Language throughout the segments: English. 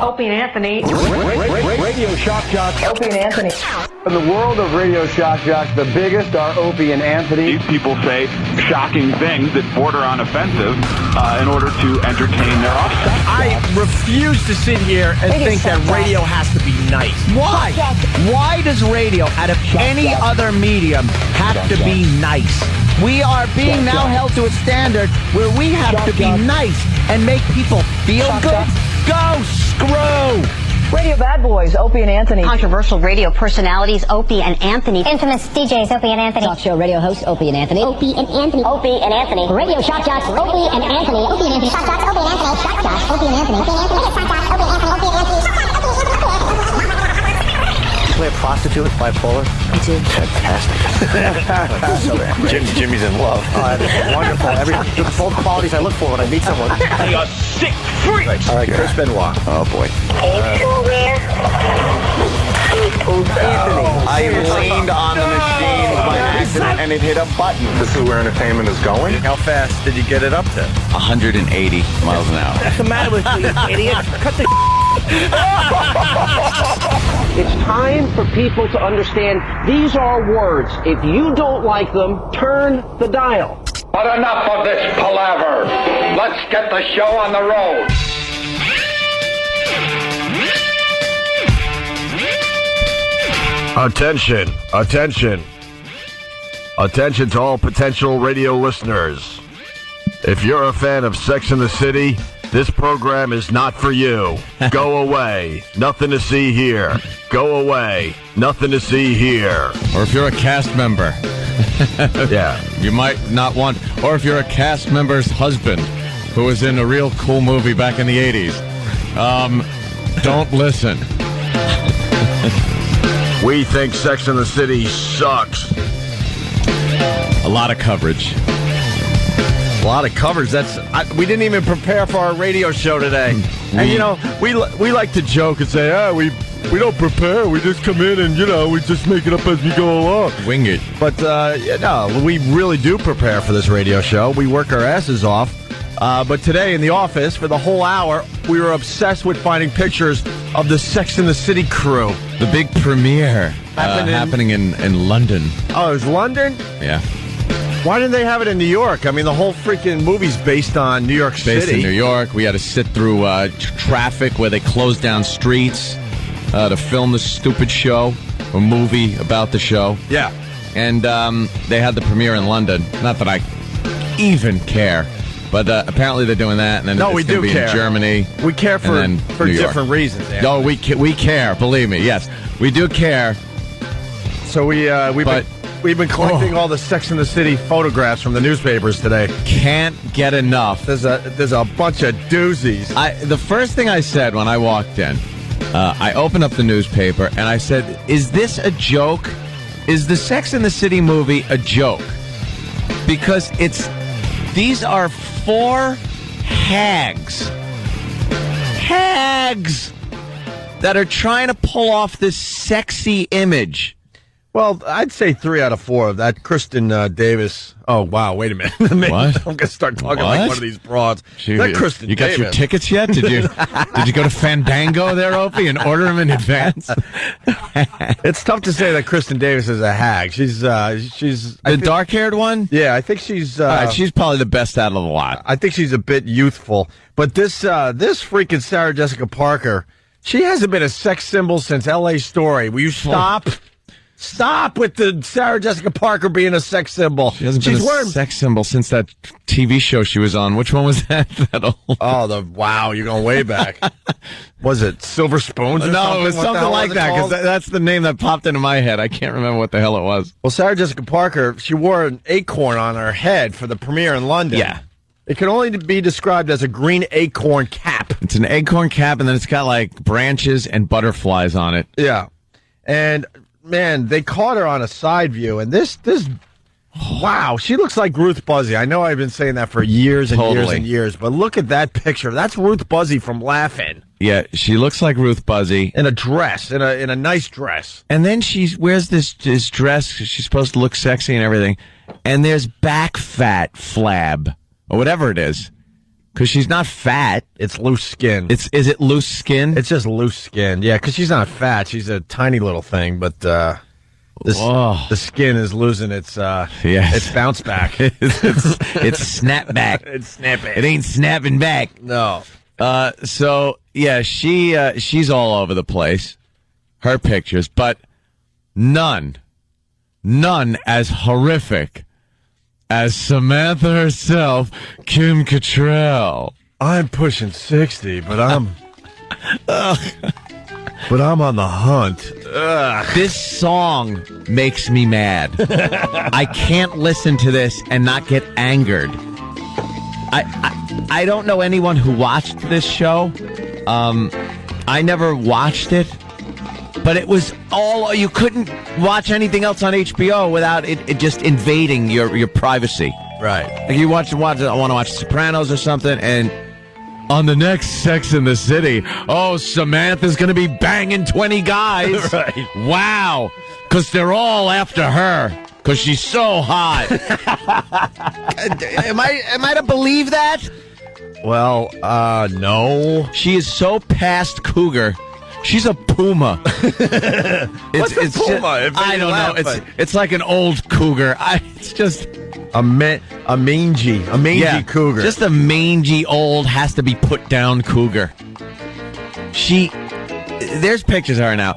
Opie and Anthony. Radio Shock Jocks. Opie and Anthony. In the world of Radio Shock Jocks, the biggest are Opie and Anthony. These people say shocking things that border on offensive in order to entertain their offset. I refuse to sit here and think that radio has to be nice. Why? Why does radio, out of any other medium, have to be nice? We are being now held to a standard where we have to be nice and make people feel good. Go screw! Radio bad boys, Opie and Anthony. Controversial radio personalities, Opie and Anthony. Infamous DJs, Opie and Anthony. Talk show radio hosts, Opie and Anthony. Opie and Anthony. Opie and Anthony. Radio shock jocks, Opie and Anthony. Opie and Anthony. Shock jocks, Opie and Anthony. Shock jocks, Opie and Anthony. Opie and Anthony. Shock jocks, Opie and Anthony. Opie and Anthony. Play a prostitute with bipolar. Me too. Fantastic. Jimmy's in love. Wonderful. Both qualities I look for when I meet someone. You're a sick freak. All right, Chris Benoit. Oh, boy. I leaned on the machine by accident and it hit a button. This is where entertainment is going. How fast did you get it up to? 180 miles an hour. What's the matter with you, idiot? Cut the It's time for people to understand these are words. If you don't like them, turn the dial. But enough of this palaver. Let's get the show on the road. Attention, attention. Attention to all potential radio listeners. If you're a fan of Sex and the City, this program is not for you. Go away. Nothing to see here. Go away. Nothing to see here. Or if you're a cast member. Yeah. You might not want... Or if you're a cast member's husband who was in a real cool movie back in the 80s. Don't listen. We think Sex and the City sucks. A lot of coverage. A lot of coverage. We didn't even prepare for our radio show today. And, you know, we like to joke and say, we don't prepare. We just come in and, we just make it up as we go along. Wing it. But, no, we really do prepare for this radio show. We work our asses off. But today in the office, for the whole hour, we were obsessed with finding pictures of the Sex and the City crew. The big premiere happening in London. Oh, it was London? Yeah. Why didn't they have it in New York? I mean, the whole freaking movie's based on New York City. Based in New York. We had to sit through traffic where they closed down streets to film this stupid show, a movie about the show. Yeah. And they had the premiere in London. Not that I even care. But apparently they're doing that, and then it's going to be in Germany. We care for different reasons. No, we care. Believe me, yes, we do care. So we've been collecting all the Sex and the City photographs from the newspapers today. Can't get enough. There's a bunch of doozies. The first thing I said when I walked in, I opened up the newspaper and I said, "Is this a joke? Is the Sex and the City movie a joke?" Because these are 4 hags that are trying to pull off this sexy image. Well, I'd say 3 out of 4 of that. Kristen Davis. Oh, wow, wait a minute. What? I'm going to start talking like one of these broads. That Kristen you got Davis. Your tickets yet? Did you go to Fandango there, Opie, and order them in advance? It's tough to say that Kristen Davis is a hag. She's the dark-haired one? Yeah, I think she's... she's probably the best out of the lot. I think she's a bit youthful. But this freaking Sarah Jessica Parker, she hasn't been a sex symbol since L.A. Story. Will you stop? Stop with the Sarah Jessica Parker being a sex symbol. She's been a sex symbol since that TV show she was on. Which one was that? That old... Oh, wow, you're going way back. Was it Silver Spoons or something? No, it was something like that, because that's the name that popped into my head. I can't remember what the hell it was. Well, Sarah Jessica Parker, she wore an acorn on her head for the premiere in London. Yeah. It can only be described as a green acorn cap. It's an acorn cap, and then it's got, like, branches and butterflies on it. Yeah. And... man, they caught her on a side view, and this, wow, she looks like Ruth Buzzy. I know I've been saying that for years and years and years, but look at that picture. That's Ruth Buzzy from Laugh-In. Yeah, she looks like Ruth Buzzy. In a dress, in a nice dress. And then she wears this dress. She's supposed to look sexy and everything, and there's back fat flab, or whatever it is. Because she's not fat. It's loose skin. Is it loose skin? It's just loose skin. Yeah, because she's not fat. She's a tiny little thing, but the skin is losing its its bounce back. it's snap back. It's snapping. It ain't snapping back. No. So yeah, she's all over the place. Her pictures, but none as horrific as Samantha herself, Kim Cattrall. I'm pushing 60, but I'm on the hunt. Ugh. This song makes me mad. I can't listen to this and not get angered. I don't know anyone who watched this show. I never watched it. But it was you couldn't watch anything else on HBO without it just invading your privacy. Right. Like you want to watch Sopranos or something, and on the next Sex in the City, Samantha's going to be banging 20 guys. Right. Wow. Because they're all after her. Because she's so hot. Am I to believe that? Well, no. She is so past cougar. She's a puma. What's a puma? I don't know. It's like an old cougar. It's just a mangy cougar. Just a mangy old has to be put down cougar. There's pictures of her now.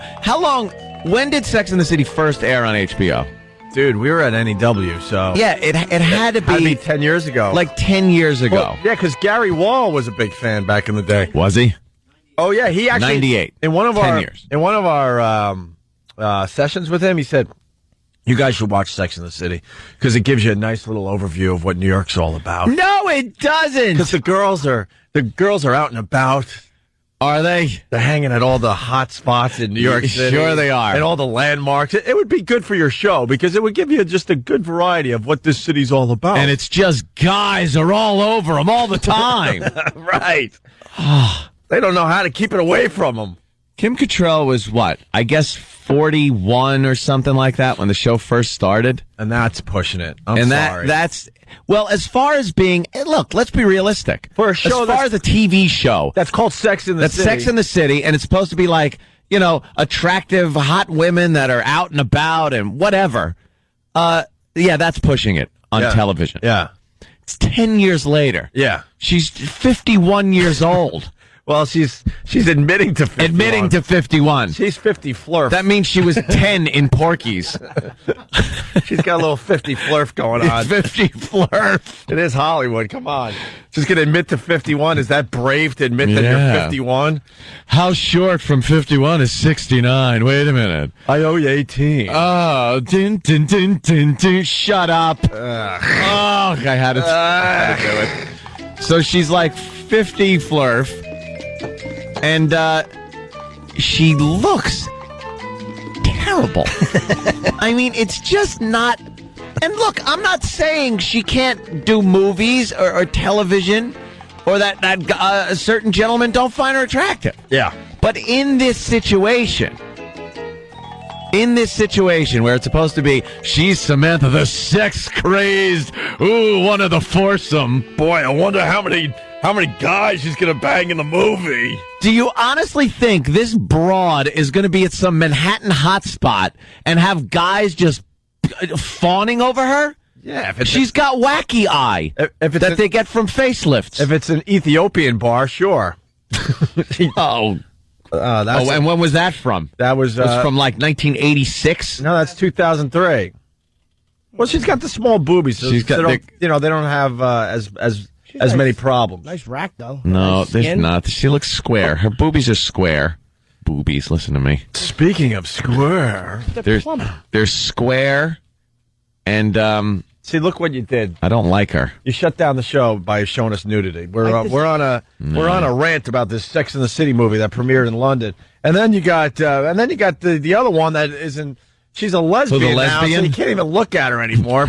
When did Sex and the City first air on HBO? Dude, we were at NEW, so yeah, it had to be 10 years ago. Like 10 years ago. Well, yeah, because Gary Wall was a big fan back in the day. Was he? Oh yeah, he actually 98. In one of 10 years. In one of our sessions with him, he said, "You guys should watch Sex and the City because it gives you a nice little overview of what New York's all about." No, it doesn't. Because the girls are out and about. Are they? They're hanging at all the hot spots in New York City. Sure they are. And all the landmarks. It would be good for your show because it would give you just a good variety of what this city's all about. And it's just guys are all over them all the time. Right. They don't know how to keep it away from them. Kim Cattrall was what? I guess 41 or something like that when the show first started. And that's pushing it. I'm sorry. That's well, as far as being, look, let's be realistic. For a show, as far as a TV show, that's called Sex in the City. That's Sex in the City, and it's supposed to be like, attractive, hot women that are out and about and whatever. Yeah, that's pushing it on television. Yeah. It's 10 years later. Yeah. She's 51 years old. Well, she's admitting to 51. Admitting to 51. She's 50 flurf. That means she was 10 in Porky's. She's got a little 50 flurf going on. 50 flurf. It is Hollywood. Come on. Just going to admit to 51. Is that brave to admit that you're 51? How short from 51 is 69? Wait a minute. I owe you 18. Oh, din, din, din, din, din. Shut up. I had to do it. So she's like 50 flurf. And she looks terrible. I mean, it's just not. And look, I'm not saying she can't do movies or television, or that certain gentlemen don't find her attractive. Yeah. But in this situation where it's supposed to be, she's Samantha, the sex-crazed, one of the foursome. Boy, I wonder how many guys she's going to bang in the movie. Do you honestly think this broad is going to be at some Manhattan hotspot and have guys just fawning over her? Yeah. She's got wacky eye that they get from facelifts. If it's an Ethiopian bar, sure. And when was that from? That was from like 1986? No, that's 2003. Well, she's got the small boobies, so they don't have as many problems. Nice rack, though. No, nice there's skin. not. She looks square. Her boobies are square. Boobies, listen to me. Speaking of square, they're square, and see, look what you did. I don't like her. You shut down the show by showing us nudity. We're on a rant about this Sex and the City movie that premiered in London, and then you got the other one that isn't. She's a lesbian now, so you can't even look at her anymore.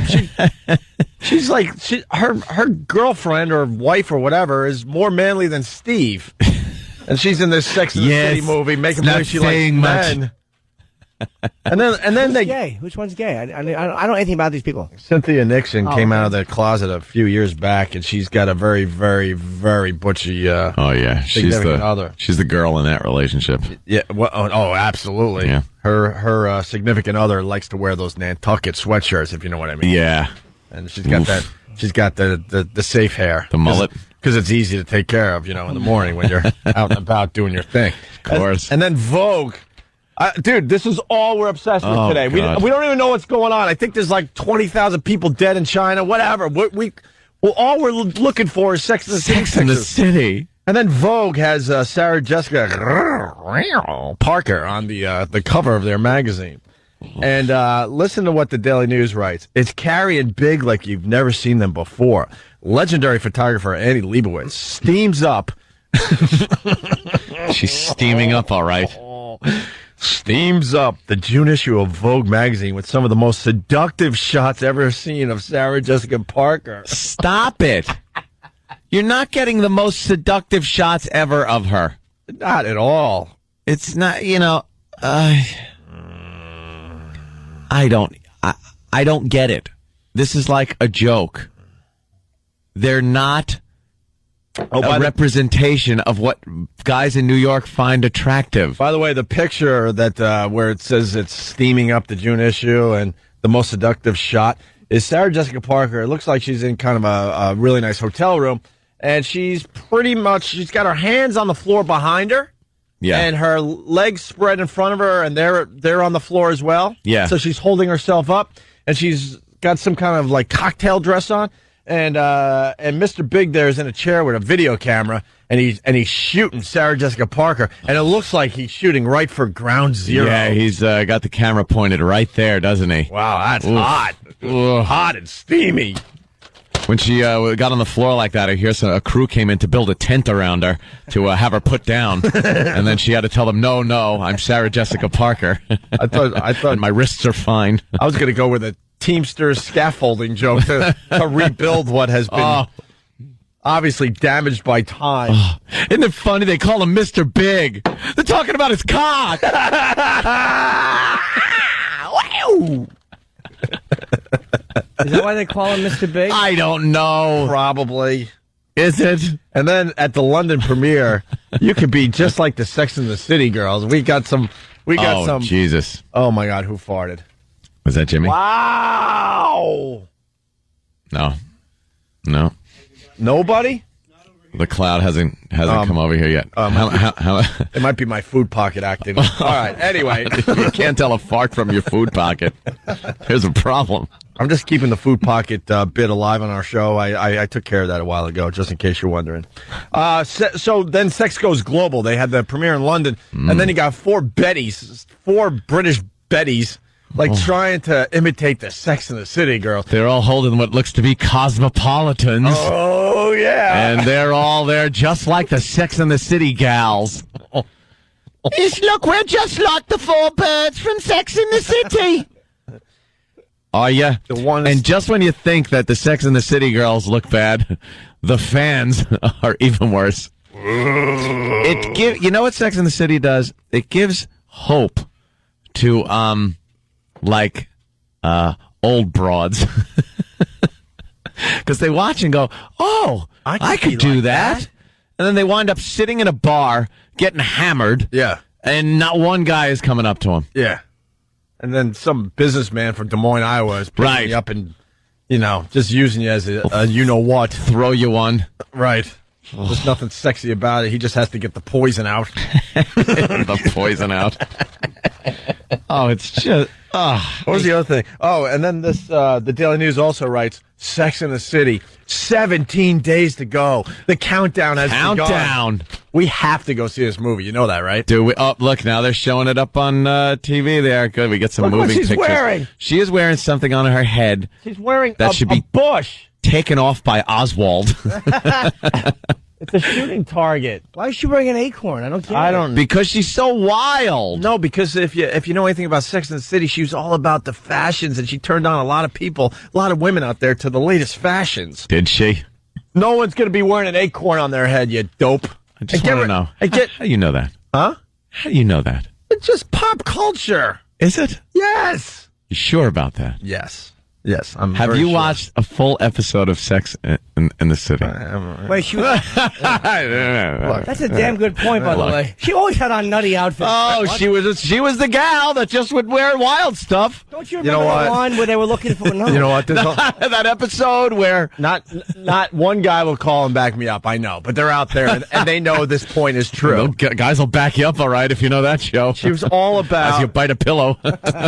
She's like her girlfriend or wife or whatever is more manly than Steve, and she's in this Sex and the City movie making believe she likes men. And then they gay. Which one's gay? I don't know anything about these people. Cynthia Nixon came out of the closet a few years back, and she's got a very, very, very butchy. Significant other. She's the girl in that relationship. Yeah. Well, oh, absolutely. Yeah. Her significant other likes to wear those Nantucket sweatshirts, if you know what I mean. Yeah. And she's got that. She's got the safe hair, the mullet, because it's easy to take care of, in the morning when you're out and about doing your thing. Of course. And then Vogue. Dude, this is all we're obsessed with today. We don't even know what's going on. I think there's like 20,000 people dead in China, whatever. All we're looking for is Sex in the City. Sex in the City. And then Vogue has Sarah Jessica Parker on the cover of their magazine. And listen to what the Daily News writes. It's carrying big like you've never seen them before. Legendary photographer Annie Leibovitz steams up. She's steaming up, all right. Steams up the June issue of Vogue magazine with some of the most seductive shots ever seen of Sarah Jessica Parker. Stop it. You're not getting the most seductive shots ever of her. Not at all. It's not, I don't get it. This is like a joke. They're not a representation of what guys in New York find attractive. By the way, the picture that where it says it's steaming up the June issue and the most seductive shot is Sarah Jessica Parker. It looks like she's in kind of a really nice hotel room, and she's got her hands on the floor behind her. Yeah. And her legs spread in front of her, and they're on the floor as well. Yeah. So she's holding herself up, and she's got some kind of like cocktail dress on, and Mr. Big there is in a chair with a video camera, and he's shooting Sarah Jessica Parker, and it looks like he's shooting right for ground zero. Yeah, he's got the camera pointed right there, doesn't he? Wow, that's hot. Hot and steamy. When she got on the floor like that, I hear a crew came in to build a tent around her to have her put down, and then she had to tell them, "No, I'm Sarah Jessica Parker." I thought and my wrists are fine. I was going to go with a Teamsters scaffolding joke to rebuild what has been obviously damaged by time. Isn't it funny they call him Mr. Big? They're talking about his cock. Wow. Is that why they call him Mr. Big? I don't know. Probably. Is it? And then at the London premiere, you could be just like the Sex and the City girls. We got some. Jesus. Oh my God, who farted? Was that Jimmy? Wow. No. Nobody? The cloud hasn't come over here yet. It might be my food pocket acting. All right. Anyway, you can't tell a fart from your food pocket. There's a problem. I'm just keeping the food pocket bit alive on our show. I took care of that a while ago, just in case you're wondering. So then Sex Goes Global. They had the premiere in London, and then you got four British Bettys, trying to imitate the Sex and the City girls. They're all holding what looks to be cosmopolitans. Oh, yeah. And they're all there just like the Sex and the City gals. Look, we're just like the four birds from Sex and the City. Are you? And just when you think that the Sex and the City girls look bad, the fans are even worse. You know what Sex and the City does? It gives hope to old broads. Because they watch and go, oh, I could do that. And then they wind up sitting in a bar, getting hammered. Yeah. And not one guy is coming up to them. Yeah. And then some businessman from Des Moines, Iowa is picking you up and, just using you as a you-know-what. Throw you one. Right. There's nothing sexy about it. He just has to get the poison out. The poison out. Oh, it's just... what was the other thing? Oh, and then this, the Daily News also writes, Sex in the City, 17 days to go. The countdown has begun. We have to go see this movie. You know that, right? Do we? Oh, look, now they're showing it up on TV there. Good, we get some moving what she's pictures. Wearing. She is wearing something on her head. She's wearing that should be bush. Taken off by Oswald. It's a shooting target. Why is she wearing an acorn? I don't get it. Because she's so wild. No, because if you know anything about Sex and the City, she was all about the fashions, and she turned on a lot of women out there to the latest fashions. Did she? No one's going to be wearing an acorn on their head, you dope. I just want to know. How do you know that? Huh? How do you know that? It's just pop culture. Is it? Yes. You sure about that? Yes. Yes. Have you watched a full episode of Sex in the City? Wait, she was... That's a damn good point, by the way. She always had on nutty outfits. Oh, she was the gal that just would wear wild stuff. Don't you remember the one where they were looking for another? You know what? That episode where not one guy will call and back me up. I know, but they're out there and they know this point is true. Guys will back you up, all right, if you know that show. She was all about. As you bite a pillow.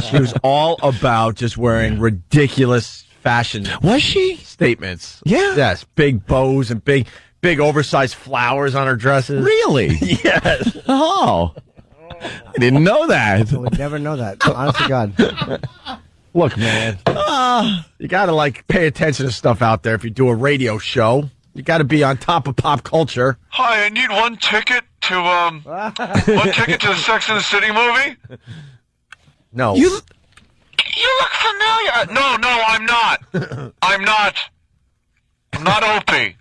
She was all about just wearing ridiculous fashion. Was she? Statements. Yeah. Yes. Big bows and big oversized flowers on her dresses. Really? Yes. Oh. I didn't know that. I would never know that. Honest to God. Look, man. You got to pay attention to stuff out there if you do a radio show. You got to be on top of pop culture. Hi, I need one ticket to the Sex and the City movie. No. You look familiar. No, I'm not. I'm not Opie.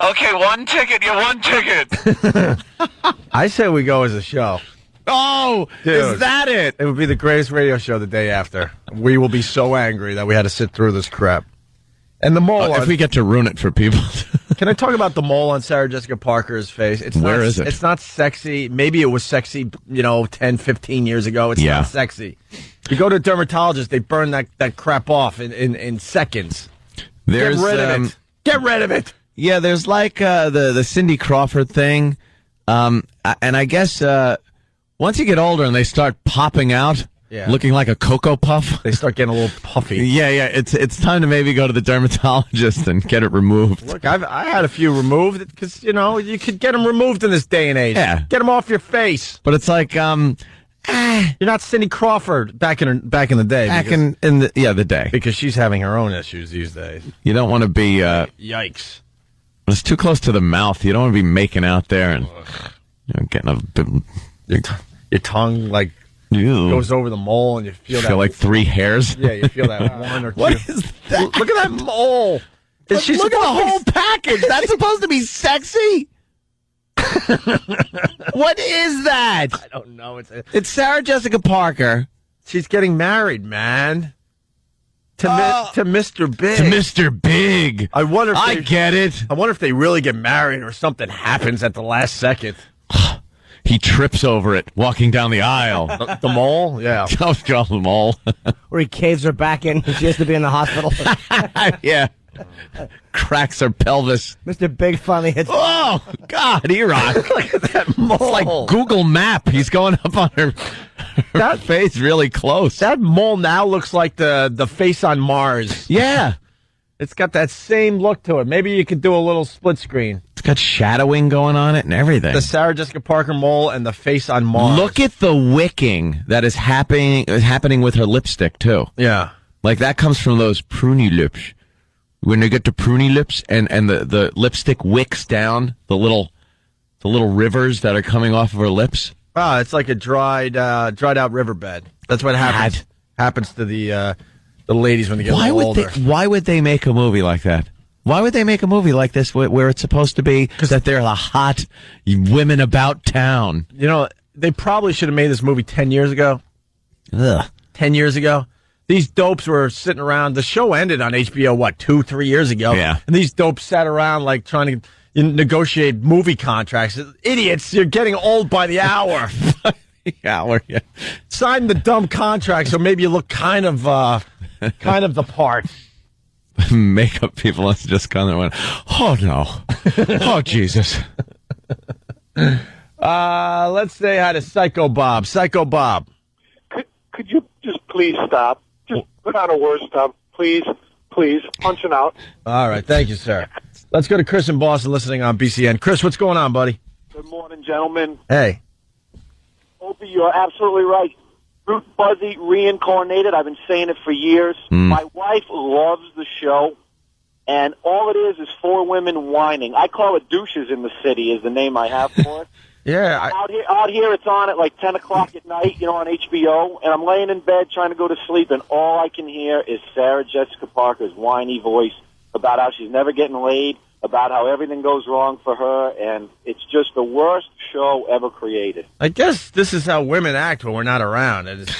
Okay, one ticket. Yeah, one ticket. I say we go as a show. Oh, dude, is that it? It would be the greatest radio show the day after. We will be so angry that we had to sit through this crap. And the mole. If we get to ruin it for people. Can I talk about the mole on Sarah Jessica Parker's face? Where is it? It's not sexy. Maybe it was sexy, 10, 15 years ago. It's not sexy. You go to a dermatologist, they burn that crap off in seconds. Get rid of it. Get rid of it. Yeah, there's the Cindy Crawford thing. And I guess once you get older and they start popping out, looking like a Cocoa Puff, they start getting a little puffy. Yeah. It's time to maybe go to the dermatologist and get it removed. Look, I had a few removed because you could get them removed in this day and age. Yeah, get them off your face. But it's like you're not Cindy Crawford back in the day. The day because she's having her own issues these days. You don't want to be yikes. It's too close to the mouth. You don't want to be making out there and getting a bit. Your tongue goes over the mole, and you feel like 3 hairs. Yeah, you feel that one or two. What is that? Look at that mole. Look at the whole package. That's supposed to be sexy. What is that? I don't know. It's Sarah Jessica Parker. She's getting married, man. To Mr. Big. To Mr. Big. I wonder. I get it. I wonder if they really get married or something happens at the last second. He trips over it walking down the aisle. The mole? Yeah. The mole. Or he caves her back in and she has to be in the hospital. Yeah. Cracks her pelvis. Mr. Big finally hits. Oh, God, E-Rock. Look at that mole. It's like Google Map. He's going up on her face really close. That mole now looks like the face on Mars. Yeah. It's got that same look to it. Maybe you could do a little split screen. It's got shadowing going on it and everything. The Sarah Jessica Parker mole and the face on Mars. Look at the wicking that is happening with her lipstick, too. Yeah. Like that comes from those pruny lips. When they get to pruny lips and the lipstick wicks down the little rivers that are coming off of her lips. Oh, it's like a dried out riverbed. That's what happens to the ladies when they get a little older. Why would they make a movie like that? Why would they make a movie like this where it's supposed to be that they're the hot women about town? They probably should have made this movie 10 years ago. Ugh. 10 years ago. These dopes were sitting around. The show ended on HBO, 2-3 years ago? Yeah. And these dopes sat around trying to negotiate movie contracts. Idiots, you're getting old by the hour. Yeah. Sign the dumb contract so maybe you look kind of the part. Makeup people just kind of went, oh no. Oh Jesus. Let's say hi to Psycho Bob. Psycho Bob. Could you just please stop? Just put on a word stop. Please, punching out. All right, thank you, sir. Let's go to Chris in Boston listening on BCN. Chris, what's going on, buddy? Good morning, gentlemen. Hey. Opie, you're absolutely right. Ruth Buzzy reincarnated. I've been saying it for years. My wife loves the show, and all it is 4 women whining. I call it Douches in the City is the name I have for it. Yeah. Out here it's on at 10 o'clock at night, on HBO, and I'm laying in bed trying to go to sleep, and all I can hear is Sarah Jessica Parker's whiny voice about how she's never getting laid, about how everything goes wrong for her, and it's just the worst show ever created. I guess this is how women act when we're not around. It's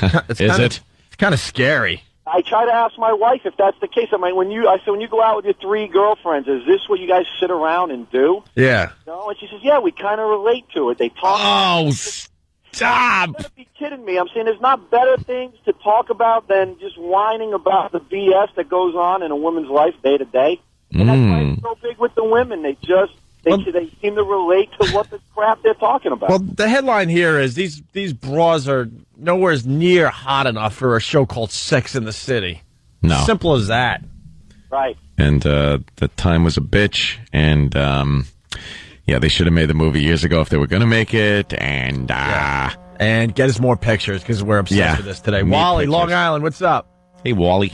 kind of scary. I try to ask my wife if that's the case. I mean, when you go out with your 3 girlfriends, is this what you guys sit around and do? Yeah. No, and she says, yeah, we kind of relate to it. They talk. Oh, stop! You gotta be kidding me. I'm saying there's not better things to talk about than just whining about the BS that goes on in a woman's life day to day. And that's why it's so big with the women. They seem to relate to what the crap they're talking about. Well, the headline here is these bras are nowhere near hot enough for a show called Sex in the City. No. Simple as that. Right. And the time was a bitch. And, they should have made the movie years ago if they were going to make it. And and get us more pictures because we're obsessed with this today. Wally, pictures. Long Island, what's up? Hey, Wally.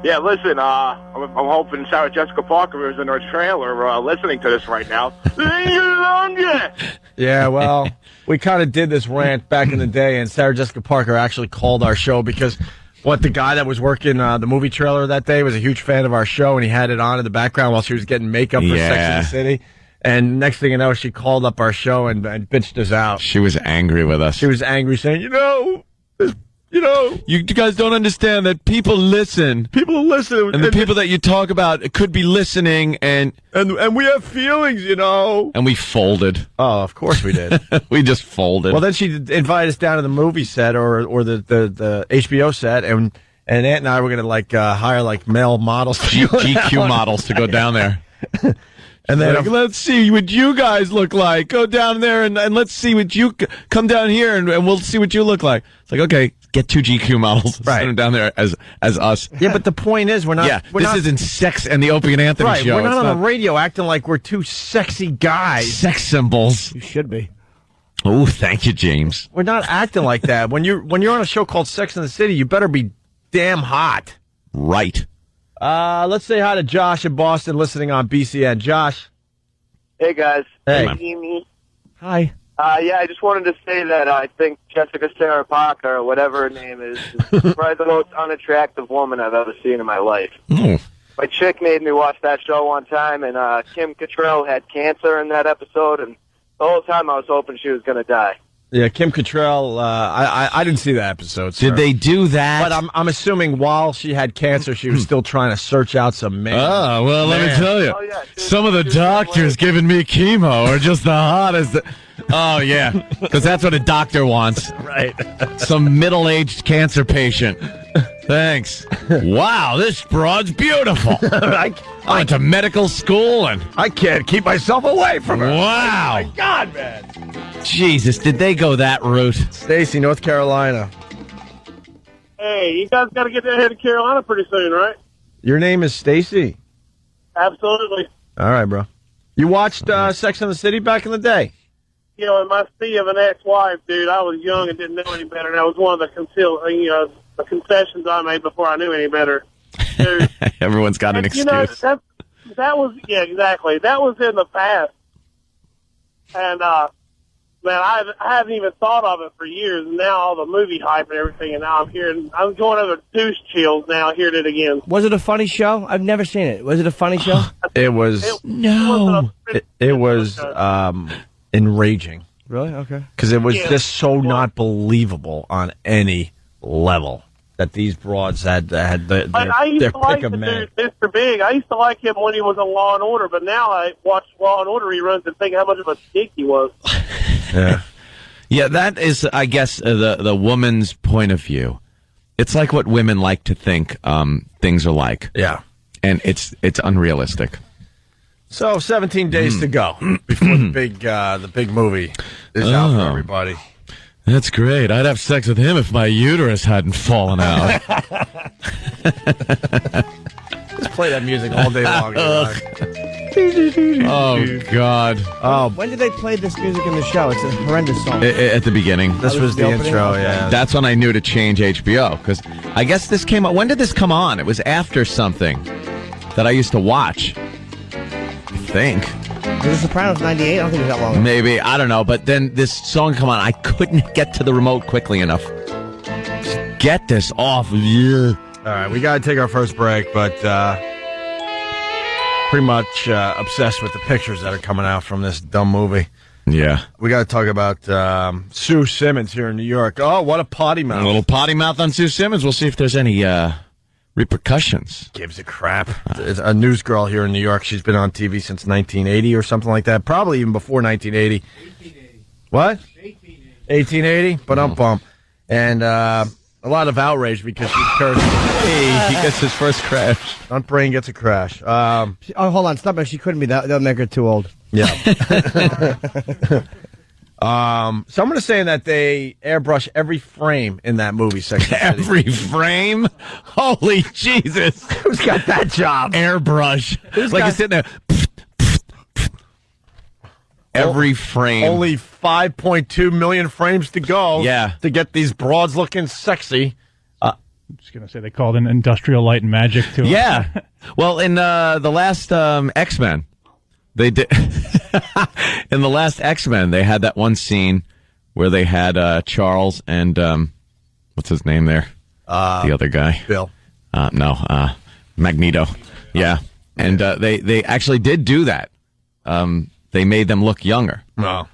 Yeah, listen, I'm hoping Sarah Jessica Parker is in her trailer listening to this right now. Yeah, well, we kind of did this rant back in the day, and Sarah Jessica Parker actually called our show because the guy that was working the movie trailer that day was a huge fan of our show, and he had it on in the background while she was getting makeup for Sex in the City. And next thing you know, she called up our show and bitched us out. She was angry with us. She was angry, saying, you guys don't understand that people listen. People listen. And the people that you talk about could be listening, and we have feelings, And we folded. Oh, of course we did. We just folded. Well, then she invited us down to the movie set or the HBO set, and Aunt and I were going to hire male models. GQ models to go down there. And then let's see what you guys look like. Go down there and let's see what you come down here and we'll see what you look like. It's like, okay, get 2 GQ models, send them down there as us. Yeah, but the point is, we're not. Yeah, this isn't Sex and the Opie and Anthony show. We're not on the radio acting like we're 2 sexy guys. Sex symbols. You should be. Oh, thank you, James. We're not acting like that. When you're on a show called Sex in the City, you better be damn hot. Right. Let's say hi to Josh in Boston listening on BCN. Josh. Hey, guys. Hey. Hi. Yeah, I just wanted to say that I think Jessica Sarah Parker, or whatever her name is probably the most unattractive woman I've ever seen in my life. My chick made me watch that show one time, and Kim Cattrall had cancer in that episode, and the whole time I was hoping she was going to die. Yeah, Kim Cattrall, I didn't see that episode, sir. Did they do that? But I'm assuming while she had cancer, she was still trying to search out some men. Oh, well, let me tell you. Some of the doctors giving me chemo are just the hottest. Oh, yeah, because that's what a doctor wants. Right. Some middle-aged cancer patient. Thanks. Wow, this broad's beautiful. I went to medical school, and I can't keep myself away from her. Wow. Oh, my God, man. Jesus, did they go that route? Stacy, North Carolina. Hey, you guys got to get down here to Carolina pretty soon, right? Your name is Stacy? Absolutely. All right, bro. You watched Sex and the City back in the day? You know, in my sea of an ex-wife, dude, I was young and didn't know any better. And that was one of the concessions I made before I knew any better. Dude. Everyone's got an excuse. That was, yeah, exactly. That was in the past. And, man, I haven't even thought of it for years. And now all the movie hype and everything, and now I'm going over douche chills now hearing it again. Was it a funny show? I've never seen it. Was it a funny show? It was. It was enraging. Really? Okay. Because it was just so not believable on any level that these broads had their pick of men. Mr. Big. I used to like him when he was on Law and Order, but now I watch Law and Order reruns and think how much of a dick he was. Yeah. Yeah, that is, I guess, the woman's point of view. It's like what women like to think things are like. Yeah. And it's unrealistic. So 17 days to go before the big movie is out for everybody. That's great. I'd have sex with him if my uterus hadn't fallen out. Just play that music all day long. Oh, God. Oh, when did they play this music in the show? It's a horrendous song. At the beginning. This was the intro, yeah. That's when I knew to change HBO, because I guess this came on. When did this come on? It was after something that I used to watch. I think. Was The Sopranos 98? I don't think it was that long. Maybe. I don't know. But then this song come on. I couldn't get to the remote quickly enough. Just get this off. All right, we got to take our first break, but pretty much obsessed with the pictures that are coming out from this dumb movie. Yeah. We got to talk about Sue Simmons here in New York. Oh, what a potty mouth. A little potty mouth on Sue Simmons. We'll see if there's any repercussions. Gives a crap. It's a news girl here in New York. She's been on TV since 1980 or something like that. Probably even before 1980. 1880. What? 1880? But I'm bummed. And a lot of outrage because she cursed. Hey, he gets his first crash. Stunt brain gets a crash. Hold on. Stop it. She couldn't be that. That'll make her too old. Yeah. Someone is saying that they airbrush every frame in that movie section. Every frame? Holy Jesus. Who's got that job? Airbrush. Like you're sitting there. Every frame. Only 5.2 million frames to go. Yeah. To get these broads looking sexy. I'm just going to say they called in Industrial Light and Magic to it. Yeah. Well, in the last X-Men, they did. In the last X-Men, they had that one scene where they had Charles and what's his name there? The other guy, Bill. Magneto. Yeah, and they actually did do that. They made them look younger. Oh,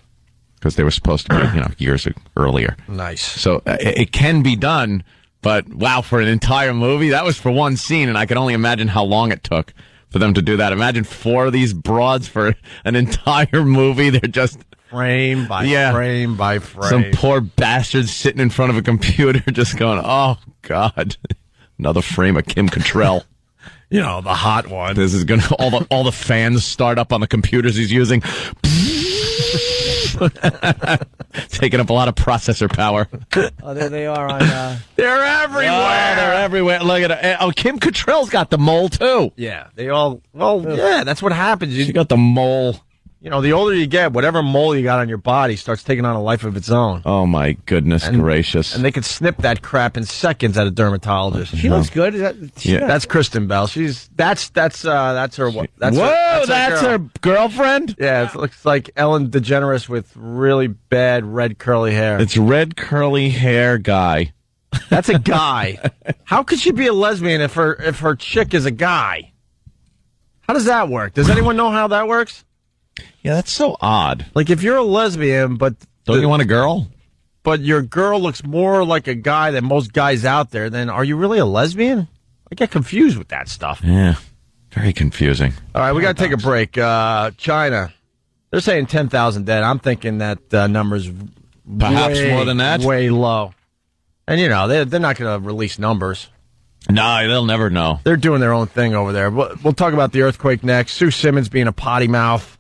because they were supposed to be years earlier. Nice. So it can be done, but wow, for an entire movie, that was for one scene, and I can only imagine how long it took for them to do that. Imagine 4 of these broads for an entire movie. They're just frame by frame by frame. Some poor bastards sitting in front of a computer just going, oh, God. Another frame of Kim Cattrall. The hot one. This is going to, all the fans start up on the computers he's using. Taking up a lot of processor power. Oh, there they are on... They're everywhere. Oh, they're everywhere. Look at it. Oh, Kim Cattrall's got the mole, too. Yeah, they all... Well, yeah, that's what happens. She got the mole. The older you get, whatever mole you got on your body starts taking on a life of its own. Oh, my goodness gracious. And they could snip that crap in seconds at a dermatologist. She looks good. That's Kristen Bell. That's her... That's her girlfriend? Yeah, it looks like Ellen DeGeneres with really bad red curly hair. It's red curly hair guy. That's a guy. How could she be a lesbian if her chick is a guy? How does that work? Does anyone know how that works? Yeah, that's so odd. Like, if you're a lesbian, but... Don't you want a girl? But your girl looks more like a guy than most guys out there, then are you really a lesbian? I get confused with that stuff. Yeah, very confusing. All right, we got to take a break. China, they're saying 10,000 dead. I'm thinking that number's perhaps more than that. Way low. And, they're not going to release numbers. No, they'll never know. They're doing their own thing over there. We'll talk about the earthquake next. Sue Simmons being a potty mouth.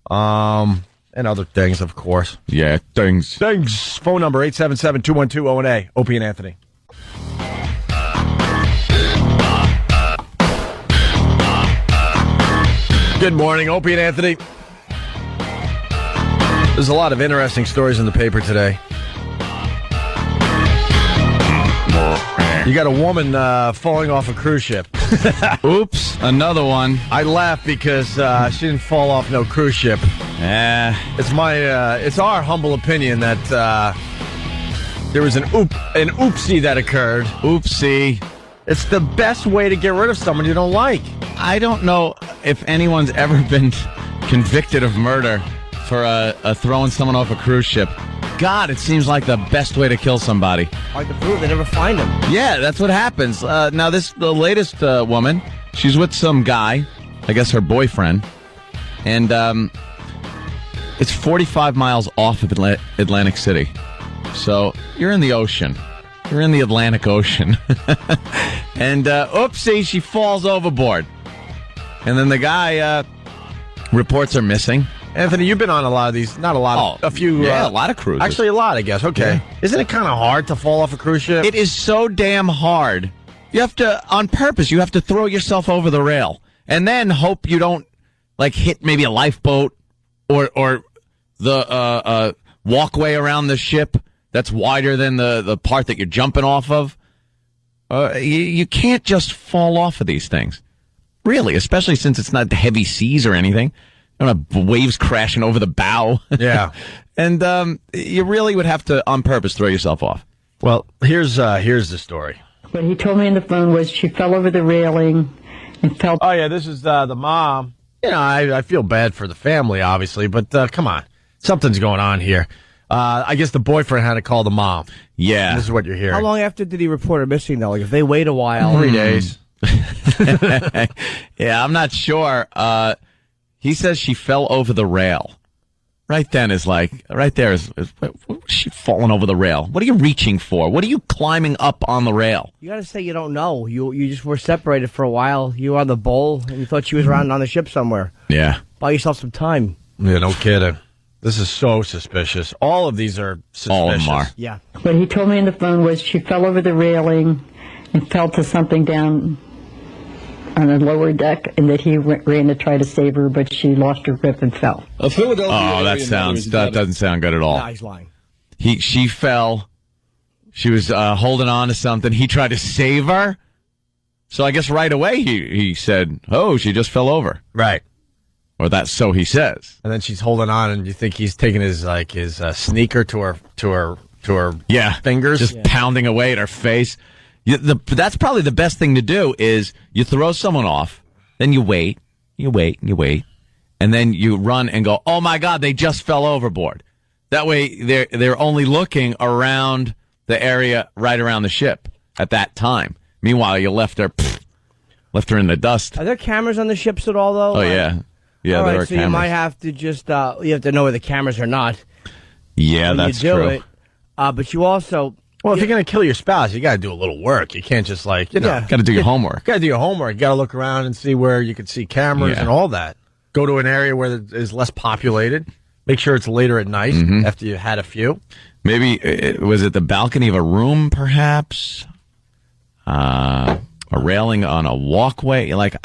And other things, of course. Yeah, things. Phone number 877-212-ONA. Opie and Anthony. Good morning, Opie and Anthony. There's a lot of interesting stories in the paper today. You got a woman falling off a cruise ship. Oops, another one. I laugh because she didn't fall off no cruise ship. It's our humble opinion that there was an oopsie that occurred. Oopsie. It's the best way to get rid of someone you don't like. I don't know if anyone's ever been convicted of murder for throwing someone off a cruise ship. God, it seems like the best way to kill somebody. Hard to prove. They never find him. Yeah, that's what happens. Now, the latest woman, she's with some guy, I guess her boyfriend, and it's 45 miles off of Atlantic City. So you're in the ocean. You're in the Atlantic Ocean. And, oopsie, she falls overboard. And then the guy reports her missing. Anthony, you've been on a lot of these. Not a lot. A few. Yeah, a lot of cruises. Actually, a lot, I guess. Okay. Yeah. Isn't it kind of hard to fall off a cruise ship? It is so damn hard. You have to, on purpose, you have to throw yourself over the rail. And then hope you don't, hit maybe a lifeboat or the walkway around the ship that's wider than the part that you're jumping off of. You can't just fall off of these things. Really, especially since it's not heavy seas or anything. You don't have waves crashing over the bow. Yeah. And you really would have to, on purpose, throw yourself off. Well, here's the story. What he told me on the phone was she fell over the railing and fell. Oh, yeah, this is the mom. You know, I feel bad for the family, obviously, but come on. Something's going on here. I guess the boyfriend had to call the mom. Yeah. This is what you're hearing. How long after did he report her missing, though? Like, if they wait a while. 3 days. Yeah, I'm not sure. He says she fell over the rail. Right there is she falling over the rail. What are you reaching for? What are you climbing up on the rail? You got to say you don't know. You just were separated for a while. You were on the bowl, and you thought she was around on the ship somewhere. Yeah. Buy yourself some time. Yeah, no kidding. This is so suspicious. All of these are suspicious. All of them are. Yeah. What he told me on the phone was she fell over the railing and fell to something down on the lower deck, and that he ran to try to save her, but she lost her grip and fell. That doesn't sound good at all. No, he's lying. She fell. She was holding on to something. He tried to save her. So I guess right away he said, "Oh, she just fell over." Right. Or that's so he says. And then she's holding on, and you think he's taking his sneaker to her fingers, just pounding away at her face. That's probably the best thing to do is you throw someone off, then you wait, and then you run and go, "Oh my God, they just fell overboard." That way they're only looking around the area right around the ship at that time. Meanwhile, you left her in the dust. Are there cameras on the ships at all, though? Oh yeah, yeah. All there right, are so cameras. you might have to just you have to know where the cameras are not. Yeah, when that's you do true. It. But you also. Well, if you're going to kill your spouse, you got to do a little work. You can't just got to do your homework. Got to do your homework. You got to look around and see where you can see cameras and all that. Go to an area where it is less populated. Make sure it's later at night after you had a few. Maybe was it the balcony of a room, perhaps? A railing on a walkway. Like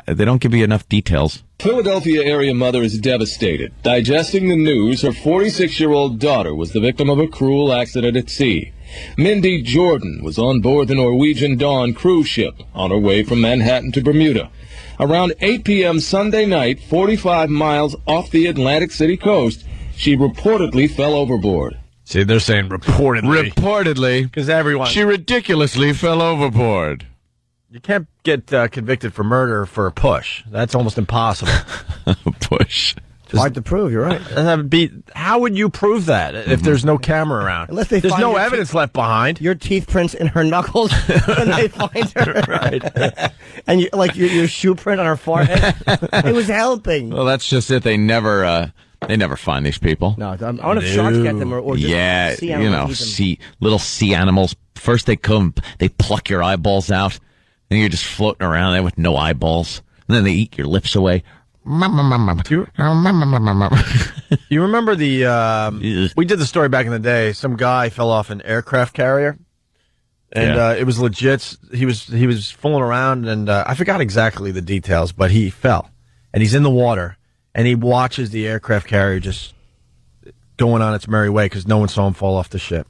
they don't give you enough details. Philadelphia area mother is devastated. Digesting the news, her 46-year-old daughter was the victim of a cruel accident at sea. Mindy Jordan was on board the Norwegian Dawn cruise ship on her way from Manhattan to Bermuda. Around 8 p.m. Sunday night, 45 miles off the Atlantic City coast, she reportedly fell overboard. See, they're saying reportedly. Reportedly. Because everyone. She ridiculously fell overboard. You can't get convicted for murder for a push. That's almost impossible. Push. Hard to prove, you're right. How would you prove that if there's no camera around? Unless there's no evidence left behind. Your teeth prints in her knuckles when they find her. Right. And your shoe print on her forehead. It was helping. Well, that's just it. They never find these people. No, I wonder if sharks get them or just sea animals little sea animals. First they come, they pluck your eyeballs out, and you're just floating around there with no eyeballs. And then they eat your lips away. You remember we did the story back in the day. Some guy fell off an aircraft carrier, and it was legit. He was fooling around, and I forgot exactly the details, but he fell, and he's in the water, and he watches the aircraft carrier just going on its merry way because no one saw him fall off the ship.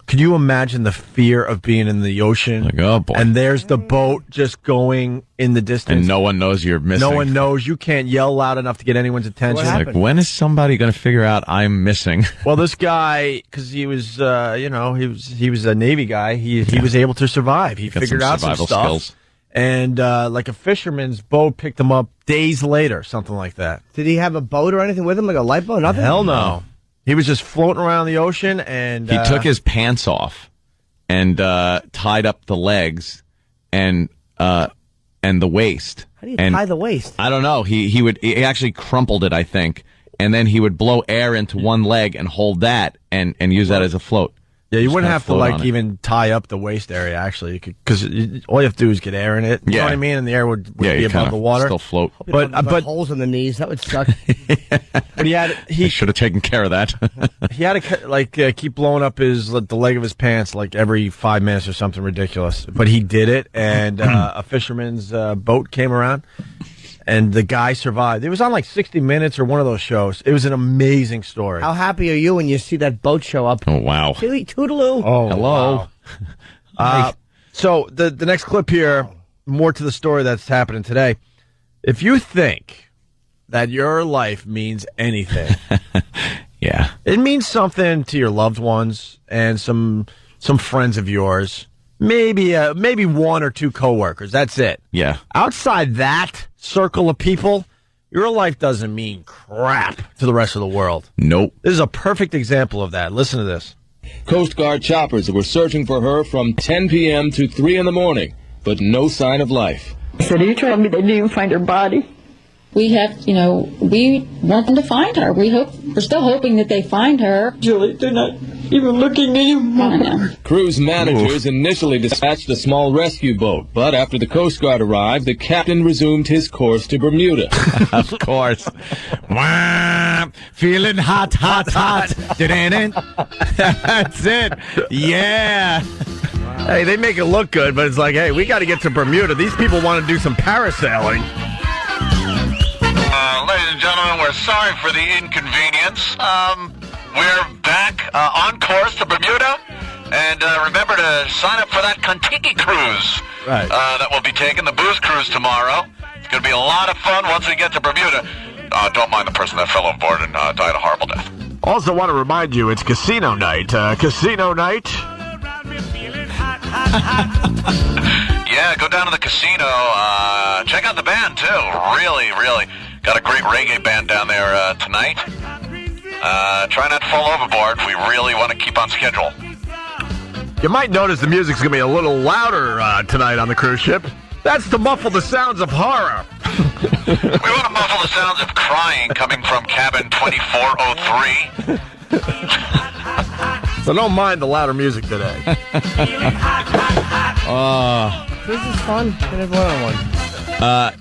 Could you imagine the fear of being in the ocean? Like, oh boy. And there's the boat just going in the distance. And no one knows you're missing. No one knows. You can't yell loud enough to get anyone's attention. Like, when is somebody going to figure out I'm missing? Well, this guy, because he was, he was a Navy guy. He was able to survive. He figured out some stuff. Skills. And like a fisherman's boat picked him up days later, something like that. Did he have a boat or anything with him, like a lifeboat? Nothing. Hell no. He was just floating around the ocean, and he took his pants off and tied up the legs and the waist. How do you tie the waist? I don't know. He actually crumpled it, I think, and then he would blow air into one leg and hold that and use that as a float. Yeah, you wouldn't have to even tie up the waist area, actually, because all you have to do is get air in it. You know what I mean? And the air would be above the water. Still float. But holes in the knees, that would suck. But he should have taken care of that. He had to keep blowing up the leg of his pants like every 5 minutes or something ridiculous. But he did it, and a fisherman's boat came around. And the guy survived. It was on like 60 Minutes or one of those shows. It was an amazing story. How happy are you when you see that boat show up? Oh, wow. Toodaloo. Oh, hello. Wow. So the next clip here, more to the story that's happening today. If you think that your life means anything, yeah, it means something to your loved ones and some friends of yours. maybe one or two coworkers. That's it. Yeah. Outside that circle of people, your life doesn't mean crap to the rest of the world. Nope. This is a perfect example of that. Listen to this. Coast Guard choppers were searching for her from 10 p.m. to 3 in the morning, but no sign of life. So are you telling me they didn't even find her body? We have, we want them to find her. We're still hoping that they find her. Julie, they're not even looking anymore. Cruise managers initially dispatched a small rescue boat, but after the Coast Guard arrived, the captain resumed his course to Bermuda. Of course. Wah, feeling hot, hot, hot. That's it. Yeah. Hey, they make it look good, but it's like, hey, we got to get to Bermuda. These people want to do some parasailing. Ladies and gentlemen, we're sorry for the inconvenience. We're back on course to Bermuda. And remember to sign up for that Contiki cruise that will be taking, the booze cruise tomorrow. It's going to be a lot of fun once we get to Bermuda. Don't mind the person that fell overboard and died a horrible death. Also want to remind you, it's casino night. Casino night. Yeah, go down to the casino. Check out the band, too. Really, really got a great reggae band down there tonight. Try not to fall overboard. We really want to keep on schedule. You might notice the music's going to be a little louder tonight on the cruise ship. That's to muffle the sounds of horror. We want to muffle the sounds of crying coming from cabin 2403. So don't mind the louder music today. This is fun. Can have one.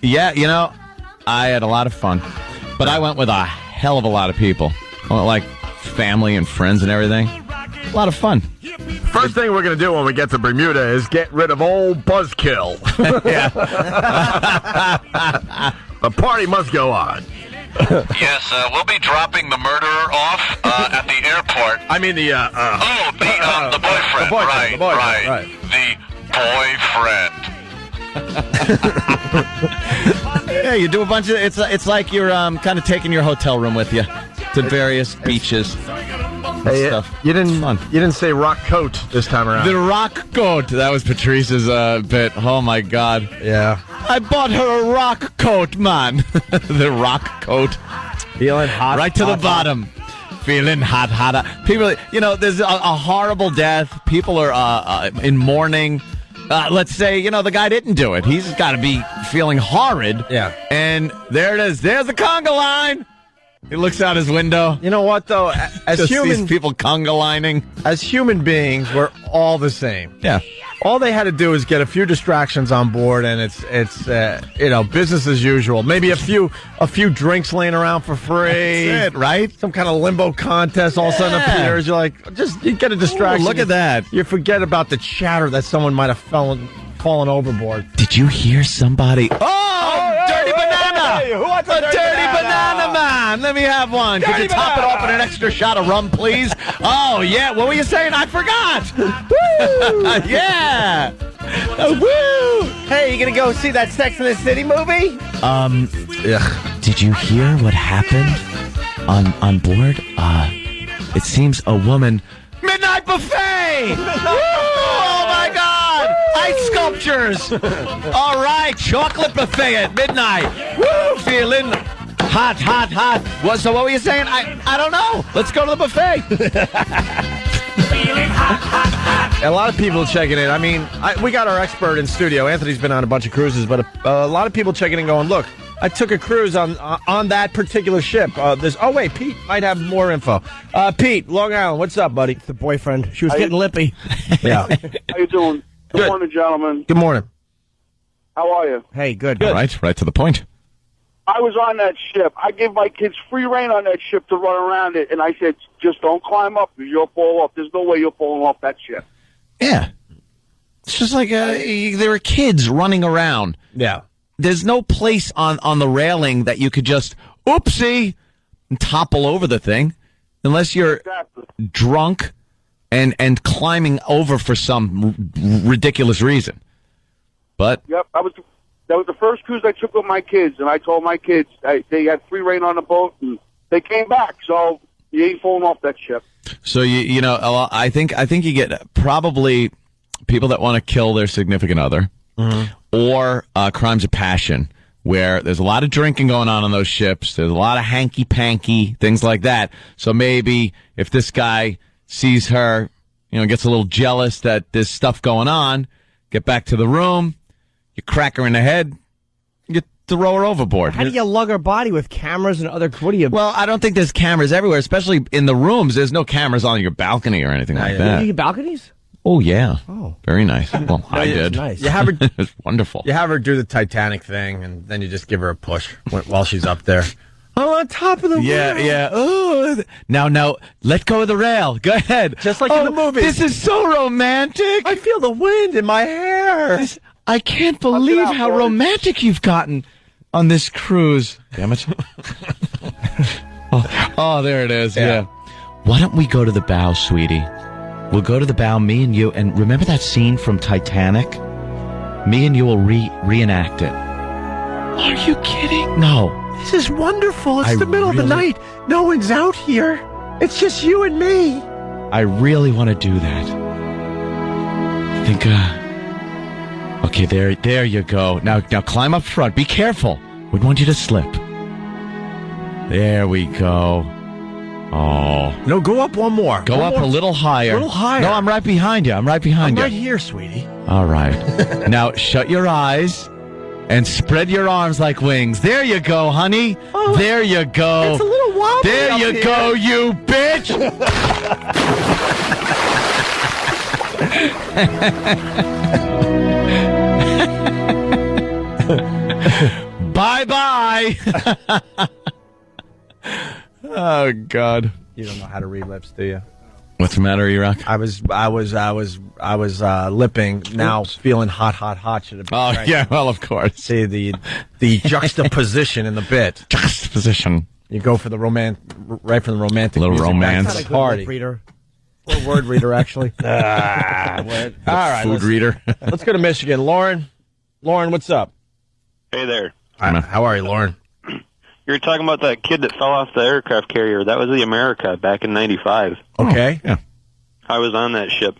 Yeah, I had a lot of fun. But I went with a hell of a lot of people. I went like family and friends and everything. A lot of fun. First thing we're going to do when we get to Bermuda is get rid of old Buzzkill. The party must go on. Yes, we'll be dropping the murderer off at the airport. I mean the the boyfriend. Right. The boyfriend. Yeah, you do a bunch of it's like you're kind of taking your hotel room with you to various beaches. Hey, stuff. You didn't say rock coat this time around. The rock coat. That was Patrice's bit. Oh my God. Yeah. I bought her a rock coat, man. The rock coat. Feeling hot. Right to the bottom. Feeling hot, hot. People, there's a horrible death. People are in mourning. Let's say, the guy didn't do it. He's got to be feeling horrid. Yeah. And there it is. There's the conga line. He looks out his window. You know what, though? As these people conga lining. As human beings, we're all the same. Yeah. All they had to do is get a few distractions on board, and it's business as usual. Maybe a few drinks laying around for free. That's it, right? Some kind of limbo contest all of a sudden appears. You're like, you get a distraction. Ooh, look at that. You forget about the chatter that someone might have fallen overboard. Did you hear somebody? Oh, dirty banana! Hey, who wants a dirty banana, man? Let me have one. Could you top it off with an extra shot of rum, please? Oh, yeah. What were you saying? I forgot. Woo! Yeah. Woo! Hey, you gonna go see that Sex and the City movie? Did you hear what happened on board? It seems a woman. Midnight buffet! Oh my God! Ice sculptures! All right, chocolate buffet at midnight. Woo! Feeling hot, hot, hot. So what were you saying? I don't know. Let's go to the buffet. A lot of people checking in. I mean, we got our expert in studio. Anthony's been on a bunch of cruises, but a lot of people checking in going, look, I took a cruise on that particular ship. Wait, Pete might have more info. Pete, Long Island, what's up, buddy? The boyfriend. She was getting lippy. Yeah. How you doing? Good morning, gentlemen. Good morning. How are you? Hey, good. All right to the point. I was on that ship. I gave my kids free reign on that ship to run around it, and I said, just don't climb up, because you'll fall off. There's no way you're falling off that ship. Yeah. It's just like there were kids running around. Yeah. There's no place on the railing that you could just, oopsie, and topple over the thing, unless you're drunk and climbing over for some ridiculous reason. But yep, that was the first cruise I took with my kids, and I told my kids they had free reign on the boat, and they came back. So you ain't falling off that ship. So I think you get probably people that want to kill their significant other, or crimes of passion, where there's a lot of drinking going on those ships. There's a lot of hanky-panky, things like that. So maybe if this guy sees her, gets a little jealous that there's stuff going on, get back to the room, you crack her in the head, you throw her overboard. How do you lug her body with cameras and other... What do you... Well, I don't think there's cameras everywhere, especially in the rooms. There's no cameras on your balcony or anything like that. You balconies? Oh, yeah. Oh. Very nice. Well, I did. Nice. You have her, it's wonderful. You have her do the Titanic thing, and then you just give her a push while she's up there. I'm on top of the rail. Yeah. Oh, now, let go of the rail. Go ahead. Just like in the movie. This is so romantic. I feel the wind in my hair. I can't believe how romantic you've gotten on this cruise. Damn it. oh, there it is. Yeah. Why don't we go to the bow, sweetie? We'll go to the bow, me and you, and remember that scene from Titanic? Me and you will reenact it. Are you kidding? No. This is wonderful. It's the middle of the night. No one's out here. It's just you and me. I really want to do that. I think, okay, there you go. Now climb up front. Be careful. We want you to slip. There we go. Oh. No, go up one more. Go up a little higher. A little higher. No, I'm right behind you. I'm right behind you. I'm right here, sweetie. All right. Now, shut your eyes and spread your arms like wings. There you go, honey. Oh, there you go. It's a little wobbly. There up you here. go, you bitch. Bye-bye. Oh, God. You don't know how to read lips, do you? What's the matter, E-Rock? I was lipping. Now feeling hot. Should have been right. Yeah. Well, of course. See the juxtaposition in the bit. Juxtaposition. You go for the romantic little music. romance. That's party. Reader. Or word reader, actually. All right. Food reader. Let's go to Michigan. Lauren, what's up? Hey there. How are you, Lauren? You were talking about that kid that fell off the aircraft carrier. That was the America back in '95. Okay. Yeah. I was on that ship.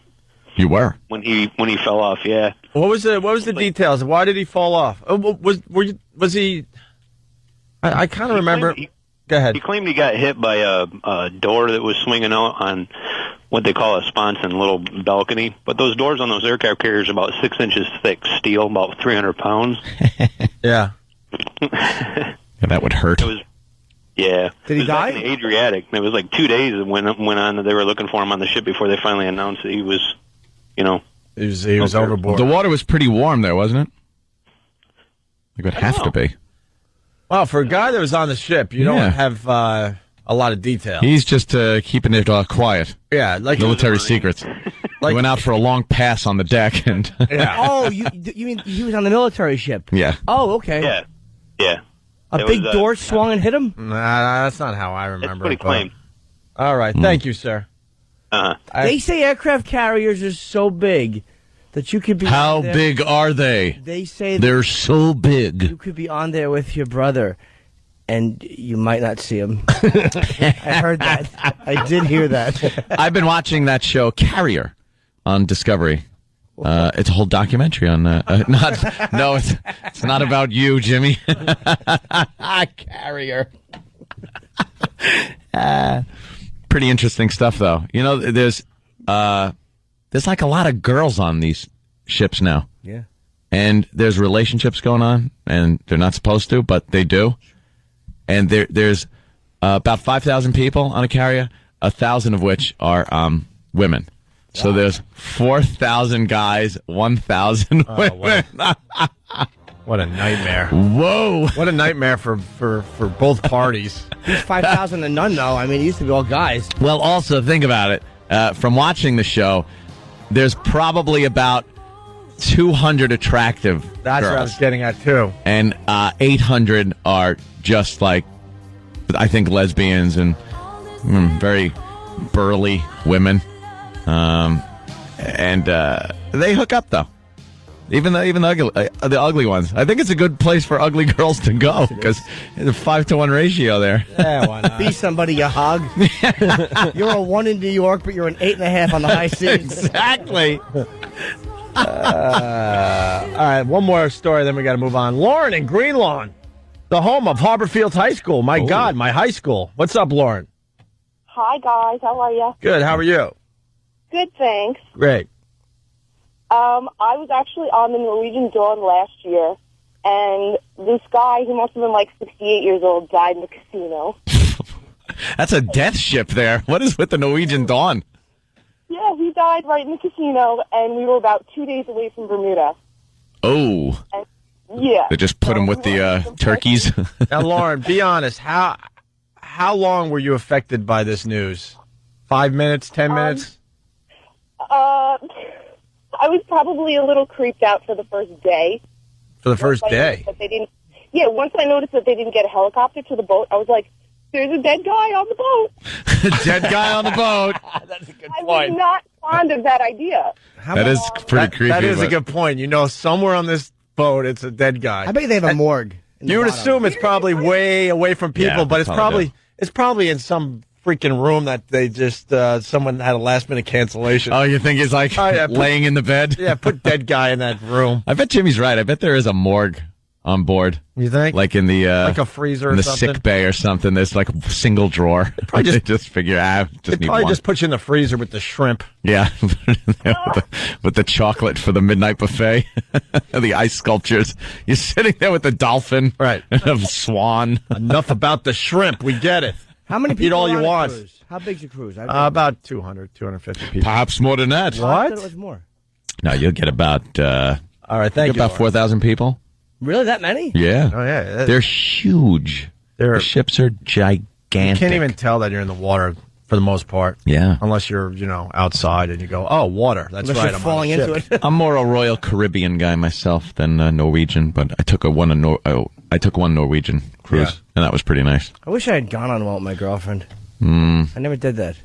You were? When he fell off, yeah. What was the details? Why did he fall off? Was he? I kind of remember. Go ahead. He claimed he got hit by a door that was swinging out on what they call a sponson, little balcony. But those doors on those aircraft carriers are about 6 inches thick, steel, about 300 pounds. Yeah. Yeah, that would hurt. It was, yeah. Did he die? In the Adriatic. It was like 2 days that went on that they were looking for him on the ship before they finally announced that he was, He was overboard. The water was pretty warm there, wasn't it? It would have to be. Wow, for a guy that was on the ship, you don't have a lot of detail. He's just keeping it quiet. Yeah, like military secrets. He went out for a long pass on the deck, and Oh, you mean he was on the military ship? Yeah. Oh, okay. Yeah. A big door swung and hit him? Nah, that's not how I remember what he it. claimed. All right, thank you, sir. They say aircraft carriers are so big that you could be. How big are they? They say they're so big. You could be on there with your brother, and you might not see him. I heard that. I did hear that. I've been watching that show Carrier on Discovery. It's a whole documentary on it's not about you, Jimmy. Carrier. Pretty interesting stuff, though. There's like a lot of girls on these ships now. Yeah. And there's relationships going on, and they're not supposed to, but they do. And there's about 5,000 people on a carrier, 1,000 of which are women. So there's 4,000 guys, 1,000 women. What a nightmare. Whoa. What a nightmare for both parties. He's 5,000 and none, though. I mean, it used to be all guys. Well, also, think about it. From watching the show, there's probably about 200 attractive That's girls. what I was getting at, too. And 800 are just like, I think, lesbians and very burly women. And they hook up, though. Even the ugly ones. I think it's a good place for ugly girls to go because it's a 5-to-1 ratio there. Yeah, why not? Be somebody you hug. You're a 1 in New York, but you're an 8.5 on the high seas. Exactly. All right, one more story, then we got to move on. Lauren in Greenlawn, the home of Harborfield High School. My God, my high school. What's up, Lauren? Hi, guys. How are you? Good. How are you? Good, thanks. Great. I was actually on the Norwegian Dawn last year, and this guy, he must have been like 68 years old, died in the casino. That's a death ship there. What is with the Norwegian Dawn? Yeah, he died right in the casino, and we were about 2 days away from Bermuda. Oh. And, yeah. They just put him with the turkeys. Now, Lauren, be honest. How long were you affected by this news? 5 minutes, 10 minutes? I was probably a little creeped out for the first day. For the first day? Once I noticed that they didn't get a helicopter to the boat, I was like, there's a dead guy on the boat. Dead guy on the boat. That's a good point. I was not fond of that idea. That is pretty creepy. That is a good point. You know, somewhere on this boat, it's a dead guy. I bet they have a morgue. You would assume it's probably way away from people, but it's probably in some freaking room that they just someone had a last minute cancellation. Oh, you think he's like laying in the bed? Yeah, put dead guy in that room. I bet Jimmy's right. I bet there is a morgue on board. You think? Like in the like a freezer, in the or something? sick bay or something. There's like a single drawer. Probably They just figure They probably just put you in the freezer with the shrimp. Yeah, with the chocolate for the midnight buffet, the ice sculptures. You're sitting there with the dolphin, right? And a swan. Enough about the shrimp. We get it. How many people eat all are you on a want? cruise? How big's your cruise? About 200, 250 people. Perhaps more than that. I thought it was more. No, you'll get about. All right, thank you. About 4,000 people. Really, that many? Yeah. Oh yeah. They're huge. The ships are gigantic. You can't even tell that you're in the water for the most part. Yeah. Unless you're, outside and you go, oh, water. That's Unless right. you're falling into it. I'm more a Royal Caribbean guy myself than Norwegian, but I took one Norwegian cruise, and that was pretty nice. I wish I had gone on one with my girlfriend. I never did that.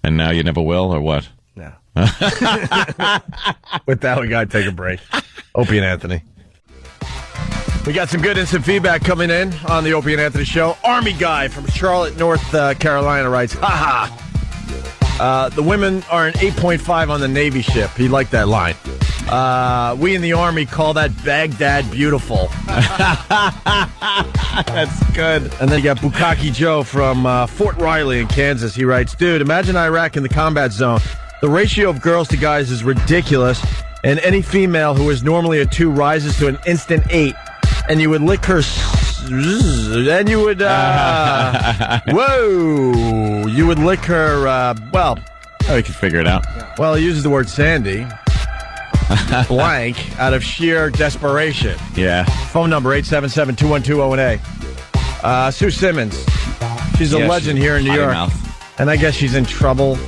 And now you never will, or what? No. With that, we got to take a break. Opie and Anthony. We got some good instant feedback coming in on the Opie and Anthony show. Army guy from Charlotte, North Carolina writes, the women are an 8.5 on the Navy ship. He liked that line. We in the Army call that Baghdad beautiful. That's good. And then you got Bukaki Joe from Fort Riley in Kansas. He writes, dude, imagine Iraq in the combat zone. The ratio of girls to guys is ridiculous, and any female who is normally a 2 rises to an instant 8. And you would lick her, and you would, whoa, you would lick her, we can figure it out. Well, he uses the word Sandy, blank, out of sheer desperation. Yeah. Phone number, 877-212-018. Sue Simmons, she's a legend here in New York, and I guess she's in trouble.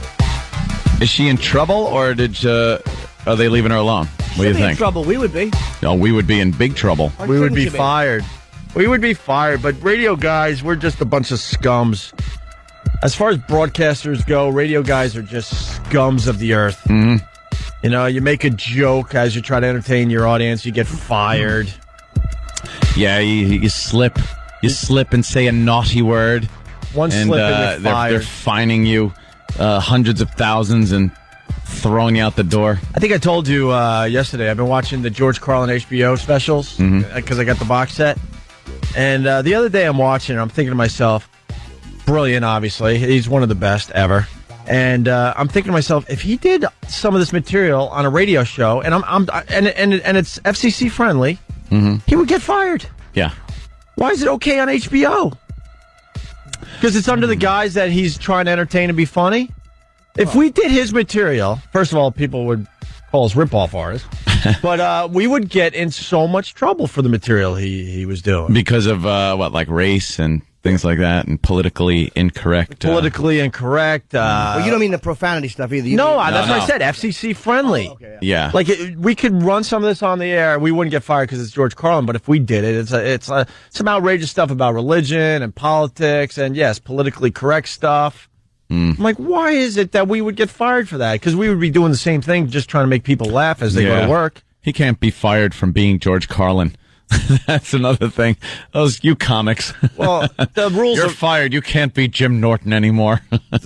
Is she in trouble, or are they leaving her alone? What do you think? In trouble. We would be. No, we would be in big trouble. We would be fired. We would be fired, but radio guys, we're just a bunch of scums. As far as broadcasters go, radio guys are just scums of the earth. Mm-hmm. You make a joke as you try to entertain your audience, you get fired. Yeah, you slip. You slip and say a naughty word. One slip and you're fired. They're fining you hundreds of thousands and throwing you out the door. I think I told you yesterday, I've been watching the George Carlin HBO specials because I got the box set. And the other day I'm watching, I'm thinking to myself, brilliant, obviously. He's one of the best ever. And I'm thinking to myself, if he did some of this material on a radio show, and and it's FCC friendly, he would get fired. Yeah. Why is it okay on HBO? Because it's under the guise that he's trying to entertain and be funny? If we did his material, first of all, people would call us ripoff artists, but we would get in so much trouble for the material he was doing. Because of, like race and things like that, and politically incorrect. Politically incorrect. Well, you don't mean the profanity stuff either. That's what I said, FCC friendly. Oh, okay, yeah. Like, we could run some of this on the air, we wouldn't get fired because it's George Carlin, but if we did it, it's some outrageous stuff about religion and politics, and yes, politically correct stuff. I'm like, why is it that we would get fired for that? Because we would be doing the same thing, just trying to make people laugh as they go to work. He can't be fired from being George Carlin. That's another thing. You comics. Well, the rules You're of fired. You can't be Jim Norton anymore.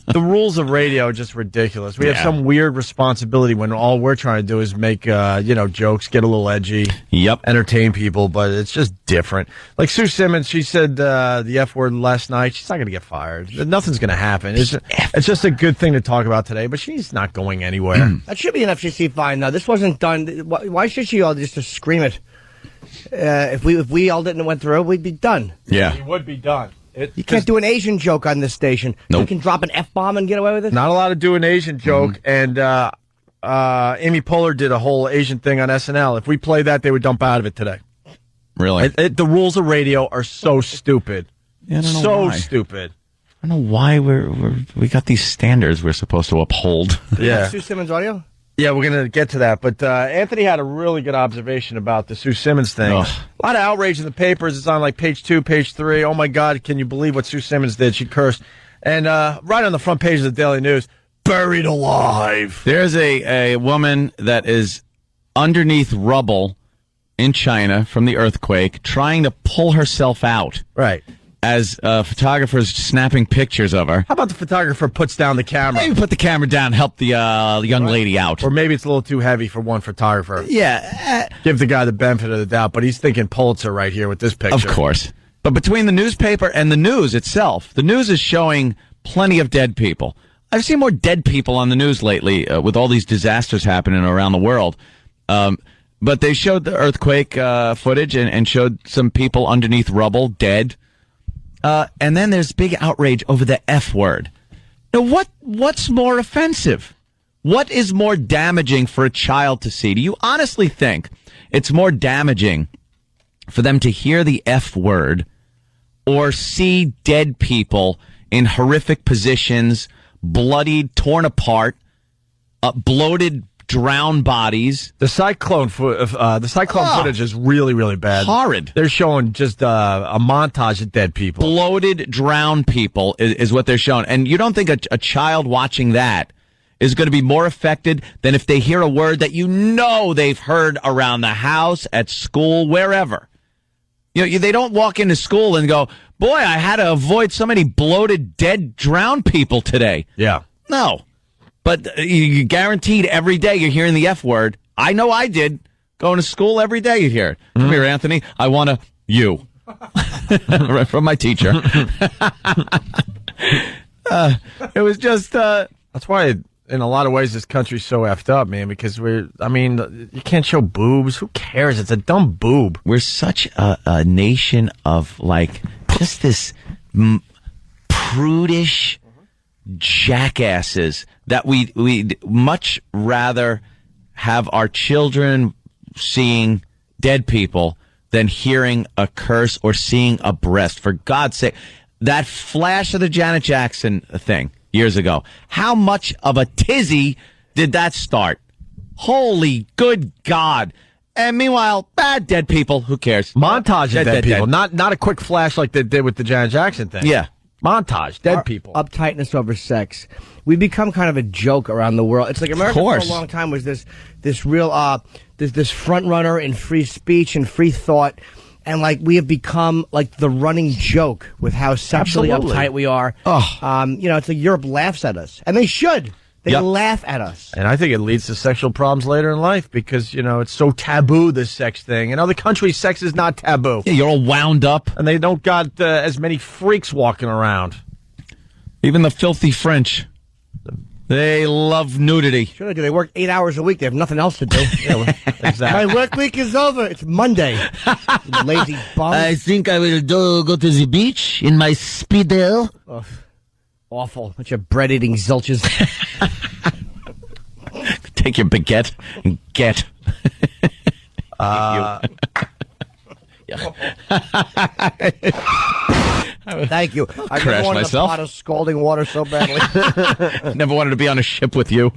the rules of radio are just ridiculous. We have some weird responsibility when all we're trying to do is make jokes, get a little edgy, entertain people, but it's just different. Like Sue Simmons, she said the F word last night. She's not going to get fired. Nothing's going to happen. It's just a good thing to talk about today, but she's not going anywhere. That should be an FCC fine. Now, this wasn't done. Why should she all just scream it? If we all didn't went through, we'd be done. Yeah, we would be done. You can't do an Asian joke on this station. Nope. You can drop an F-bomb and get away with it. Not allowed to do an Asian joke, and Amy Poehler did a whole Asian thing on SNL. If we play that, they would dump out of it today. Really? The rules of radio are so stupid. Yeah, I don't know so why. stupid. I don't know why we got these standards we're supposed to uphold. Yeah. Sue Simmons audio? Yeah, we're going to get to that. But Anthony had a really good observation about the Sue Simmons thing. Ugh. A lot of outrage in the papers. It's on like page 2, page 3. Oh, my God, can you believe what Sue Simmons did? She cursed. And right on the front page of the Daily News, buried alive. There's a woman that is underneath rubble in China from the earthquake trying to pull herself out. Right. As photographers snapping pictures of her. How about the photographer puts down the camera? Maybe put the camera down, help the young lady out. Or maybe it's a little too heavy for one photographer. Yeah. Give the guy the benefit of the doubt, but he's thinking Pulitzer right here with this picture. Of course. But between the newspaper and the news itself, the news is showing plenty of dead people. I've seen more dead people on the news lately with all these disasters happening around the world. But they showed the earthquake footage and showed some people underneath rubble, dead. And then there's big outrage over the F word. Now, what's more offensive? What is more damaging for a child to see? Do you honestly think it's more damaging for them to hear the F word or see dead people in horrific positions, bloodied, torn apart, bloated, drowned bodies? The cyclone footage is really, really bad. Horrid. They're showing just a montage of dead people. Bloated, drowned people is what they're showing. And you don't think a child watching that is going to be more affected than if they hear a word that they've heard around the house, at school, wherever. They don't walk into school and go, boy, I had to avoid so many bloated, dead, drowned people today. Yeah. No. But you guaranteed every day you're hearing the F word. I know I did. Going to school every day you hear it. Come here, Anthony. I want you. Right from my teacher. It was just... That's why, in a lot of ways, this country's so effed up, man, because you can't show boobs. Who cares? It's a dumb boob. We're such a nation of, just this prudish jackasses that we'd much rather have our children seeing dead people than hearing a curse or seeing a breast. For God's sake, that flash of the Janet Jackson thing years ago, how much of a tizzy did that start? Holy good God. And meanwhile, bad dead people, who cares? Montage of dead people, not a quick flash like they did with the Janet Jackson thing. Yeah. Montage, dead people. Uptightness over sex. We become kind of a joke around the world. It's like America for a long time was this real this front runner in free speech and free thought, and we have become the running joke with how sexually uptight we are. It's like Europe laughs at us, and they should. They laugh at us. And I think it leads to sexual problems later in life because, it's so taboo, this sex thing. In other countries, sex is not taboo. Yeah, you're all wound up. And they don't got as many freaks walking around. Even the filthy French. They love nudity. Sure they do. They work 8 hours a week. They have nothing else to do. Exactly. My work week is over. It's Monday. You lazy bum. I think I will go to the beach in my Speedo. Oh, awful. Bunch of bread-eating zilches. Take your baguette and get. Thank you. I crashed wanted myself. a pot of scalding water so badly. Never wanted to be on a ship with you.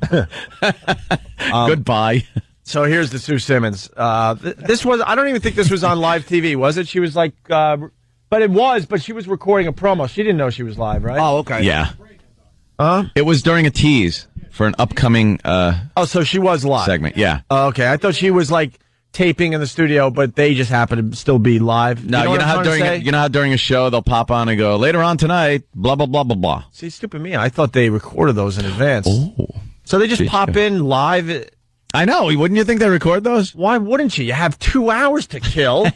Goodbye. So here's the Sue Simmons. This was, I don't even think this was on live TV, was it? She was but it was, but she was recording a promo. She didn't know she was live, right? Oh, okay. Yeah. It was during a tease for an upcoming so she was live. segment, yeah. Okay, I thought she was taping in the studio, but they just happen to still be live. No, you know how during a show they'll pop on and go, later on tonight, blah, blah, blah, blah, blah. See, stupid me. I thought they recorded those in advance. Oh. So they just pop in live. I know. Wouldn't you think they record those? Why wouldn't you? You have 2 hours to kill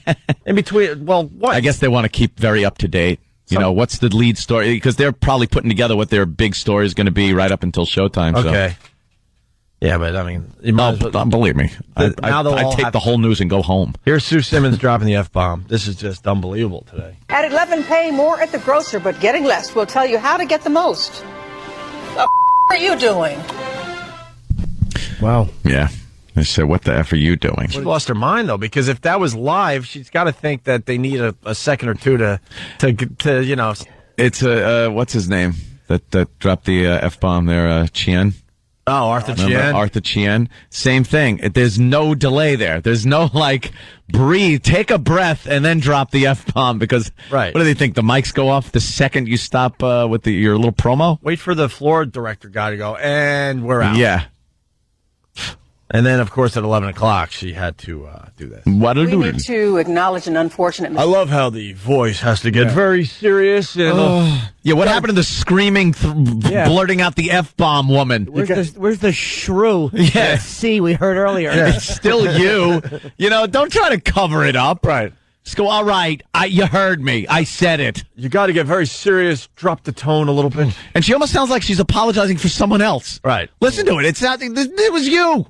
in between. Well, what? I guess they want to keep very up to date. You know, what's the lead story? Because they're probably putting together what their big story is going to be right up until showtime. Okay. So. Yeah, but I mean, believe me. I take the whole news and go home. Here's Sue Simmons dropping the F-bomb. This is just unbelievable today. At 11, pay more at the grocer, but getting less. We'll tell you how to get the most. The are you doing? Wow. Yeah. I said, what the F are you doing? She lost her mind, though, because if that was live, she's got to think that they need a second or two to you know. It's what's his name that dropped the F-bomb there, Chien? Oh, Arthur Chien. Arthur Chien. Same thing. There's no delay there. There's no, breathe, take a breath, and then drop the F-bomb because what do they think? The mics go off the second you stop with your little promo? Wait for the floor director guy to go, and we're out. Yeah. And then, of course, at 11 o'clock, she had to do that. We need to acknowledge an unfortunate mistake. I love how the voice has to get very serious. And, yeah, what happened to the screaming, blurting out the F-bomb woman? Where's the shrew? Yeah. C we heard earlier. Yeah. It's still you. Don't try to cover it up. Right. Just go, all right, you heard me. I said it. You got to get very serious, drop the tone a little bit. And she almost sounds like she's apologizing for someone else. Right. Listen to it. It was you.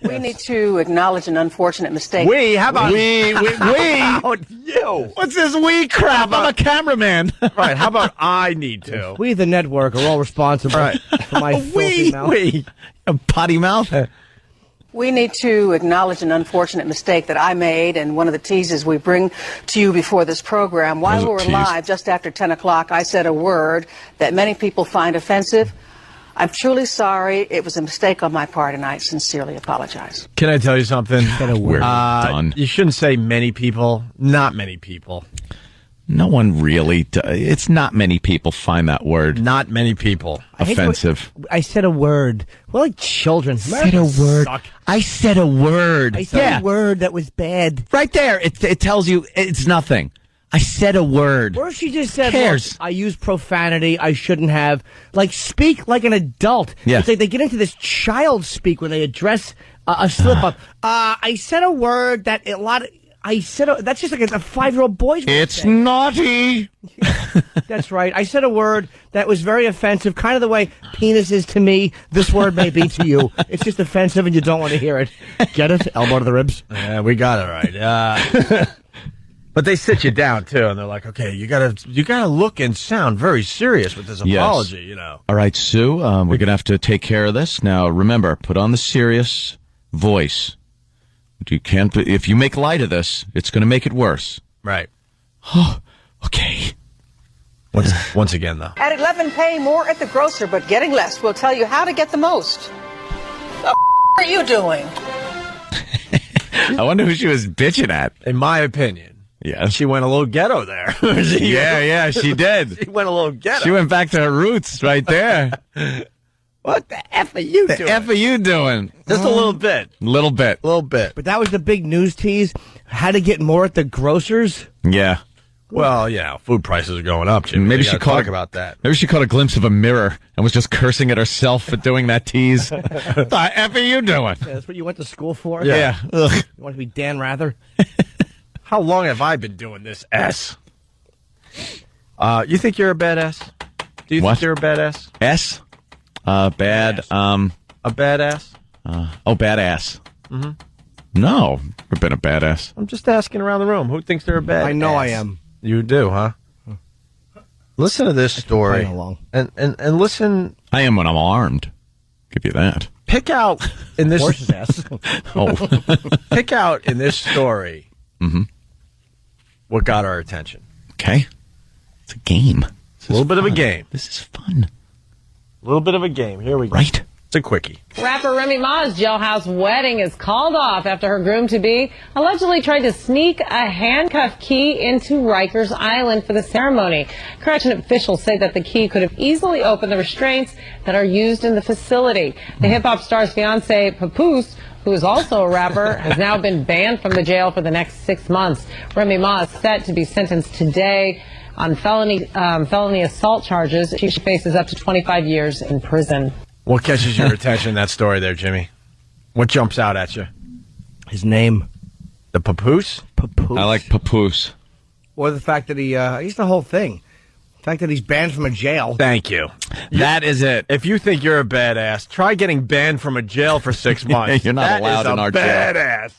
We need to acknowledge an unfortunate mistake. How about we? How about you? What's this we crap? I'm a cameraman. Right. How about I need to? We, the network, are all responsible for my filthy mouth. A potty mouth. We need to acknowledge an unfortunate mistake that I made, and one of the teases we bring to you before this program. While we were live, just after 10 o'clock, I said a word that many people find offensive. I'm truly sorry. It was a mistake on my part, and I sincerely apologize. Can I tell you something? We're done. You shouldn't say many people. Not many people. No one really. It's not many people find that word. Not many people. Offensive. I said a word. We're like children. Said a word. I said a word. I said a word that was bad. Right there. It tells you it's nothing. I said a word. Or she just said, look, I use profanity I shouldn't have. Speak like an adult. Yeah. It's like they get into this child speak when they address a slip-up. I said a word that that's just like a 5-year-old boy's word. It's naughty. That's right. I said a word that was very offensive, kind of the way penis is to me. This word may be to you. It's just offensive and you don't want to hear it. Get it? Elbow to the ribs? Yeah, we got it right. But they sit you down too, and they're like, "Okay, you gotta look and sound very serious with this apology." Yes. All right, Sue, we're gonna have to take care of this now. Remember, put on the serious voice. You can't. If you make light of this, it's gonna make it worse. Right. Oh, okay. Once again, though. At 11, pay more at the grocer, but getting less. We'll tell you how to get the most. The are you doing? I wonder who she was bitching at. In my opinion. Yeah, she went a little ghetto there. Yeah, she did. She went a little ghetto. She went back to her roots right there. What the F are you doing? The F are you doing? Just a little bit. Little bit. But that was the big news tease. How to get more at the grocers? Yeah. Well, food prices are going up, Jim. Maybe she talk about that. Maybe she caught a glimpse of a mirror and was just cursing at herself for doing that tease. What the F are you doing? Yeah, that's what you went to school for? Yeah. You want to be Dan Rather? How long have I been doing this S? You think you're a badass? Do you think you're a badass? S? Bad. A badass? Badass. Mm-hmm. No, I've been a badass. I'm just asking around the room. Who thinks they're a badass? I know I am. You do, huh? Listen to this story. And listen. I am when I'm armed. Give you that. Pick out in this horse's ass. Pick out in this story. Mm-hmm. What got our attention? Okay. It's a game. A little bit of a game. This is fun. A little bit of a game. Here we go. Right. It's a quickie. Rapper Remy Ma's jailhouse wedding is called off after her groom-to-be allegedly tried to sneak a handcuff key into Rikers Island for the ceremony. Correction officials say that the key could have easily opened the restraints that are used in the facility. The hip-hop star's fiance, Papoose, who is also a rapper, has now been banned from the jail for the next 6 months. Remy Ma is set to be sentenced today on felony assault charges. She faces up to 25 years in prison. What catches your attention in that story there, Jimmy? What jumps out at you? His name. The Papoose? Papoose. I like Papoose. Or the fact that he's the whole thing. The fact that he's banned from a jail. Thank you. That is it. If you think you're a badass, try getting banned from a jail for 6 months. You're not allowed in our jail. Badass.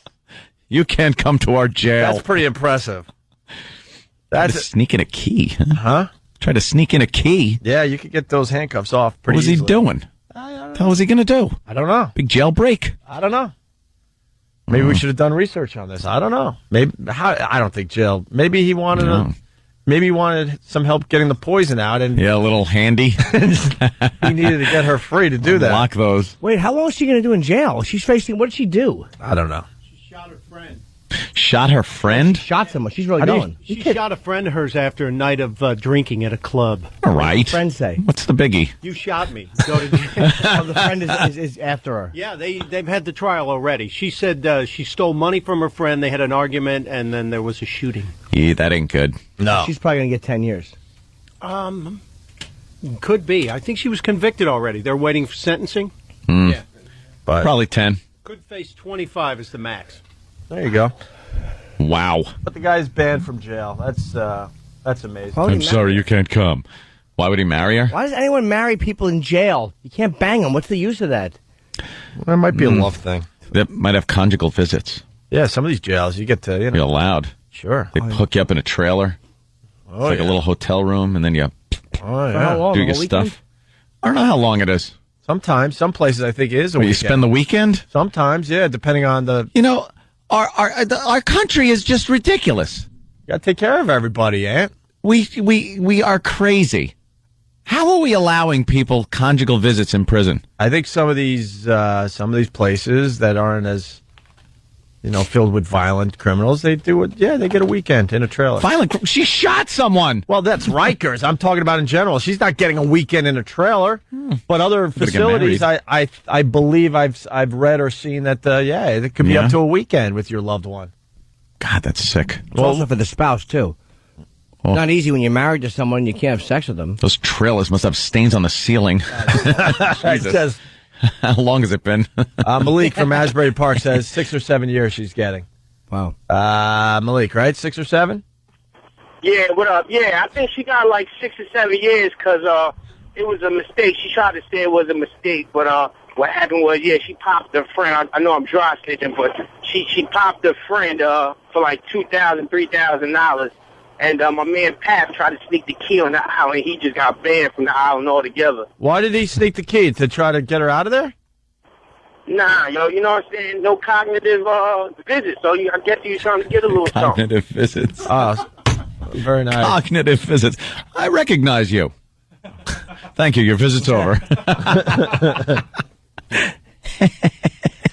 You can't come to our jail. That's pretty impressive. That's sneaking a key. Huh? Try to sneak in a key. Yeah, you could get those handcuffs off pretty What was easily. he doing? What was he going to do? I don't know. Big jailbreak? I don't know. Maybe we should have done research on this. I don't know. Maybe I don't think jail. Maybe he wanted maybe he wanted some help getting the poison out, and a little handy. He needed to get her free to do that. Lock those. Wait, how long is she going to do in jail? She's facing. What did she do? I don't know. Shot her friend? Shot someone. She's really going. She shot a friend of hers after a night of drinking at a club. All right. Friends say. What's the biggie? You shot me. Go to jail. Oh, the friend is after her. Yeah, they've had the trial already. She said she stole money from her friend. They had an argument, and then there was a shooting. Yeah, that ain't good. No. She's probably going to get 10 years. Could be. I think she was convicted already. They're waiting for sentencing. Yeah. But probably 10. Could face 25 as the max. There you go. Wow. But the guy's banned from jail. That's amazing. I'm sorry you can't come. Why would he marry her? Why does anyone marry people in jail? You can't bang them. What's the use of that? Well, it might be a love thing. They might have conjugal visits. Yeah, some of these jails, you get to, You're allowed. Sure. They hook you up in a trailer. It's like a little hotel room, and then you do your stuff. I don't know how long it is. Sometimes. Some places, I think, is a weekend. You spend the weekend? Sometimes, yeah, depending on the... You know, our country is just ridiculous. You got to take care of everybody, Aunt. We are crazy. How are we allowing people conjugal visits in prison? I think some of these places that aren't as, filled with violent criminals, they do it. Yeah, they get a weekend in a trailer. She shot someone. Well, that's Rikers. I'm talking about in general. She's not getting a weekend in a trailer. But other facilities, I believe I've read or seen that. It could be up to a weekend with your loved one. God, that's sick. It's also for the spouse too. It's not easy when you're married to someone and you can't have sex with them. Those trailers must have stains on the ceiling. It says, how long has it been? Malik from Asbury Park says 6 or 7 years she's getting. Wow. Malik, right? 6 or 7? Yeah, what up? Yeah, I think she got like 6 or 7 years because it was a mistake. She tried to say it was a mistake, but what happened was, she popped her friend. I know I'm dry snitching, but she popped her friend for like $2,000, $3,000. And my man Pat tried to sneak the key on the island. He just got banned from the island altogether. Why did he sneak the key? To try to get her out of there? Nah, you know what I'm saying? No cognitive visits. So I guess he was trying to get a little cognitive visits. Oh, very nice. Cognitive visits. I recognize you. Thank you. Your visit's over.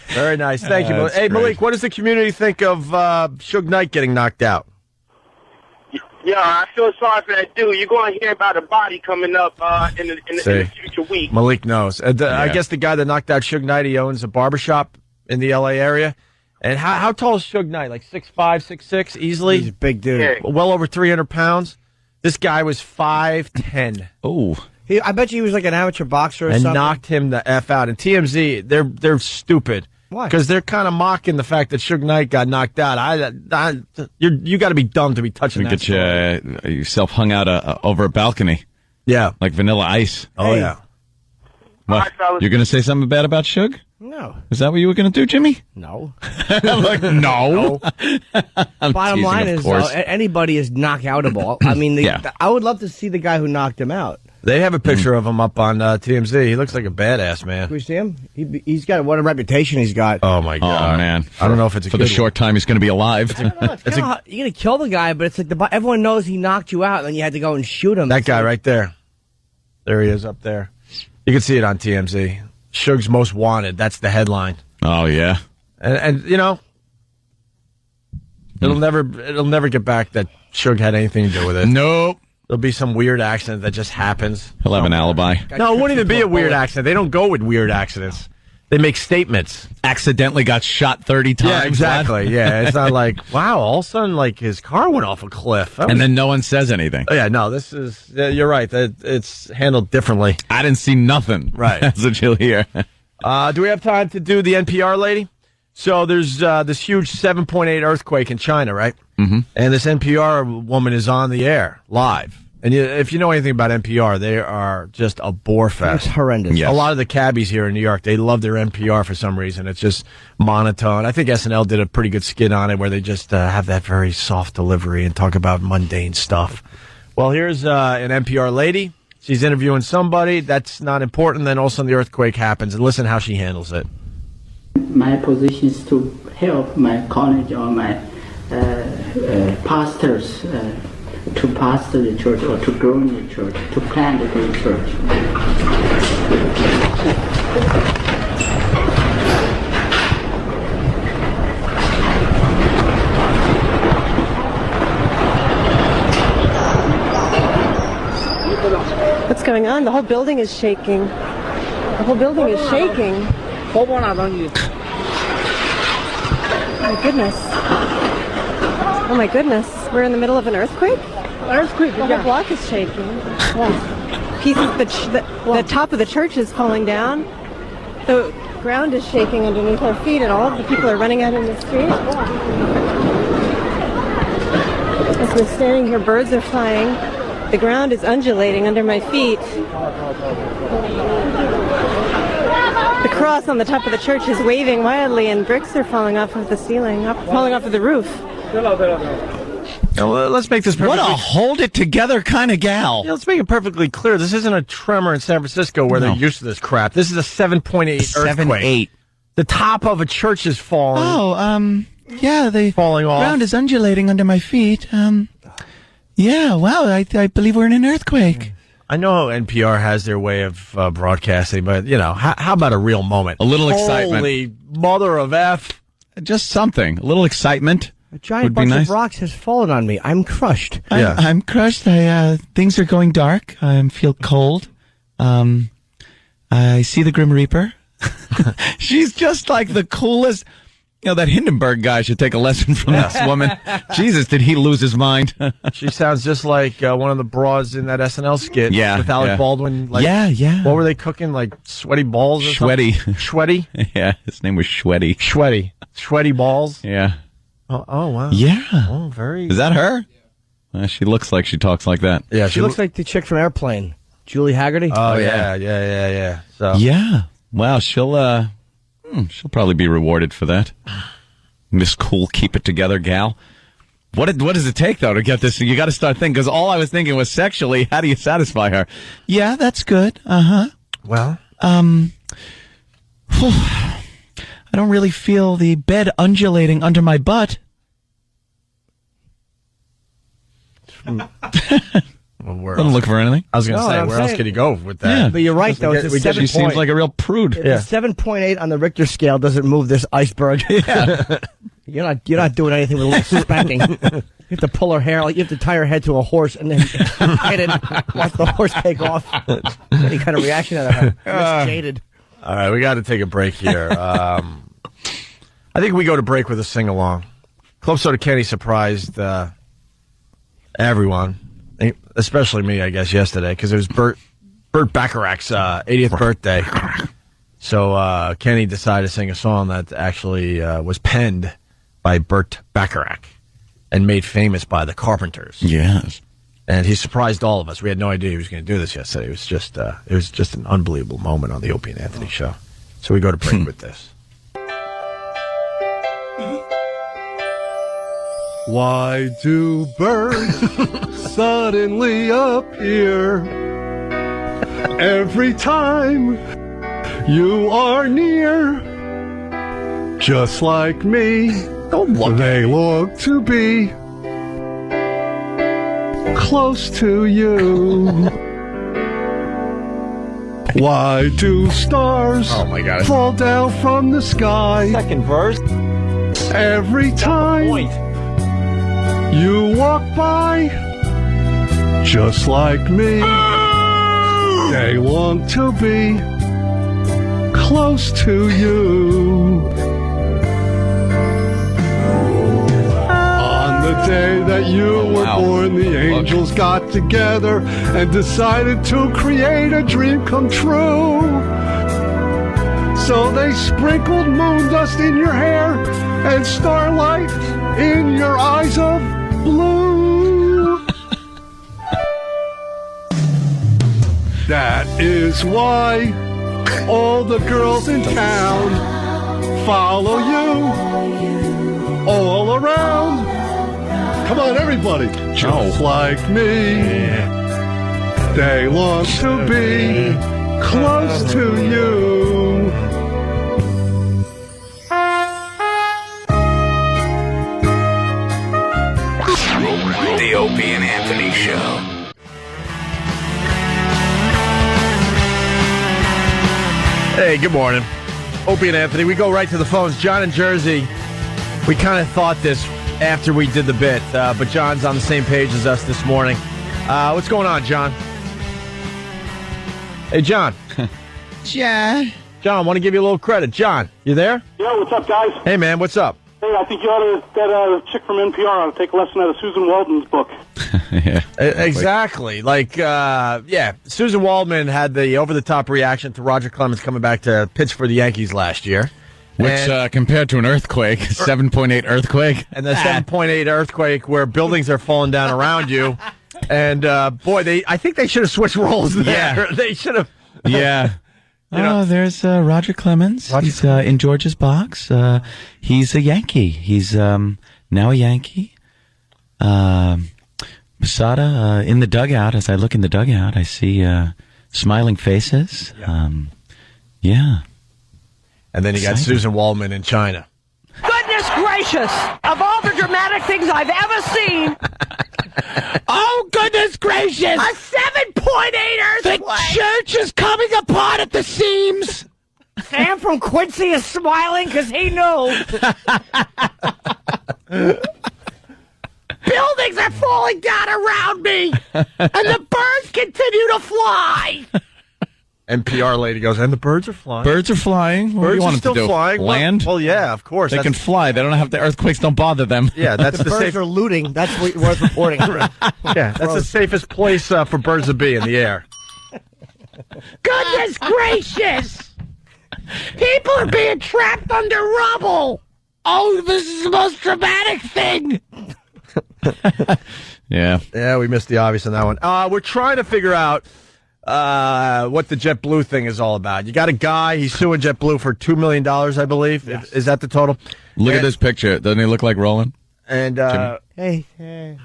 Very nice. Thank you, Malik. Hey, Malik, what does the community think of Suge Knight getting knocked out? Yeah, I feel sorry for that dude. You're going to hear about a body coming up in the future week. Malik knows. I guess the guy that knocked out Suge Knight, he owns a barbershop in the L.A. area. And how tall is Suge Knight? Like 6'5", 6'6", easily? He's a big dude. Yeah. Well over 300 pounds. This guy was 5'10". Oh. I bet you he was like an amateur boxer or something. And knocked him the F out. And TMZ, they're stupid. Why? Because they're kind of mocking the fact that Suge Knight got knocked out. You got to be dumb to be touching that. Get yourself hung out over a balcony. Yeah. Like Vanilla Ice. Oh, yeah. All What? right, You're going to say something bad about Suge? No. Is that what you were going to do, Jimmy? No. I'm like, no. Bottom line is, anybody is knockoutable. I mean, I would love to see the guy who knocked him out. They have a picture of him up on TMZ. He looks like a badass, man. Can we see him? He's got what a reputation he's got. Oh, my God. Oh, man. I don't know if it's for the short time he's going to be alive. You're going to kill the guy, but it's like everyone knows he knocked you out, and then you had to go and shoot him. That guy right there. There he is up there. You can see it on TMZ. Suge's Most Wanted. That's the headline. Oh, yeah. And you know, it'll never get back that Suge had anything to do with it. Nope. There'll be some weird accident that just happens. He'll have an alibi. No, it wouldn't even be a weird accident. They don't go with weird accidents. They make statements. Accidentally got shot 30 times. Yeah, exactly. Yeah, it's not like, wow, all of a sudden, like, his car went off a cliff. And then no one says anything. Oh, yeah, no, this is, you're right. It's handled differently. I didn't see nothing. Right. That's what you'll hear. Do we have time to do the NPR lady? So there's this huge 7.8 earthquake in China, right? Mm-hmm. And this NPR woman is on the air, live. And if you know anything about NPR, they are just a bore fest. It's horrendous. Yes. A lot of the cabbies here in New York, they love their NPR for some reason. It's just monotone. I think SNL did a pretty good skit on it where they just have that very soft delivery and talk about mundane stuff. Well, here's an NPR lady. She's interviewing somebody. That's not important. Then all of a sudden the earthquake happens. And listen how she handles it. My position is to help my college or my pastors to pastor the church or to grow in the church, to plant a great church. What's going on? The whole building is shaking. The whole building is shaking. Oh my goodness. Oh my goodness. We're in the middle of an earthquake? Earthquake, The whole block is shaking. Pieces, the top of the church is falling down. The ground is shaking underneath our feet, and all of the people are running out in the street. As we're standing here, birds are flying. The ground is undulating under my feet. The cross on the top of the church is waving wildly, and bricks are falling off of the ceiling, falling off of the roof. Now, let's make this perfectly... What a hold-it-together kind of gal. Yeah, let's make it perfectly clear. This isn't a tremor in San Francisco where they're used to this crap. This is a 7.8 earthquake. 7.8. The top of a church is falling. Oh, yeah, the falling off. ground is undulating under my feet. Yeah, wow, I believe we're in an earthquake. I know NPR has their way of broadcasting, but, you know, how about a real moment? A little excitement. Holy mother of F. Just something. A little excitement. A giant bunch of rocks has fallen on me. I'm crushed. I'm crushed. Things are going dark. I feel cold. I see the Grim Reaper. She's just like the coolest. You know, that Hindenburg guy should take a lesson from this woman. Jesus, did he lose his mind? She sounds just like one of the broads in that SNL skit. Yeah, with Alec Baldwin. Like, yeah. What were they cooking? Like sweaty balls or Sweaty. something? Sweaty? Yeah, his name was Sweaty. Sweaty balls? Yeah. Oh, wow. Yeah. Oh, very. Is that her? She looks like she talks like that. Yeah, she looks like the chick from Airplane, Julie Haggerty. Oh, yeah. So. Yeah. Wow, she'll probably be rewarded for that. Miss Cool, keep it together gal. What does it take, though, to get this? You got to start thinking, because all I was thinking was sexually, how do you satisfy her? Yeah, that's good. Uh-huh. Well? I don't really feel the bed undulating under my butt. Well, I don't look for anything. I was going to say, where else could he go with that? Yeah. But you're right, though. She seems like a real prude. Yeah. 7.8 on the Richter scale doesn't move this iceberg. Yeah. You're not doing anything with a little spanking. You have to pull her hair, like you have to tie her head to a horse and then hit it, watch the horse take off. Any kind of reaction out of her. It's jaded. All right, we got to take a break here. I think we go to break with a sing-along. Club Soda Kenny surprised everyone, especially me, I guess, yesterday, because it was Burt Bacharach's 80th birthday. So Kenny decided to sing a song that actually was penned by Burt Bacharach and made famous by the Carpenters. Yes. And he surprised all of us. We had no idea he was going to do this yesterday. It was just an unbelievable moment on the Opie and Anthony show. So we go to break with this. Why do birds suddenly appear every time you are near? Just like me, they look to be close to you. Why do stars fall down from the sky? Second verse. Every time you walk by, just like me, they long to be close to you. On the day that you were born, the angels got together and decided to create a dream come true. So they sprinkled moon dust in your hair and starlight in your eyes of blue. That is why all the girls in town follow you all around. Come on, everybody. Just like me. They long to be close to you. The Opie and Anthony Show. Hey, good morning. Opie and Anthony. We go right to the phones. John in Jersey. We kind of thought this after we did the bit, but John's on the same page as us this morning. What's going on, John? Hey, John. John, I want to give you a little credit. John, you there? Yo, what's up, guys? Hey, man, what's up? Hey, I think you ought to, that chick from NPR ought to take a lesson out of Susan Waldman's book. Yeah. Exactly. Susan Waldman had the over-the-top reaction to Roger Clemens coming back to pitch for the Yankees last year. Which, compared to an earthquake, 7.8 earthquake. And the 7.8 earthquake where buildings are falling down around you. And, I think they should have switched roles there. Yeah. They should have. Yeah. There's Roger Clemens. He's in George's box. He's a Yankee. He's now a Yankee. Posada in the dugout. As I look in the dugout, I see smiling faces. Yeah. And then you got Susan Waldman in China. Goodness gracious! Of all the dramatic things I've ever seen. Oh, goodness gracious! A 7.8 earthquake! The church is coming apart at the seams! Sam from Quincy is smiling because he knew. Buildings are falling down around me, and the birds continue to fly. NPR lady goes, and the birds are flying. Birds are flying. What do you want them to do? Flying. Land? Well, yeah, of course. They can fly. They don't have the earthquakes. Don't bother them. Yeah, that's the birds are looting. That's worth reporting. Yeah, that's the safest place for birds to be in the air. Goodness gracious! People are being trapped under rubble. Oh, this is the most dramatic thing. Yeah, we missed the obvious on that one. We're trying to figure out what the JetBlue thing is all about. You got a guy, he's suing JetBlue for $2 million, I believe. Yes. Is that the total? Look at this picture. Doesn't he look like Roland? And hey, it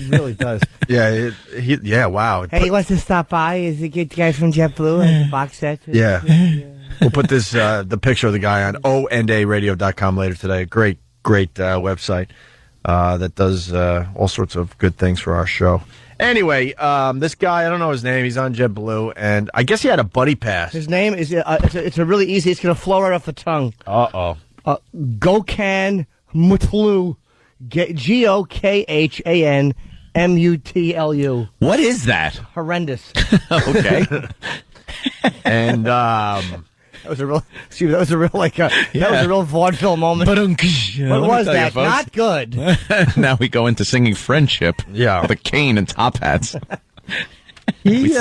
really does. Yeah, wow. Hey, he wants to stop by. Is the good guy from JetBlue and the box set? Yeah. We'll put this the picture of the guy on onaradio.com later today. Great website that does all sorts of good things for our show. Anyway, this guy, I don't know his name. He's on JetBlue, and I guess he had a buddy pass. His name is, it's a really easy, it's going to flow right off the tongue. Uh-oh. Gokhan Mutlu. Gokhanmutlu. What is that? Horrendous. Okay. And, that was a real vaudeville moment. What was that? Not good. Now we go into singing Friendship. Yeah. With a cane and top hats. This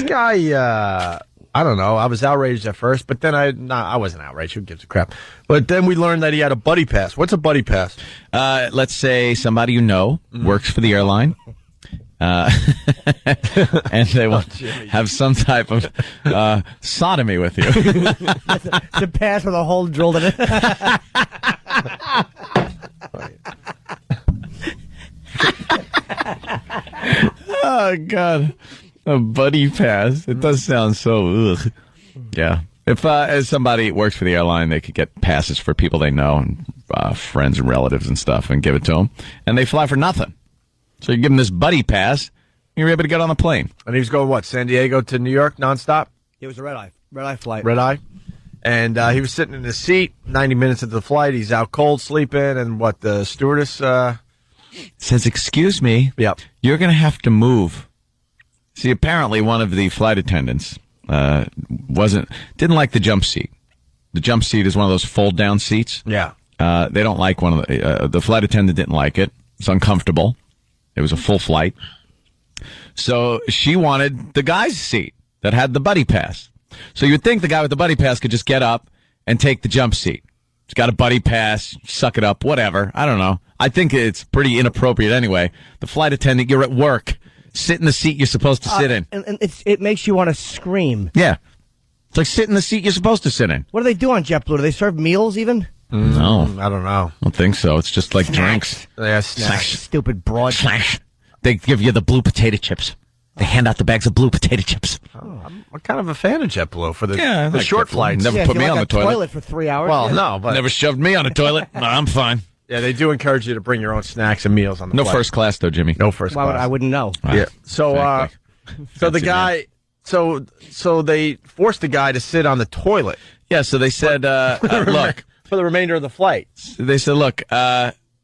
guy, I don't know. I was outraged at first, but then I wasn't outraged. Who gives a crap? But then we learned that he had a buddy pass. What's a buddy pass? Let's say somebody you know works for the airline. And they will have some type of sodomy with you. It's a pass with a hole drilled in it. Oh, God. A buddy pass. It does sound so, ugh. Yeah. If as somebody works for the airline, they could get passes for people they know and friends and relatives and stuff and give it to them. And they fly for nothing. So you give them this buddy pass, You were able to get on the plane. And he was going, what, San Diego to New York nonstop? It was a red-eye flight. Red-eye? And he was sitting in his seat, 90 minutes into the flight. He's out cold, sleeping, and what, the stewardess... says, excuse me, you're going to have to move. See, apparently one of the flight attendants didn't like the jump seat. The jump seat is one of those fold-down seats. Yeah. They don't like one of the flight attendant didn't like it. It's uncomfortable. It was a full flight. So she wanted the guy's seat that had the buddy pass. So you'd think the guy with the buddy pass could just get up and take the jump seat. He's got a buddy pass, suck it up, whatever. I don't know. I think it's pretty inappropriate anyway. The flight attendant, you're at work. Sit in the seat you're supposed to sit in. And it makes you want to scream. Yeah. It's like sit in the seat you're supposed to sit in. What do they do on JetBlue? Do they serve meals even? No. I don't know. I don't think so. It's just like drinks. Yeah, snacks. Stupid broad. They give you the blue potato chips. They hand out the bags of blue potato chips. Oh, I'm kind of a fan of JetBlue for the like short JetBlue. flights. Never put me on the toilet for 3 hours. Well, no, but never shoved me on a toilet. No, I'm fine. Yeah, they do encourage you to bring your own snacks and meals on the No flight. first class though, Jimmy. No first class. I wouldn't know. Yeah. So, Exactly. so the guy, so they forced the guy to sit on the toilet. Yeah. So they said, look, for the remainder of the flight. They said, look,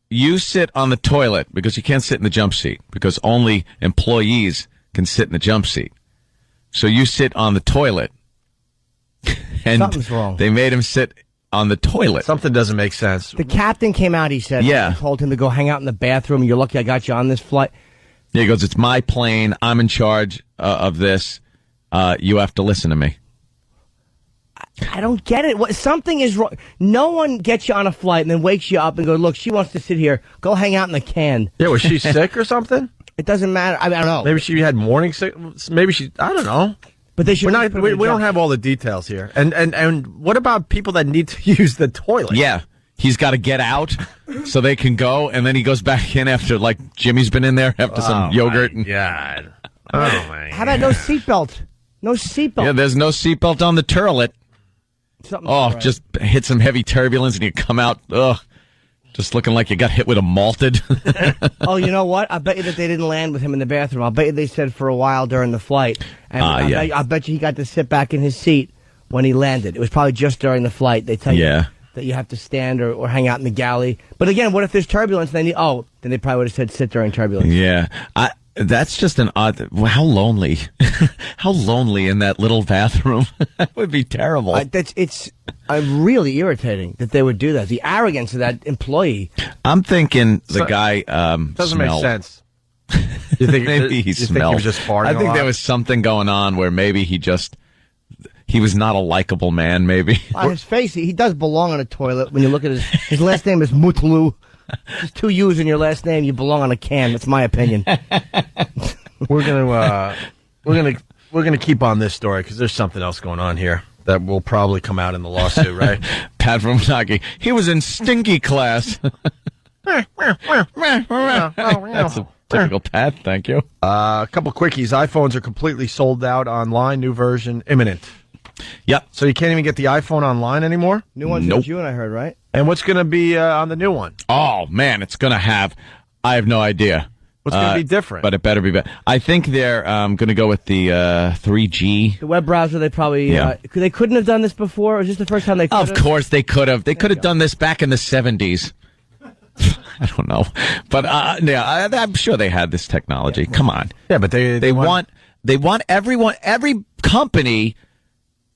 you sit on the toilet because you can't sit in the jump seat because only employees can sit in the jump seat. So you sit on the toilet. And something's wrong. They made him sit on the toilet. Something doesn't make sense. The captain came out, he said. Yeah. I told him to go hang out in the bathroom. You're lucky I got you on this flight. Yeah, he goes, it's my plane. I'm in charge of this. You have to listen to me. I don't get it. Something is wrong. No one gets you on a flight and then wakes you up and goes, look, she wants to sit here. Go hang out in the can. Yeah, was she sick or something? It doesn't matter. I don't know. Maybe she had morning sickness. Maybe she, I don't know. But they should. We don't have all the details here. And what about people that need to use the toilet? Yeah. He's got to get out so they can go, and then he goes back in after, like, Jimmy's been in there after some yogurt. Oh, my How about no seatbelt? No seatbelt. Yeah, there's no seatbelt on the turlet. Right. Just hit some heavy turbulence, and you come out, just looking like you got hit with a malted. Oh, you know what? I bet you that they didn't land with him in the bathroom. I bet you they said for a while during the flight. And I bet you he got to sit back in his seat when he landed. It was probably just during the flight. They tell you that you have to stand or hang out in the galley. But again, what if there's turbulence? Then they probably would have said sit during turbulence. Yeah. That's just an odd... How lonely. How lonely in that little bathroom. That would be terrible. It's really irritating that they would do that. The arrogance of that employee. I'm thinking the guy doesn't smelled. make sense. You think maybe he smelled. Think he was just farting I think there was something going on where maybe he was not a likable man, maybe. On his face, he does belong on a toilet. When you look at his last name is Mutlu. Just 2 U's in your last name, you belong on a can. That's my opinion. We're gonna keep on this story because there's something else going on here that will probably come out in the lawsuit, right? Pat from Nagi. He was in stinky class. That's a typical Pat. Thank you. A couple quickies. iPhones are completely sold out online. New version imminent. Yep. So you can't even get the iPhone online anymore? New one's in June, I heard, right? And what's going to be on the new one? Oh, man, it's going to have... I have no idea. What's going to be different? But it better be better. I think they're going to go with the 3G. The web browser, they probably... they couldn't have done this before? Or was this the first time they could have? Of course they could have. They could have done this back in the 70s. I don't know. But I'm sure they had this technology. Come on. Yeah, but they want everyone... Every company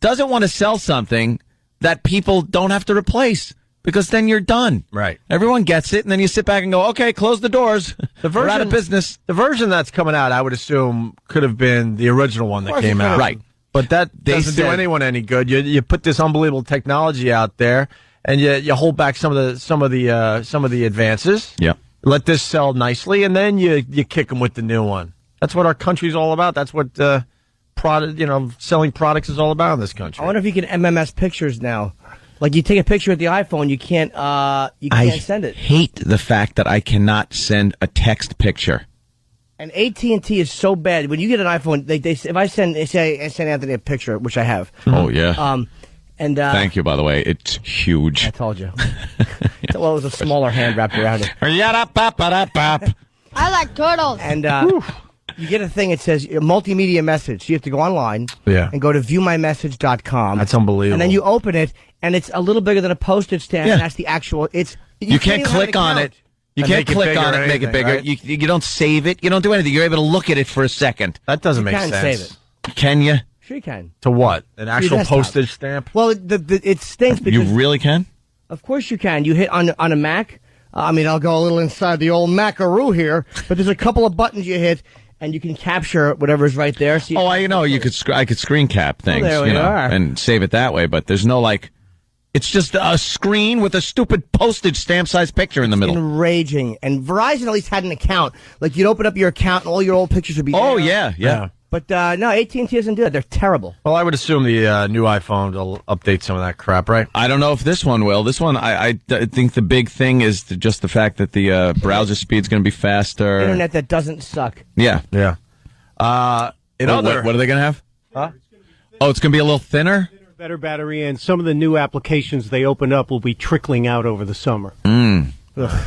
doesn't want to sell something that people don't have to replace. Because then you're done. Right. Everyone gets it, and then you sit back and go, okay, close the doors. We're out of business. The version that's coming out, I would assume, could have been the original one that came out. Right. But that doesn't do anyone any good. You put this unbelievable technology out there, and you hold back some of the advances. Yeah. Let this sell nicely, and then you kick them with the new one. That's what our country's all about. That's what selling products is all about in this country. I wonder if you can MMS pictures now. Like you take a picture with the iPhone, you can't send it. I hate the fact that I cannot send a text picture. And AT&T is so bad. When you get an iPhone, if I send Anthony a picture, which I have. Oh yeah. Thank you, by the way. It's huge. I told you. Well, it was a smaller hand wrapped around it. I I like turtles. And You get a thing. It says multimedia message. So you have to go online and go to viewmymessage.com. That's unbelievable. And then you open it, and it's a little bigger than a postage stamp. And that's the actual. You can't click on it. You can't click on it and make it bigger. Right? You don't save it. You don't do anything. You're able to look at it for a second. That doesn't make sense. You can't save it. Can you? Sure you can. To what? An actual postage stamp? Well, it stinks because... You really can? Of course you can. You hit on a Mac. I'll go a little inside the old Macaroo here, but there's a couple of buttons you hit, and you can capture whatever's right there. So I know. I could screen cap things, there we are. and save it that way, but there's no, it's just a screen with a stupid postage stamp-sized picture in the middle. Enraging. And Verizon at least had an account. You'd open up your account, and all your old pictures would be there. Oh, yeah. But, no, AT&T doesn't do that. They're terrible. Well, I would assume the new iPhone will update some of that crap, right? I don't know if this one will. This one, I think the big thing is just the fact that the browser speed's going to be faster. Internet that doesn't suck. Yeah. What are they going to have? Huh? Oh, it's going to be a little thinner? Better battery, and some of the new applications they open up will be trickling out over the summer.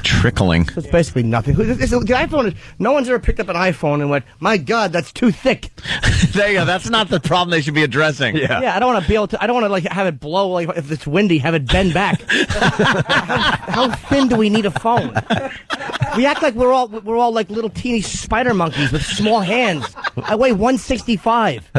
Trickling. So it's basically nothing. The iPhone no one's ever picked up an iPhone and went, my God, that's too thick. There you go. That's not the problem they should be addressing. Yeah. I don't want to be able to. I don't want to have it blow. If it's windy, have it bend back. How thin do we need a phone? We act like we're all little teeny spider monkeys with small hands. I weigh 165.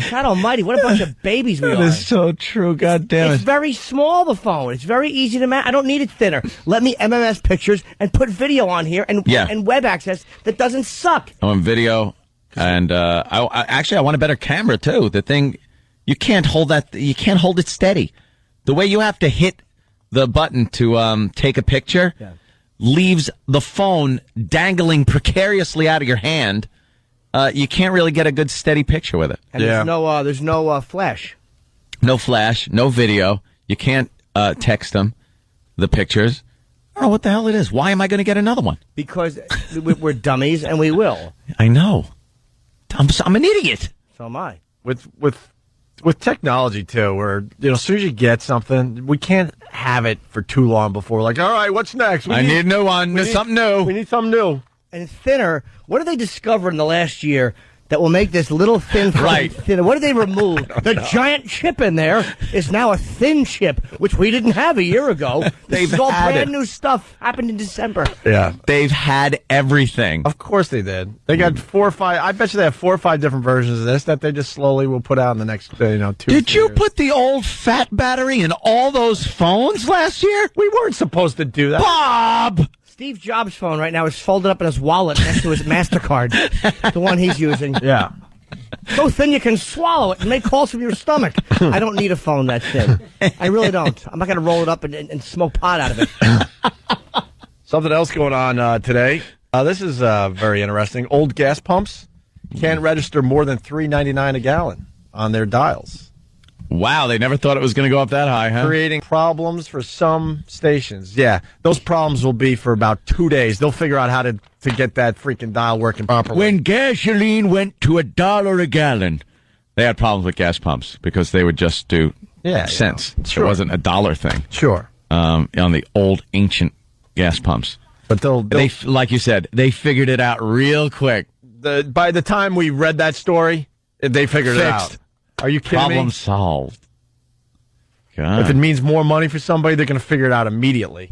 God almighty, what a bunch of babies we are. That is so true, God damn it. It's very small, the phone. It's very easy to manage. I don't need it thinner. Let me MMS pictures and put video on here and web access that doesn't suck. I want video, and I want a better camera, too. The thing, you can't hold it steady. The way you have to hit the button to take a picture leaves the phone dangling precariously out of your hand. You can't really get a good steady picture with it. And there's no flash. No flash, no video. You can't text them the pictures. I don't know what the hell it is. Why am I going to get another one? Because we're dummies and we will. I know. I'm an idiot. So am I. With technology too, where as soon as you get something, we can't have it for too long before. All right, what's next? I need a new one. Something new. We need something new. And thinner. What did they discover in the last year that will make this little thin phone thinner? What did they remove? The giant chip in there is now a thin chip, which we didn't have a year ago. This is all brand new stuff. Happened in December. Yeah. They've had everything. Of course they did. They got 4 or 5. I bet you they have 4 or 5 different versions of this that they just slowly will put out in the next 2 Did you years. put the old fat battery in all those phones last year? We weren't supposed to do that. Bob! Steve Jobs' phone right now is folded up in his wallet next to his MasterCard, the one he's using. Yeah. So thin you can swallow it and make calls from your stomach. I don't need a phone that thin. I really don't. I'm not going to roll it up and smoke pot out of it. Something else going on today. This is very interesting. Old gas pumps can't register more than $3.99 a gallon on their dials. Wow, they never thought it was going to go up that high, huh? Creating problems for some stations. Yeah, those problems will be for about 2 days. They'll figure out how to get that freaking dial working properly. When gasoline went to $1 a gallon, they had problems with gas pumps because they would just do cents. Sure. It wasn't a dollar thing. Sure. On the old, ancient gas pumps. But they, like you said, they figured it out real quick. By the time we read that story, they figured it out. Are you kidding me? Problem solved. God. If it means more money for somebody, they're going to figure it out immediately.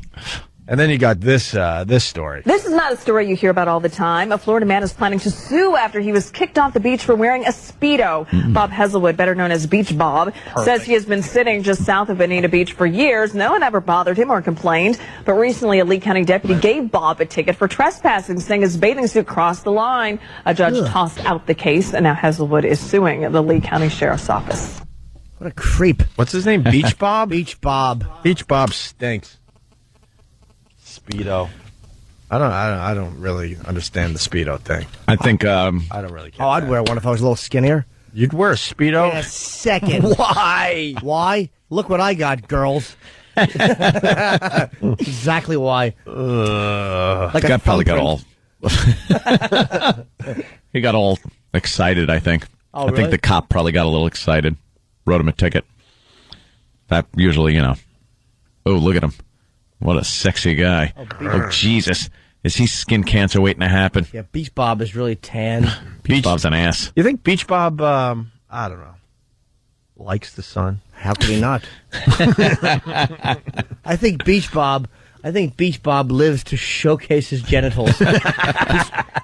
And then you got this story. This is not a story you hear about all the time. A Florida man is planning to sue after he was kicked off the beach for wearing a Speedo. Bob Heselwood, better known as Beach Bob, says he has been sitting just south of Bonita Beach for years. No one ever bothered him or complained. But recently, a Lee County deputy gave Bob a ticket for trespassing, saying his bathing suit crossed the line. A judge tossed out the case, and now Heselwood is suing the Lee County Sheriff's Office. What a creep. What's his name? Beach Bob? Beach Bob. Beach Bob stinks. Speedo. I don't really understand the Speedo thing. I think I don't really care. Oh, I'd wear one if I was a little skinnier. You'd wear a Speedo? In a second. Why? Why? Look what I got, girls. Exactly why. Like that probably got all. He got all excited, I think. Oh, I think the cop probably got a little excited. Wrote him a ticket. That usually, oh, look at him. What a sexy guy. Oh, Jesus. Is he skin cancer waiting to happen? Yeah, Beach Bob is really tan. Beach Bob's an ass. You think Beach Bob, I don't know, likes the sun? How could he not? I think Beach Bob lives to showcase his genitals.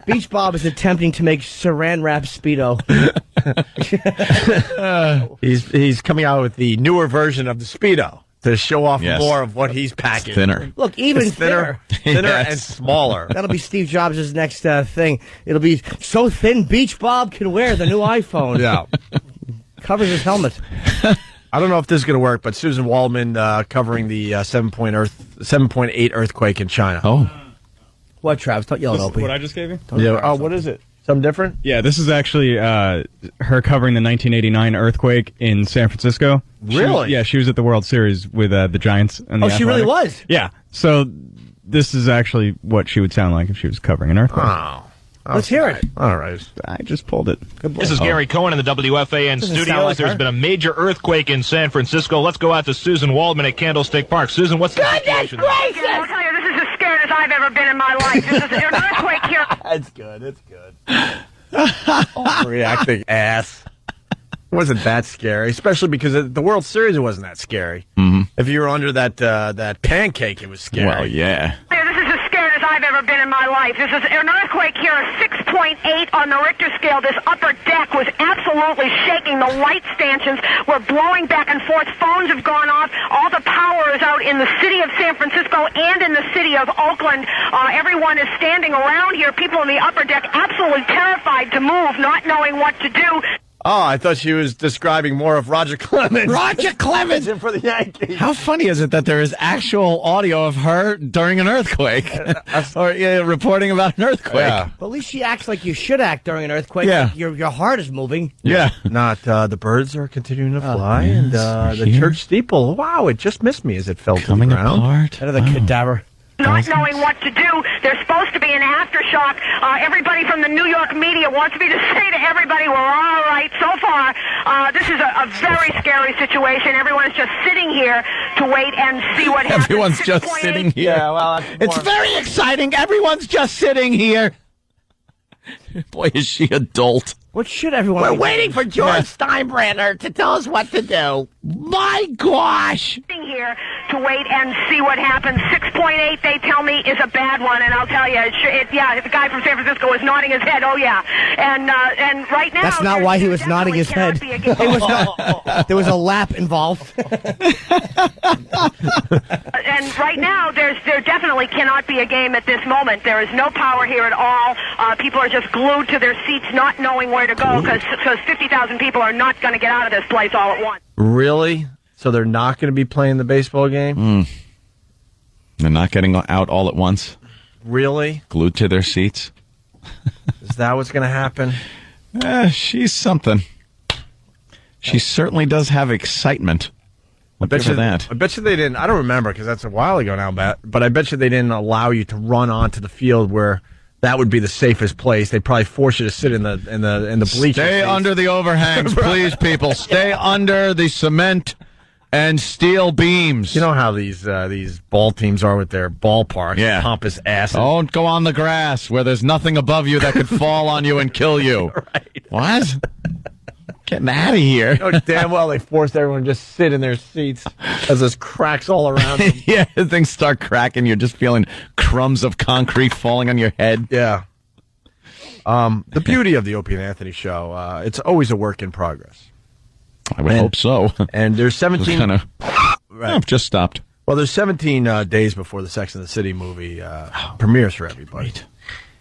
Beach Bob is attempting to make saran wrap Speedo. He's coming out with the newer version of the Speedo to show off more of what he's packing. Thinner. Look, even thinner and smaller. That'll be Steve Jobs' next thing. It'll be so thin Beach Bob can wear the new iPhone. Yeah. Covers his helmet. I don't know if this is going to work, but Susan Waldman covering the 7.8 earthquake in China. Oh. What, Travis? Don't yell at Opie. What I just gave you? Yeah. Oh, what is it? Something different? Yeah, this is actually her covering the 1989 earthquake in San Francisco. Really? She was at the World Series with the Giants. And the she really Athletics. was? Yeah. So this is actually what she would sound like if she was covering an earthquake. Oh. Let's hear it. All right. I just pulled it. This is Gary Cohen in the WFAN studios. like There's her. been a major earthquake in San Francisco. Let's go out to Susan Waldman at Candlestick Park. Susan, what's the situation? I'll tell you, this is as scared as I've ever been in my life. This is an earthquake here. It's good. It's good. Reacting ass. It wasn't that scary, especially because the World Series it wasn't that scary. Mm-hmm. If you were under that pancake, it was scary. Well, yeah. This is as scared as I've ever been in my life. This is an earthquake here, a 6.8 on the Richter scale. This upper deck was absolutely shaking. The light stanchions were blowing back and forth. Phones have gone off. All the power is out in the city of San Francisco and in the city of Oakland. Everyone is standing around here. People in the upper deck absolutely terrified to move, not knowing what to do. Oh, I thought she was describing more of Roger Clemens. Roger Clemens for the Yankees. How funny is it that there is actual audio of her during an earthquake? Or reporting about an earthquake? Yeah. But at least she acts like you should act during an earthquake. Yeah. Like your heart is moving. Yeah. Not the birds are continuing to fly, and the church steeple. Wow, it just missed me as it fell Coming to the ground. apart. Out of the cadaver. Not knowing what to do. There's supposed to be an aftershock. Everybody from the New York media wants me to say to everybody, we're all right so far. This is a very scary situation. Everyone's just sitting here to wait and see what happens. Everyone's just 6.8. sitting here. Yeah, well, It's very exciting. Everyone's just sitting here. Boy, is she adult. What should everyone We're be waiting for doing? George Steinbrenner to tell us what to do. My gosh! Sitting here to wait and see what happens. 6.8, they tell me, is a bad one, and I'll tell you, the guy from San Francisco was nodding his head. Oh yeah, and right now That's not why he was nodding his head. It was not. There was a lap involved. And right now, there definitely cannot be a game at this moment. There is no power here at all. People are just glued to their seats, not knowing where to go, because 50,000 people are not going to get out of this place all at once. Really? So they're not going to be playing the baseball game? They're not getting out all at once. Really? Glued to their seats. Is that what's going to happen? She's something. She certainly does have excitement. I bet you that. I bet you they didn't. I don't remember because that's a while ago now, but I bet you they didn't allow you to run onto the field where that would be the safest place. They'd probably force you to sit in the bleachers. Stay under the overhangs, please, people. Stay under the cement and steel beams. You know how these ball teams are with their ballparks, pompous asses. Don't go on the grass where there's nothing above you that could fall on you and kill you. Right. What? Getting out of here. You know damn well they forced everyone to just sit in their seats as there's cracks all around them. Yeah, things start cracking. You're just feeling crumbs of concrete falling on your head. Yeah. The beauty of the Opie and Anthony show, it's always a work in progress. I would hope so. And there's 17... Right. I've just stopped. Well, there's 17 days before the Sex and the City movie premieres for everybody. Great.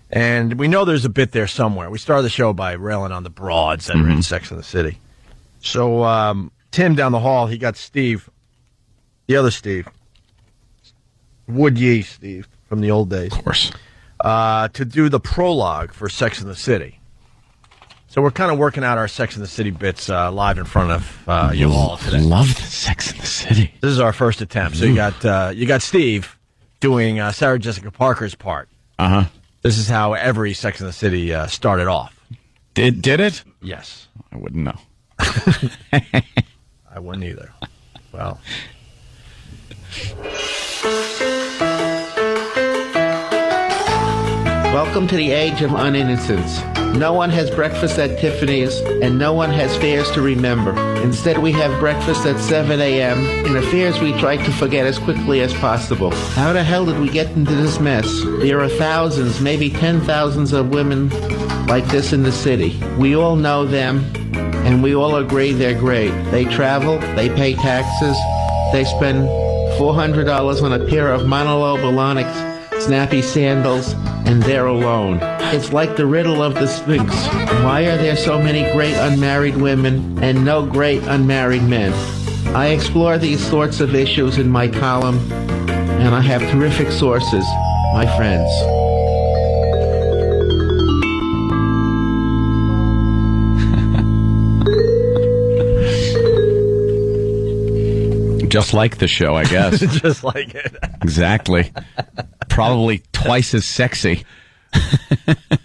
And we know there's a bit there somewhere. We started the show by railing on the broads that are in Sex and the City. So Tim down the hall, he got Steve, the other Steve, Wood Yee Steve from the old days. Of course. To do the prologue for Sex and the City. So we're kind of working out our Sex and the City bits live in front of you all today. Love the Sex and the City. This is our first attempt. So you got Steve doing Sarah Jessica Parker's part. Uh-huh. This is how every Sex and the City started off. Did it? Yes. I wouldn't know. I wouldn't either. Well. Welcome to the age of uninnocence. No one has breakfast at Tiffany's, and no one has fairs to remember. Instead, we have breakfast at 7 a.m. in affairs we try to forget as quickly as possible. How the hell did we get into this mess? There are thousands, maybe 10,000s of women like this in the city. We all know them, and we all agree they're great. They travel, they pay taxes, they spend $400 on a pair of Manolo Blahniks snappy sandals, and they're alone. It's like the riddle of the Sphinx. Why are there so many great unmarried women and no great unmarried men? I explore these sorts of issues in my column, and I have terrific sources, my friends. Just like the show, I guess. Just like it. Exactly. Probably twice as sexy.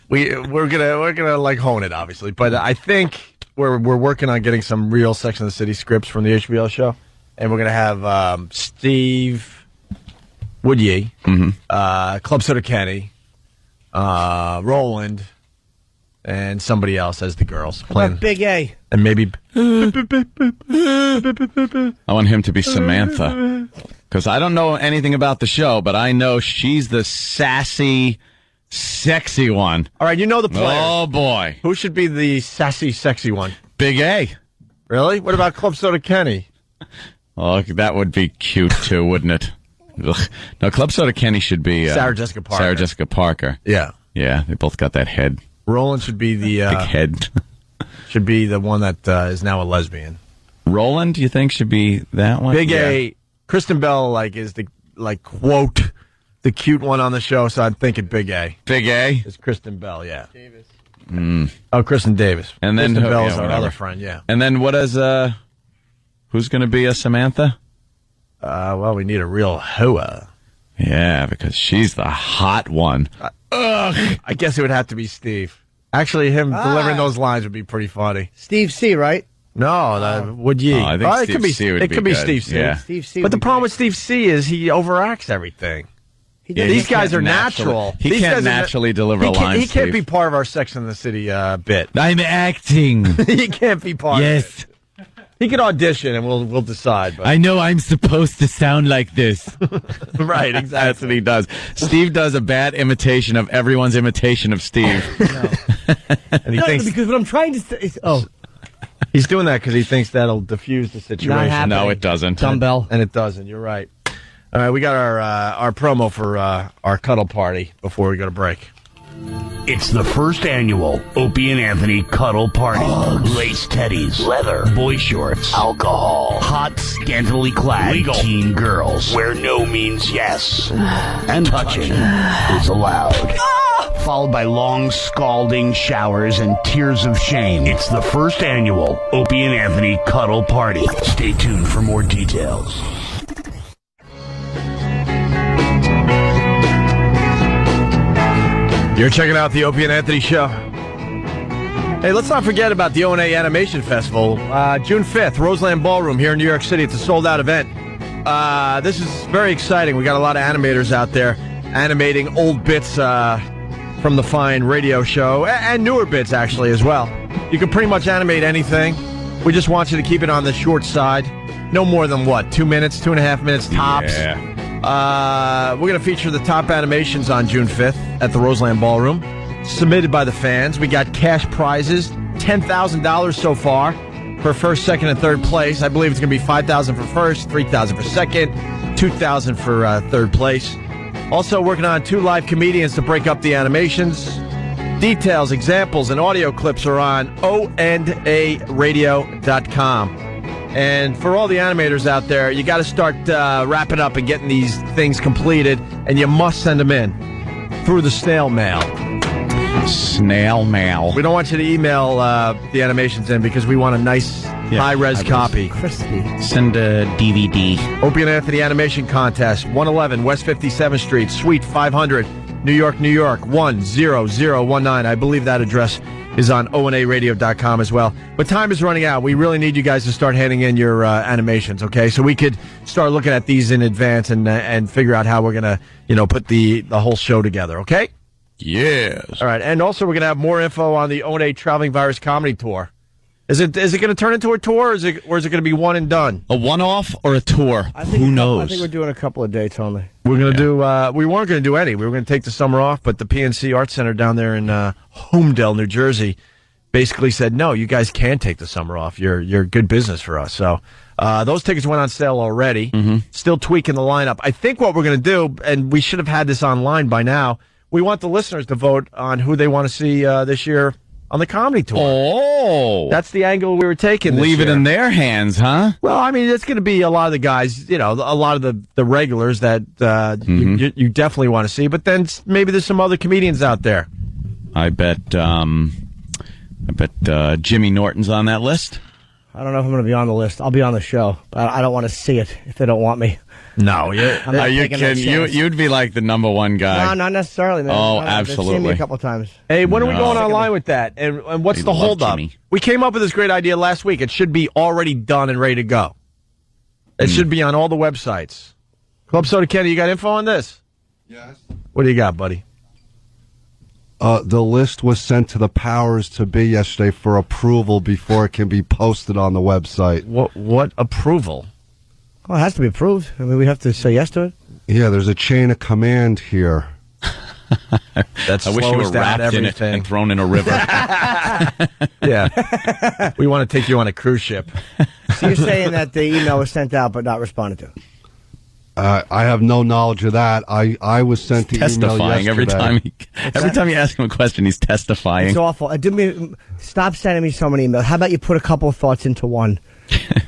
We're gonna like hone it, obviously, but I think we're working on getting some real Sex and the City scripts from the HBO show, and we're gonna have Steve Woodye, Club Soda Kenny, Roland, and somebody else as the girls playing Big A, and maybe I want him to be Samantha, because I don't know anything about the show, but I know she's the sassy, sexy one. All right, you know the players. Oh boy, who should be the sassy, sexy one? Big A. Really? What about Club Soda Kenny? Oh, that would be cute too, wouldn't it? Ugh. No, Club Soda Kenny should be Sarah Jessica Parker. Sarah Jessica Parker. Yeah, yeah, they both got that head. Roland should be the big head. Should be the one that is now a lesbian. Roland, you think should be that one? Big A. Kristen Bell is the quote the cute one on the show, so I'm thinking Big A. Big A is Kristen Bell, yeah. Davis. Oh, Kristen Davis. And then Kristen Bell's our other friend, yeah. And then what is who's going to be a Samantha? Well, we need a real hoa. Yeah, because she's the hot one. I guess it would have to be Steve. Actually, him delivering those lines would be pretty funny. Steve C, right? No, would you? I think Steve C would be could be good. Steve C. Yeah. Steve C. But the problem with Steve C is he overacts everything. These guys are natural. He can't naturally deliver a line. He can't be part of our Sex and the City bit. I'm acting. He can't be part of it. He can audition and we'll decide. But. I know I'm supposed to sound like this. Right, exactly. That's what he does. Steve does a bad imitation of everyone's imitation of Steve. And he thinks because what I'm trying to say is, he's doing that because he thinks that'll diffuse the situation. No, it doesn't. Dumbbell. And it doesn't. You're right. All right, we got our promo for our cuddle party before we go to break. It's the first annual Opie and Anthony Cuddle Party. Lace teddies, leather, boy shorts, alcohol, hot, scantily clad legal teen girls, where no means yes, and touching is allowed. Followed by long, scalding showers and tears of shame. It's the first annual Opie and Anthony Cuddle Party. Stay tuned for more details. You're checking out the Opie and Anthony Show. Hey, let's not forget about the O&A Animation Festival. June 5th, Roseland Ballroom here in New York City. It's a sold-out event. This is very exciting. We got a lot of animators out there animating old bits from the fine radio show, and newer bits, actually, as well. You can pretty much animate anything. We just want you to keep it on the short side. No more than, 2 minutes, 2.5 minutes tops. Yeah. We're going to feature the top animations on June 5th at the Roseland Ballroom, submitted by the fans. We got cash prizes, $10,000 so far for first, second, and third place. I believe it's going to be $5,000 for first, $3,000 for second, $2,000 for third place. Also working on 2 live comedians to break up the animations. Details, examples, and audio clips are on onaradio.com. And for all the animators out there, you got to start wrapping up and getting these things completed, and you must send them in through the snail mail. Snail mail. We don't want you to email the animations in because we want a nice high-res copy. Crispy. Send a DVD. Opie and Anthony Animation Contest, 111 West 57th Street, Suite 500, New York, New York, 10019. I believe that address is on onaradio.com as well. But time is running out. We really need you guys to start handing in your animations, okay? So we could start looking at these in advance and figure out how we're going to, put the whole show together, okay? Yes. All right, and also we're going to have more info on the One Traveling Virus Comedy Tour. Is it going to turn into a tour, or is it going to be one and done? A one-off or a tour? Who knows? I think we're doing a couple of dates only. We're going to do. We weren't going to do any. We were going to take the summer off, but the PNC Arts Center down there in Homedale, New Jersey, basically said, "No, you guys can take the summer off. You're good business for us." So those tickets went on sale already. Still tweaking the lineup. I think what we're going to do, and we should have had this online by now. We want the listeners to vote on who they want to see this year on the comedy tour. Oh. That's the angle we were taking this Leave year. it in their hands, huh? Well, I mean, it's going to be a lot of the guys, a lot of the regulars that you definitely want to see, but then maybe there's some other comedians out there. I bet Jimmy Norton's on that list. I don't know if I'm going to be on the list. I'll be on the show, but I don't want to see it if they don't want me. No, I'm are you kidding? You'd be like the number one guy. No, not necessarily, man. Oh, They've absolutely. seen me a couple of times. Hey, when are we going online with that? And what's the holdup? We came up with this great idea last week. It should be already done and ready to go. It should be on all the websites. Club Soda Kenny, you got info on this? Yes. What do you got, buddy? The list was sent to the powers to be yesterday for approval before it can be posted on the website. What approval? Well, it has to be approved. I mean, we have to say yes to it. Yeah, there's a chain of command here. That I wish you were wrapped in it and thrown in a river. Yeah. We want to take you on a cruise ship. So you're saying that the email was sent out but not responded to? I have no knowledge of that. I was sent the email testifying yesterday. every time you ask him a question, he's testifying. It's awful. Stop sending me so many emails. How about you put a couple of thoughts into one?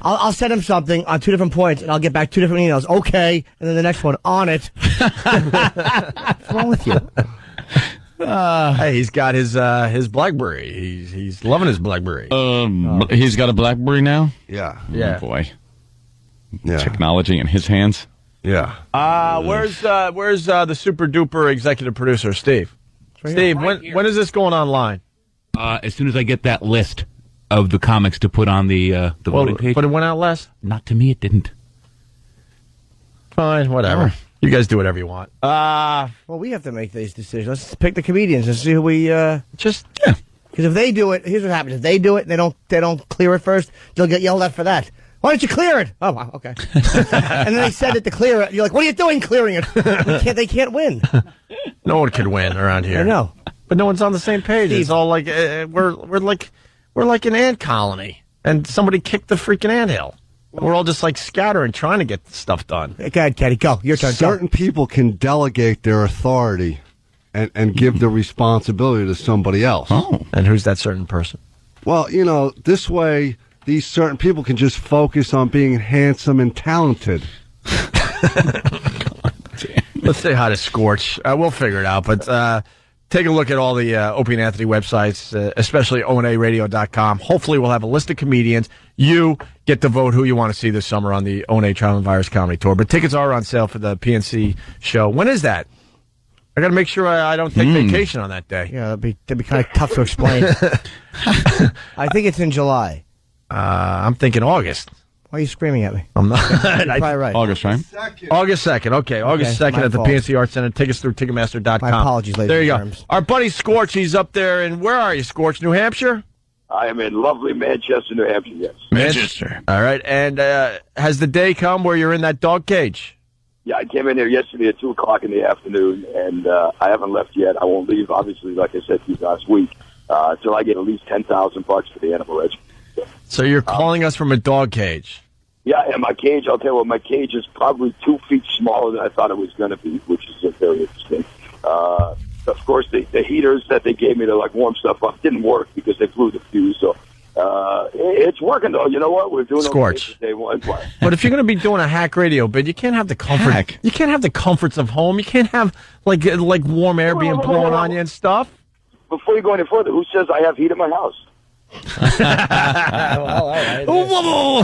I'll send him something on 2 different points, and I'll get back 2 different emails. Okay, and then the next one on it. What's wrong with you? Hey, he's got his BlackBerry. He's loving his BlackBerry. He's got a BlackBerry now? Yeah. Oh, boy. Yeah. Technology in his hands. Yeah. Where's the super duper executive producer, Steve? Steve, when is this going online? As soon as I get that list of the comics to put on the voting page. But it went out last? Not to me, it didn't. Fine, whatever. You guys do whatever you want. Well, we have to make these decisions. Let's pick the comedians and see who we just. Yeah. Because if they do it, here's what happens: if they do it, and they don't clear it first, they'll get yelled at for that. Why don't you clear it? Oh, wow, okay. And then they said it to clear it. You're like, what are you doing clearing it? They can't win. No one can win around here. I know, but no one's on the same page. Steve. It's all like we're like an ant colony, and somebody kicked the freaking anthill. We're all just like scattering, trying to get stuff done. Go ahead, Kenny. Go. Your turn. Certain people can delegate their authority and give the responsibility to somebody else. Oh. And who's that certain person? Well, this way, these certain people can just focus on being handsome and talented. Let's say hi to Scorch. We'll figure it out, but take a look at all the Opie and Anthony websites, especially onaradio.com. Hopefully we'll have a list of comedians. You get to vote who you want to see this summer on the One Traveling Virus Comedy Tour. But tickets are on sale for the PNC show. When is that? I got to make sure I don't take vacation on that day. Yeah, that'd be kind of tough to explain. I think it's in July. I'm thinking August. Why are you screaming at me? I'm not. You're probably right. August, right? August 2nd. Okay, August 2nd at the PNC Arts Center. Tickets through Ticketmaster.com. My apologies, ladies There you and go. germs. Our buddy Scorch, he's up there. And where are you, Scorch? New Hampshire? I am in lovely Manchester, New Hampshire, yes. Manchester. All right. And has the day come where you're in that dog cage? Yeah, I came in here yesterday at 2 o'clock in the afternoon, and I haven't left yet. I won't leave, obviously, like I said to you last week, until I get at least $10,000 for the animal rescue. So you're calling us from a dog cage? Yeah, and my cage, I'll tell you what, my cage is probably 2 feet smaller than I thought it was going to be, which is very interesting. Of course, the heaters that they gave me to like warm stuff up didn't work because they blew the fuse. So it's working though. You know what? We're doing Scorch. okay day one. But if you're going to be doing a hack radio bid, you can't have the comfort. You can't have the comforts of home. You can't have like warm air being blown on you and stuff. Before you go any further, who says I have heat in my house? Whoa.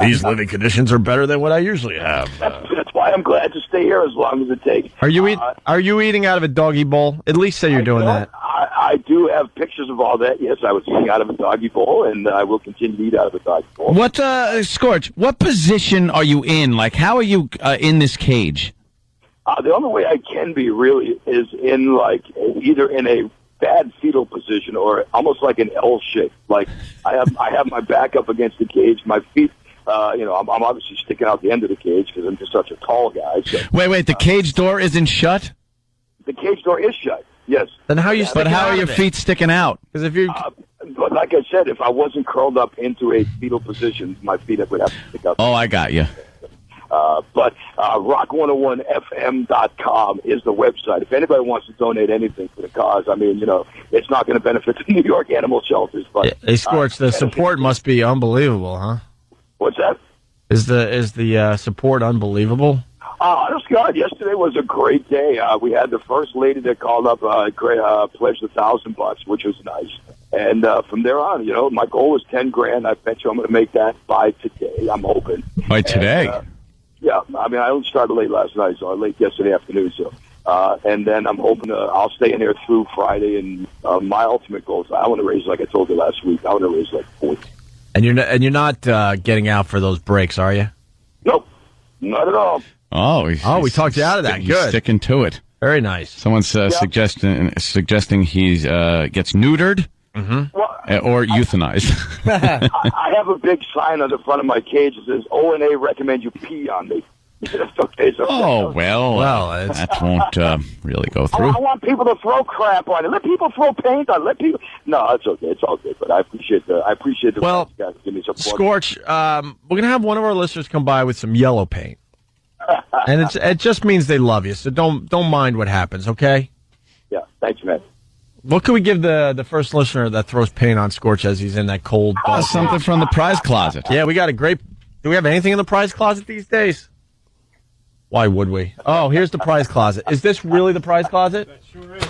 These living conditions are better than what I usually have. That's why I'm glad to stay here as long as it takes. Are you eating out of a doggy bowl? At least say you're doing that. I do have pictures of all that. Yes, I was eating out of a doggy bowl, and I will continue to eat out of a doggy bowl. What, Scorch, what position are you in? Like, how are you in this cage? The only way I can be really is in either in a bad fetal position or almost like an L shape. Like I have my back up against the cage, my feet. I'm obviously sticking out the end of the cage because I'm just such a tall guy. So, wait, the cage door isn't shut? The cage door is shut. Yes. Then how are you? But how are your feet sticking out? Because if you, but like I said, if I wasn't curled up into a fetal position, my feet would have to stick out. Oh, I got you. But rock101fm.com is the website. If anybody wants to donate anything for the cause, I mean, it's not going to benefit the New York animal shelters. But hey, Scorch, the support must be unbelievable, huh? What's that? Is the support unbelievable? Honest God, yesterday was a great day. We had the first lady that called up, pledged $1,000, which was nice. And from there on, my goal was $10,000. I bet you I'm going to make that by today. I'm hoping. By today? Yeah, I mean, I only started late last night, so late yesterday afternoon. So, and then I'm hoping I'll stay in there through Friday. And my ultimate goal is I want to raise, like I told you last week, I want to raise like 40. And you're not getting out for those breaks, are you? Nope, not at all. Oh, we talked you out of that. He's Good, sticking to it. Very nice. Someone's suggesting he gets neutered or euthanized. I have a big sign on the front of my cage that says O&A recommend you pee on me. Okay, so that won't really go through. I want people to throw crap on it. Let people throw paint on it. Let people. No, it's okay. It's all good. But I appreciate the. Well, guys give me support. Scorch, we're gonna have one of our listeners come by with some yellow paint, and it just means they love you. So don't mind what happens. Okay. Yeah. Thanks, man. What can we give the first listener that throws paint on Scorch as he's in that cold? Something from the prize closet. Yeah, we got a great. Do we have anything in the prize closet these days? Why would we? Oh, here's the prize closet. Is this really the prize closet? That sure is.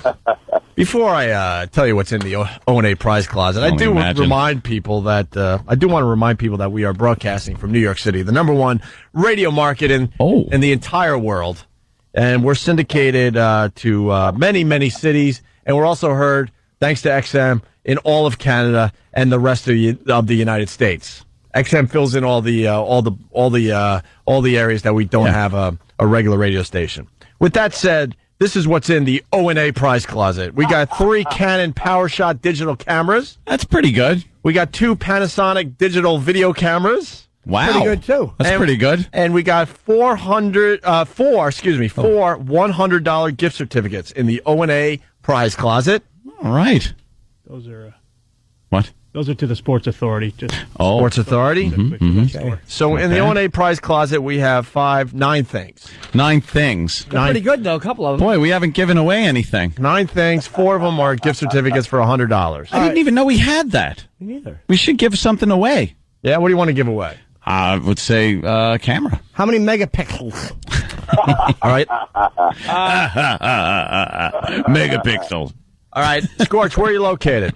Before I tell you what's in the O&A prize closet, I do want to remind people that we are broadcasting from New York City, the number one radio market in the entire world, and we're syndicated to many, many cities, and we're also heard thanks to XM in all of Canada and the rest of the United States. XM fills in all the areas that we don't have a regular radio station. With that said, this is what's in the O&A prize closet. We got 3 Canon PowerShot digital cameras. That's pretty good. We got 2 Panasonic digital video cameras. Wow. Pretty good, too. That's pretty good. And we got four $100 gift certificates in the O&A prize closet. All right. Those are... What? Those are to the Sports Authority. Sports Authority? Okay. So in the O&A prize closet, we have 9 things. 9 things. They're pretty good, though, a couple of them. Boy, we haven't given away anything. 9 things. 4 of them are gift certificates for $100. I didn't even know we had that. Me neither. We should give something away. Yeah, what do you want to give away? I would say camera. How many megapixels? All right. Megapixels. All right. Scorch, where are you located?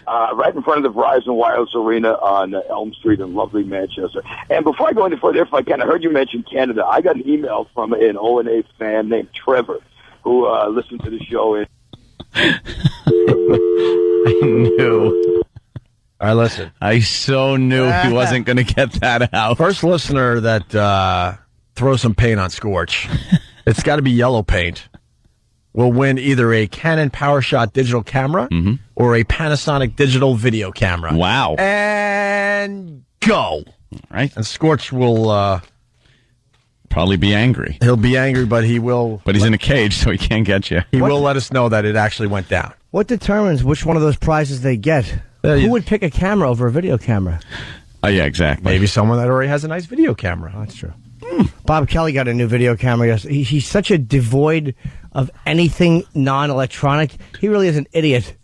Right in front of the Verizon Wireless Arena on Elm Street in lovely Manchester. And before I go any further, if I can, I heard you mention Canada. I got an email from an O&A fan named Trevor who listened to the show. I knew. All right, listen. I so knew he wasn't going to get that out. First listener that throws some paint on Scorch, it's got to be yellow paint, will win either a Canon PowerShot digital camera or a Panasonic digital video camera. Wow. And go. All right. And Scorch will... probably be angry. He'll be angry, but he will... But he's in a cage, so he can't get you. He will let us know that it actually went down. What determines which one of those prizes they get? Who would pick a camera over a video camera? Oh, yeah, exactly. Maybe someone that already has a nice video camera. Oh, that's true. Bob Kelly got a new video camera yesterday. He's such a devoid of anything non-electronic. He really is an idiot.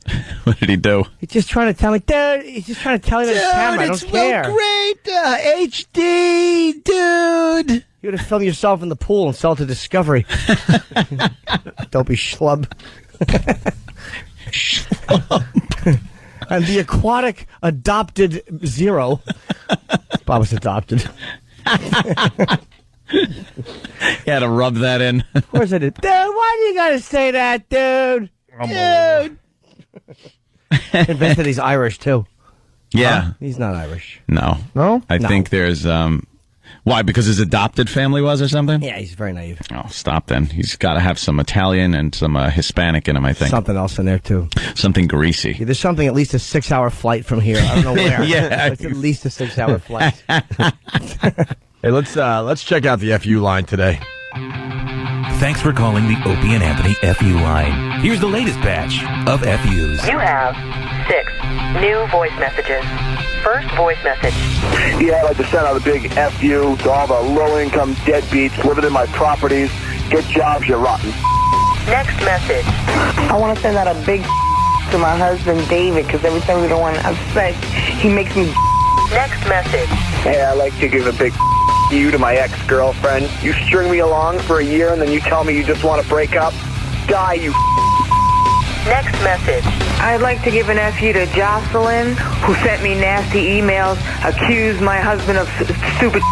What did he do? He's just trying to tell me, dude, he's just trying to tell me that his camera. I don't care. Great, HD, dude. You would have filmed yourself in the pool and sell it to Discovery. Dopey schlub. And the aquatic adopted Zero. Bob was adopted. You had to rub that in. Of course I did. Dude, why do you gotta say that, dude? Dude. Invented he's Irish, too. Yeah. He's not Irish. No. No? I think there's Why? Because his adopted family was or something? Yeah, he's very naive. Oh, stop then. He's got to have some Italian and some Hispanic in him, I think. Something else in there, too. Something greasy. Yeah, there's something at least a 6-hour flight from here. I don't know where. Yeah. It's at least a 6-hour flight. Hey, let's check out the FU line today. Thanks for calling the Opie and Anthony FU line. Here's the latest batch of FUs. You have 6 new voice messages. First voice message. Yeah, I'd like to send out a big FU to all the low-income deadbeats living in my properties. Get jobs, you rotten. Next message. I want to send out a big to my husband, David, because every time we don't want to have sex, he makes me. Next message. Hey, I'd like to give a big you to my ex-girlfriend. You string me along for a year and then you tell me you just want to break up. Die, you. Next message. I'd like to give an FU to Jocelyn, who sent me nasty emails, accused my husband of stupid.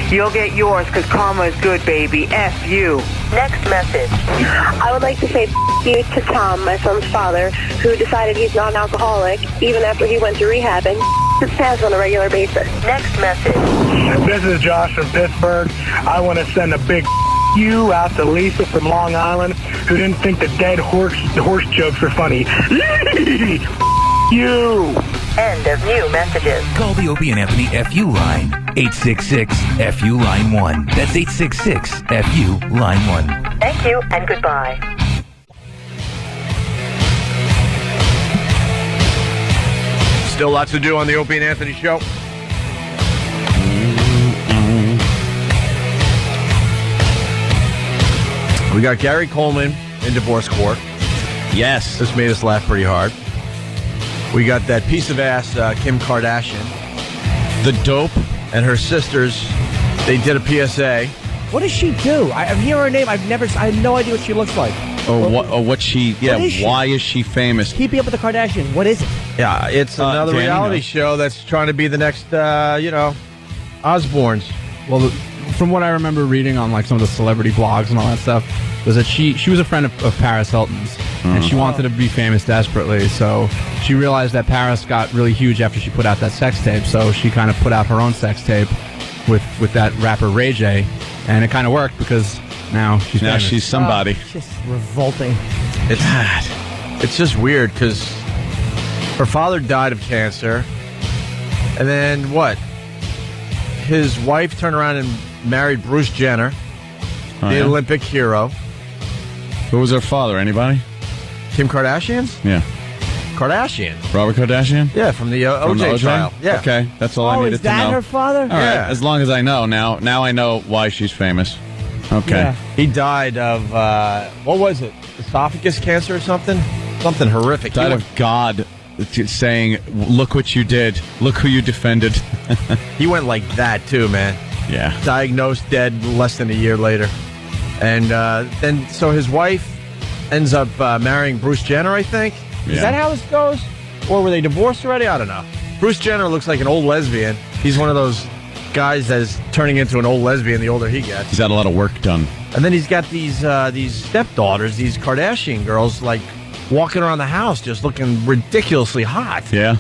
You'll get yours because karma is good, baby. FU. Next message. I would like to say you to Tom, my son's father, who decided he's not an alcoholic, even after he went to rehab and his pants on a regular basis. Next message. This is Josh from Pittsburgh. I want to send a big you out to Lisa from Long Island, who didn't think the dead horse jokes were funny. You. End of new messages. Call the Opie and Anthony FU line. 866-FU line 1. That's 866-FU line 1. Thank you and goodbye. Still lots to do on the Opie and Anthony show. We got Gary Coleman in divorce court. Yes. This made us laugh pretty hard. We got that piece of ass Kim Kardashian. The dope and her sisters, they did a PSA. What does she do? I hear her name. I have no idea what she looks like. Why is she famous? Keeping Up with the Kardashians. What is it? Yeah, it's another reality show that's trying to be the next, Osbournes. Well, from what I remember reading on like some of the celebrity blogs and all that stuff, was that she was a friend of Paris Hilton's, and she wanted to be famous desperately. So she realized that Paris got really huge after she put out that sex tape. So she kind of put out her own sex tape with that rapper Ray J, and it kind of worked because now she's somebody. Just revolting. It's just weird because her father died of cancer, and then what? His wife turned around and married Bruce Jenner, the Olympic hero. Who was her father? Anybody? Kim Kardashian's? Yeah. Kardashian. Robert Kardashian? Yeah, from the OJ trial. Yeah. Okay, that's all I needed to know. Is that her father? All right, as long as I know. Now I know why she's famous. Okay. Yeah. He died of, what was it? Esophagus cancer or something? Something horrific. Died of God saying, look what you did. Look who you defended. He went like that, too, man. Yeah. Diagnosed dead less than a year later. And then, so his wife ends up marrying Bruce Jenner, I think. Yeah. Is that how this goes? Or were they divorced already? I don't know. Bruce Jenner looks like an old lesbian. He's one of those guys that is turning into an old lesbian the older he gets. He's had a lot of work done. And then he's got these stepdaughters, these Kardashian girls, like walking around the house just looking ridiculously hot. Yeah.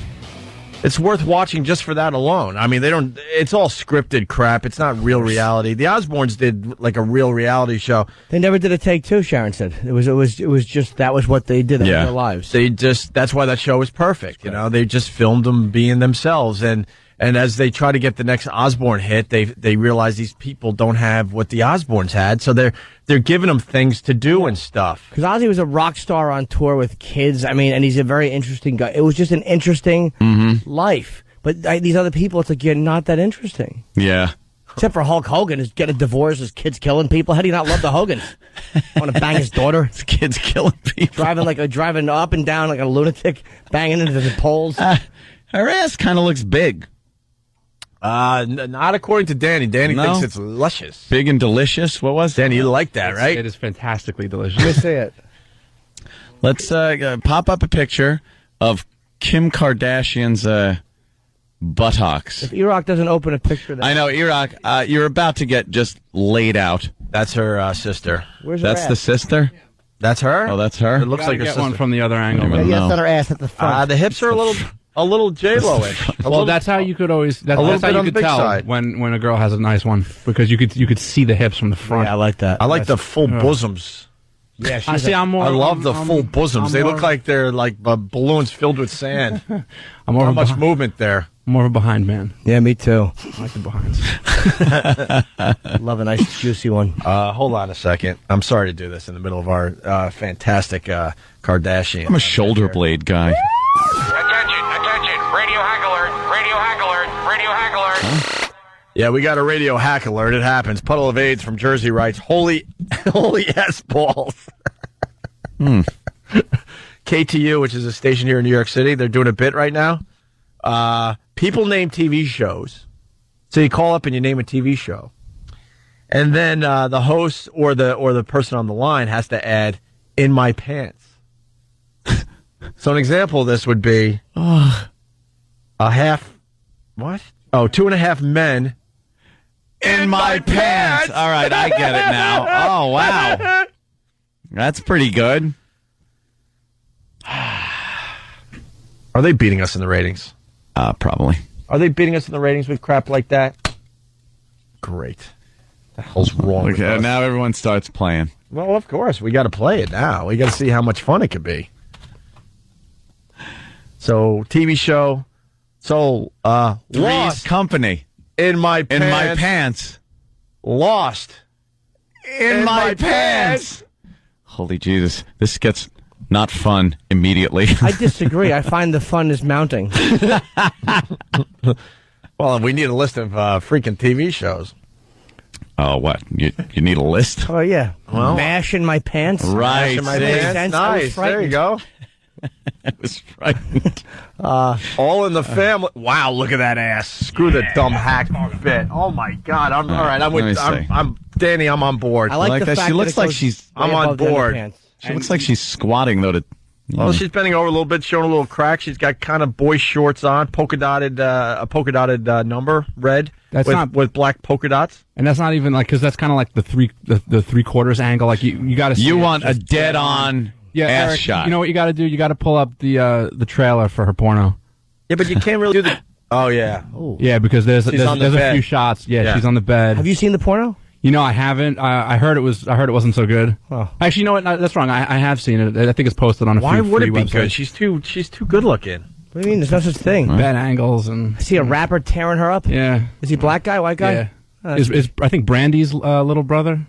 It's worth watching just for that alone. I mean, it's all scripted crap. It's not real reality. The Osbournes did like a real reality show. They never did a take two, Sharon said. It was just, that was what they did in their lives. That's why that show was perfect. You know, they just filmed them being themselves. And as they try to get the next Osbourne hit, they realize these people don't have what the Osbournes had. So they're giving them things to do and stuff. Because Ozzy was a rock star on tour with kids. I mean, and he's a very interesting guy. It was just an interesting life. But these other people, it's like, you're not that interesting. Yeah. Except for Hulk Hogan, is getting divorced, his kids killing people. How do you not love the Hogans? Want to bang his daughter? His kids killing people. Driving up and down like a lunatic, banging into the poles. Her ass kind of looks big. Not according to Danny. Danny thinks it's luscious. Big and delicious? What was Danny, you like that, right? It is fantastically delicious. Let me see it. Let's pop up a picture of Kim Kardashian's buttocks. If Iraq doesn't open a picture... I know, Iraq, you're about to get just laid out. That's her sister. Where's her That's ass? the sister? That's her? Oh, that's her? It looks like her get sister. one from the other angle. Yeah, it's not her ass at the front. The hips are a little a little J-Lo-ish. Well, that's how you could always. That's how you could tell when a girl has a nice one, because you could see the hips from the front. Yeah, I like that. I like the full bosoms. Yeah, I love the full bosoms. They look like they're like balloons filled with sand. I'm more Not much movement there. I'm more of a behind man. Yeah, me too. I like the behinds. Love a nice juicy one. Hold on a second. I'm sorry to do this in the middle of our fantastic Kardashian. I'm a shoulder blade guy. Attention, radio hack alert, radio hack alert, radio hack alert. Huh? Yeah, we got a radio hack alert. It happens. Puddle of AIDS from Jersey writes, holy S balls. KTU, which is a station here in New York City, they're doing a bit right now. People name TV shows. So you call up and you name a TV show. And then the host or the person on the line has to add, in my pants. So an example of this would be a half, what? Oh, 2.5 men. In my pants. All right, I get it now. Oh, wow. That's pretty good. Are they beating us in the ratings? Probably. Are they beating us in the ratings with crap like that? Great. What the hell's wrong with us? Now everyone starts playing. Well, of course. We got to play it now. We got to see how much fun it could be. So, TV show. So, Three's Lost. Company. In my pants. In my pants. Lost. In my pants. Holy Jesus. This gets not fun immediately. I disagree. I find the fun is mounting. Well, we need a list of freaking TV shows. Oh, what? You need a list? Oh, yeah. Well, Mash in my pants. Right. Mash in my pants. Nice. There you go. I was frightened. All in the family. Wow, look at that ass. Screw the dumb hack fit. Oh my God. All right. I'm Danny. I'm on board. I like the that. fact She looks that it like goes she's. way I'm on above the board. underpants. She looks like she's squatting though. Well, she's bending over a little bit, showing a little crack. She's got kind of boy shorts on, a polka dotted number, red, with black polka dots. And that's not even like, because that's kind of like the three quarters angle. Like you got to. You want a dead on. Yeah, ass Eric, shot. You know what you got to do? You got to pull up the trailer for her porno. Yeah, but you can't really do the. Oh yeah. Ooh. Yeah, because there's on the a bed. few shots. Yeah, she's on the bed. Have you seen the porno? You know, I haven't. I heard it wasn't so good. Oh. Actually, you know what? No, that's wrong. I have seen it. I think it's posted on a Why few would free it be websites. good? She's too good looking. What do you mean? There's no such thing. Bad angles and. I see a rapper tearing her up. Yeah. Is he black guy, white guy? Yeah. Oh, Is I think Brandy's little brother.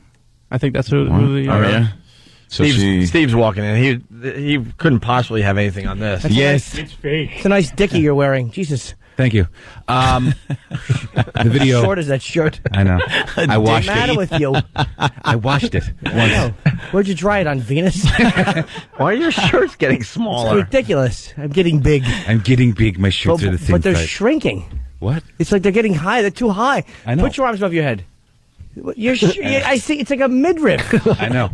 I think that's who the. Oh yeah. So Steve's walking in. He couldn't possibly have anything on this. Yes. It's fake. It's a nice dickie you're wearing. Jesus. Thank you. The video. How short is that shirt? I know. I washed What's the matter it. with you? I washed it I know. Where'd you dry it on, Venus? Why are your shirts getting It's smaller? ridiculous. I'm getting big. I'm getting big. My shirts But they're shrinking. What? It's like they're getting high. They're too high. I know. Put your arms above your head. I see. It's like a midriff. I know.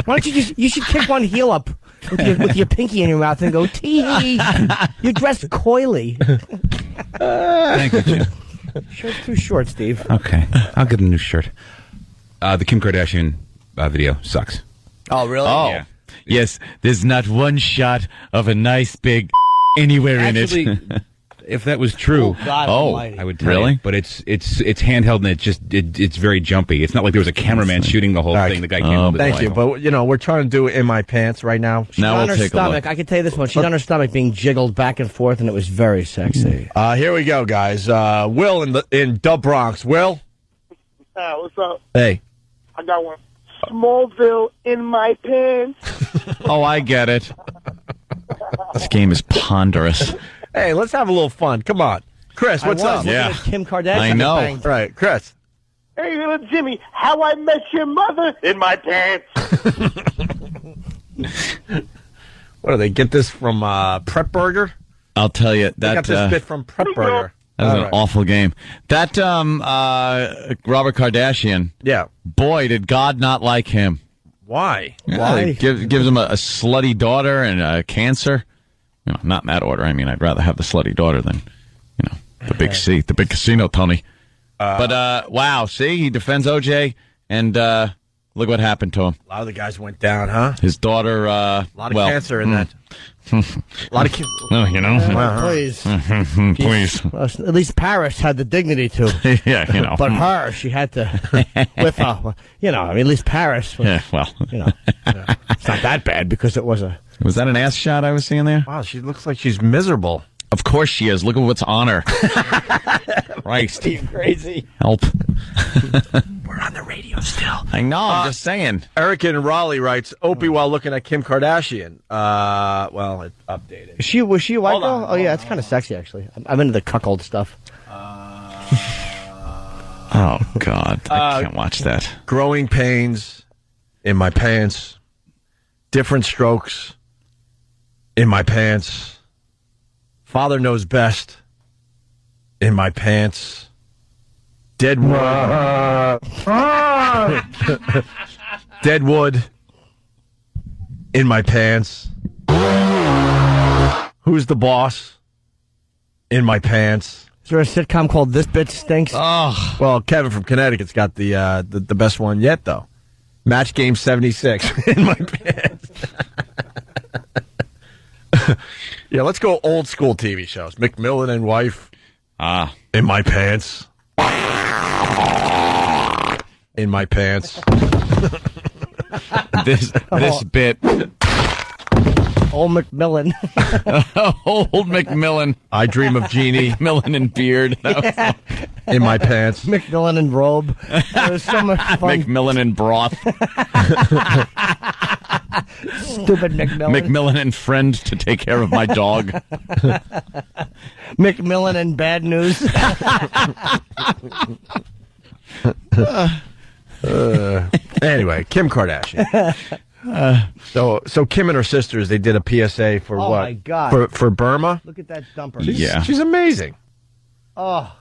Why don't you should kick one heel up with your pinky in your mouth and go, tee. You're dressed coyly. Thank you, Jim. Shirt's too short, Steve. Okay, I'll get a new shirt. The Kim Kardashian video sucks. Oh, really? Oh, Yeah. yes. There's not one shot of a nice big anywhere in Actually, it. if that was true, Oh, God almighty. I would tell Really? you. But it's handheld and it's very jumpy. It's not like there was a cameraman shooting the whole All right. thing. The guy came home. Thank you, but we're trying to do it in my pants right now. She's Now on we'll her take a stomach. look. I can tell you this one. She's on her stomach being jiggled back and forth, and it was very sexy. Here we go, guys. Will in Dub Bronx. Will, What's up? hey. I got one. Smallville in my pants. Oh, I get it. This game is ponderous. Hey, let's have a little fun. Come on. Chris, what's I was up? looking Yeah. at Kim Kardashian. I know. Banged. Right, Chris. Hey, little Jimmy, how I met your mother in my pants. What do they get this from Prep Burger? I'll tell you They got that this bit from Prep Burger. that was All an right. awful game. That Robert Kardashian. Yeah. Boy, did God not like him. Why? Yeah, gives him a slutty daughter and cancer. You know, not in that order. I mean, I'd rather have the slutty daughter than, the big seat, the big casino, Tony. But wow, see, he defends OJ, and Look what happened to him. A lot of the guys went down, huh? His daughter, a lot of cancer in that. A lot of well, you know. Please. Please. Well, at least Paris had the dignity to. Yeah, you know. But her, she had to, with at least Paris. Was, yeah, well. It's not that bad because it was a. Was that an ass shot I was seeing there? Wow, she looks like she's miserable. Of course she is. Look at what's on her. Christ. You're crazy. Help. We're on the radio still. I know, I'm just saying. Eric in Raleigh writes, Opie while looking at Kim Kardashian. Well, it updated. Was she a white girl? Oh, yeah, it's kind of sexy, actually. I'm into the cuckold stuff. Oh, God. I can't watch that. Growing pains in my pants. Different strokes in my pants. Father knows best in my pants. Deadwood. Deadwood in my pants. Who's the boss in my pants? Is there a sitcom called This Bitch Stinks? Oh. Well, Kevin from Connecticut's got the best one yet, though. Match Game 76 in my pants. Yeah, let's go old school TV shows. McMillan and Wife. In my pants. In my pants. This bit. Old McMillan. Old McMillan. I Dream of Jeannie. McMillan and beard. Yeah. In my pants. McMillan and robe. It was so much fun. McMillan and broth. Stupid McMillan. McMillan and friend to take care of my dog. McMillan and bad news. Anyway, Kim Kardashian. So Kim and her sisters, they did a PSA for what? Oh my God! For Burma. Look at that dumper. She's amazing. Oh,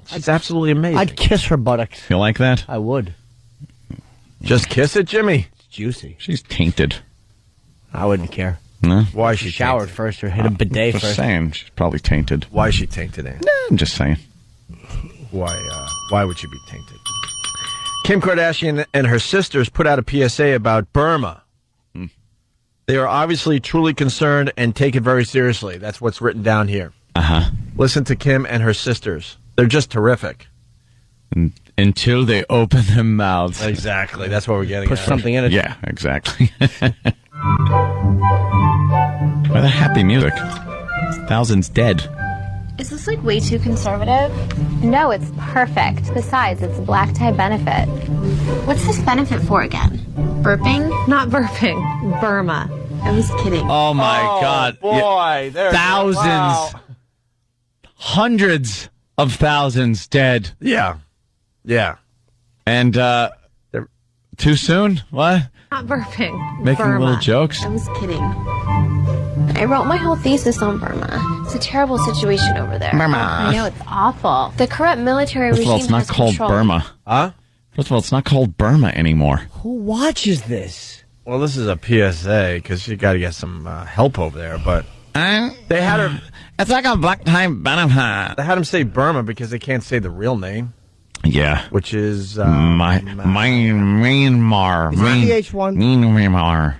she's absolutely amazing. I'd kiss her buttocks. You like that? I would. Just kiss it, Jimmy. It's juicy. She's tainted. I wouldn't care. No? Why is she showered tainted? first or hit a bidet Just first? saying, she's probably tainted. Why is she tainted, Ann? I'm just saying. Why would she be tainted? Kim Kardashian and her sisters put out a PSA about Burma. They are obviously truly concerned and take it very seriously. That's what's written down here. Uh-huh. Listen to Kim and her sisters. They're just terrific. Until they open their mouths. Exactly. That's what we're getting Put at. something in it. Yeah, exactly. Why the happy music? Thousands dead. Is this like way too conservative? No, it's perfect. Besides, it's a black tie benefit. What's this benefit for again? Burping? Not burping. Burma. I was kidding. Oh my God. Boy, thousands. Wow. Hundreds of thousands dead. Yeah. Yeah. And too soon? What? Not burping. Making Burma. little jokes? I was kidding. I wrote my whole thesis on Burma. It's a terrible situation over there. Burma. I know, it's awful. The corrupt military First of all, regime it's not has called control. Burma. Huh? First of all, it's not called Burma anymore. Who watches this? Well, this is a PSA because you got to get some help over there. But they had her. It's like a black tie benefit. They had him say Burma because they can't say the real name. Yeah. Which is Myanmar. Is it VH1? Myanmar.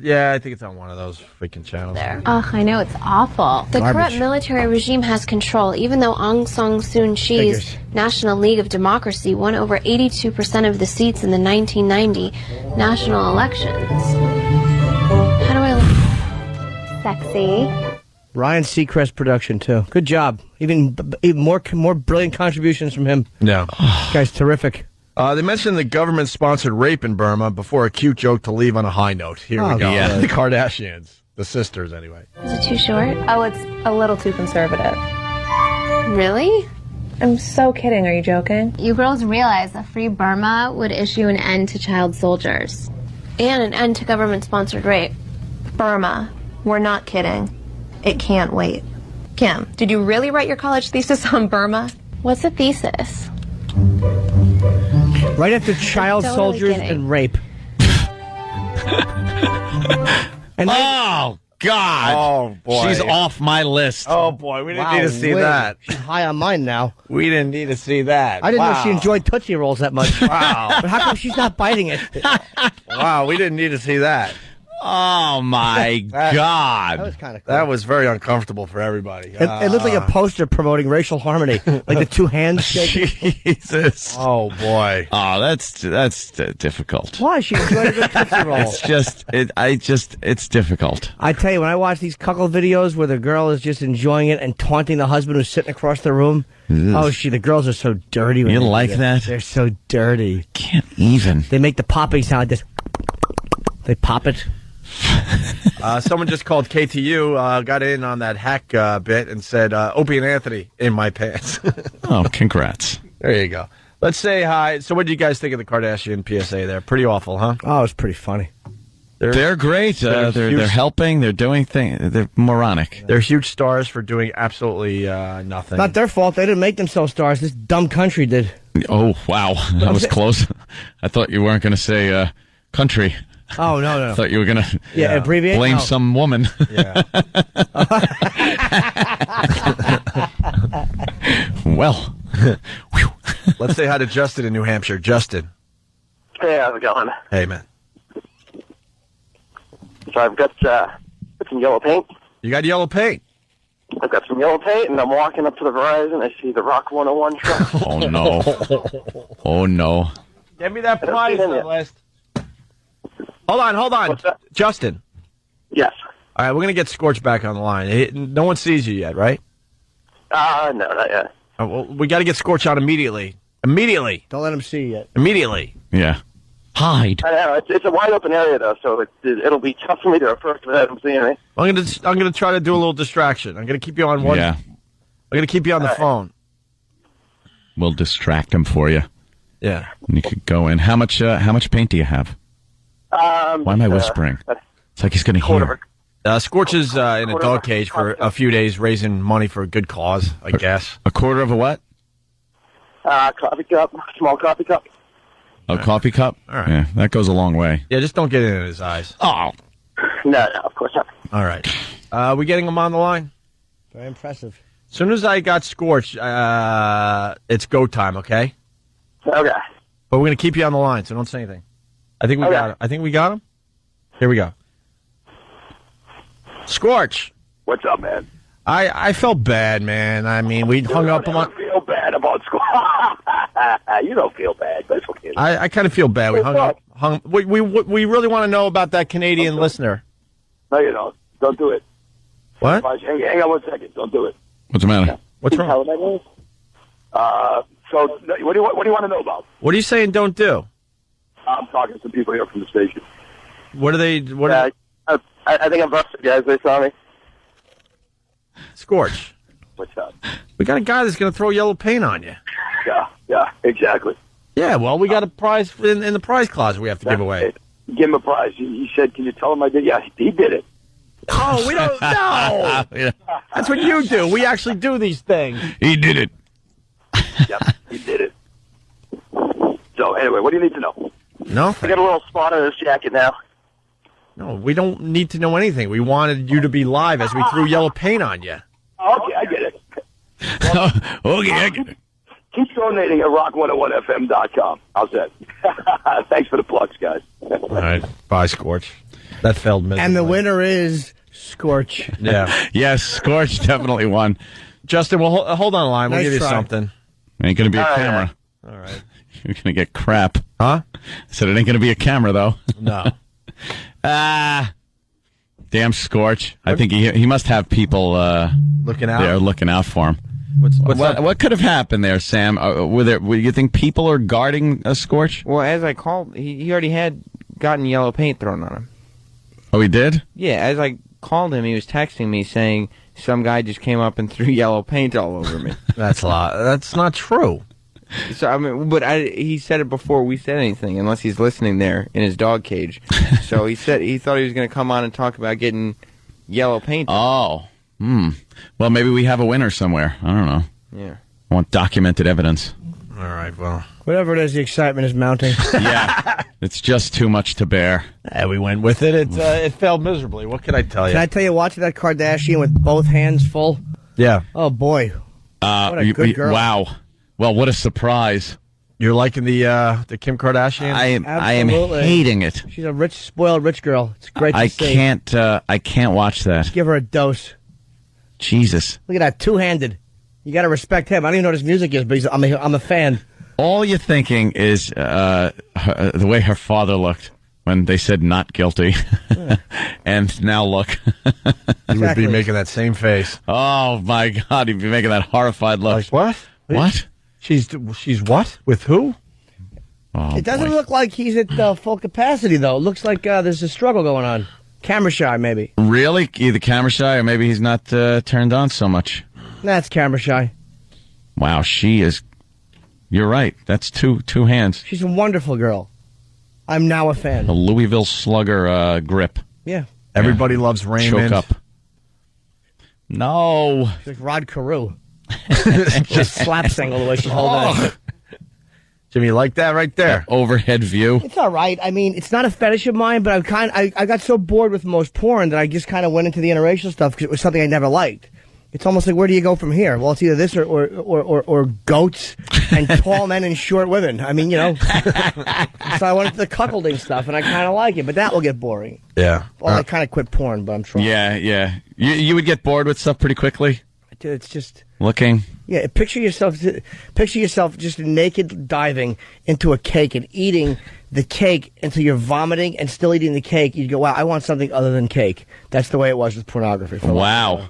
Yeah, I think it's on one of those freaking channels. Ugh, I know, it's awful. The corrupt military regime has control, even though Aung San Suu Kyi's National League of Democracy won over 82% of the seats in the 1990 national elections. How do I look? Sexy. Ryan Seacrest production too. Good job. Even more brilliant contributions from him. Yeah. Guy's terrific. They mentioned the government-sponsored rape in Burma before a cute joke to leave on a high note. Here we go. Yeah. The Kardashians. The sisters, anyway. Is it too short? Oh, it's a little too conservative. Really? I'm so kidding. Are you joking? You girls realize that free Burma would issue an end to child soldiers. And an end to government-sponsored rape. Burma. We're not kidding. It can't wait. Kim, did you really write your college thesis on Burma? What's a thesis? Right after child Totally soldiers kidding. and rape. Oh, God. Oh, boy. She's off my list. Oh, boy. We didn't need to see that. She's high on mine now. We didn't need to see that. I didn't know she enjoyed Tootsie Rolls that much. Wow. But how come she's not biting it? Wow, we didn't need to see that. Oh, my God. That was kind of cool. That was very uncomfortable for everybody. It looked like a poster promoting racial harmony, like the two hands shaking. Jesus. Oh, boy. Oh, that's difficult. Why? She enjoyed a good Tootsie Roll. It's difficult. I tell you, when I watch these cuckold videos where the girl is just enjoying it and taunting the husband who's sitting across the room, the girls are so dirty. You like that? They're so dirty. Can't even. They make the popping sound. They pop it. Someone just called KTU, got in on that hack bit and said, Opie and Anthony in my pants. Oh, congrats. There you go. Let's say hi. So what did you guys think of the Kardashian PSA there? Pretty awful, huh? Oh, it was pretty funny. They're great. They're helping. They're doing things. They're moronic. They're huge stars for doing absolutely nothing. Not their fault. They didn't make themselves stars. This dumb country did. Oh, wow. That was close. I thought you weren't going to say country. Oh, no. I thought you were going to abbreviate? blame some woman. Yeah. Well. Let's say hi to Justin in New Hampshire. Justin. Hey, how's it going? Hey, man. So I've got some yellow paint. You got yellow paint? I've got some yellow paint, and I'm walking up to the Verizon. I see the Rock 101 truck. Oh, no. Oh, no. Give me that prize list. Hold on. What's that? Justin. Yes. All right, we're going to get Scorch back on the line. No one sees you yet, right? No, not yet. Well, we got to get Scorch out immediately. Immediately. Don't let him see you yet. Immediately. Yeah. Hide. I know. It's a wide open area, though, so it'll be tough for me to approach without him seeing me. I'm going to try to do a little distraction. I'm going to keep you on one. Yeah. I'm going to keep you on the phone. We'll distract him for you. Yeah. And you could go in. How much paint do you have? Why am I whispering? It's like he's going to hear. Scorch is in a dog cage for a few days, raising money for a good cause, I guess. A quarter of a what? Coffee cup, small coffee cup. A coffee cup? All right. Yeah, that goes a long way. Yeah, just don't get in his eyes. Oh. No, of course not. All right. We getting him on the line? Very impressive. As soon as I got Scorch, it's go time, okay? Okay. But we're going to keep you on the line, so don't say anything. I think we got him. I think we got him. Here we go. Scorch. What's up, man? I felt bad, man. I mean, we hung up on. I feel bad about Scorch. You don't feel bad, but it's okay. I kind of feel bad. We hung up. We really want to know about that Canadian listener. No, you don't. Don't do it. What? Hang on 1 second. Don't do it. What's the matter? What's wrong? So, what do you want to know about? What are you saying? Don't do. I'm talking to some people here from the station. What are they? I think I'm busted, guys. They saw me. Scorch. What's up? We got a guy that's going to throw yellow paint on you. Yeah, exactly. Yeah, well, we got a prize in the prize closet we have to give away. Give him a prize. He said, can you tell him I did? Yeah, he did it. Oh, we don't know. Yeah. That's what you do. We actually do these things. He did it. Yep, he did it. So, anyway, what do you need to know? No. I got a little spot on his jacket now. No, we don't need to know anything. We wanted you to be live as we threw yellow paint on you. Okay, I get it. Okay, I get it. Keep donating at rock101fm.com. How's that? Thanks for the plugs, guys. All right. Bye, Scorch. That failed miserably. And the winner is Scorch. Yeah. Yes, Scorch definitely won. Justin, well, hold on the line. We'll Nice give you try. something. Ain't going to be a camera. All right. You're going to get crap. Huh? I said it ain't going to be a camera, though. No. Damn Scorch. I think he must have people looking out. There looking out for him. What could have happened there, Sam? Would you think people are guarding a Scorch? Well, as I called, he already had gotten yellow paint thrown on him. Oh, he did? Yeah, as I called him, he was texting me saying some guy just came up and threw yellow paint all over me. That's not true. So I mean, but he said it before we said anything, unless he's listening there in his dog cage. So he thought he was going to come on and talk about getting yellow paint. Oh, Well, maybe we have a winner somewhere. I don't know. Yeah. I want documented evidence. All All right, well. Whatever it is, the excitement is mounting. Yeah, it's just too much to bear. Yeah, we went with it. It failed miserably. What can I tell you? Can I tell you, watching that Kardashian with both hands full? Yeah. Oh, boy. What a good girl. Wow. Well, what a surprise. You're liking the Kim Kardashian? I am hating it. She's a spoiled rich girl. It's great to see. I can't watch that. Give her a dose. Jesus. Look at that, two-handed. You got to respect him. I don't even know what his music is, but I'm a fan. All you're thinking is the way her father looked when they said not guilty. Yeah. And now look. He would be making that same face. Oh, my God. He'd be making that horrified look. Like, what? What? She's what? With who? Oh, it doesn't look like he's at full capacity, though. It looks like there's a struggle going on. Camera shy, maybe. Really? Either camera shy or maybe he's not turned on so much. That's camera shy. Wow, she is... You're right. That's two hands. She's a wonderful girl. I'm now a fan. The Louisville Slugger grip. Yeah. Everybody loves Raymond. Choke up. No. She's like Rod Carew. Just slap single the way she's holding it. Jimmy, you like that right there? That overhead view. It's all right. I mean, it's not a fetish of mine, but I got so bored with most porn that I just kind of went into the interracial stuff because it was something I never liked. It's almost like, where do you go from here? Well, it's either this or goats and tall men and short women. I mean, you know. So I went into the cuckolding stuff, and I kind of like it, but that will get boring. Yeah. Well, I kind of quit porn, but I'm trying. Yeah. You would get bored with stuff pretty quickly? Dude, it's just... Looking? Yeah, picture yourself just naked diving into a cake and eating the cake until you're vomiting and still eating the cake. You'd go, wow, I want something other than cake. That's the way it was with pornography. Wow.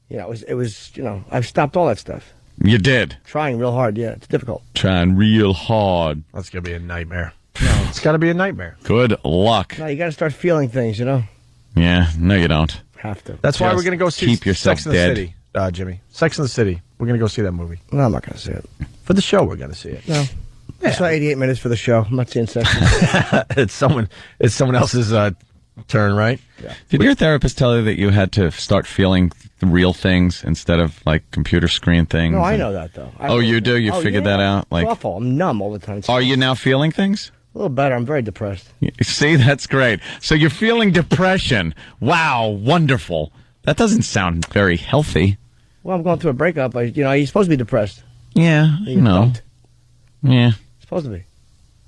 It was, I've stopped all that stuff. You did? Trying real hard, yeah. It's difficult. Trying real hard. That's going to be a nightmare. No, it's got to be a nightmare. Good luck. No, you got to start feeling things, Yeah, no you don't. Have to. That's why we're going to go see keep yourself Sex and the dead. City, Jimmy. Sex and the City. We're going to go see that movie. No, I'm not going to see it. For the show, we're going to see it. No. I saw 88 minutes for the show. I'm not seeing sex. It's someone else's turn, right? Yeah. Did your therapist tell you that you had to start feeling the real things instead of like computer screen things? No, I know that though. You do? You figured that out? It's awful. I'm numb all the time. Are you now feeling things? A little better. I'm very depressed. See, that's great. So you're feeling depression. Wow, wonderful. That doesn't sound very healthy. Well, I'm going through a breakup. You're supposed to be depressed. Yeah, Dumped. Yeah. Supposed to be.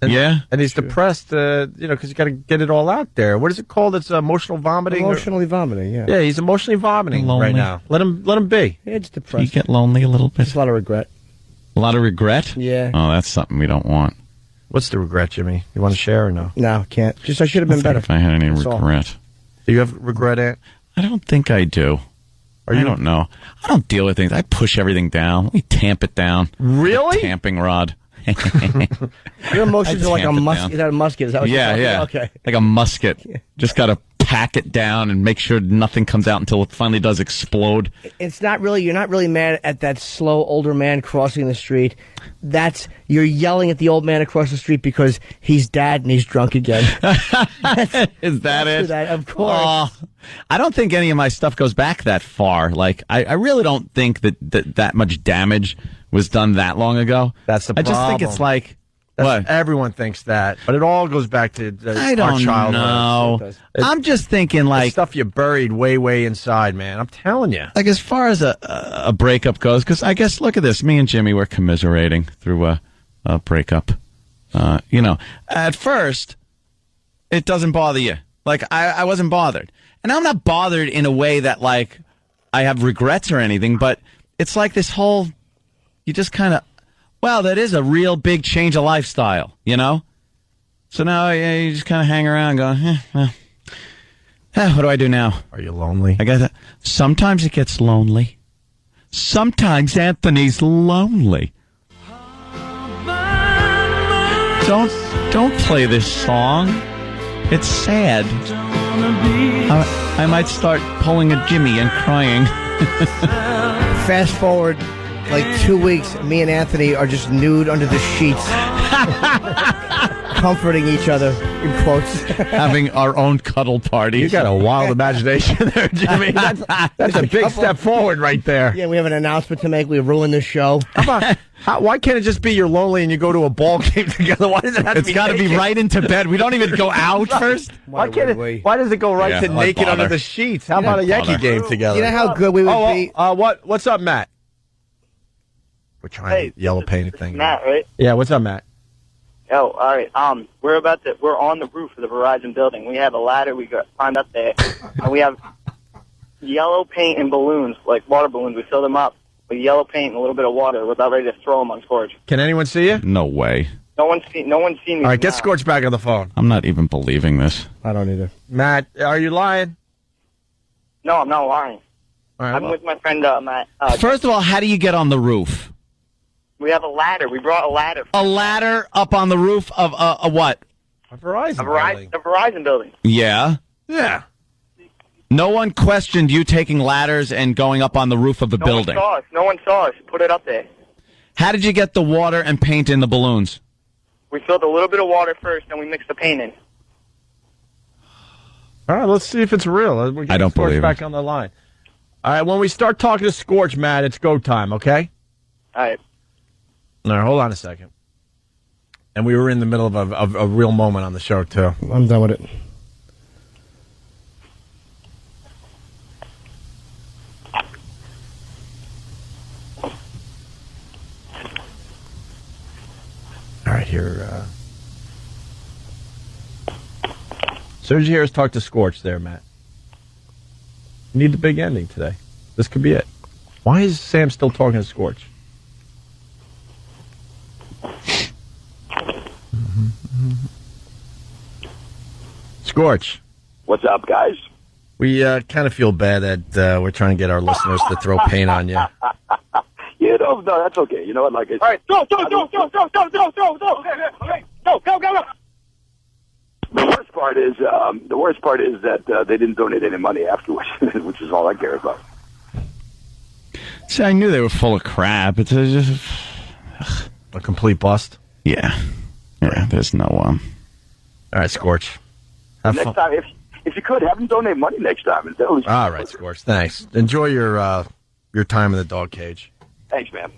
And he's depressed, because you got to get it all out there. What is it called? It's emotional vomiting. Emotionally vomiting. Yeah. Yeah, he's emotionally vomiting right now. Let him be. Yeah, it's depressed. You get lonely a little bit. Just a lot of regret. A lot of regret? Yeah. Oh, that's something we don't want. What's the regret, Jimmy? You want to share or no? No, can't. Just I should have been better. If I had any That's all. regret. Do you have regret, Aunt? I don't think I do. I don't know. I don't deal with things. I push everything down. Let me tamp it down. Really? Tamping rod. Your emotions are like a musket. Is that a musket? Is that what you're talking about? Okay. Like a musket. Just got to pack it down and make sure nothing comes out until it finally does explode. It's not really. You're not really mad at that slow older man crossing the street. You're yelling at the old man across the street because he's dad and he's drunk again. Is that it? Of course. I don't think any of my stuff goes back that far. Like I really don't think that much damage was done that long ago. That's the problem. I just think it's like what everyone thinks that, but it all goes back to I don't our childhood. know. I'm just thinking like stuff you buried way inside, man. I'm telling you. Like as far as a breakup goes, because I guess look at this. Me and Jimmy were commiserating through a breakup. At first it doesn't bother you. Like I wasn't bothered, and I'm not bothered in a way that like I have regrets or anything. But it's like this whole. You just kind of, that is a real big change of lifestyle, So now you just kind of hang around going, what do I do now? Are you lonely? I guess sometimes it gets lonely. Sometimes Anthony's lonely. Don't play this song. It's sad. I might start pulling a Jimmy and crying. Fast forward. Like 2 weeks, me and Anthony are just nude under the sheets. comforting each other, in quotes. Having our own cuddle party. You got a wild imagination there, Jimmy. That's a big step forward right there. Yeah, we have an announcement to make. We ruined the show. Why can't it just be you're lonely and you go to a ball game together? Why does it have to be? It's got to be right into bed. We don't even go out first. Why does it go right to naked under the sheets? How about a Yankee game together? You know how good we would be? What's up, Matt? We're trying to yellow paint thing. Matt, right? Yeah, what's up, Matt? Oh, all right. We're on the roof of the Verizon building. We have a ladder. We climbed up there, and we have yellow paint and balloons, like water balloons. We fill them up with yellow paint and a little bit of water. We're about ready to throw them on Scorch. Can anyone see you? No way. No one's seen me. All right, get Scorch back on the phone. I'm not even believing this. I don't either. Matt, are you lying? No, I'm not lying. All right, I'm with my friend Matt. First of all, how do you get on the roof? We have a ladder. We brought a ladder. A ladder up on the roof of a what? A Verizon building. A Verizon building. Yeah. Yeah. No one questioned you taking ladders and going up on the roof of a building. No one saw us. Put it up there. How did you get the water and paint in the balloons? We filled a little bit of water first, then we mixed the paint in. All right, let's see if it's real. I don't Scorch believe back on the line. All right, when we start talking to Scorch, Matt, it's go time, okay? All right. All right, hold on a second. And we were in the middle of a real moment on the show, too. I'm done with it. All right, here. Sergi Harris talked to Scorch there, Matt. You need the big ending today. This could be it. Why is Sam still talking to Scorch? Scorch. What's up, guys? We kind of feel bad that we're trying to get our listeners to throw paint on you. Yeah, no, that's okay. You know what? Like, it's, All right, go. Okay, go. The worst part is that they didn't donate any money afterwards, which is all I care about. See, I knew they were full of crap. It's just a complete bust. Yeah, there's no All right, Scorch. Next time, if you could, have them donate money next time. All right, Scorch. Thanks. Enjoy your time in the dog cage. Thanks, man.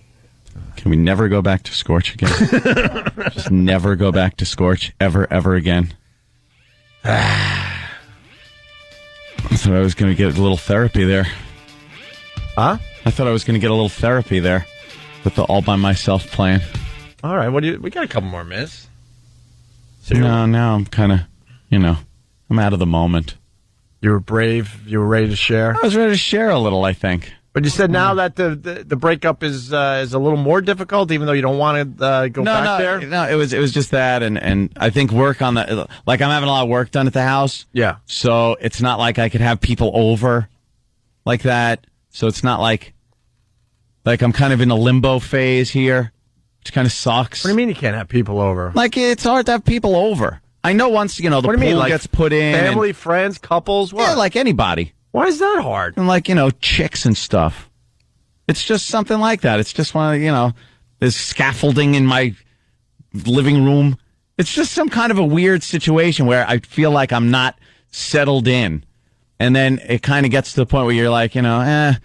Can we never go back to Scorch again? Just never go back to Scorch ever again. I thought I was going to get a little therapy there. Huh? I thought I was going to get a little therapy there with the all by myself plan. All right, we got a couple more minutes. No, now I'm kind of, I'm out of the moment. You were brave. You were ready to share. I was ready to share a little, I think. But you said now that the breakup is a little more difficult, even though you don't want to go back there. No, it was just that, and I think work on the I'm having a lot of work done at the house. Yeah. So it's not like I could have people over like that. So it's not like I'm kind of in a limbo phase here, which kind of sucks. What do you mean you can't have people over? Like, it's hard to have people over. I know once the what do you mean? pool gets put in, family, friends, couples. What? Yeah, like anybody. Why is that hard? And chicks and stuff. It's just something like that. It's just one of, there's scaffolding in my living room. It's just some kind of a weird situation where I feel like I'm not settled in. And then it kind of gets to the point where you're like, and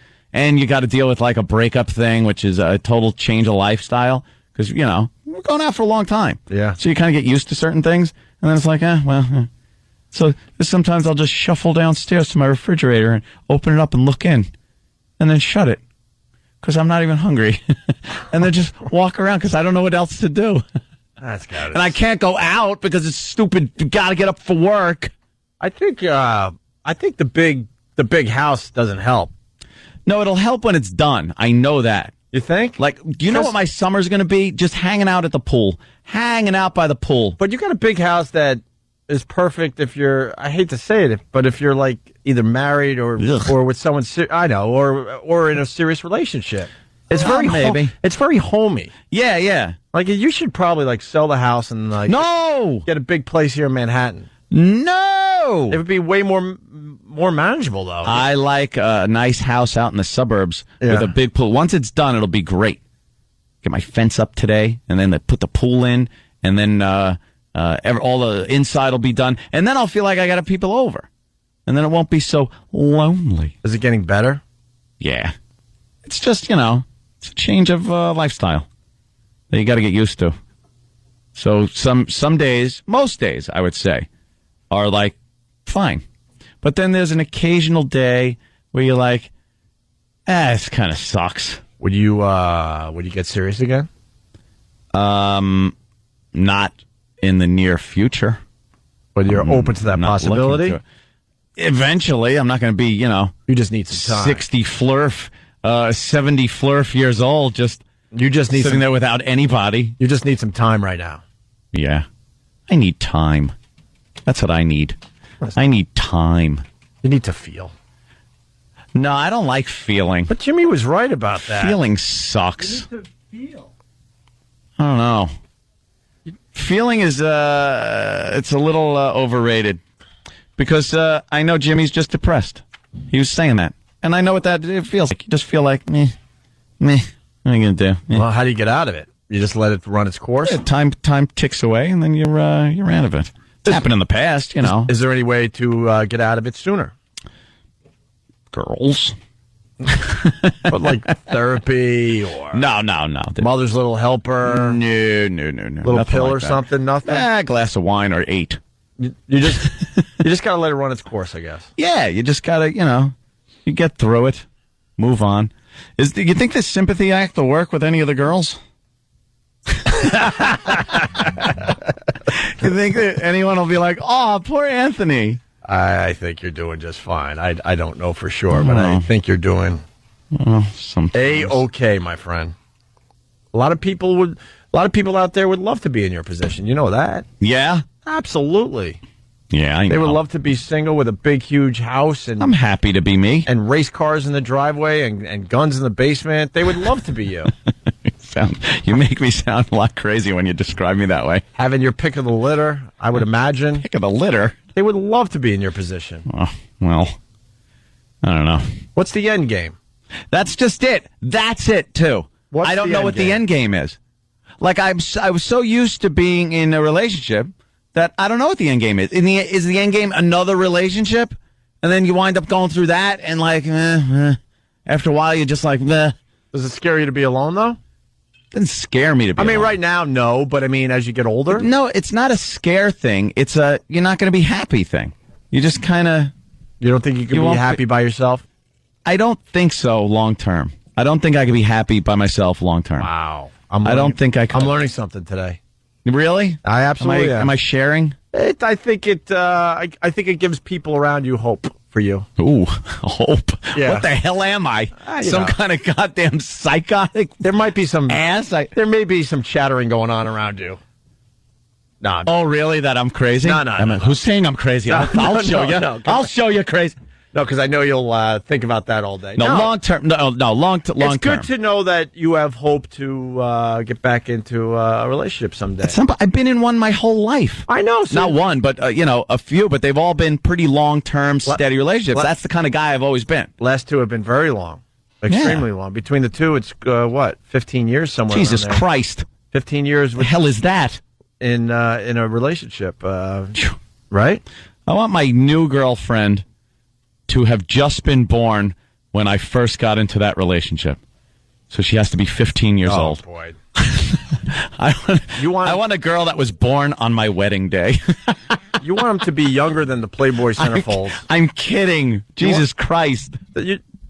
you got to deal with like a breakup thing, which is a total change of lifestyle. Because, we're going out for a long time. Yeah. So you kind of get used to certain things. And then it's like, So sometimes I'll just shuffle downstairs to my refrigerator and open it up and look in and then shut it because I'm not even hungry. And then just walk around because I don't know what else to do. That's got it. And I can't go out because it's stupid. You got to get up for work. I think the big house doesn't help. No, it'll help when it's done. I know that. You think? Like, do you know what my summer's going to be? Just hanging out at the pool. Hanging out by the pool. But you got a big house that is perfect if you're, I hate to say it, but if you're like either married or with someone, I know, or in a serious relationship. It's very maybe. It's very homey. Yeah. Like you should probably like sell the house and like get a big place here in Manhattan. No, it would be way more manageable though. I like a nice house out in the suburbs with a big pool. Once it's done, it'll be great. Get my fence up today, and then put the pool in, and then All the inside will be done. And then I'll feel like I got people over. And then it won't be so lonely. Is it getting better? Yeah. It's just, it's a change of lifestyle that you got to get used to. So some days, most days, I would say, are like, fine. But then there's an occasional day where you're like, this kind of sucks. Would you get serious again? Not in the near future. But you're open to that possibility? Eventually, I'm not going to be, You just need some time. 60 flurf, 70 flurf years old, you just need sitting there without anybody. You just need some time right now. Yeah. I need time. That's what I need. I need time. You need to feel. No, I don't like feeling. But Jimmy was right about that. Feeling sucks. You need to feel. I don't know. Feeling is, it's a little overrated. Because I know Jimmy's just depressed. He was saying that. And I know what that it feels like. You just feel like, meh. What are you going to do? Well, how do you get out of it? You just let it run its course? Yeah, time ticks away, and then you're out of it. It's happened in the past, Is there any way to get out of it sooner? Girls. But like therapy or... No. Mother's Little Helper? No. Little Nothing pill like or that. something? Nothing? A glass of wine or 8. You just got to let it run its course, I guess. Yeah, you just got to, you get through it. Move on. Do you think this sympathy act will work with any of the girls? You think that anyone will be like, oh, poor Anthony? I think you're doing just fine. I don't know for sure, but I think you're doing A-okay, my friend. A lot of people out there would love to be in your position. You know that? Yeah? Absolutely. Yeah, I know. They would love to be single with a big, huge house. And I'm happy to be me. And race cars in the driveway and guns in the basement. They would love to be you. You make me sound a lot crazy when you describe me that way. Having your pick of the litter, I would imagine. Pick of the litter? They would love to be in your position. Oh, well, I don't know. What's the end game? That's just it. That's it, too. I don't know what the end game is. Like, I was so used to being in a relationship that I don't know what the end game is. Is the end game another relationship? And then you wind up going through that, and like, after a while, you're just like, meh. Does it scare you to be alone, though? It doesn't scare me to be alone. Right now, no, but as you get older? No, it's not a scare thing. It's a you're not going to be happy thing. You just kind of... You don't think you can be happy by yourself? I don't think so long term. I don't think I can be happy by myself long term. Wow. I don't think I can. I'm learning something today. Really? I absolutely am. Am I sharing? I think it gives people around you hope for you. Ooh, hope. Yeah. What the hell am I? Some kind of goddamn psychotic? There might be some ass. There may be some chattering going on around you. No. Oh, really? That I'm crazy? No. Who's saying I'm crazy? I'll show you. I'll show you crazy. No, because I know you'll think about that all day. No, long term. No, long term. It's good to know that you have hope to get back into a relationship someday. I've been in one my whole life. I know. Not one, but a few. But they've all been pretty long-term, steady relationships. That's the kind of guy I've always been. Last two have been very long, extremely long. Between the two, it's 15 years somewhere. Jesus Christ, 15 years. What the hell is that in a relationship? Right? I want my new girlfriend to have just been born when I first got into that relationship. So she has to be 15 years old. Oh, boy. I want a girl that was born on my wedding day. You want them to be younger than the Playboy centerfolds. I'm kidding. Jesus Christ.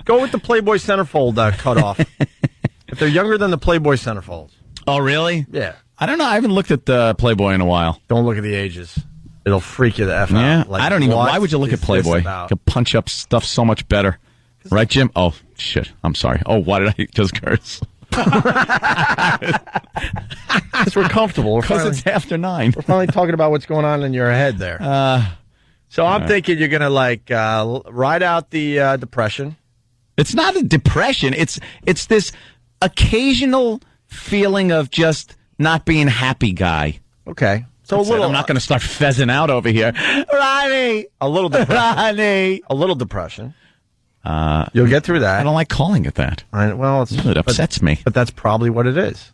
Go with the Playboy centerfold cutoff. If they're younger than the Playboy centerfolds. Oh, really? Yeah. I don't know. I haven't looked at Playboy in a while. Don't look at the ages. It'll freak you the F out. Yeah, Like, I don't even... Why would you look at Playboy? You can punch up stuff so much better. Right, Jim? Oh, shit. I'm sorry. Oh, why did I just curse? Because we're comfortable. Because it's after 9. We're finally talking about what's going on in your head there. So I'm thinking you're going to, ride out the depression. It's not a depression. It's this occasional feeling of just not being happy guy. Okay. So I'm not going to start pheasing out over here. Ronnie! A little depression. Ronnie! A little depression. You'll get through that. I don't like calling it that. It upsets me. But that's probably what it is.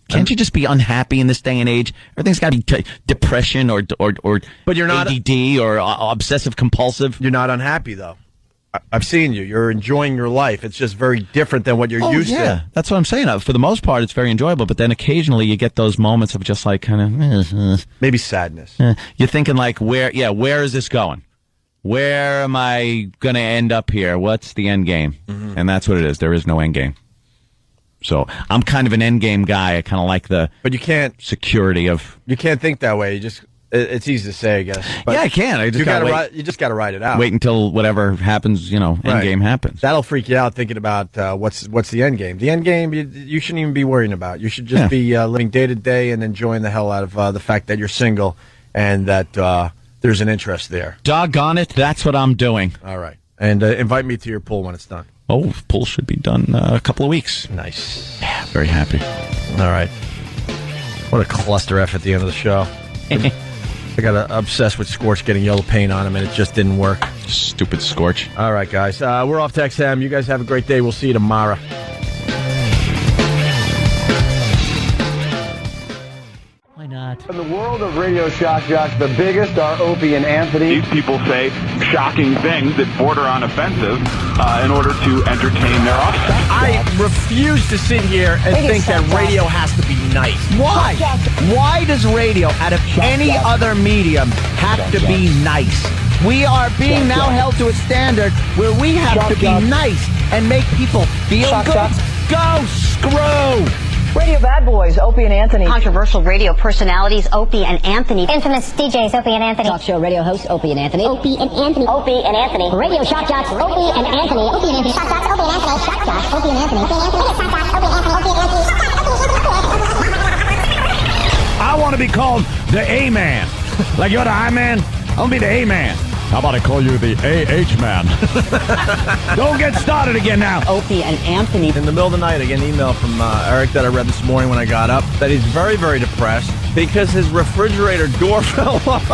Can't you just be unhappy in this day and age? Everything's got to be depression or but you're not ADD or obsessive compulsive. You're not unhappy though. I've seen you. You're enjoying your life. It's just very different than what you're used to. That's what I'm saying. For the most part, it's very enjoyable. But then occasionally you get those moments of just like kind of maybe sadness. You're thinking like, where is this going? Where am I going to end up here? What's the end game? Mm-hmm. And that's what it is. There is no end game. So I'm kind of an end game guy. I kind of like the but you can't security of. You can't think that way. It's easy to say, I guess. But yeah, I can. You just got to ride it out. Wait until whatever happens. End game happens. That'll freak you out thinking about what's the end game. The end game you shouldn't even be worrying about. You should just be living day to day and enjoying the hell out of the fact that you're single and that there's an interest there. Doggone it, that's what I'm doing. All right, and invite me to your pool when it's done. Oh, pool should be done a couple of weeks. Nice. Yeah, very happy. All right. What a cluster F at the end of the show. I got obsessed with Scorch getting yellow paint on him, and it just didn't work. Stupid Scorch. All right, guys. We're off to XM. You guys have a great day. We'll see you tomorrow. Why not? In the world of radio shock jocks, the biggest are Opie and Anthony. These people say shocking things that border on offensive in order to entertain their offspring. I refuse to sit here and think that radio has to be nice. Why? Why does radio, out of any other medium, have to be nice? We are being now held to a standard where we have to be nice and make people feel good. Go screw! Radio bad boys, Opie and Anthony. Controversial radio personalities, Opie and Anthony. Infamous DJs, Opie and Anthony. Talk show radio hosts, Opie and Anthony. Opie and Anthony. Opie and Anthony. Radio shock jocks, Opie and Anthony. Opie and Anthony. Shock jocks, Opie and Anthony. Shock jocks, Opie and Anthony. Opie and Anthony. Shock jocks, Opie and Anthony. Opie and Anthony. I want to be called the A-Man. Like you're the I-Man, I'll be the A-Man. How about I call you the A-H man? Don't get started again now. Opie and Anthony. In the middle of the night, I get an email from Eric that I read this morning when I got up that he's very, very depressed because his refrigerator door fell off.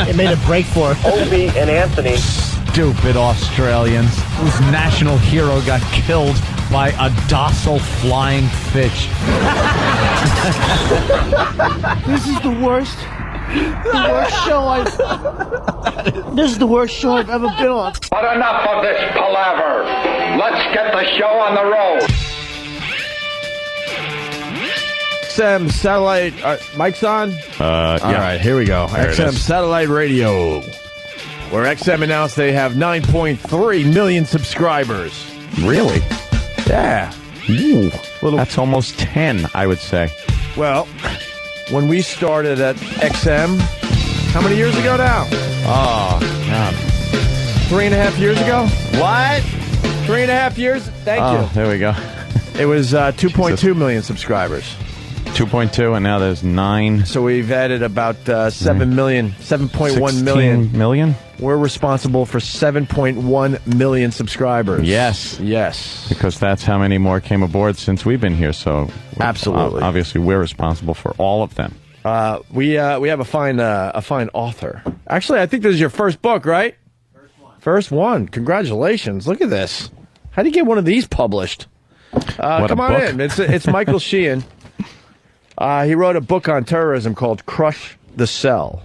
It made a break for him. Opie and Anthony. Stupid Australians whose national hero got killed by a docile flying fish. This is the worst. The worst show This is the worst show I've ever been on. But enough of this palaver. Let's get the show on the road. XM satellite. Mic's on? Yeah. All right, here we go. There XM satellite radio. Where XM announced they have 9.3 million subscribers. Really? Yeah. Ooh, that's almost 10, I would say. Well, when we started at XM, how many years ago now? Oh, God. 3.5 years ago? What? 3.5 years? Thank you. There we go. It was 2.2 million subscribers. 2.2, and now there's 9. So we've added about 7 million, 7.1 million. We're responsible for 7.1 million subscribers. Yes. Yes. Because that's how many more came aboard since we've been here. So absolutely. Obviously, we're responsible for all of them. We have a fine author. Actually, I think this is your first book, right? First one. Congratulations. Look at this. How do you get one of these published? Come on in. It's Michael Sheehan. He wrote a book on terrorism called Crush the Cell.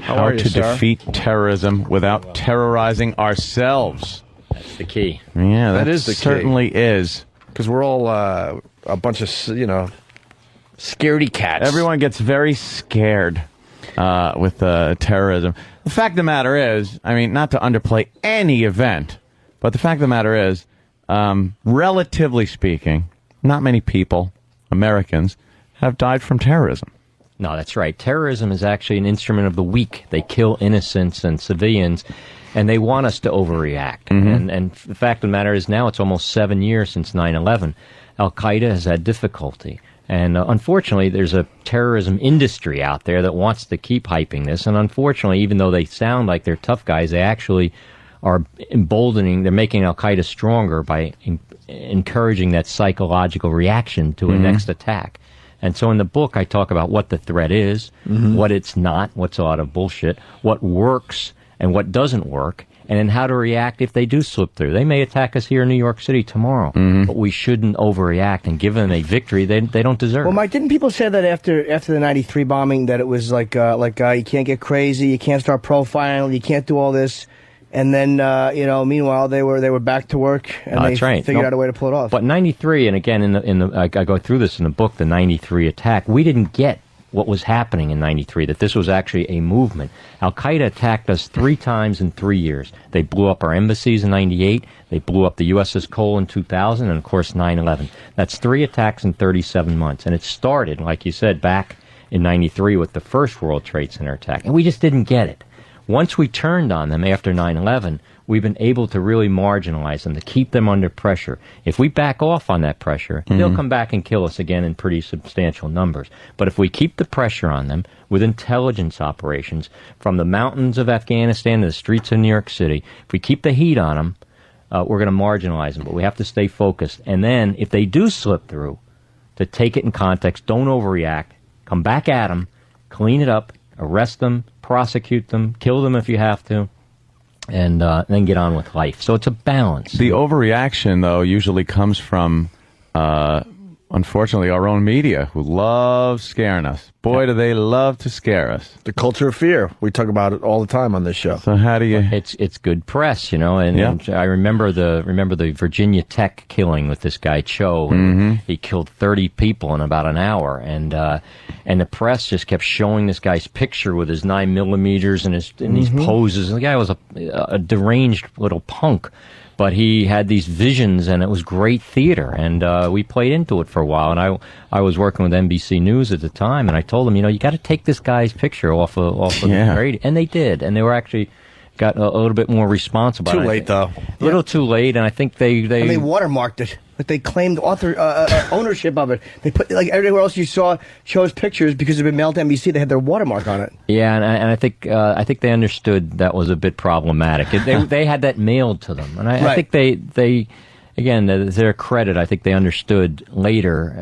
How to defeat terrorism without terrorizing ourselves. That's the key. Yeah, that is the key. Certainly is. Because we're all a bunch of, scaredy cats. Everyone gets very scared with terrorism. The fact of the matter is, I mean, not to underplay any event, but the fact of the matter is, relatively speaking, not many people, Americans, have died from terrorism. No, that's right. Terrorism is actually an instrument of the weak. They kill innocents and civilians, and they want us to overreact. Mm-hmm. And the fact of the matter is now it's almost 7 years since 9/11. Al-Qaeda has had difficulty. And unfortunately, there's a terrorism industry out there that wants to keep hyping this. And unfortunately, even though they sound like they're tough guys, they actually are emboldening, they're making Al-Qaeda stronger by encouraging that psychological reaction to a next attack. And so in the book, I talk about what the threat is, what it's not, what's a lot of bullshit, what works and what doesn't work, and then how to react if they do slip through. They may attack us here in New York City tomorrow, but we shouldn't overreact and give them a victory they don't deserve. Well, Mike, didn't people say that after the 93 bombing that it was like you can't get crazy, you can't start profiling, you can't do all this, and then meanwhile they were back to work and they figured out a way to pull it off. But 93, and again I go through this in the book, the 93 attack, we didn't get what was happening in 93, that this was actually a movement. Al-Qaeda attacked us 3 times in 3 years. They blew up our embassies in 98, they blew up the USS Cole in 2000, and of course 9/11. That's 3 attacks in 37 months. And it started, like you said, back in 93 with the first World Trade Center attack. And we just didn't get it. Once we turned on them after 9/11, we've been able to really marginalize them, to keep them under pressure. If we back off on that pressure, they'll come back and kill us again in pretty substantial numbers. But if we keep the pressure on them with intelligence operations from the mountains of Afghanistan to the streets of New York City, if we keep the heat on them, we're going to marginalize them. But we have to stay focused. And then if they do slip through, to take it in context, don't overreact, come back at them, clean it up, arrest them, prosecute them, kill them if you have to, and then get on with life. So it's a balance. The overreaction, though, usually comes from, unfortunately, our own media, who love scaring us. Boy, do they love to scare us. The culture of fear. We talk about it all the time on this show. So how do you... It's good press, and I remember the Virginia Tech killing with this guy, Cho. He killed 30 people in about an hour, and the press just kept showing this guy's picture with his 9mm and these poses. And the guy was a deranged little punk. But he had these visions, and it was great theater, and we played into it for a while. And I was working with NBC News at the time, and I told them, you got to take this guy's picture off of the radio. And they did, and they were actually got a little bit more responsible. Too late, though. A little too late, and I think they watermarked it. Like they claimed ownership of it. They put, like everywhere else you saw shows pictures, because it had been mailed to NBC, they had their watermark on it. Yeah, and I think they understood that was a bit problematic. They had that mailed to them, and I think they again, to their credit, I think they understood later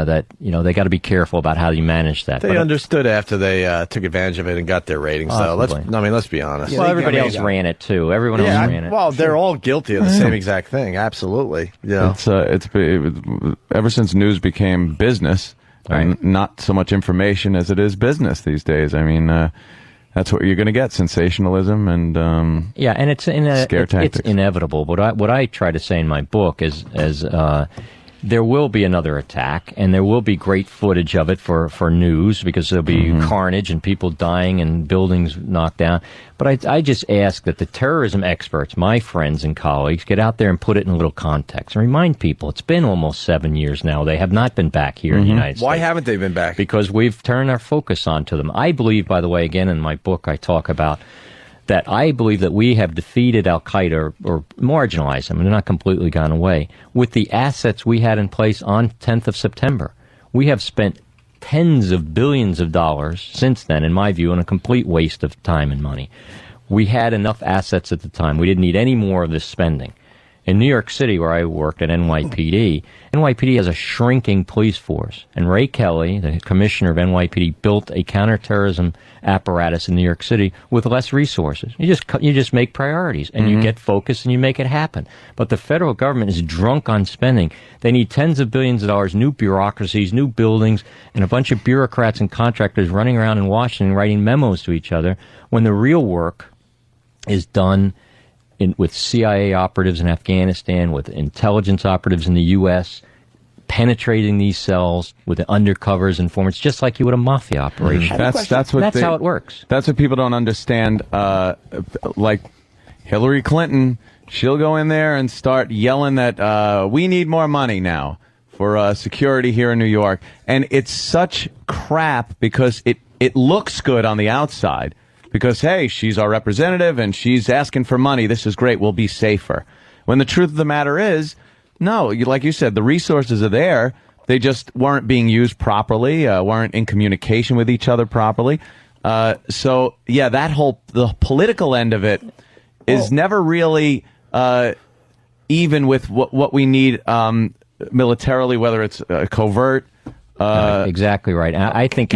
that they got to be careful about how you manage that. They understood after they took advantage of it and got their ratings. Though let's be honest. Well, everybody else ran it too. Everyone else ran it. Well, they're all guilty of the same exact thing. Absolutely. Yeah. It's ever since news became business, and not so much information as it is business these days. I mean. That's what you're going to get: sensationalism and and it's scare tactics. It's inevitable. But what I try to say in my book is there will be another attack, and there will be great footage of it for news, because there'll be carnage and people dying and buildings knocked down. But I just ask that the terrorism experts, my friends and colleagues, get out there and put it in a little context and remind people it's been almost 7 years now. They have not been back here in the United States. Why haven't they been back? Because we've turned our focus onto them. I believe, by the way, again, in my book I talk about that I believe that we have defeated Al-Qaeda or marginalized them, and they're not completely gone away, with the assets we had in place on 10th of September. We have spent tens of billions of dollars since then, in my view, and a complete waste of time and money. We had enough assets at the time. We didn't need any more of this spending. In New York City, where I worked at NYPD has a shrinking police force. And Ray Kelly, the commissioner of NYPD, built a counterterrorism apparatus in New York City with less resources. You just make priorities, and you get focused, and you make it happen. But the federal government is drunk on spending. They need tens of billions of dollars, new bureaucracies, new buildings, and a bunch of bureaucrats and contractors running around in Washington writing memos to each other, when the real work is done with CIA operatives in Afghanistan, with intelligence operatives in the U.S., penetrating these cells with the undercovers, informants, just like you would a mafia operation. That's how it works. That's what people don't understand. Like Hillary Clinton, she'll go in there and start yelling that we need more money now for security here in New York. And it's such crap, because it looks good on the outside. Because, hey, she's our representative and she's asking for money. This is great. We'll be safer. When the truth of the matter is, no, like you said, the resources are there. They just weren't being used properly, weren't in communication with each other properly. So, yeah, the political end of it is never really even with what we need militarily, whether it's covert Exactly right. And I think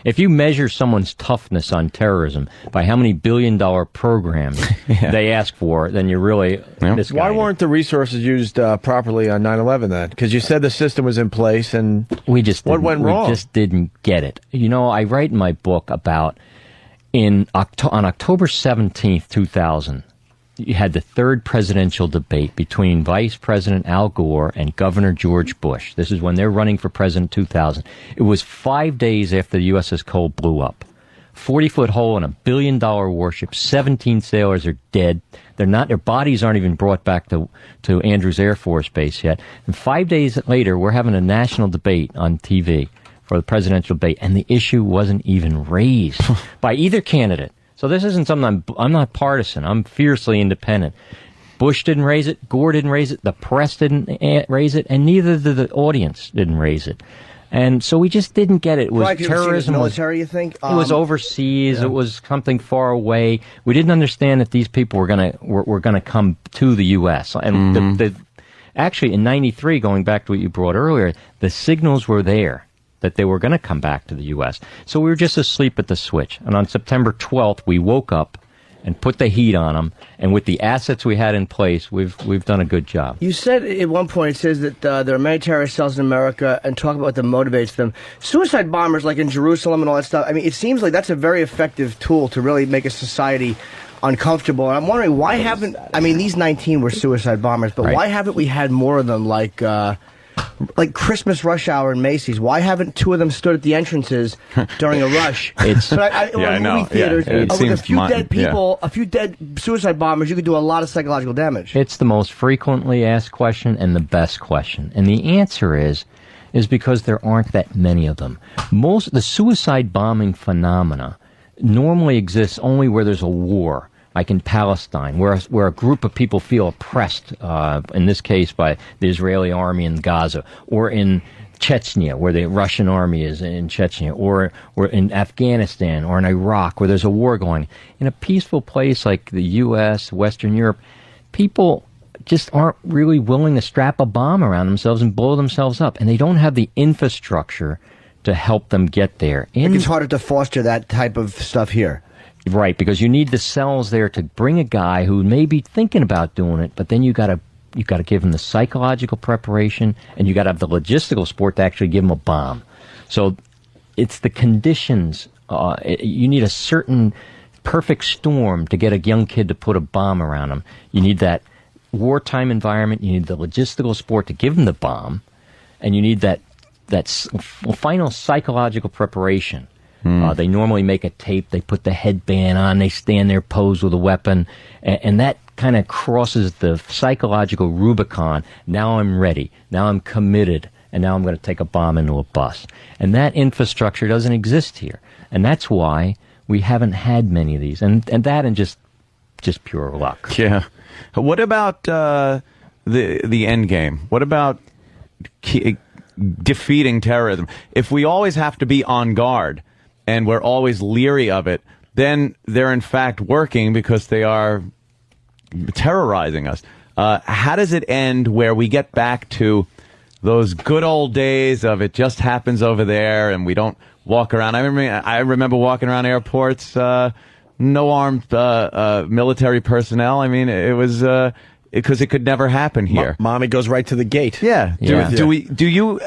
if you measure someone's toughness on terrorism by how many billion-dollar programs they ask for, then you're really this guy. Why weren't the resources used properly on 9/11 then? Because you said the system was in place, and what went wrong? We just didn't get it. You know, I write in my book about on October 17th, 2000. You had the third presidential debate between Vice President Al Gore and Governor George Bush. This is when they're running for president 2000. It was 5 days after the USS Cole blew up. 40-foot hole in a $1 billion warship. 17 sailors are dead. Their bodies aren't even brought back to Andrews Air Force Base yet. And 5 days later, we're having a national debate on TV for the presidential debate, and the issue wasn't even raised by either candidate. So this isn't something I'm not partisan. I'm fiercely independent. Bush didn't raise it. Gore didn't raise it. The press didn't raise it. And neither did the audience didn't raise it. And so we just didn't get it. It was terrorism. Military, you think? It was overseas. Yeah. It was something far away. We didn't understand that these people were gonna come to the U.S. And actually, in '93, going back to what you brought earlier, the signals were there that they were going to come back to the U.S. So we were just asleep at the switch. And on September 12th, we woke up and put the heat on them. And with the assets we had in place, we've done a good job. You said at one point, it says that there are many terrorist cells in America, and talk about what motivates them. Suicide bombers, like in Jerusalem and all that stuff, I mean, it seems like that's a very effective tool to really make a society uncomfortable. And I'm wondering, why haven't, I mean, these 19 were suicide bombers, but why haven't we had more of them, like Christmas rush hour in Macy's? Why haven't two of them stood at the entrances during a rush? I know. Movie theaters, with a few dead people, a few dead suicide bombers, you could do a lot of psychological damage. It's the most frequently asked question and the best question. And the answer is because there aren't that many of them. Most of the suicide bombing phenomena normally exists only where there's a war. Like in Palestine, where a group of people feel oppressed, in this case by the Israeli army in Gaza, or in Chechnya, where the Russian army is in Chechnya, or in Afghanistan, or in Iraq, where there's a war going. In a peaceful place like the U.S., Western Europe, people just aren't really willing to strap a bomb around themselves and blow themselves up, and they don't have the infrastructure to help them get there. It's harder to foster that type of stuff here. Right, because you need the cells there to bring a guy who may be thinking about doing it, but then you got to give him the psychological preparation, and you got to have the logistical support to actually give him a bomb. So it's the conditions. You need a certain perfect storm to get a young kid to put a bomb around him. You need that wartime environment. You need the logistical support to give him the bomb, and you need that final psychological preparation. They normally make a tape, they put the headband on, they stand there posed with a weapon, and that kind of crosses the psychological Rubicon. Now I'm ready, now I'm committed, and now I'm going to take a bomb into a bus. And that infrastructure doesn't exist here. And that's why we haven't had many of these. And just pure luck. Yeah. What about the end game? What about defeating terrorism? If we always have to be on guard, and we're always leery of it, then they're in fact working because they are terrorizing us. How does it end where we get back to those good old days of it just happens over there and we don't walk around? I remember walking around airports, no armed military personnel. I mean, it was... because it could never happen here. Mommy goes right to the gate. Yeah. Do you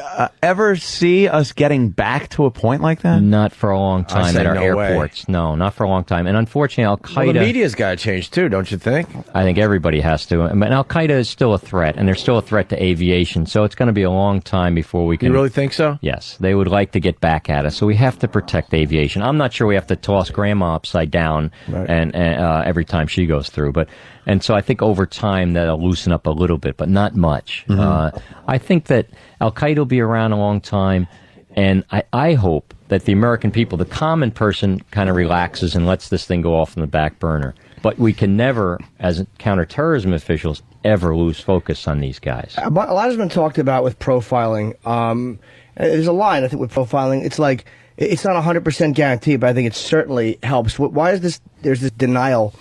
ever see us getting back to a point like that? Not for a long time at our airports. Way. No, not for a long time. And unfortunately, Al-Qaeda... Well, the media's got to change too, don't you think? I think everybody has to. But Al-Qaeda is still a threat, and they're still a threat to aviation. So it's going to be a long time before we can... You really think so? Yes. They would like to get back at us. So we have to protect aviation. I'm not sure we have to toss Grandma upside down and every time she goes through, but... And so I think over time that'll loosen up a little bit, but not much. I think that Al-Qaeda will be around a long time, and I hope that the American people, the common person, kind of relaxes and lets this thing go off in the back burner. But we can never, as counterterrorism officials, ever lose focus on these guys. A lot has been talked about with profiling. There's a line, I think, with profiling. It's like, it's not 100% guaranteed, but I think it certainly helps. Why is this, there's this denial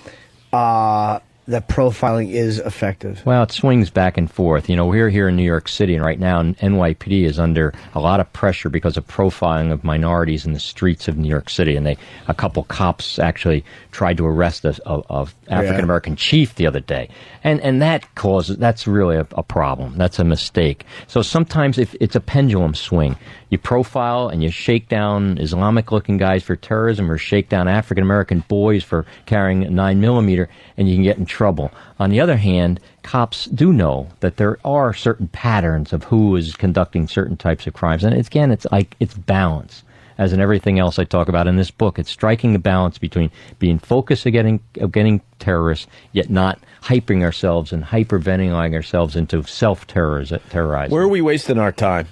that profiling is effective? Well, it swings back and forth. You know, we're here in New York City, and right now NYPD is under a lot of pressure because of profiling of minorities in the streets of New York City. And a couple cops actually tried to arrest a African-American chief the other day. And that's really a problem. That's a mistake. So sometimes if it's a pendulum swing. You profile and you shake down Islamic-looking guys for terrorism or shake down African-American boys for carrying a 9mm, and you can get in trouble. On the other hand, cops do know that there are certain patterns of who is conducting certain types of crimes. And again, it's balance. As in everything else I talk about in this book, it's striking the balance between being focused of getting terrorists, yet not hyping ourselves and hyperventilating ourselves into self-terrorizing. Where are we wasting our time?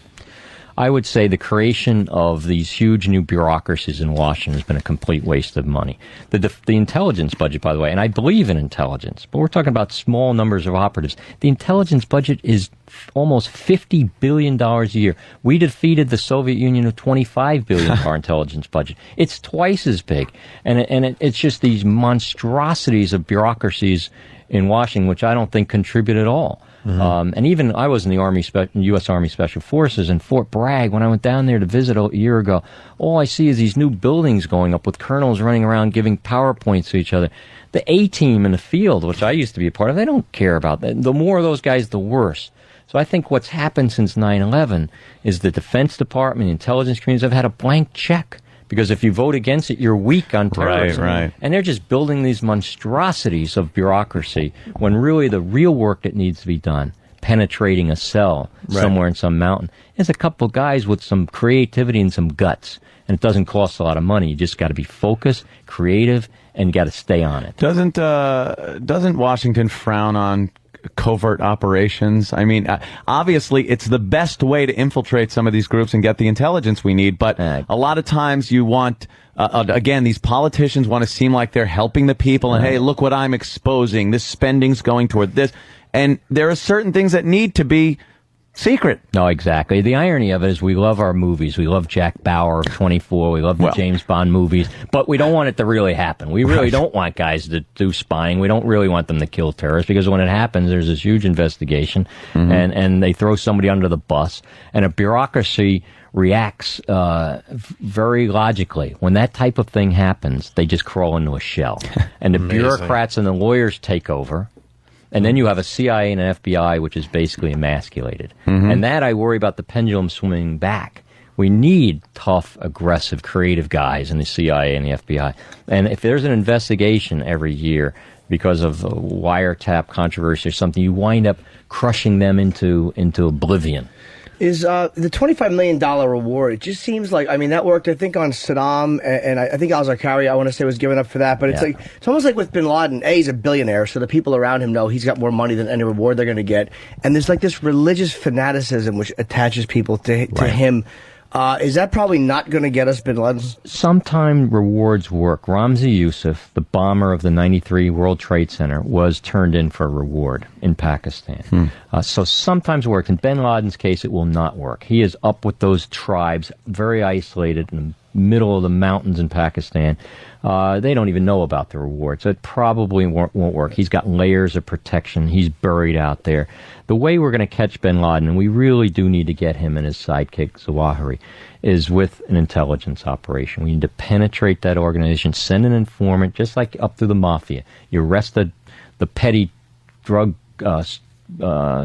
I would say the creation of these huge new bureaucracies in Washington has been a complete waste of money. The intelligence budget, by the way, and I believe in intelligence, but we're talking about small numbers of operatives. The intelligence budget is almost $50 billion a year. We defeated the Soviet Union of $25 billion for our intelligence budget. It's twice as big. And it's just these monstrosities of bureaucracies in Washington, which I don't think contribute at all. Mm-hmm. And even I was in the U.S. Army Special Forces in Fort Bragg when I went down there to visit a year ago. All I see is these new buildings going up with colonels running around giving PowerPoints to each other. The A-team in the field, which I used to be a part of, they don't care about that. The more of those guys, the worse. So I think what's happened since 9/11 is the Defense Department, the intelligence communities have had a blank check. Because if you vote against it, you're weak on terrorism. Right. And they're just building these monstrosities of bureaucracy when really the real work that needs to be done, penetrating a cell somewhere in some mountain, is a couple guys with some creativity and some guts. And it doesn't cost a lot of money. You just got to be focused, creative, and got to stay on it. Doesn't Washington frown on covert operations? I mean, obviously it's the best way to infiltrate some of these groups and get the intelligence we need, but a lot of times you want again, these politicians want to seem like they're helping the people and hey, look what I'm exposing, this spending's going toward this, and there are certain things that need to be secret. No, exactly. The irony of it is we love our movies. We love Jack Bauer of 24. We love the James Bond movies. But we don't want it to really happen. We really don't want guys to do spying. We don't really want them to kill terrorists because when it happens, there's this huge investigation and they throw somebody under the bus. And a bureaucracy reacts very logically. When that type of thing happens, they just crawl into a shell. And the bureaucrats and the lawyers take over. And then you have a CIA and an FBI, which is basically emasculated. And that I worry about the pendulum swinging back. We need tough, aggressive, creative guys in the CIA and the FBI. And if there's an investigation every year because of a wiretap controversy or something, you wind up crushing them into oblivion. Is the $25 million reward, it just seems like, I mean, that worked, I think, on Saddam, and I think al-Zarqawi, I want to say, was given up for that, but it's like, it's almost like with bin Laden, he's a billionaire, so the people around him know he's got more money than any reward they're going to get, and there's like this religious fanaticism which attaches people to him. Is that probably not going to get us bin Laden? Sometimes rewards work. Ramzi Youssef, the bomber of the 93 World Trade Center, was turned in for a reward in Pakistan. So sometimes it works. In bin Laden's case, it will not work. He is up with those tribes, very isolated in the middle of the mountains in Pakistan. They don't even know about the reward, so it probably won't work. He's got layers of protection. He's buried out there. The way we're going to catch bin Laden, and we really do need to get him and his sidekick, Zawahiri, is with an intelligence operation. We need to penetrate that organization, send an informant, just like up through the mafia. You arrest the petty drug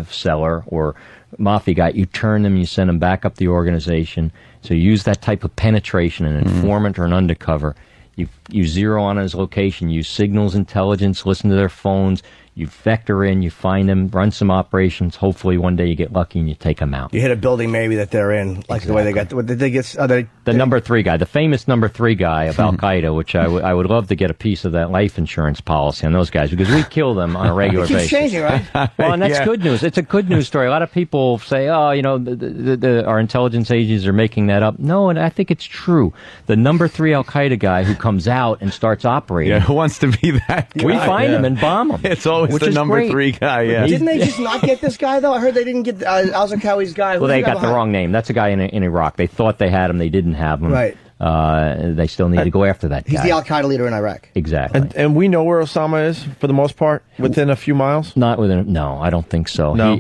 seller or mafia guy, you turn them, you send them back up the organization. So you use that type of penetration, an informant or an undercover. You zero on his location, use signals intelligence, listen to their phones, you vector in, you find them, run some operations. Hopefully one day you get lucky and you take them out. You hit a building maybe that they're in, like the way they got. What did they get? The number 3 guy, the famous number 3 guy of Al Qaeda, which I would love to get a piece of that life insurance policy on those guys because we kill them on a regular basis. It keeps changing, right? Well, and that's good news. It's a good news story. A lot of people say, "Oh, you know, our intelligence agencies are making that up." No, and I think it's true. The number 3 Al Qaeda guy who comes out and starts operating. Yeah, who wants to be that guy? We find him and bomb him. It's always the number 3 guy. Yeah. Didn't they just not get this guy though? I heard they didn't get al-Zarqawi's guy. Well, they got the wrong name. That's a guy in Iraq. They thought they had him. They didn't have him. Right. They still need to go after that guy. He's the Al-Qaeda leader in Iraq. Exactly. And we know where Osama is, for the most part, within a few miles? Not within, no, I don't think so. No.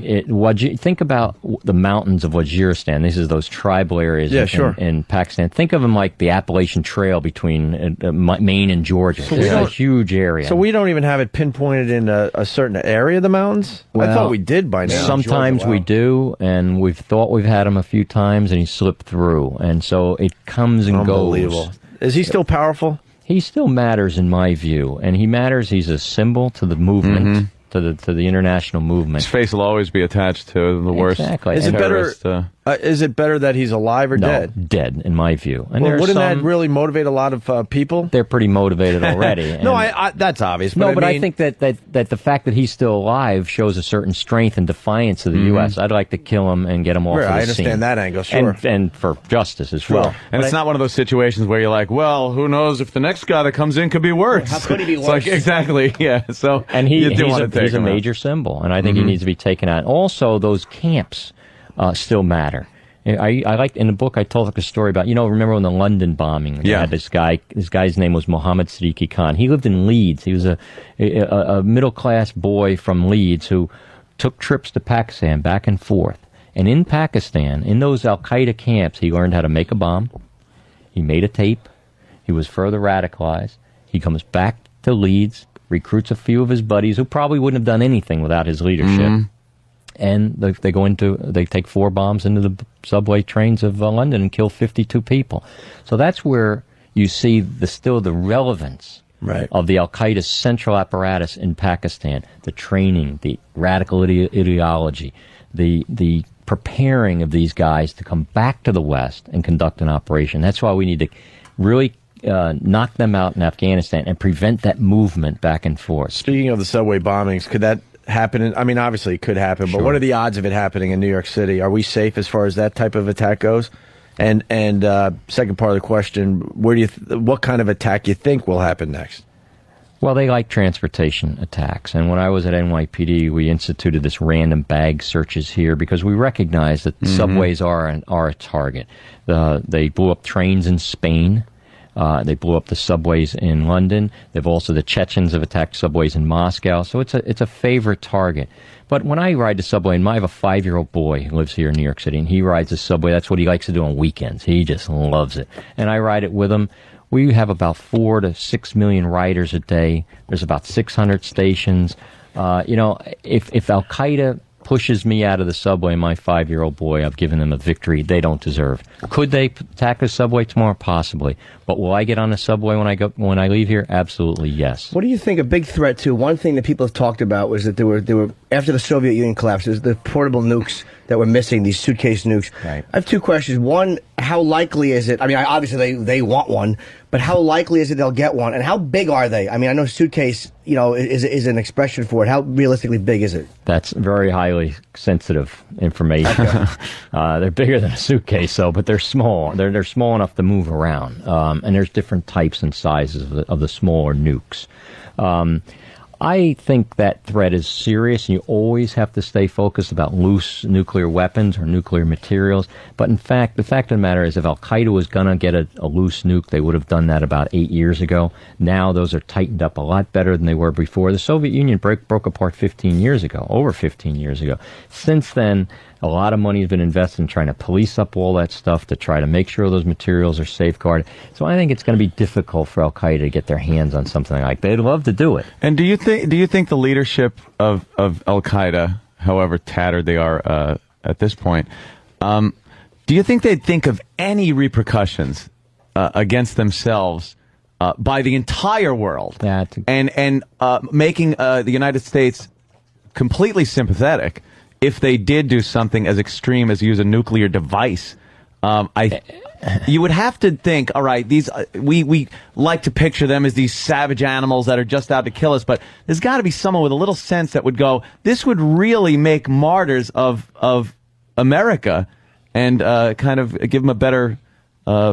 Think about the mountains of Waziristan. This is those tribal areas in Pakistan. Think of them like the Appalachian Trail between Maine and Georgia. So it's a huge area. So we don't even have it pinpointed in a certain area of the mountains? Well, I thought we did by now. Sometimes we do, and we've thought we've had him a few times, and he slipped through. And so it comes and goes. Is he still powerful? He still matters in my view, and he matters. He's a symbol to the movement, to the international movement. His face will always be attached to the worst. Exactly. Is it better? Is it better that he's alive or dead? Dead, in my view. And well, wouldn't that really motivate a lot of people? They're pretty motivated already. No, that's obvious. But I think that the fact that he's still alive shows a certain strength and defiance of the U.S. I'd like to kill him and get him off of the scene. I understand that angle, sure. And for justice as well. And it's not one of those situations where you're like, well, who knows if the next guy that comes in could be worse. How could he be worse? Like, exactly, yeah. So, and he's a major symbol, and I think he needs to be taken out. Also, those camps still matter. I like in the book I told a story about, remember when the London bombing? They had this guy's name was Mohammed Siddiqui Khan. He lived in Leeds. He was a middle class boy from Leeds who took trips to Pakistan back and forth. And in Pakistan, in those Al Qaeda camps, he learned how to make a bomb. He made a tape. He was further radicalized. He comes back to Leeds, recruits a few of his buddies who probably wouldn't have done anything without his leadership. And they take 4 bombs into the subway trains of London and kill 52 people. So that's where you see the relevance of the Al-Qaeda central apparatus in Pakistan, the training, the radical ideology, the preparing of these guys to come back to the West and conduct an operation. That's why we need to really knock them out in Afghanistan and prevent that movement back and forth. Speaking of the subway bombings, could that happen? I mean, obviously it could happen, but what are the odds of it happening in New York City? Are we safe as far as that type of attack goes? And second part of the question, what kind of attack you think will happen next? Well, they like transportation attacks. And when I was at NYPD, we instituted this random bag searches here because we recognize that subways are a target. They blew up trains in Spain. They blew up the subways in London. The Chechens have attacked subways in Moscow. So it's a favorite target. But when I ride the subway, and I have a 5-year-old boy who lives here in New York City, and he rides the subway. That's what he likes to do on weekends. He just loves it. And I ride it with him. We have about 4 to 6 million riders a day. There's about 600 stations. If Al-Qaeda pushes me out of the subway, my 5-year-old boy, I've given them a victory they don't deserve. Could they attack the subway tomorrow? Possibly. But will I get on the subway when I leave here? Absolutely yes. What do you think a big threat to? One thing that people have talked about was that there were after the Soviet Union collapsed, there's the portable nukes that were missing, these suitcase nukes. Right. I have 2 questions. One, how likely is it? I mean, obviously they want one, but how likely is it they'll get one? And how big are they? I mean, I know suitcase, is an expression for it. How realistically big is it? That's very highly sensitive information. They're bigger than a suitcase, though, but they're small. They're small enough to move around. And there's different types and sizes of the smaller nukes. I think that threat is serious, and you always have to stay focused about loose nuclear weapons or nuclear materials. But in fact, the fact of the matter is, if Al-Qaeda was going to get a loose nuke, they would have done that about 8 years ago. Now those are tightened up a lot better than they were before. The Soviet Union broke apart 15 years ago, over 15 years ago. Since then, a lot of money has been invested in trying to police up all that stuff to try to make sure those materials are safeguarded. So I think it's going to be difficult for Al-Qaeda to get their hands on something like that. They'd love to do it. And do you think the leadership of Al-Qaeda, however tattered they are at this point, do you think they'd think of any repercussions against themselves by the entire world and making the United States completely sympathetic if they did do something as extreme as use a nuclear device? You would have to think, all right, these we like to picture them as these savage animals that are just out to kill us, but there's got to be someone with a little sense that would go, this would really make martyrs of America and kind of give them a better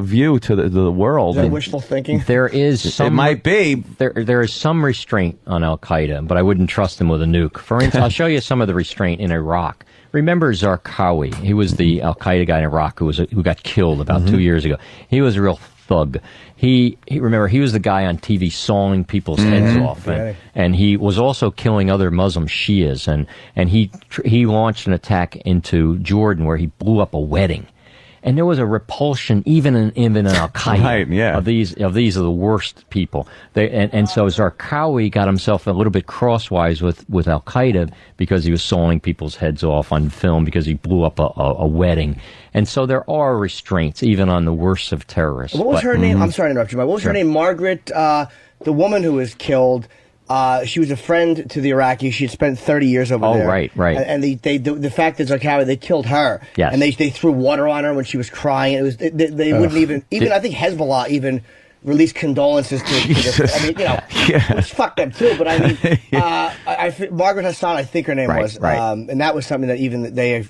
view to the world. Is that wishful thinking? There is some. It might be. There is some restraint on Al-Qaeda, but I wouldn't trust them with a nuke. For instance, I'll show you some of the restraint in Iraq. Remember Zarqawi? He was the Al-Qaeda guy in Iraq who got killed about 2 years ago. He was a real thug. He was the guy on TV sawing people's heads off, and he was also killing other Muslim Shias, and he launched an attack into Jordan where he blew up a wedding. And there was a repulsion even in Al Qaeda right, of these are the worst people. And so Zarqawi got himself a little bit crosswise with Al Qaeda because he was sawing people's heads off on film because he blew up a wedding. And so there are restraints even on the worst of terrorists. What was her name? I'm sorry to interrupt you, but what was her name? Margaret, the woman who was killed. She was a friend to the Iraqis. She had spent 30 years over there. Oh, right. And the fact that Zarqawi, they killed her. Yes. And they threw water on her when she was crying. It was they wouldn't even I think Hezbollah even released condolences to this. I mean, it was fucked up too. But I mean, Margaret Hassan, I think her name was. Right. And that was something that even they.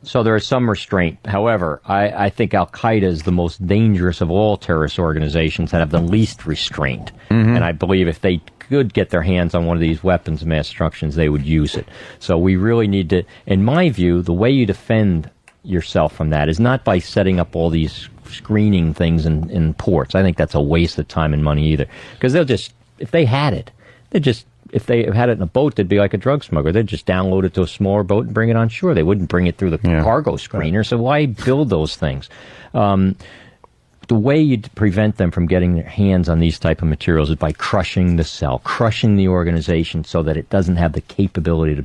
So there is some restraint. However, I think Al Qaeda is the most dangerous of all terrorist organizations that have the least restraint. And I believe if they could get their hands on one of these weapons of mass destruction, they would use it. So we really need to, in my view, the way you defend yourself from that is not by setting up all these screening things in ports. I think that's a waste of time and money either. Because they'll just, if they had it, if they had it in a boat, they'd be like a drug smuggler. They'd just download it to a smaller boat and bring it on shore. They wouldn't bring it through the cargo screener. So why build those things? The way you prevent them from getting their hands on these type of materials is by crushing the cell, crushing the organization so that it doesn't have the capability to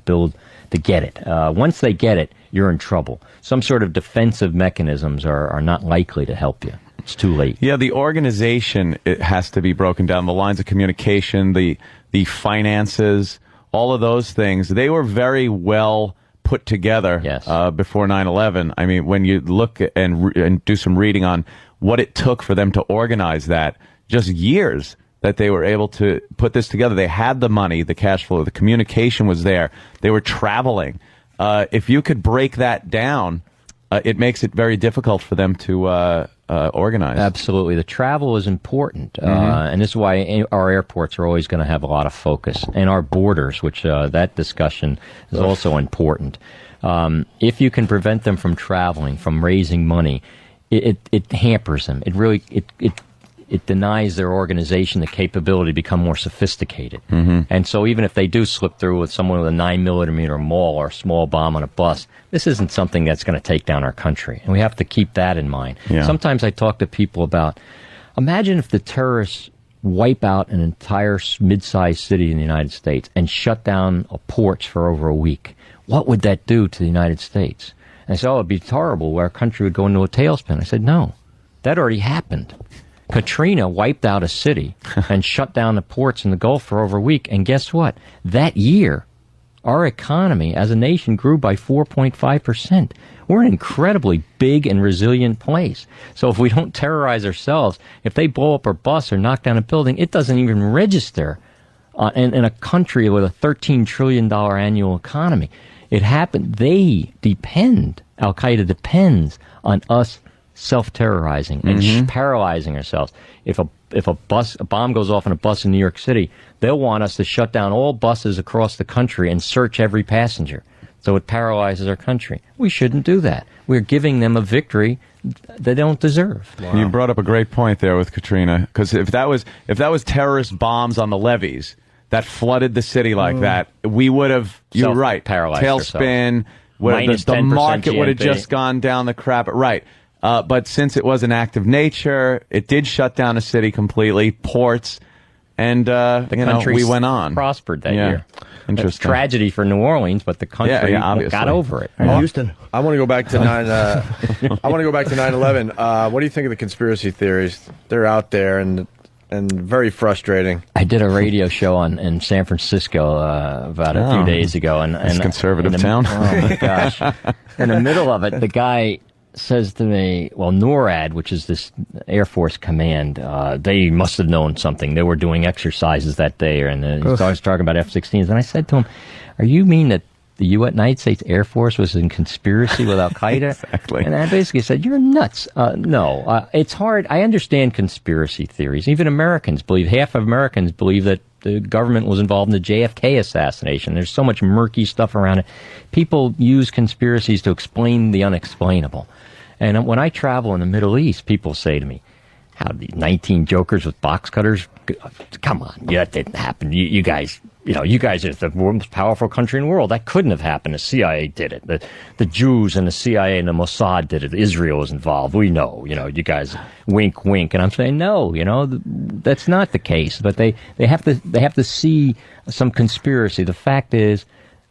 get it. Once they get it, you're in trouble. Some sort of defensive mechanisms are not likely to help you. It's too late. Yeah, the organization, it has to be broken down. The lines of communication, the finances, all of those things, they were very well put together before 9/11. I mean, when you look and do some reading on what it took for them to organize that, just years that they were able to put this together. They had the money, the cash flow, the communication was there. They were traveling. If you could break that down, it makes it very difficult for them to organize. Absolutely. The travel is important. And this is why our airports are always going to have a lot of focus. And our borders, which that discussion is also important. If you can prevent them from traveling, from raising money, it hampers them. It really it denies their organization the capability to become more sophisticated. And so even if they do slip through with someone with a 9mm maul or a small bomb on a bus, this isn't something that's going to take down our country. And we have to keep that in mind. Sometimes I talk to people about, imagine if the terrorists wipe out an entire mid-sized city in the United States and shut down ports for over a week. What would that do to the United States? And I said, it'd be horrible. Our country would go into a tailspin. I said, no, that already happened. Katrina wiped out a city and shut down the ports in the Gulf for over a week. And guess what? That year, our economy as a nation grew by 4.5%. We're an incredibly big and resilient place. So if we don't terrorize ourselves, if they blow up our bus or knock down a building, it doesn't even register in a country with a $13 trillion annual economy. It happened. Al-Qaeda depends on us self-terrorizing and paralyzing ourselves. If a bomb goes off on a bus in New York City, they'll want us to shut down all buses across the country and search every passenger. So it paralyzes our country. We shouldn't do that. We're giving them a victory they don't deserve. Wow. You brought up a great point there with Katrina, because if that was terrorist bombs on the levees that flooded the city like that, we would have, you're right, paralyzed tailspin, the market would have just gone down the crap. Right. But since it was an act of nature, it did shut down a city completely, ports, and the country we went on. Prospered that year. Interesting. It's tragedy for New Orleans, but the country got over it. Houston. I want to go back to 9/11. What do you think of the conspiracy theories? They're out there and very frustrating. I did a radio show in San Francisco about a few days ago, and it's a conservative town. Oh my gosh! In the middle of it, the guy says to me, well, NORAD, which is this Air Force command, they must have known something. They were doing exercises that day, and he starts talking about F-16s. And I said to him, are you mean that the United States Air Force was in conspiracy with Al-Qaeda? Exactly. And I basically said, you're nuts. No, it's hard. I understand conspiracy theories. Even half of Americans believe that the government was involved in the JFK assassination. There's so much murky stuff around it. People use conspiracies to explain the unexplainable. And when I travel in the Middle East, people say to me, How, 19 jokers with box cutters? Come on, that didn't happen. You guys, you guys are the most powerful country in the world. That couldn't have happened. The CIA did it. The Jews and the CIA and the Mossad did it. Israel was involved. We know, you guys, wink, wink. And I'm saying, no, that's not the case. But they have to see some conspiracy. The fact is,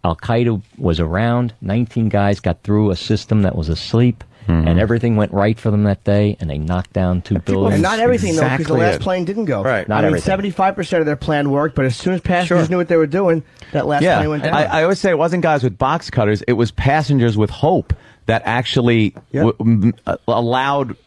Al-Qaeda was around. 19 guys got through a system that was asleep. And everything went right for them that day, and they knocked down 2 buildings. And not everything, though, because the last plane didn't go. Right. Not everything. 75% of their plan worked, but as soon as passengers knew what they were doing, that last plane went down. I always say it wasn't guys with box cutters, it was passengers with hope that actually allowed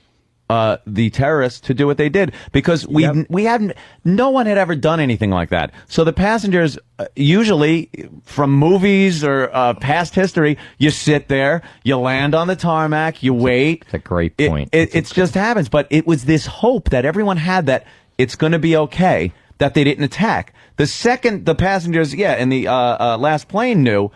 the terrorists to do what they did, because no one had ever done anything like that. So the passengers, usually from movies or past history, you sit there, you land on the tarmac, you wait. That's a great point. It just happens. But it was this hope that everyone had that it's going to be okay, that they didn't attack. The second the passengers, in the last plane knew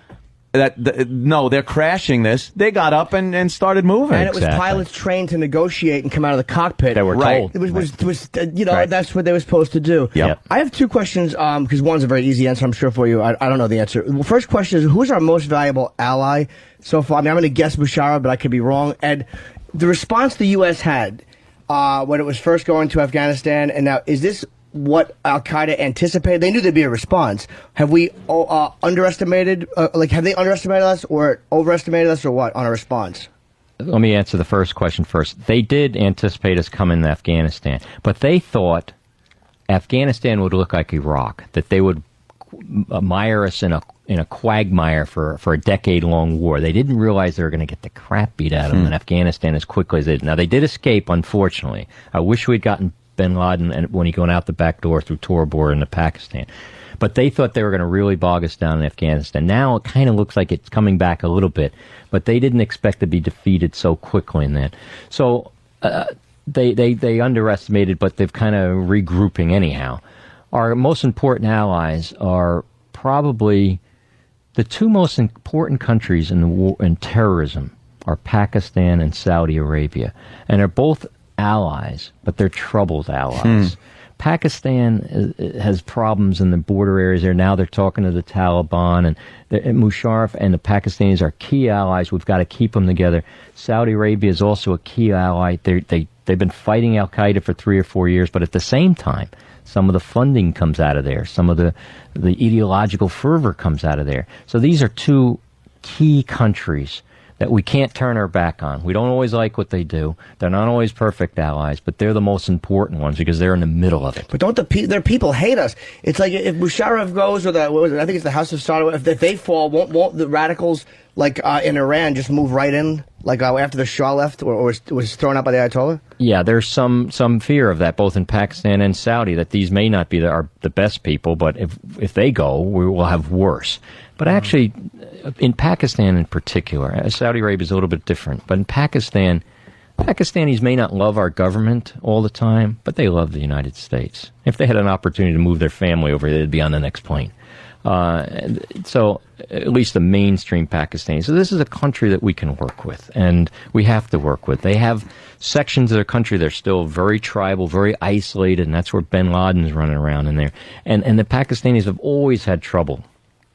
that no, they're crashing this, they got up and started moving. And it was pilots trained to negotiate and come out of the cockpit. They were told. It was that's what they were supposed to do. Yep. I have 2 questions, because one's a very easy answer, I'm sure, for you. I don't know the answer. Well, first question is, who's our most valuable ally so far? I mean, I'm going to guess Bashara, but I could be wrong. And the response the U.S. had when it was first going to Afghanistan, and now, is this what Al-Qaeda anticipated? They knew there'd be a response. Have we underestimated, have they underestimated us or overestimated us, or what, on a response? Let me answer the first question first. They did anticipate us coming to Afghanistan, but they thought Afghanistan would look like Iraq, that they would mire us in a quagmire for a decade-long war. They didn't realize they were going to get the crap beat out of them in Afghanistan as quickly as they did. Now, they did escape, unfortunately. I wish we'd gotten bin Laden and when he went out the back door through Tor into Pakistan. But they thought they were going to really bog us down in Afghanistan. Now it kind of looks like it's coming back a little bit, but they didn't expect to be defeated so quickly in that. So they underestimated, but they've kind of regrouping anyhow. Our most important allies are probably the 2 most important countries in the war in terrorism are Pakistan and Saudi Arabia, and they're both allies, but they're troubled allies. Pakistan has problems in the border areas there. Now they're talking to the Taliban, and Musharraf and the Pakistanis are key allies. We've got to keep them together. Saudi Arabia is also a key ally. They've been fighting Al-Qaeda for 3 or 4 years, but at the same time, some of the funding comes out of there. Some of the ideological fervor comes out of there. So these are 2 key countries that we can't turn our back on. We don't always like what they do. They're not always perfect allies, but they're the most important ones because they're in the middle of it. But don't their people hate us? It's like if Musharraf goes, or I think it's the House of Saudi, if they fall, won't the radicals in Iran just move right in, after the Shah left or was thrown out by the Ayatollah? Yeah, there's some fear of that, both in Pakistan and Saudi, that these may not be the best people, but if they go, we will have worse. But actually, in Pakistan in particular, Saudi Arabia is a little bit different, but in Pakistan, Pakistanis may not love our government all the time, but they love the United States. If they had an opportunity to move their family over, they'd be on the next plane. So at least the mainstream Pakistanis. So this is a country that we can work with, and we have to work with. They have sections of their country that are still very tribal, very isolated, and that's where bin Laden's running around in there. And the Pakistanis have always had trouble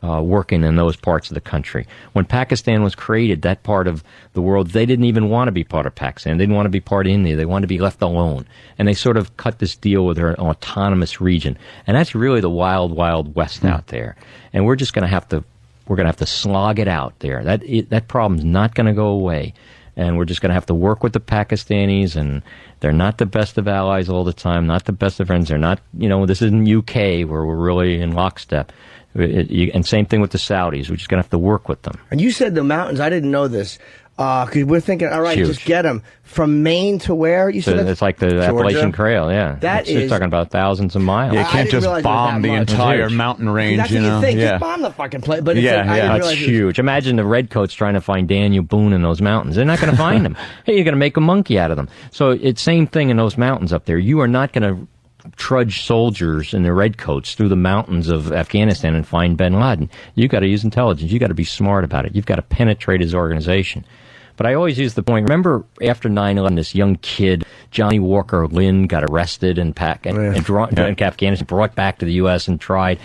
working in those parts of the country. When Pakistan was created, that part of the world, they didn't even want to be part of Pakistan. They didn't want to be part of India. They wanted to be left alone. And they sort of cut this deal with their autonomous region. And that's really the wild, wild west out there. And we're just going to have to slog it out there. That problem's not going to go away. And we're just going to have to work with the Pakistanis, and they're not the best of allies all the time, not the best of friends. They're not, this isn't UK where we're really in lockstep. And same thing with the Saudis. We're just going to have to work with them. And you said the mountains. I didn't know this. Because we're thinking, all right, just get them. From Maine to where? You said it's like the Appalachian Trail, yeah. You're talking about thousands of miles. You can't just bomb the entire mountain range, That's what you think. Just bomb the fucking place. But it's huge. Imagine the redcoats trying to find Daniel Boone in those mountains. They're not going to find him. Hey, you're going to make a monkey out of them. So it's same thing in those mountains up there. You are not going to trudge soldiers in their redcoats through the mountains of Afghanistan and find bin Laden. You've got to use intelligence. You've got to be smart about it. You've got to penetrate his organization. But I always use the point. Remember, after 9/11, this young kid, Johnny Walker Lynn, got arrested in Afghanistan, brought back to the U.S. and tried.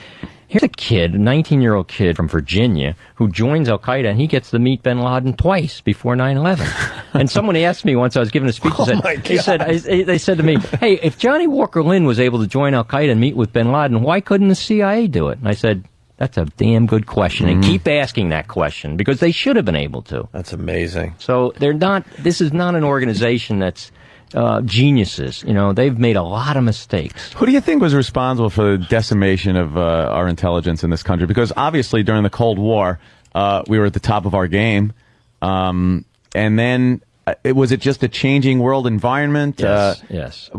Here's a kid, a 19-year-old kid from Virginia, who joins Al Qaeda, and he gets to meet bin Laden twice before 9/11. And someone asked me once, I was giving a speech, they said to me, "Hey, if Johnny Walker Lynn was able to join Al Qaeda and meet with bin Laden, why couldn't the CIA do it?" And I said, "That's a damn good question, and keep asking that question, because they should have been able to." That's amazing. So they're not. This is not an organization that's geniuses. They've made a lot of mistakes. Who do you think was responsible for the decimation of our intelligence in this country? Because obviously during the Cold War, we were at the top of our game, and then was it just a changing world environment? Yes.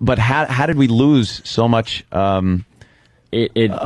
But how did we lose so much of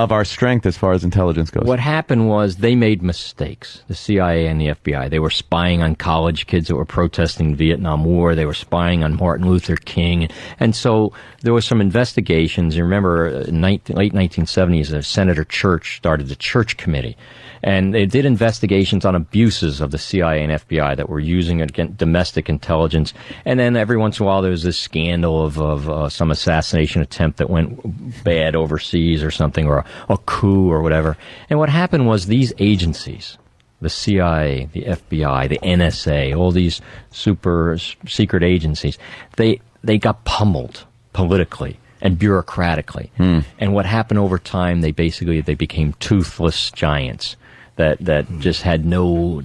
our strength as far as intelligence goes? What happened was they made mistakes, the CIA and the FBI. They were spying on college kids that were protesting the Vietnam War. They were spying on Martin Luther King. And so there was some investigations. You remember in late 1970s, Senator Church started the Church Committee. And they did investigations on abuses of the CIA and FBI that were using against domestic intelligence. And then every once in a while there was this scandal of some assassination attempt that went bad overseas or something, or a coup or whatever. And what happened was these agencies, the CIA, the FBI, the NSA, all these super secret agencies, they got pummeled politically and bureaucratically. And what happened over time, they became toothless giants that just had no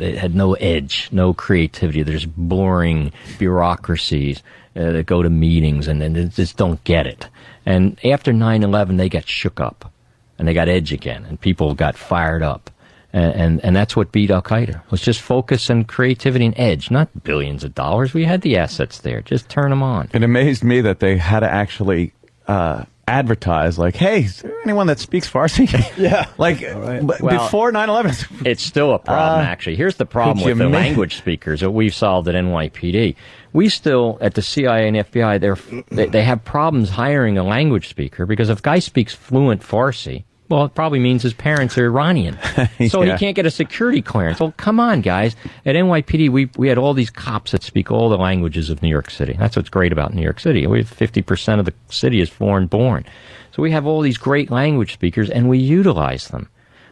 edge, no creativity. They're just boring bureaucracies that go to meetings and they just don't get it. And after 9/11, they got shook up and they got edge again, and people got fired up. And that's what beat Al Qaeda. It was just focus and creativity and edge, not billions of dollars. We had the assets there. Just turn them on. It amazed me that they had to actually advertise, like, hey, is there anyone that speaks Farsi? Yeah. Before 9/11. It's still a problem, actually. Here's the problem with the language speakers that we've solved at NYPD. We still, at the CIA and FBI, they have problems hiring a language speaker, because if a guy speaks fluent Farsi, well, it probably means his parents are Iranian. So he can't get a security clearance. Well, come on, guys. At NYPD, we had all these cops that speak all the languages of New York City. That's what's great about New York City. We have 50% of the city is foreign-born. So we have all these great language speakers, and we utilize them.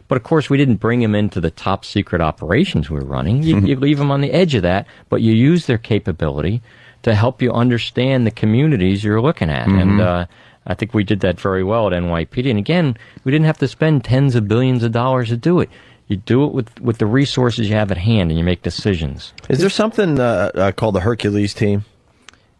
But, of course, we didn't bring them into the top-secret operations we were running. You leave them on the edge of that, but you use their capability to help you understand the communities you're looking at. And I think we did that very well at NYPD. And again, we didn't have to spend tens of billions of dollars to do it. You do it with the resources you have at hand, and you make decisions. Is there something called the Hercules team?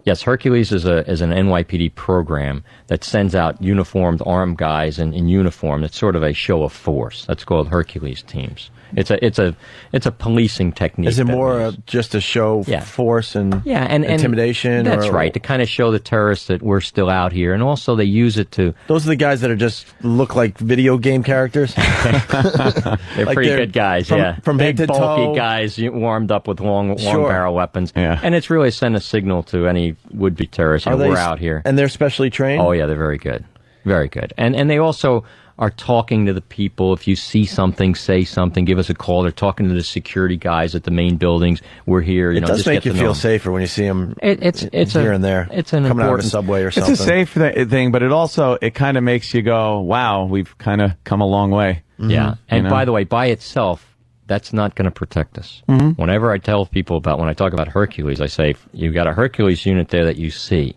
Yes, Hercules is an NYPD program that sends out uniformed armed guys in uniform. It's sort of a show of force. That's called Hercules teams. It's a policing technique. Is it more just a show force and intimidation? That's right, to kind of show the terrorists that we're still out here, and also they use it to. Those are the guys that are just look like video game characters. They're pretty good guys, from big, head to bulky toe. guys warmed up with long barrel weapons, and it's really send a signal to any would-be terrorists. We're out here, and they're specially trained. Oh yeah, they're very good, very good, and they also are talking to the people. If you see something, say something, give us a call. They're talking to the security guys at the main buildings. We're here. It does make you feel safer when you see them it's here and there. It's an coming important, out of a subway or something. It's a safe thing, but it kind of makes you go, wow, we've kind of come a long way. Yeah. And by the way, by itself, that's not going to protect us. Whenever I tell people when I talk about Hercules, I say, you've got a Hercules unit there that you see.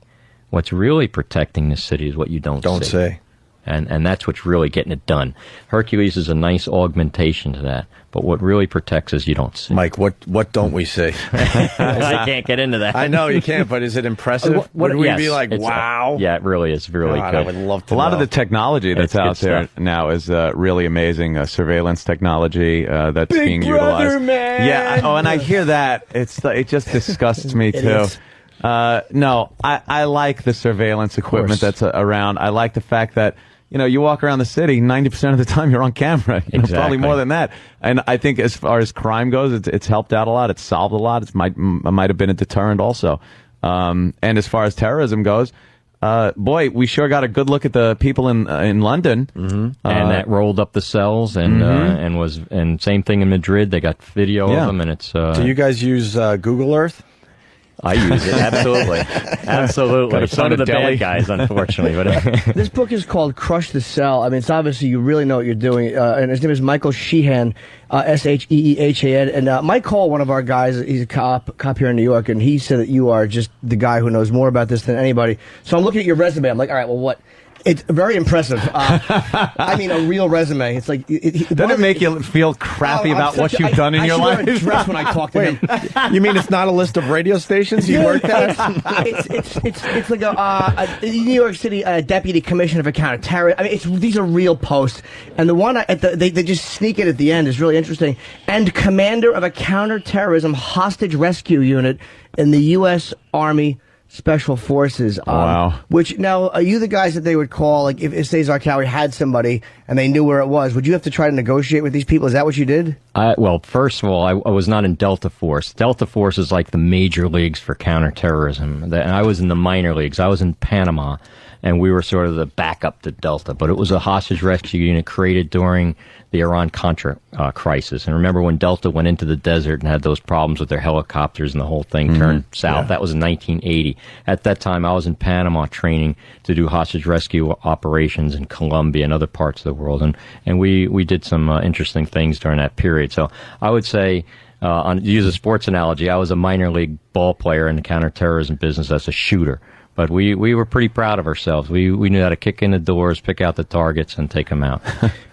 What's really protecting this city is what you don't see. And that's what's really getting it done. Hercules is a nice augmentation to that. But what really protects us, you don't see. Mike, what don't we see? I can't get into that. I know you can't, but is it impressive? Would we be like, wow? Yeah, it really is really good. I would love to A lot of the technology that's out there now is really amazing. Surveillance technology that's being utilized. Man. Yeah. And I hear that. It just disgusts me too. No, I like the surveillance equipment that's around. I like the fact that, you walk around the city, 90% of the time you're on camera. Exactly. Probably more than that. And I think as far as crime goes, it's helped out a lot. It's solved a lot. It might have been a deterrent also. And as far as terrorism goes, boy, we sure got a good look at the people in London, and that rolled up the cells, and same thing in Madrid. They got video of them, and it's. Do you guys use Google Earth? I use it, absolutely. So do the bad guys, unfortunately. But this book is called Crush the Cell. I mean, it's obviously you really know what you're doing. And his name is Michael Sheehan, Sheehan. And Mike Cole, one of our guys, he's a cop here in New York, and he said that you are just the guy who knows more about this than anybody. So I'm looking at your resume. I'm like, all right, well, what? It's very impressive. I mean, a real resume. It's like doesn't it make you feel crappy about what you've done in your life? I dress when I talk to him. You mean it's not a list of radio stations you worked at? It's like a New York City Deputy Commissioner of Counterterrorism. I mean, these are real posts, and the one they just sneak it at the end is really interesting. And commander of a counterterrorism hostage rescue unit in the U.S. Army Special Forces. Wow. Which, now, are you the guys that they would call, like, if Cesar Calorie had somebody and they knew where it was, would you have to try to negotiate with these people? Is that what you did? Well, first of all, I was not in Delta Force. Delta Force is like the major leagues for counterterrorism. And I was in the minor leagues. I was in Panama, and we were sort of the backup to Delta. But it was a hostage rescue unit created during the Iran-Contra crisis. And remember when Delta went into the desert and had those problems with their helicopters and the whole thing turned south? Yeah. That was in 1980. At that time, I was in Panama training to do hostage rescue operations in Colombia and other parts of the world. And we did some interesting things during that period. So I would say, to use a sports analogy, I was a minor league ball player in the counterterrorism business as a shooter. But we were pretty proud of ourselves. We knew how to kick in the doors, pick out the targets, and take them out.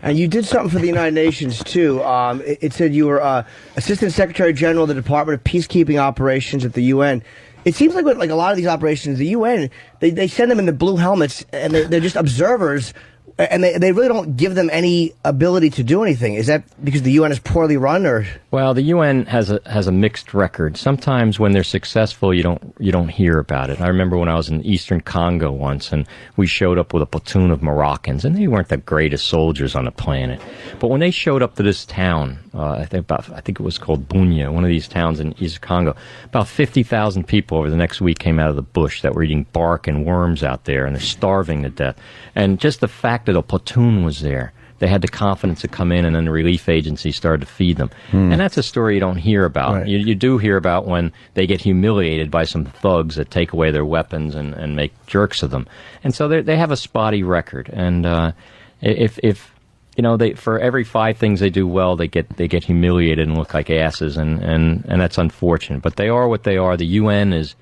And you did something for the United Nations, too. It said you were Assistant Secretary General of the Department of Peacekeeping Operations at the UN. It seems like with a lot of these operations, the UN, they send them in the blue helmets, and they're just observers, and they really don't give them any ability to do anything. Is that because the UN is poorly run, or? Well, the UN has a mixed record. Sometimes when they're successful, you don't hear about it. I remember when I was in Eastern Congo once, and we showed up with a platoon of Moroccans, and they weren't the greatest soldiers on the planet. But when they showed up to this town, I think it was called Bunia, one of these towns in Eastern Congo, about 50,000 people over the next week came out of the bush that were eating bark and worms out there, and they're starving to death. And just the fact that a platoon was there, they had the confidence to come in, and then the relief agency started to feed them. And that's a story you don't hear about. Right. You do hear about when they get humiliated by some thugs that take away their weapons and make jerks of them. And so they have a spotty record. And if you know, for every 5 things they do well, they get humiliated and look like asses, and that's unfortunate. But they are what they are. The UN is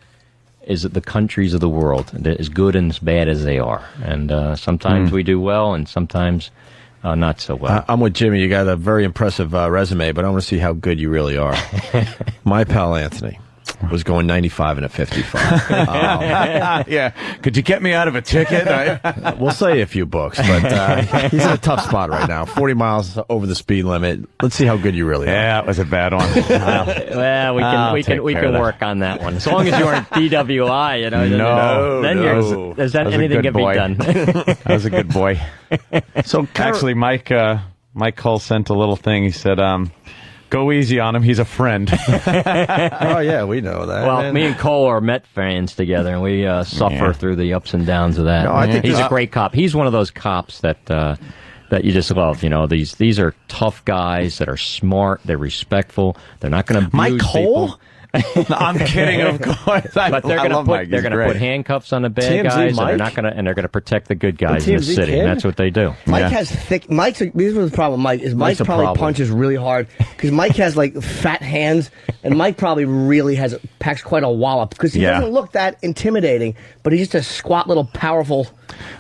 the countries of the world, as good and as bad as they are. And sometimes we do well, and sometimes not so well. I'm with Jimmy. You got a very impressive resume, but I want to see how good you really are. My pal Anthony was going 95 and a 55. Yeah. Could you get me out of a ticket? We'll say a few books, but he's in a tough spot right now. 40 miles over the speed limit. Let's see how good you really are. Yeah, it was a bad one. Well, we can work on that one. As long as you aren't DWI, you know. Then anything can be done. That was a good boy. So actually, Mike Cole sent a little thing. He said, go easy on him. He's a friend. Oh, yeah, we know that. Well, me and Cole are Met fans together, and we suffer through the ups and downs of that. No, I think he's a great cop. He's one of those cops that you just love. You know, these are tough guys that are smart. They're respectful. They're not going to abuse Mike Cole? people. I'm kidding, of course. But they're going to put handcuffs on the bad guys, and they're going to protect the good guys in the city. And that's what they do. Mike has thick. This was the problem. Mike probably punches really hard because Mike has like fat hands, and Mike probably really packs quite a wallop because he doesn't look that intimidating, but he's just a squat little powerful.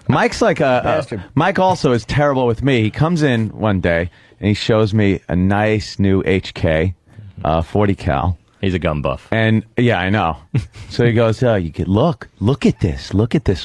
Mike's like bastard. Mike also is terrible with me. He comes in one day and he shows me a nice new HK 40 cal. He's a gun buff. And, yeah, I know. So he goes, look at this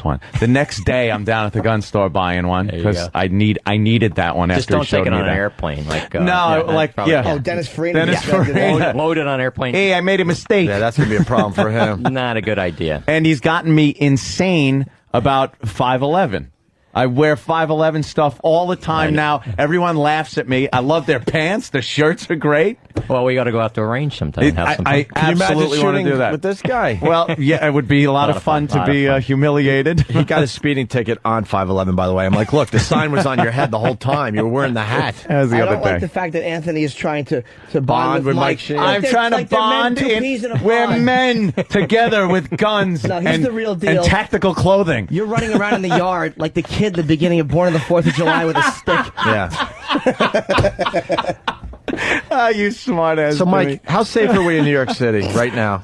one. The next day, I'm down at the gun store buying one because I needed that one Just after he showed me. Just don't take it on an airplane. Oh, Dennis Farina. Load it on airplane. Hey, I made a mistake. Yeah, that's going to be a problem for him. Not a good idea. And he's gotten me insane about 5'11". I wear 5'11" stuff all the time now. Everyone laughs at me. I love their pants. The shirts are great. Well, we got to go out to a range sometime and have some fun. I absolutely want to do that with this guy. Well, yeah, it would be a lot of fun to be humiliated. He got a speeding ticket on 5'11", by the way. I'm like, look, the sign was on your head the whole time. You were wearing the hat. I don't like the fact that Anthony is trying to bond with Mike. I'm trying to bond. We're men together with guns no, he's the real deal. And tactical clothing. You're running around in the yard like the kid at the beginning of Born on the 4th of July with a stick. Yeah. You smart ass. So, Mike, how safe are we in New York City right now?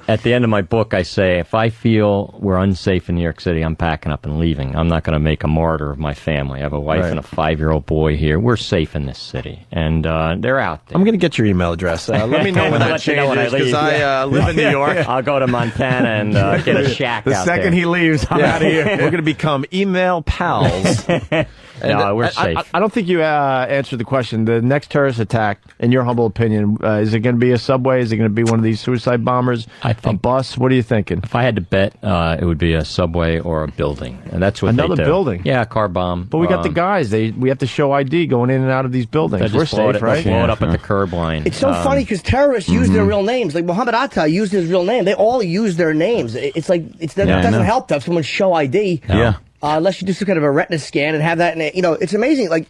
At the end of my book, I say, if I feel we're unsafe in New York City, I'm packing up and leaving. I'm not going to make a martyr of my family. I have a wife and a 5-year-old boy here. We're safe in this city, and they're out there. I'm going to get your email address. Let me know when that changes, because I live in New York. I'll go to Montana and get a shack the out second there. he leaves, I'm out of here. We're going to become email pals. No, we're safe. I don't think you answered the question. The next terrorist attack, in your humble opinion, is it going to be a subway? Is it going to be one of these suicide bombers? I think a bus? What are you thinking? If I had to bet, it would be a subway or a building, and that's what another they do. building. Yeah, a car bomb. But we got the guys. We have to show ID going in and out of these buildings. We're safe, right? Blow it up at the curb line. It's so funny because terrorists use their real names. Like Muhammad Atta used his real name. They all use their names. It's like it doesn't help to have someone show ID. No. Yeah. Unless you do some kind of a retina scan and have that, it's amazing. Like,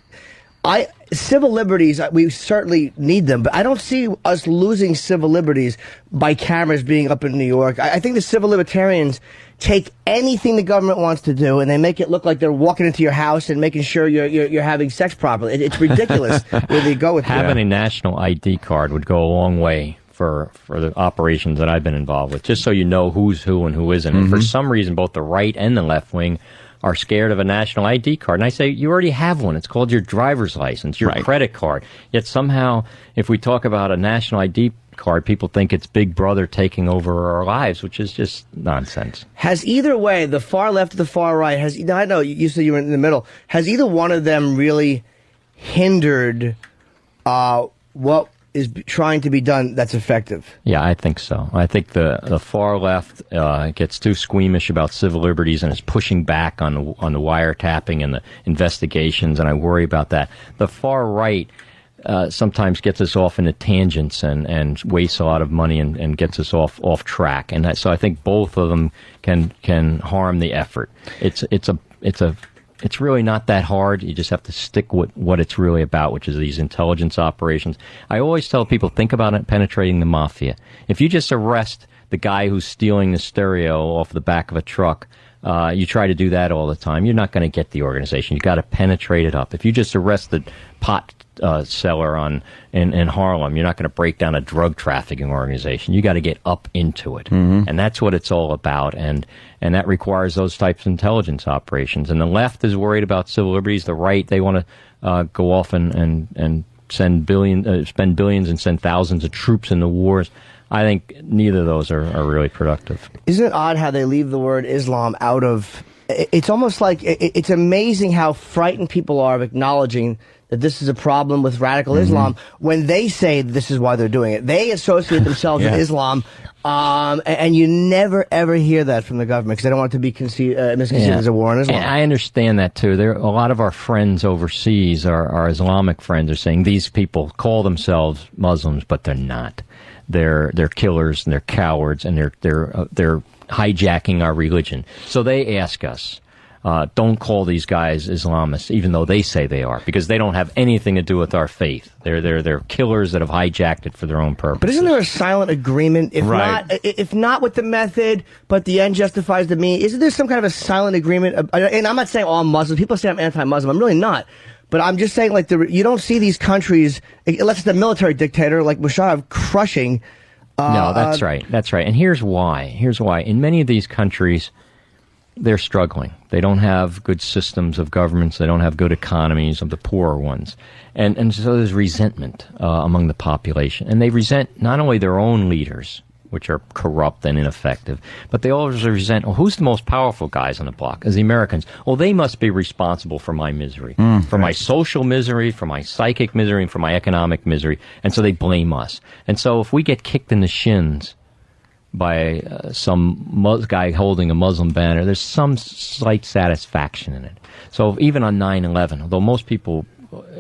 civil liberties, we certainly need them, but I don't see us losing civil liberties by cameras being up in New York. I think the civil libertarians take anything the government wants to do and they make it look like they're walking into your house and making sure you're having sex properly. It's ridiculous where they go with having a national ID card would go a long way for the operations that I've been involved with, just so you know who's who and who isn't. And for some reason, both the right and the left wing are scared of a national ID card. And I say, you already have one. It's called your driver's license, your credit card. Yet somehow, if we talk about a national ID card, people think it's Big Brother taking over our lives, which is just nonsense. Has either way, the far left or the far right, I know you said you were in the middle, has either one of them really hindered what is trying to be done that's effective? Yeah, I think so. I think the far left gets too squeamish about civil liberties and is pushing back on the wiretapping and the investigations, and I worry about that. The far right sometimes gets us off into tangents and wastes a lot of money and gets us off track. And so I think both of them can harm the effort. It's really not that hard. You just have to stick with what it's really about, which is these intelligence operations. I always tell people, think about it penetrating the mafia. If you just arrest the guy who's stealing the stereo off the back of a truck, you try to do that all the time, you're not going to get the organization. You've got to penetrate it up. If you just arrest the pot seller in Harlem, you're not going to break down a drug trafficking organization. You got to get up into it, and that's what it's all about. And that requires those types of intelligence operations. And the left is worried about civil liberties. The right, they want to go off and spend billions and send thousands of troops into wars. I think neither of those are really productive. Isn't it odd how they leave the word Islam out of? It's almost like it's amazing how frightened people are of acknowledging that this is a problem with radical Islam when they say this is why they're doing it. They associate themselves with Islam, and you never ever hear that from the government because they don't want it to be misconceived as a war on Islam. And I understand that too. A lot of our friends overseas, our Islamic friends, are saying these people call themselves Muslims, but they're not. They're killers and they're cowards and they're hijacking our religion. So they ask us, don't call these guys Islamists, even though they say they are, because they don't have anything to do with our faith. They're killers that have hijacked it for their own purpose. But isn't there a silent agreement, if not with the method, but the end justifies the means? Isn't there some kind of a silent agreement? And I'm not saying all Muslims. People say I'm anti-Muslim. I'm really not. But I'm just saying, like, you don't see these countries, unless it's a military dictator like Musharraf, crushing. No, that's right. That's right. And here's why. In many of these countries, they're struggling. They don't have good systems of governments. They don't have good economies of the poorer ones. And so there's resentment among the population. And they resent not only their own leaders, which are corrupt and ineffective, but they always resent, who's the most powerful guys on the block? As the Americans, they must be responsible for my misery, for my social misery, for my psychic misery, and for my economic misery. And so they blame us. And so if we get kicked in the shins, some guy holding a Muslim banner, there's some slight satisfaction in it. So even on 9/11, although most people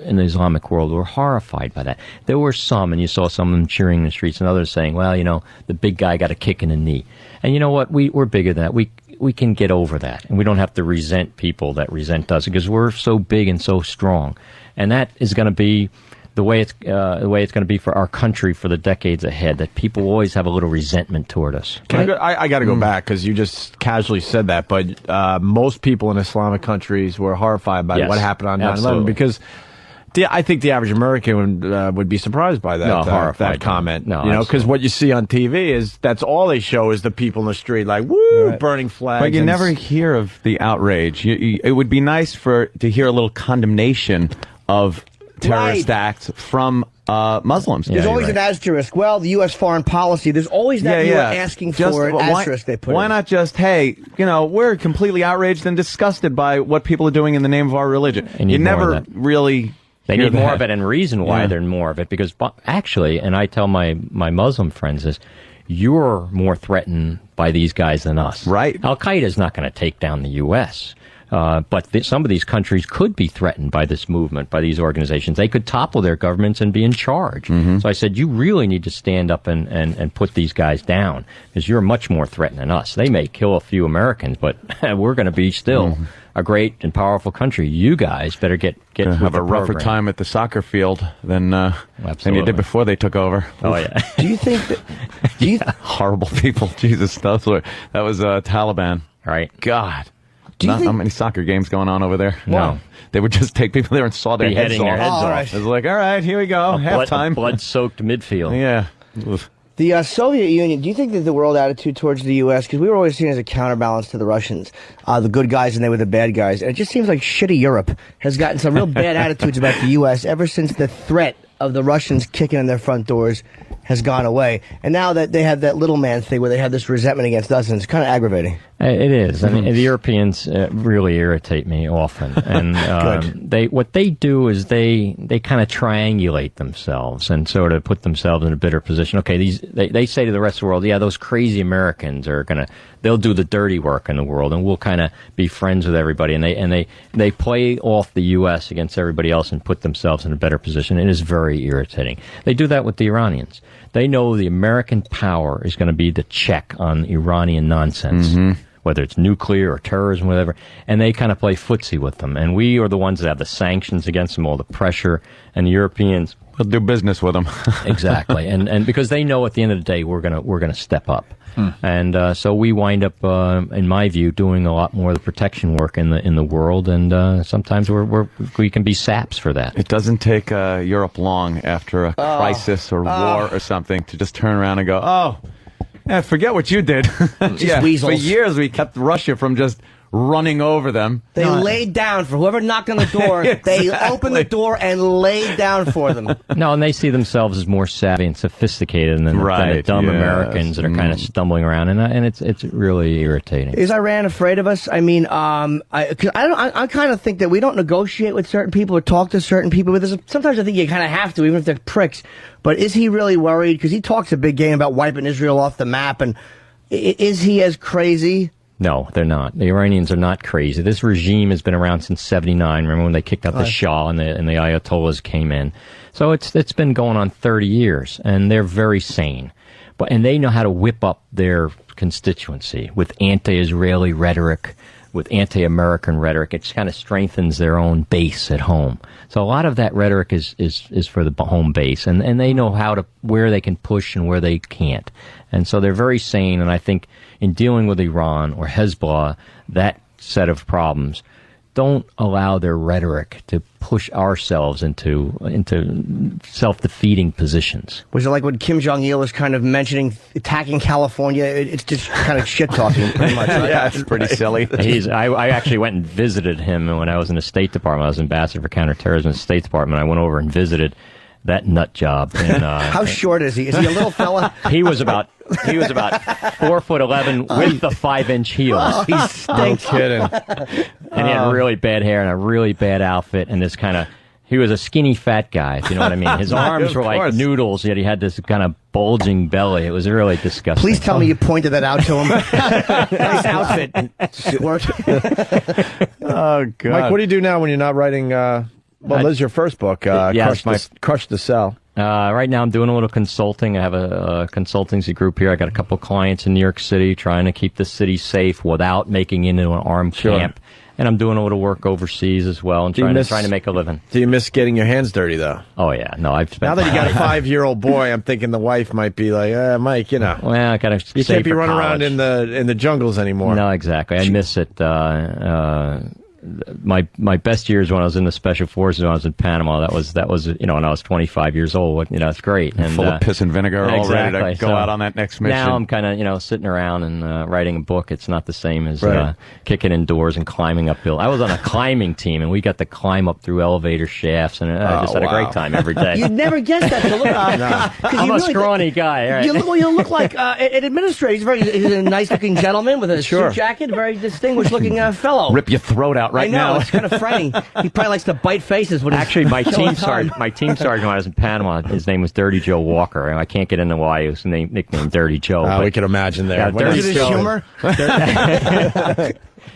in the Islamic world were horrified by that, there were some, and you saw some of them cheering in the streets, and others saying, well, the big guy got a kick in the knee. And you know what? We're bigger than that. We can get over that, and we don't have to resent people that resent us, because we're so big and so strong. And that is going to be the way it's going to be for our country for the decades ahead, that people always have a little resentment toward us. I got to go back, because you just casually said that, but most people in Islamic countries were horrified by what happened on 9/11, because I think the average American would be surprised by that that comment. Because what you see on TV is that's all they show is the people in the street, like, woo, burning flags. But you never hear of the outrage. It would be nice to hear a little condemnation of terrorist acts from Muslims. There's always an asterisk. Well, the U.S. foreign policy, there's always that you're asking for an asterisk they put Why in. not just, hey, we're completely outraged and disgusted by what people are doing in the name of our religion. You never really... They need more of it, and reason why they're more of it, because actually, and I tell my Muslim friends is, you're more threatened by these guys than us. Right. Al-Qaeda is not going to take down the U.S., but some of these countries could be threatened by this movement, by these organizations. They could topple their governments and be in charge. Mm-hmm. So I said, you really need to stand up and put these guys down, because you're much more threatened than us. They may kill a few Americans, but we're going to be still a great and powerful country. You guys better get have a rougher time at the soccer field than you did before they took over. Oh, yeah. Do you think that... horrible people. Jesus, that was Taliban. Right. God. Not many soccer games going on over there. No. They would just take people there and saw their heads off. Right. It was like, all right, here we go, halftime. Blood-soaked midfield. Yeah. The Soviet Union, do you think that the world attitude towards the U.S., because we were always seen as a counterbalance to the Russians, the good guys and they were the bad guys, and it just seems like shitty Europe has gotten some real bad attitudes about the U.S. ever since the threat of the Russians kicking in their front doors has gone away. And now that they have that little man thing where they have this resentment against us, and it's kind of aggravating. It is. I mean, the Europeans really irritate me often, and what they do is they kind of triangulate themselves and sort of put themselves in a better position. Okay, they say to the rest of the world, yeah, those crazy Americans they'll do the dirty work in the world, and we'll kind of be friends with everybody. And they play off the U.S. against everybody else and put themselves in a better position. It is very irritating. They do that with the Iranians. They know the American power is going to be the check on Iranian nonsense, whether it's nuclear or terrorism, whatever, and they kind of play footsie with them. And we are the ones that have the sanctions against them, all the pressure, and the Europeans will do business with them. Exactly, and because they know at the end of the day we're gonna step up. And so we wind up, in my view, doing a lot more of the protection work in the world, and sometimes we can be saps for that. It doesn't take Europe long after a crisis or war or something to just turn around and go, forget what you did. For years we kept Russia from just running over them. They laid down for whoever knocked on the door. Exactly. They opened the door and laid down for them. No, and they see themselves as more savvy and sophisticated than the dumb Americans that are kind of stumbling around, and it's really irritating. Is Iran afraid of us? I mean, I kind of think that we don't negotiate with certain people or talk to certain people. But sometimes I think you kind of have to, even if they're pricks. But is he really worried? Because he talks a big game about wiping Israel off the map, and is he as crazy? No, they're not. The Iranians are not crazy. This regime has been around since '79. Remember when they kicked out the Shah and the Ayatollahs came in? So it's been going on 30 years, and they're very sane. And they know how to whip up their constituency with anti-Israeli rhetoric, with anti-American rhetoric. It kind of strengthens their own base at home. So a lot of that rhetoric is for the home base, and they know where they can push and where they can't. And so they're very sane, and I think in dealing with Iran or Hezbollah, that set of problems, don't allow their rhetoric to push ourselves into self-defeating positions. Was it like when Kim Jong-il was kind of mentioning attacking California? It's just kind of shit-talking, pretty much. Right? Yeah, it's pretty silly. I actually went and visited him when I was in the State Department. I was ambassador for counterterrorism in the State Department. I went over and visited that nut job. And, how short is he? Is he a little fella? He was about 4'11" with the 5-inch heels. Oh, he stinks. No kidding. And he had really bad hair and a really bad outfit, and this kind of. He was a skinny fat guy, if you know what I mean. His arms were like noodles, yet he had this kind of bulging belly. It was really disgusting. Please tell me you pointed that out to him. Nice outfit. Squirt. Oh, God. Mike, what do you do now when you're not writing? Well, this is your first book, Crush to Sell. Right now I'm doing a little consulting. I have a consultancy group here. I got a couple of clients in New York City trying to keep the city safe without making it into an armed camp. And I'm doing a little work overseas as well and trying to make a living. Do you miss getting your hands dirty, though? Oh, yeah. No, I've spent now that you got a 5-year-old boy, I'm thinking the wife might be like, Mike, you know. Well, I gotta you can't be running around in the jungles anymore. No, exactly. I miss it. My best years when I was in the Special Forces, when I was in Panama, that was when I was 25 years old. It's great. And, full of piss and vinegar, all ready to go out on that next mission. Now I'm kind of, sitting around and writing a book. It's not the same as kicking indoors and climbing uphill. I was on a climbing team, and we got to climb up through elevator shafts, and I just had a great time every day. You'd never guess that to look I'm a scrawny guy. Right? You look like an administrator. He's a nice-looking gentleman with a suit jacket, very distinguished-looking fellow. Rip your throat out right now. I know, it's kind of frightening. He probably likes to bite faces. Actually, my team sergeant when I was in Panama, his name was Dirty Joe Walker, and I can't get into why he was nicknamed Dirty Joe. We can imagine there. Dirty Joe.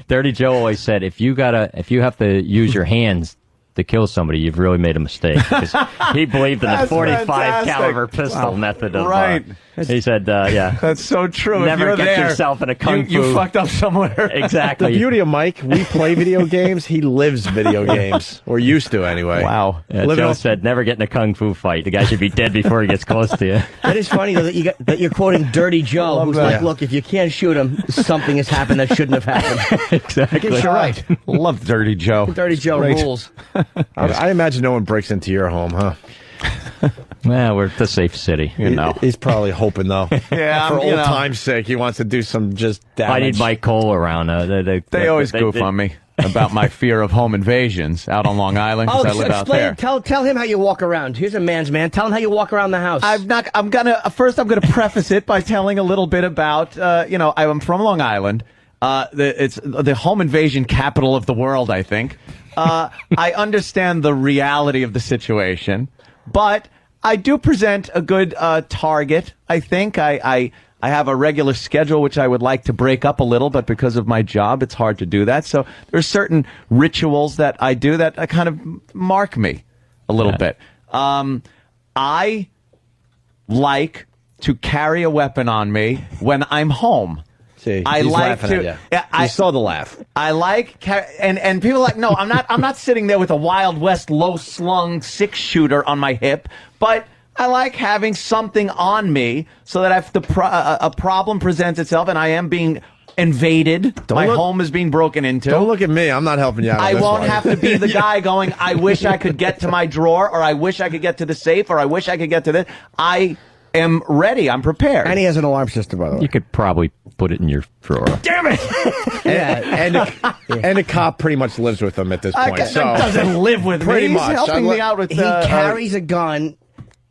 Dirty Joe always said, if you have to use your hands to kill somebody, you've really made a mistake. Because he believed in the 45 caliber pistol method of he said, that's so true. Never get yourself in a kung fu. You fucked up somewhere. Exactly. The beauty of Mike, we play video games. He lives video games, or used to anyway. Wow. Joe said, never get in a kung fu fight. The guy should be dead before he gets close to you. That is funny though that you're quoting Dirty Joe, who's like, look, if you can't shoot him, something has happened that shouldn't have happened. Exactly. I guess you're right. Love Dirty Joe. Dirty Joe rules. I imagine no one breaks into your home, huh? Well, we're the safe city, He's probably hoping, though. Yeah, for old time's sake, he wants to do some just damage. I need Mike Cole around. They always goof on me about my fear of home invasions out on Long Island because I live out there. Tell him how you walk around. Here's a man's man. Tell him how you walk around the house. I'm gonna preface it by telling a little bit about I'm from Long Island. It's the home invasion capital of the world, I think. I understand the reality of the situation, but I do present a good target, I think. I have a regular schedule, which I would like to break up a little, but because of my job, it's hard to do that. So there's certain rituals that I do that kind of mark me a little bit. I like to carry a weapon on me when I'm home. See, he's laughing at you. Yeah, I saw the laugh. I like, and people are like, no, I'm not sitting there with a Wild West low slung 6-shooter on my hip, but I like having something on me so that if a problem presents itself and I am being invaded, home is being broken into. Don't look at me. I'm not helping you out. I won't have to be the guy going, I wish I could get to my drawer, or I wish I could get to the safe, or I wish I could get to this. I am ready. I'm prepared. And he has an alarm system, by the way. You could probably put it in your drawer. Damn it! and the cop pretty much lives with him at this point. So doesn't live with me. He's helping me out with. He carries a gun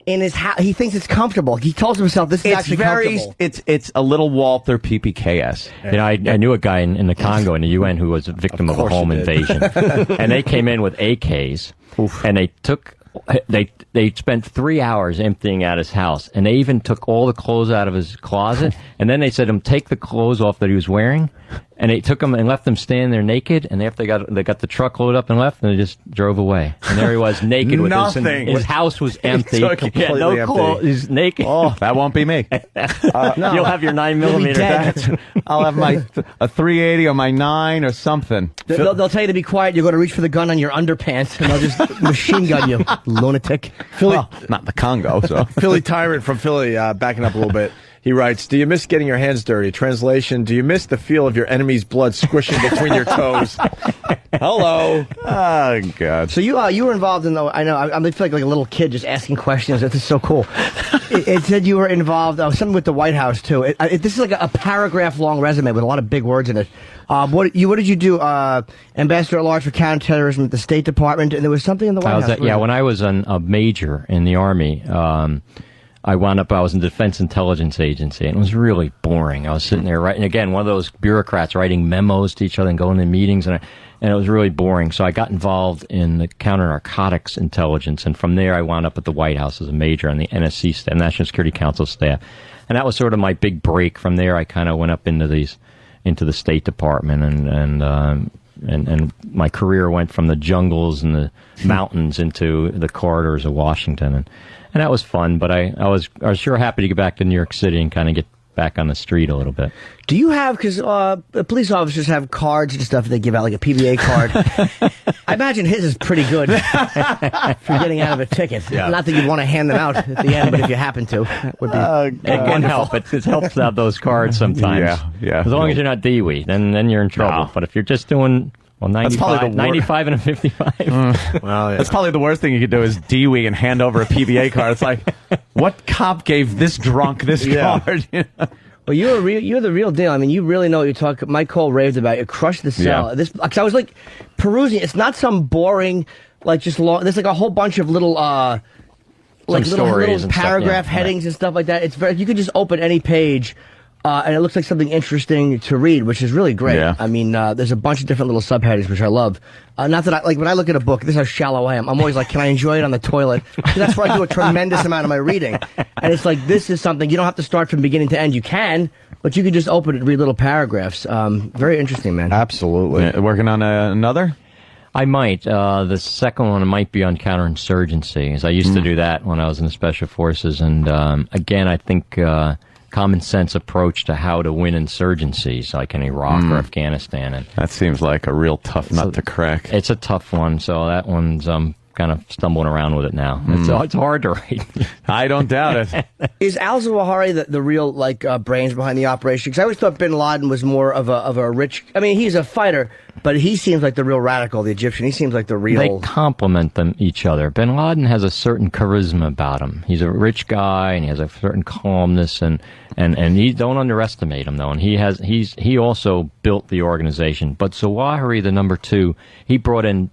in his house. He thinks it's comfortable. He tells himself this is actually comfortable. It's a little Walther PPKS. I knew a guy in the Congo in the UN who was a victim of a home invasion, and they came in with AKs, and they took. They spent 3 hours emptying out his house, and they even took all the clothes out of his closet, and then they said take the clothes off that he was wearing, and they took him and left him standing there naked, and after they got the truck loaded up and left, and they just drove away. And there he was, naked with nothing. His house was empty. No clothes. He's naked. Oh, that won't be me. No. You'll have your 9mm. I'll have a 380 or my 9 or something. They'll tell you to be quiet. You're going to reach for the gun on your underpants, and they'll just machine gun you, lunatic. Philly, not the Congo. So Philly Tyrant from Philly, backing up a little bit. He writes, do you miss getting your hands dirty? Translation, do you miss the feel of your enemy's blood squishing between your toes? Hello. Oh, God. So you were involved in I feel like a little kid just asking questions. This is so cool. It said you were involved, something with the White House, too. This is like a paragraph-long resume with a lot of big words in it. What did you do? Ambassador at Large for Counterterrorism at the State Department, and there was something in the White House. When I was a major in the Army, I was in Defense Intelligence Agency, and it was really boring. I was sitting there writing, again, one of those bureaucrats writing memos to each other and going to meetings, and it was really boring. So I got involved in the counter-narcotics intelligence, and from there I wound up at the White House as a major on the NSC staff, National Security Council staff. And that was sort of my big break. From there I kind of went up into the State Department, and my career went from the jungles and the mountains into the corridors of Washington, and that was fun. But I was sure happy to get back to New York City and kind of get back on the street a little bit. Do you have, because police officers have cards and stuff they give out, like a PBA card. I imagine his is pretty good for getting out of a ticket. Yeah. Not that you'd want to hand them out at the end, but if you happen to, it would be it can help. It helps to have those cards sometimes. Yeah. As long as you're not Dewey, then you're in trouble. No. But if you're just doing 95 and a 55. Well, yeah. That's probably the worst thing you could do is Dewey and hand over a PBA card. It's like, what cop gave this drunk this card? You know? Well, you're the real deal. I mean, you really know what you're talking. Mike Cole raved about. You crushed the cell. Yeah. Cause I was like perusing. It's not some boring, like just long. There's like a whole bunch of little, little paragraph headings and stuff like that. It's very. You could just open any page, and it looks like something interesting to read, which is really great. Yeah. I mean, there's a bunch of different little subheadings which I love. Not that when I look at a book, this is how shallow I am. I'm always like, can I enjoy it on the toilet? Because that's where I do a tremendous amount of my reading. And it's like, this is something, you don't have to start from beginning to end. You can, but you can just open it and read little paragraphs. Very interesting, man. Absolutely. Yeah, working on another? I might. The second one might be on counterinsurgency, as I used to do that when I was in the Special Forces. And again, I think common sense approach to how to win insurgencies, like in Iraq or Afghanistan. And that seems like a real tough nut to crack. It's a tough one, so that one's kind of stumbling around with it now. It's hard to write. I don't doubt it. Is al-Zawahiri the real brains behind the operation? Because I always thought Bin Laden was more of a rich. I mean, he's a fighter, but he seems like the real radical, the Egyptian. He seems like the real. They complement each other. Bin Laden has a certain charisma about him. He's a rich guy, and he has a certain calmness, and he don't underestimate him though. And he also built the organization. But Zawahiri, the number two, he brought in.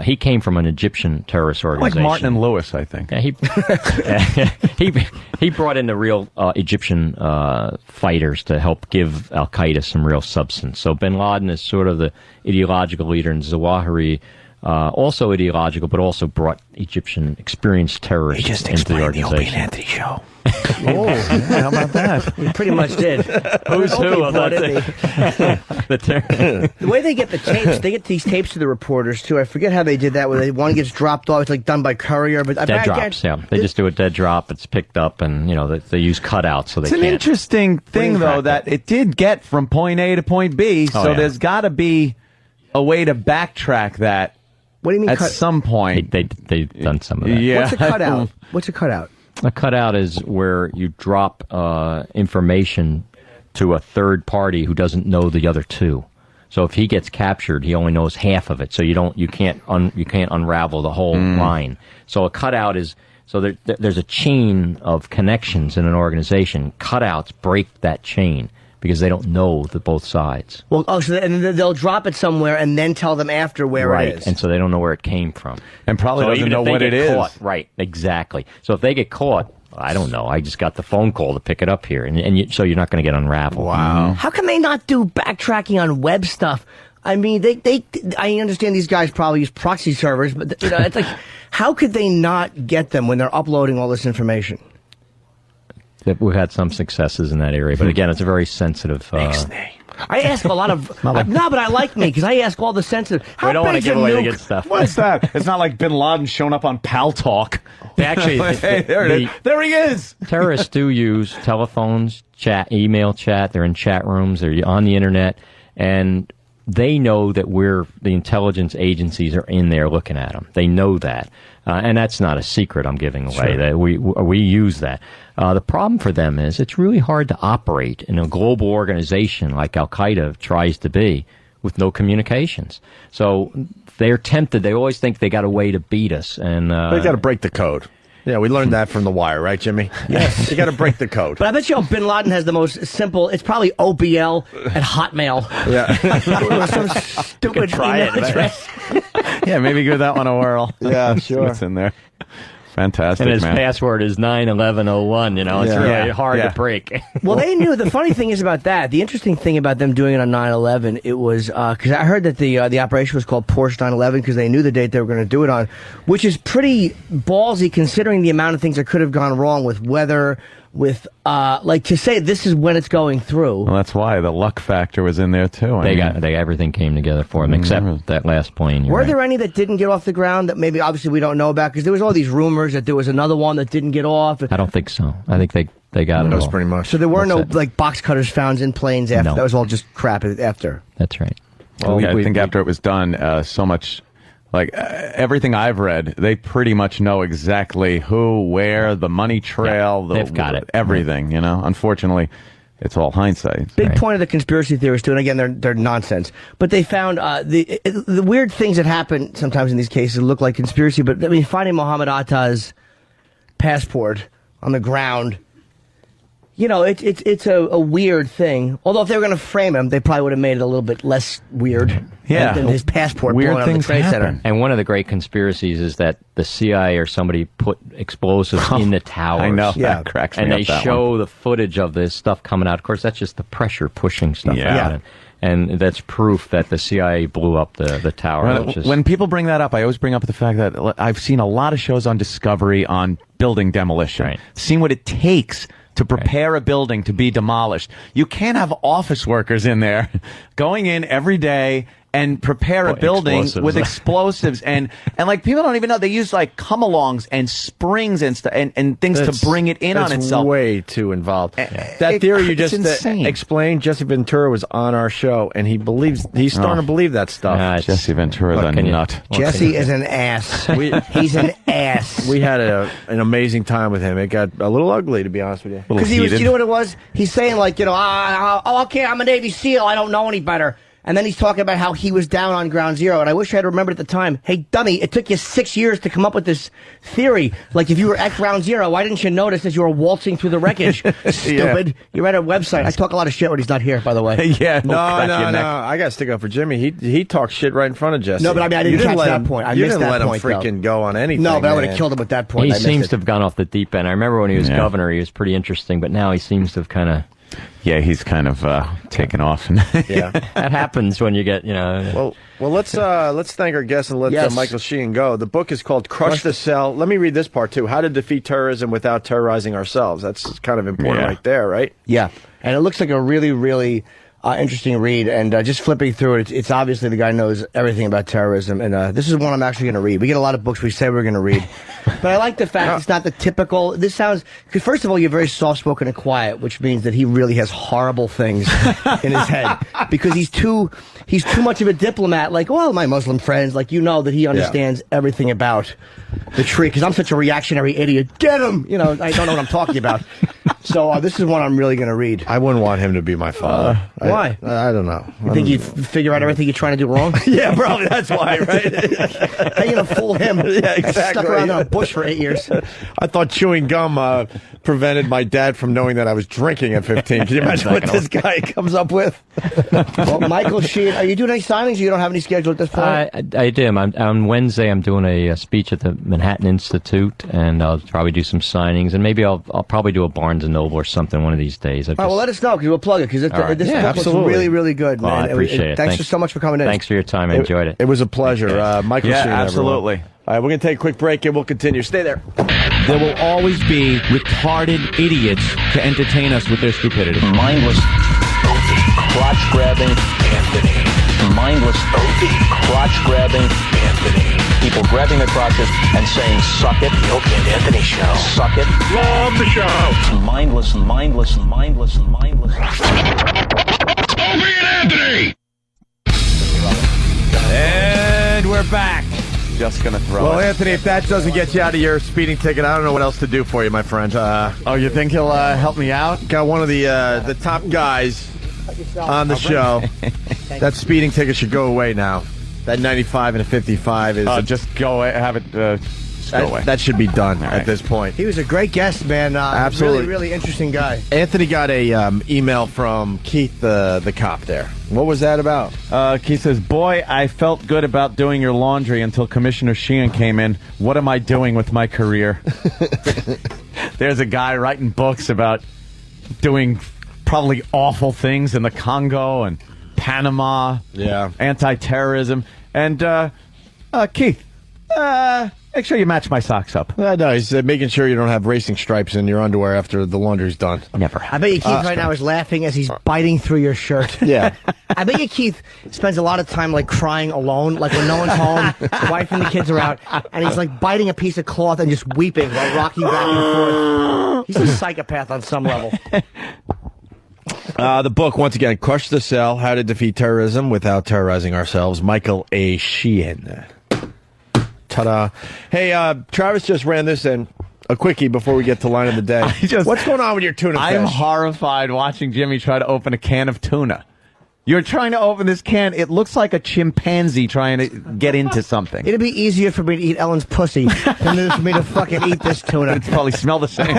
He came from an Egyptian terrorist organization. Like Martin and Lewis, I think. Yeah, he brought in the real Egyptian fighters to help give Al-Qaeda some real substance. So Bin Laden is sort of the ideological leader, and Zawahiri also ideological, but also brought Egyptian experienced terrorists into the organization. The Opie and Anthony show. How about that? We pretty much did. Who's who? The way they get the tapes, they get these tapes to the reporters too. I forget how they did that. Where one gets dropped off, it's like done by courier. But dead drops. Yeah, they just do a dead drop. It's picked up, and they use cutouts so they. It's an interesting thing though that it did get from point A to point B. So there's got to be a way to backtrack that. What do you mean? At some point, they've done some of that. Yeah. What's a cutout? What's a cutout? A cutout is where you drop information to a third party who doesn't know the other two. So if he gets captured, he only knows half of it. So you can't unravel the whole line. So a cutout is there's a chain of connections in an organization. Cutouts break that chain because they don't know both sides. Well, and they'll drop it somewhere and then tell them after where it is. And so they don't know where it came from. And probably doesn't know what it is. Caught, right, exactly. So if they get caught, I don't know. I just got the phone call to pick it up here. So you're not going to get unraveled. Wow. How come they not do backtracking on web stuff? I mean, I understand these guys probably use proxy servers, but it's like, how could they not get them when they're uploading all this information? We've had some successes in that area, but again, it's a very sensitive. I ask a lot of but I like me because I ask all the sensitive. We don't want to give away the good stuff. What's that? It's not like Bin Laden showing up on Pal Talk. They actually, there he is. Terrorists do use telephones, chat, email chat. They're in chat rooms. They're on the internet, and they know that the intelligence agencies are in there looking at them. They know that, and that's not a secret I'm giving away. Sure. That we use that. The problem for them is it's really hard to operate in a global organization like Al-Qaeda tries to be with no communications. So they're tempted. They always think they got a way to beat us. And they got to break the code. Yeah, we learned that from The Wire, right, Jimmy? Yes. You got to break the code. But I bet you Bin Laden has the most simple, it's probably OBL at Hotmail. Yeah. Some stupid email address. Yeah, maybe give that one a whirl. Yeah, sure. What's in there? fantastic, And his man. password is 91101. You know, it's really hard to break. Well, they knew. The funny thing is about that. The interesting thing about them doing it on 9/11, it was because I heard that the operation was called Porsche 9/11 because they knew the date they were going to do it on, which is pretty ballsy considering the amount of things that could have gone wrong with weather. With like to say this is when it's going through. Well, that's why the luck factor was in there too. They everything came together for them except that last plane. Were there any that didn't get off the ground that maybe obviously we don't know about? Because there was all these rumors that there was another one that didn't get off. I don't think so. I think they got it all. pretty much. So there were no like box cutters found in planes after. No. That was all just crap after. That's right. Well, I think after it was done, so much. Like, everything I've read, they pretty much know exactly who, where, the money trail. they've got it. Everything, you know. Unfortunately, it's all hindsight. Big point of the conspiracy theorists, too, and again, they're nonsense. But they found the weird things that happen sometimes in these cases look like conspiracy. But, I mean, finding Muhammad Atta's passport on the ground, you know, it's a weird thing. Although if they were going to frame him, they probably would have made it a little bit less weird. Yeah. Than his passport Weird blowing up in the things Trade happen. Center. And one of the great conspiracies is that the CIA or somebody put explosives in the towers. I know. Yeah. That cracks me and up, they that show one. the footage of this stuff coming out. Of course, that's just the pressure pushing stuff Yeah. out. And that's proof that the CIA blew up the tower. When people bring that up, I always bring up the fact that I've seen a lot of shows on Discovery on building demolition. Seen what it takes to prepare a building to be demolished. You can't have office workers in there going in every day and prepare a building with explosives and like people don't even know they use like come-alongs and springs and stuff and things to bring it in on itself. It's way too involved. That theory you just explained, Jesse Ventura was on our show and he's starting to believe that stuff. Jesse Ventura's a nut. Jesse is an ass. He's an ass. We had an amazing time with him. It got a little ugly, to be honest with you. Because you know what it was? He's saying like, you know, okay, I'm a Navy SEAL. I don't know any better. And then he's talking about how he was down on ground zero. And I wish I had remembered at the time, hey, dummy, it took you 6 years to come up with this theory. Like, if you were at ground zero, why didn't you notice as you were waltzing through the wreckage? Stupid. You're at a website. I talk a lot of shit when he's not here, by the way. Yeah, no. I got to stick up for Jimmy. He talks shit right in front of Jesse. No, but I mean, I didn't catch that point. I missed that point, You didn't let him freaking go on anything. No, but I would have killed him at that point. He seems to have gone off the deep end. I remember when he was governor, he was pretty interesting, but now he seems to have kind of... Yeah, he's kind of taken off. Yeah, that happens when you get, you know. Well, let's thank our guests and let Michael Sheehan go. The book is called Crush the Cell. Let me read this part too. How to defeat terrorism without terrorizing ourselves. That's kind of important right there, right? Yeah, and it looks like a really, really interesting read. And just flipping through it, it's obviously the guy knows everything about terrorism. And this is one I'm actually going to read. We get a lot of books we say we're going to read. But I like the fact it's not the typical. This sounds, because first of all, you're very soft-spoken and quiet, which means that he really has horrible things in his head. Because he's too much of a diplomat. Like, well, my Muslim friends, like, you know that he understands everything about the tree. Because I'm such a reactionary idiot. Get him! You know, I don't know what I'm talking about. So this is one I'm really going to read. I wouldn't want him to be my father. Why? I don't know. You think you'd figure out everything you're trying to do wrong? Yeah, probably. That's why, right? How you going to fool him? Yeah, exactly. Stuck around in a bush for 8 years. I thought chewing gum prevented my dad from knowing that I was drinking at 15. Can you imagine what this guy comes up with? Well, Michael Sheehan, are you doing any signings or you don't have any schedule at this point? I do. On Wednesday, I'm doing a speech at the Manhattan Institute, and I'll probably do some signings, and maybe I'll probably do a Barnes & Noble or something one of these days. All right, well, let us know, because we'll plug it, because this book looks really, really good, man. I appreciate it. Thanks so much for coming in. Thanks for your time. I enjoyed it. It was a pleasure. Michael Sheehan, absolutely. Everyone. All right, we're going to take a quick break, and we'll continue. Stay there. There will always be retarded idiots to entertain us with their stupidity. Mindless crotch-grabbing Anthony. Mindless crotch-grabbing Anthony. People grabbing their crotches and saying, suck it. The Opie and Anthony Show. Suck it. Love the show. Mindless. Opie and Anthony! And we're back. Just going to throw Well, it. Anthony, if that doesn't get you out of your speeding ticket, I don't know what else to do for you, my friend. You think he'll help me out? Got one of the top guys on the show. That speeding ticket should go away now. That 95 and a 55 is... just go have it Just go away. That should be done at this point. He was a great guest, man. Absolutely. Really, really interesting guy. Anthony got a email from Keith, the cop there. What was that about? Keith says, boy, I felt good about doing your laundry until Commissioner Sheehan came in. What am I doing with my career? There's a guy writing books about doing probably awful things in the Congo and Panama. Yeah. Anti-terrorism. And, Keith, make sure you match my socks up. No, he's making sure you don't have racing stripes in your underwear after the laundry's done. Never. I bet you Keith right now is laughing as he's biting through your shirt. Yeah. I bet you Keith spends a lot of time like crying alone, like when no one's home, the wife and the kids are out, and he's like biting a piece of cloth and just weeping while rocking back and forth. He's a psychopath on some level. The book, once again, Crush the Cell, How to Defeat Terrorism Without Terrorizing Ourselves, Michael A. Sheehan. Ta-da. Hey, Travis just ran this in. A quickie before we get to line of the day. What's going on with your tuna fish? I'm horrified watching Jimmy try to open a can of tuna. You're trying to open this can. It looks like a chimpanzee trying to get into something. It'd be easier for me to eat Ellen's pussy than it is for me to fucking eat this tuna. It'd probably smell the same.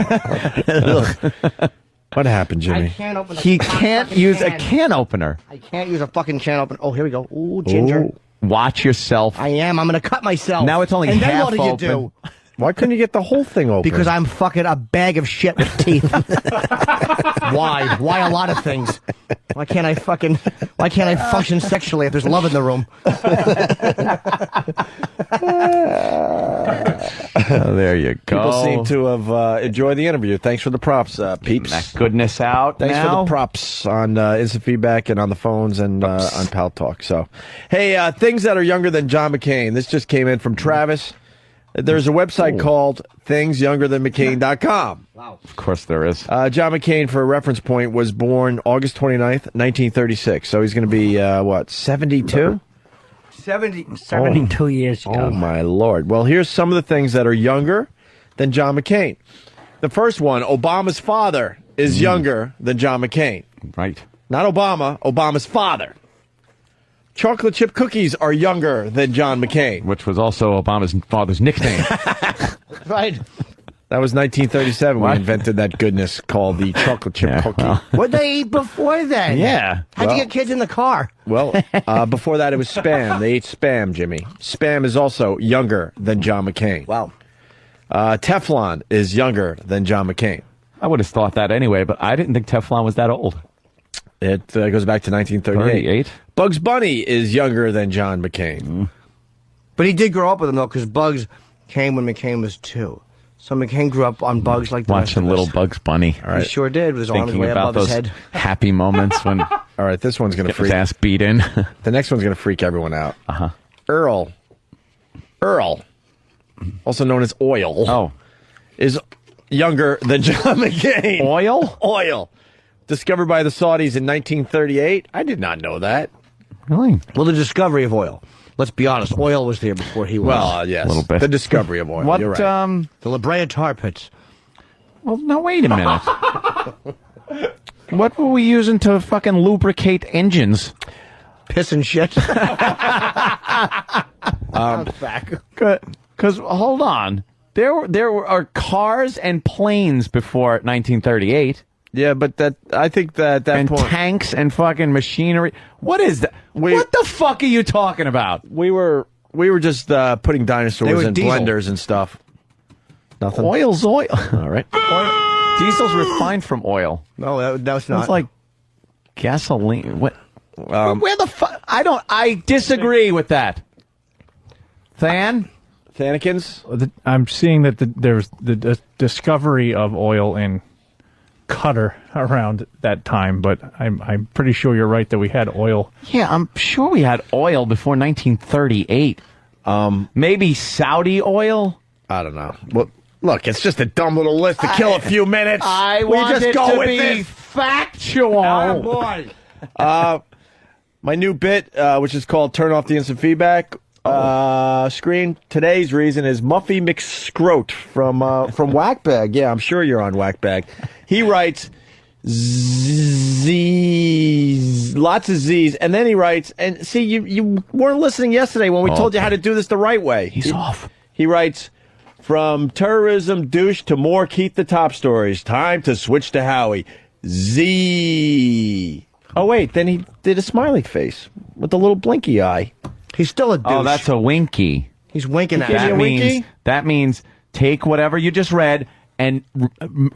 What happened, Jimmy? I can't open He can't use a can opener. I can't use a fucking can opener. Oh, here we go. Ooh, ginger. Ooh. Watch yourself. I am. I'm going to cut myself. Now it's only and half then what open. do you do? Why couldn't you get the whole thing open? Because I'm fucking a bag of shit with teeth. Why? Why a lot of things? Why can't I function sexually if there's love in the room? There you go. People seem to have enjoyed the interview. Thanks for the props, peeps. That goodness out. Thanks now. for the props on instant feedback and on the phones and on Pal Talk. So, hey, things that are younger than John McCain. This just came in from Travis. There's a website called thingsyoungerthanmccain.com. Wow. Of course there is. John McCain, for a reference point, was born August 29th, 1936. So he's going to be, 72? 72 years ago. Oh, my Lord. Well, here's some of the things that are younger than John McCain. The first one, Obama's father is younger than John McCain. Right. Not Obama, Obama's father. Chocolate chip cookies are younger than John McCain. Which was also Obama's father's nickname. Right. That was 1937 when we invented that goodness called the chocolate chip cookie. Well. What'd they eat before then? Yeah. How'd you get kids in the car? Well, before that it was Spam. They ate Spam, Jimmy. Spam is also younger than John McCain. Wow. Teflon is younger than John McCain. I would have thought that anyway, but I didn't think Teflon was that old. It goes back to 1938. Bugs Bunny is younger than John McCain. But he did grow up with him, though, because Bugs came when McCain was 2. So McCain grew up on Bugs like the Watching rest of little us. Bugs Bunny. All right. He sure did, with his arms Thinking way about above those his head. happy moments when All right, this one's going to get his freak. ass beat in. The next one's going to freak everyone out. Uh-huh. Earl, also known as Oil, is younger than John McCain. Oil? Discovered by the Saudis in 1938. I did not know that. Really? Well, the discovery of oil. Let's be honest. Oil was there before he was. Well, yes. A little bit. The discovery of oil. What, You're right. The La Brea tar pits. Well, now wait a minute. What were we using to fucking lubricate engines? Piss and shit. Because, hold on. There are cars and planes before 1938. Yeah, but I think that and point, tanks and fucking machinery. What is that? What the fuck are you talking about? We were just putting dinosaurs in diesel. blenders and stuff. Nothing. Oil's oil. All right. Diesel's refined from oil. No, that's not. It's like gasoline. What? Where the fuck? I disagree with that. Thannikins? I'm seeing that there's the discovery of oil in Qatar around that time, but I'm pretty sure you're right that we had oil. Yeah, I'm sure we had oil before 1938. Maybe Saudi oil? I don't know. Well, look, it's just a dumb little list to kill a few minutes. I We want just it go to with be it. factual. Oh, boy. My new bit, which is called Turn Off the Instant Feedback screen. Today's reason is Muffy McScroat from Whackbag. Yeah, I'm sure you're on Whackbag. He writes Z's, lots of Z's, and then he writes, and see, you weren't listening yesterday when we told you how to do this the right way. He's off. He writes, From terrorism douche to more Keith the Top stories. Time to switch to Howie. Z. Oh, wait, then he did a smiley face with the little blinky eye. He's still a douche. Oh, that's a winky. He's winking at That you. means, that means take whatever you just read and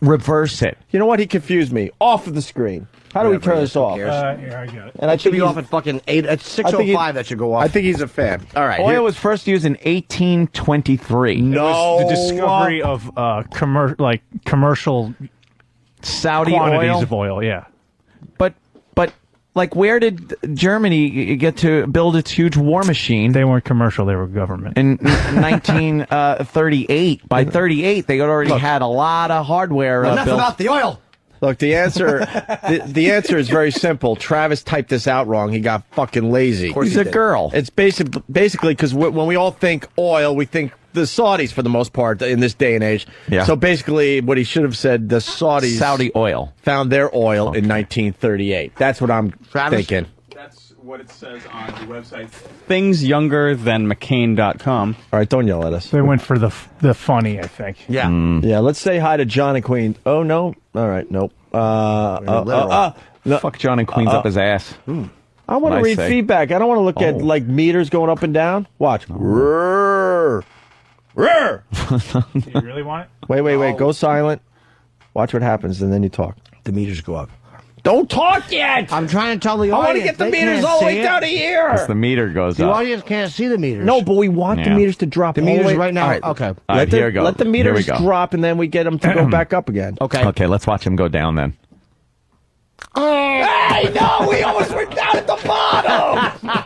reverse it. You know what? He confused me. Off of the screen. How do we turn this off? Here, I got it. And I should be off at fucking 8. At 6:05, that should go off. I think he's a fan. All right. Oil was first used in 1823. No. The discovery of commercial Saudi quantities oil? of oil, yeah. But like, where did Germany get to build its huge war machine? They weren't commercial; they were government. In 1938. By 38, they already had a lot of hardware Enough built. about the oil. Look, the answer the answer is very simple. Travis typed this out wrong. He got fucking lazy. He's a girl. It's basically because when we all think oil, we think the Saudis for the most part in this day and age. Yeah. So basically, what he should have said, the Saudis Saudi oil found their oil in 1938. That's what I'm thinking. That's what it says on the website. ThingsYoungerThanMcCain.com. All right, don't yell at us. They went for the funny, I think. Yeah. Yeah, let's say hi to John and Queen. Oh, no. All right, nope. No. Fuck John and Queen's up his ass. I want to read feedback. I don't want to look at, like, meters going up and down. Watch. Roar. Roar. Do you really want it? Wait. Go silent. Watch what happens, and then you talk. The meters go up. Don't talk yet! I'm trying to tell the I audience. want to get the They meters can't all the way see it. down to here. As the meter goes The up. audience can't see the meters. No, but we want the Yeah. meters to drop. The all meters way. right now. All right. Okay. All right, here we go. Let the Here we meters go. drop, and then we get them to go back up again. Okay. Okay, let's watch him go down then. Hey, no, we almost went down at the bottom.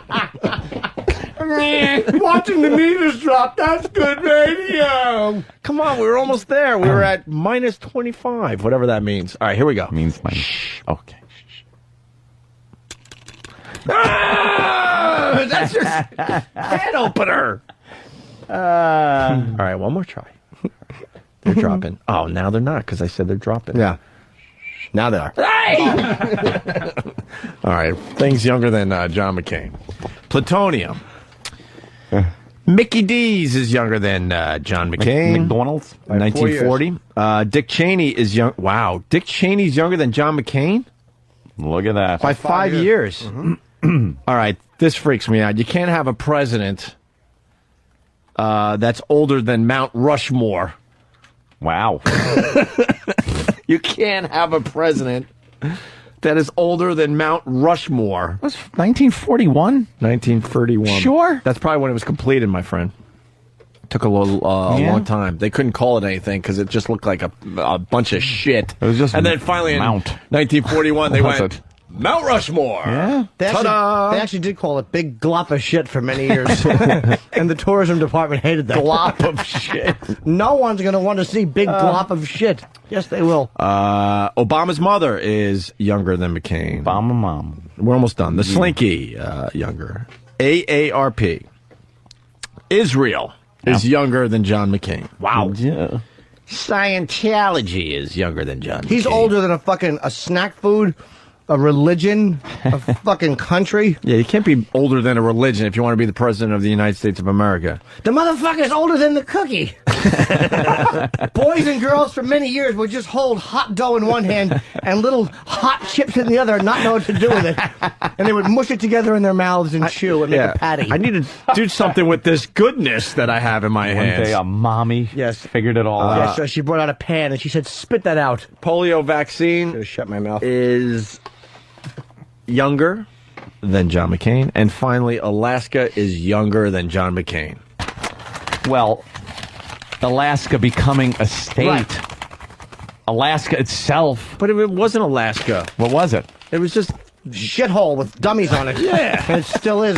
Watching the meters drop, that's good radio. Come on, we were almost there. We were at minus 25, whatever that means. All right, here we go. Means minus. Okay. That's your can opener. All right, one more try. They're dropping. Oh, now they're not because I said they're dropping. Yeah. Now they are. All right, things younger than John McCain. Plutonium. Mickey D's is younger than John McCain. McDonald's? 1940. Dick Cheney is young. Wow, Dick Cheney's younger than John McCain? Look at that. By 5 years. All right, this freaks me out. You can't have a president that's older than Mount Rushmore. Wow. You can't have a president that is older than Mount Rushmore. Was 1941? 1931. Sure. That's probably when it was completed, my friend. Took a little long time. They couldn't call it anything because it just looked like a bunch of shit. It was just and then finally Mount. in 1941 they Was went it? Mount Rushmore. Yeah. They actually did call it Big Glop of Shit for many years. And the tourism department hated that. Glop of shit. No one's going to want to see Big Glop of Shit. Yes, they will. Obama's mother is younger than McCain. Obama mom. We're almost done. The Slinky, younger. AARP. Israel is younger than John McCain. Wow. Yeah. Scientology is younger than John McCain. He's older than a snack food, a religion, a fucking country. Yeah, you can't be older than a religion if you want to be the president of the United States of America. The motherfucker's older than the cookie. Boys and girls for many years would just hold hot dough in one hand and little hot chips in the other and not know what to do with it. And they would mush it together in their mouths and chew and make a patty. I need to do something with this goodness that I have in my One hands. day a mommy figured it all out. Yes, so she brought out a pan and she said, "Spit that out." Polio vaccine Should have shut my mouth. is younger than John McCain. And finally, Alaska is younger than John McCain. Well, Alaska becoming a state. Right. Alaska itself. But it wasn't Alaska. What was it? It was just... Shithole with dummies on it. Yeah. And it still is.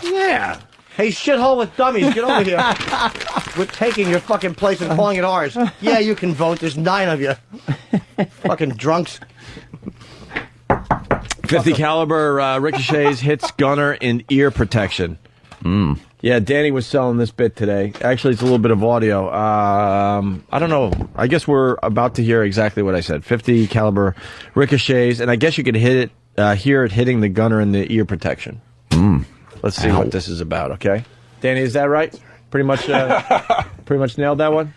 Yeah. Hey, shithole with dummies, get over here. We're taking your fucking place and calling it ours. Yeah, you can vote. There's 9 of you. Fucking drunks. 50 caliber ricochets hits gunner in ear protection. Yeah, Danny was selling this bit today. Actually, it's a little bit of audio. I don't know. I guess we're about to hear exactly what I said. 50 caliber ricochets, and I guess you could hear it hitting the gunner in the ear protection. Let's see what this is about, okay? Danny, is that right? Pretty much pretty much nailed that one.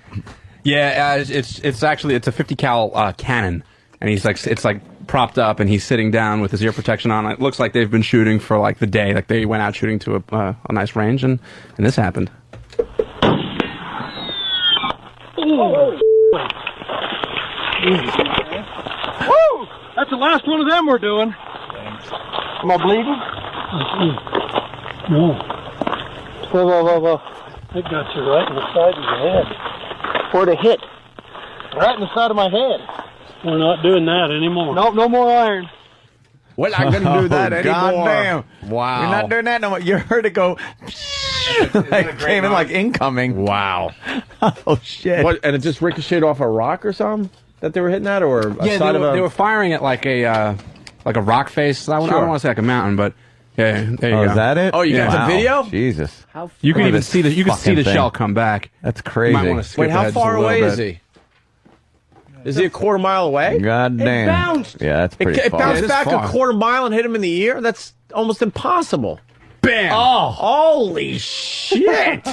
Yeah, it's actually a 50 cal cannon, and he's like it's like propped up, and he's sitting down with his ear protection on. It looks like they've been shooting for like the day, like they went out shooting to a nice range, and this happened. Woo! That's the last one of them we're doing. Am I bleeding? No. Whoa. I got you right in the side of your head. Where'd it hit? Right in the side of my head. We're not doing that anymore. Nope, no more iron. We're not going to do that anymore. Goddamn. Wow. We're not doing that no more. You heard it go. Like, came in like incoming. Wow. Oh, shit. What, and it just ricocheted off a rock or something that they were hitting at? Or a side they were firing at like a rock face. I don't want to say like a mountain, but yeah, there you go. Is that it? Oh, you got the video? Jesus. You can even see the shell come back. That's crazy. You might want to skip Wait, how ahead far just a away little is bit. he? Is he a quarter mile away? God damn. It bounced. Yeah, that's pretty It far. bounced back far. a quarter mile and hit him in the ear? That's almost impossible. Bam! Oh, holy shit!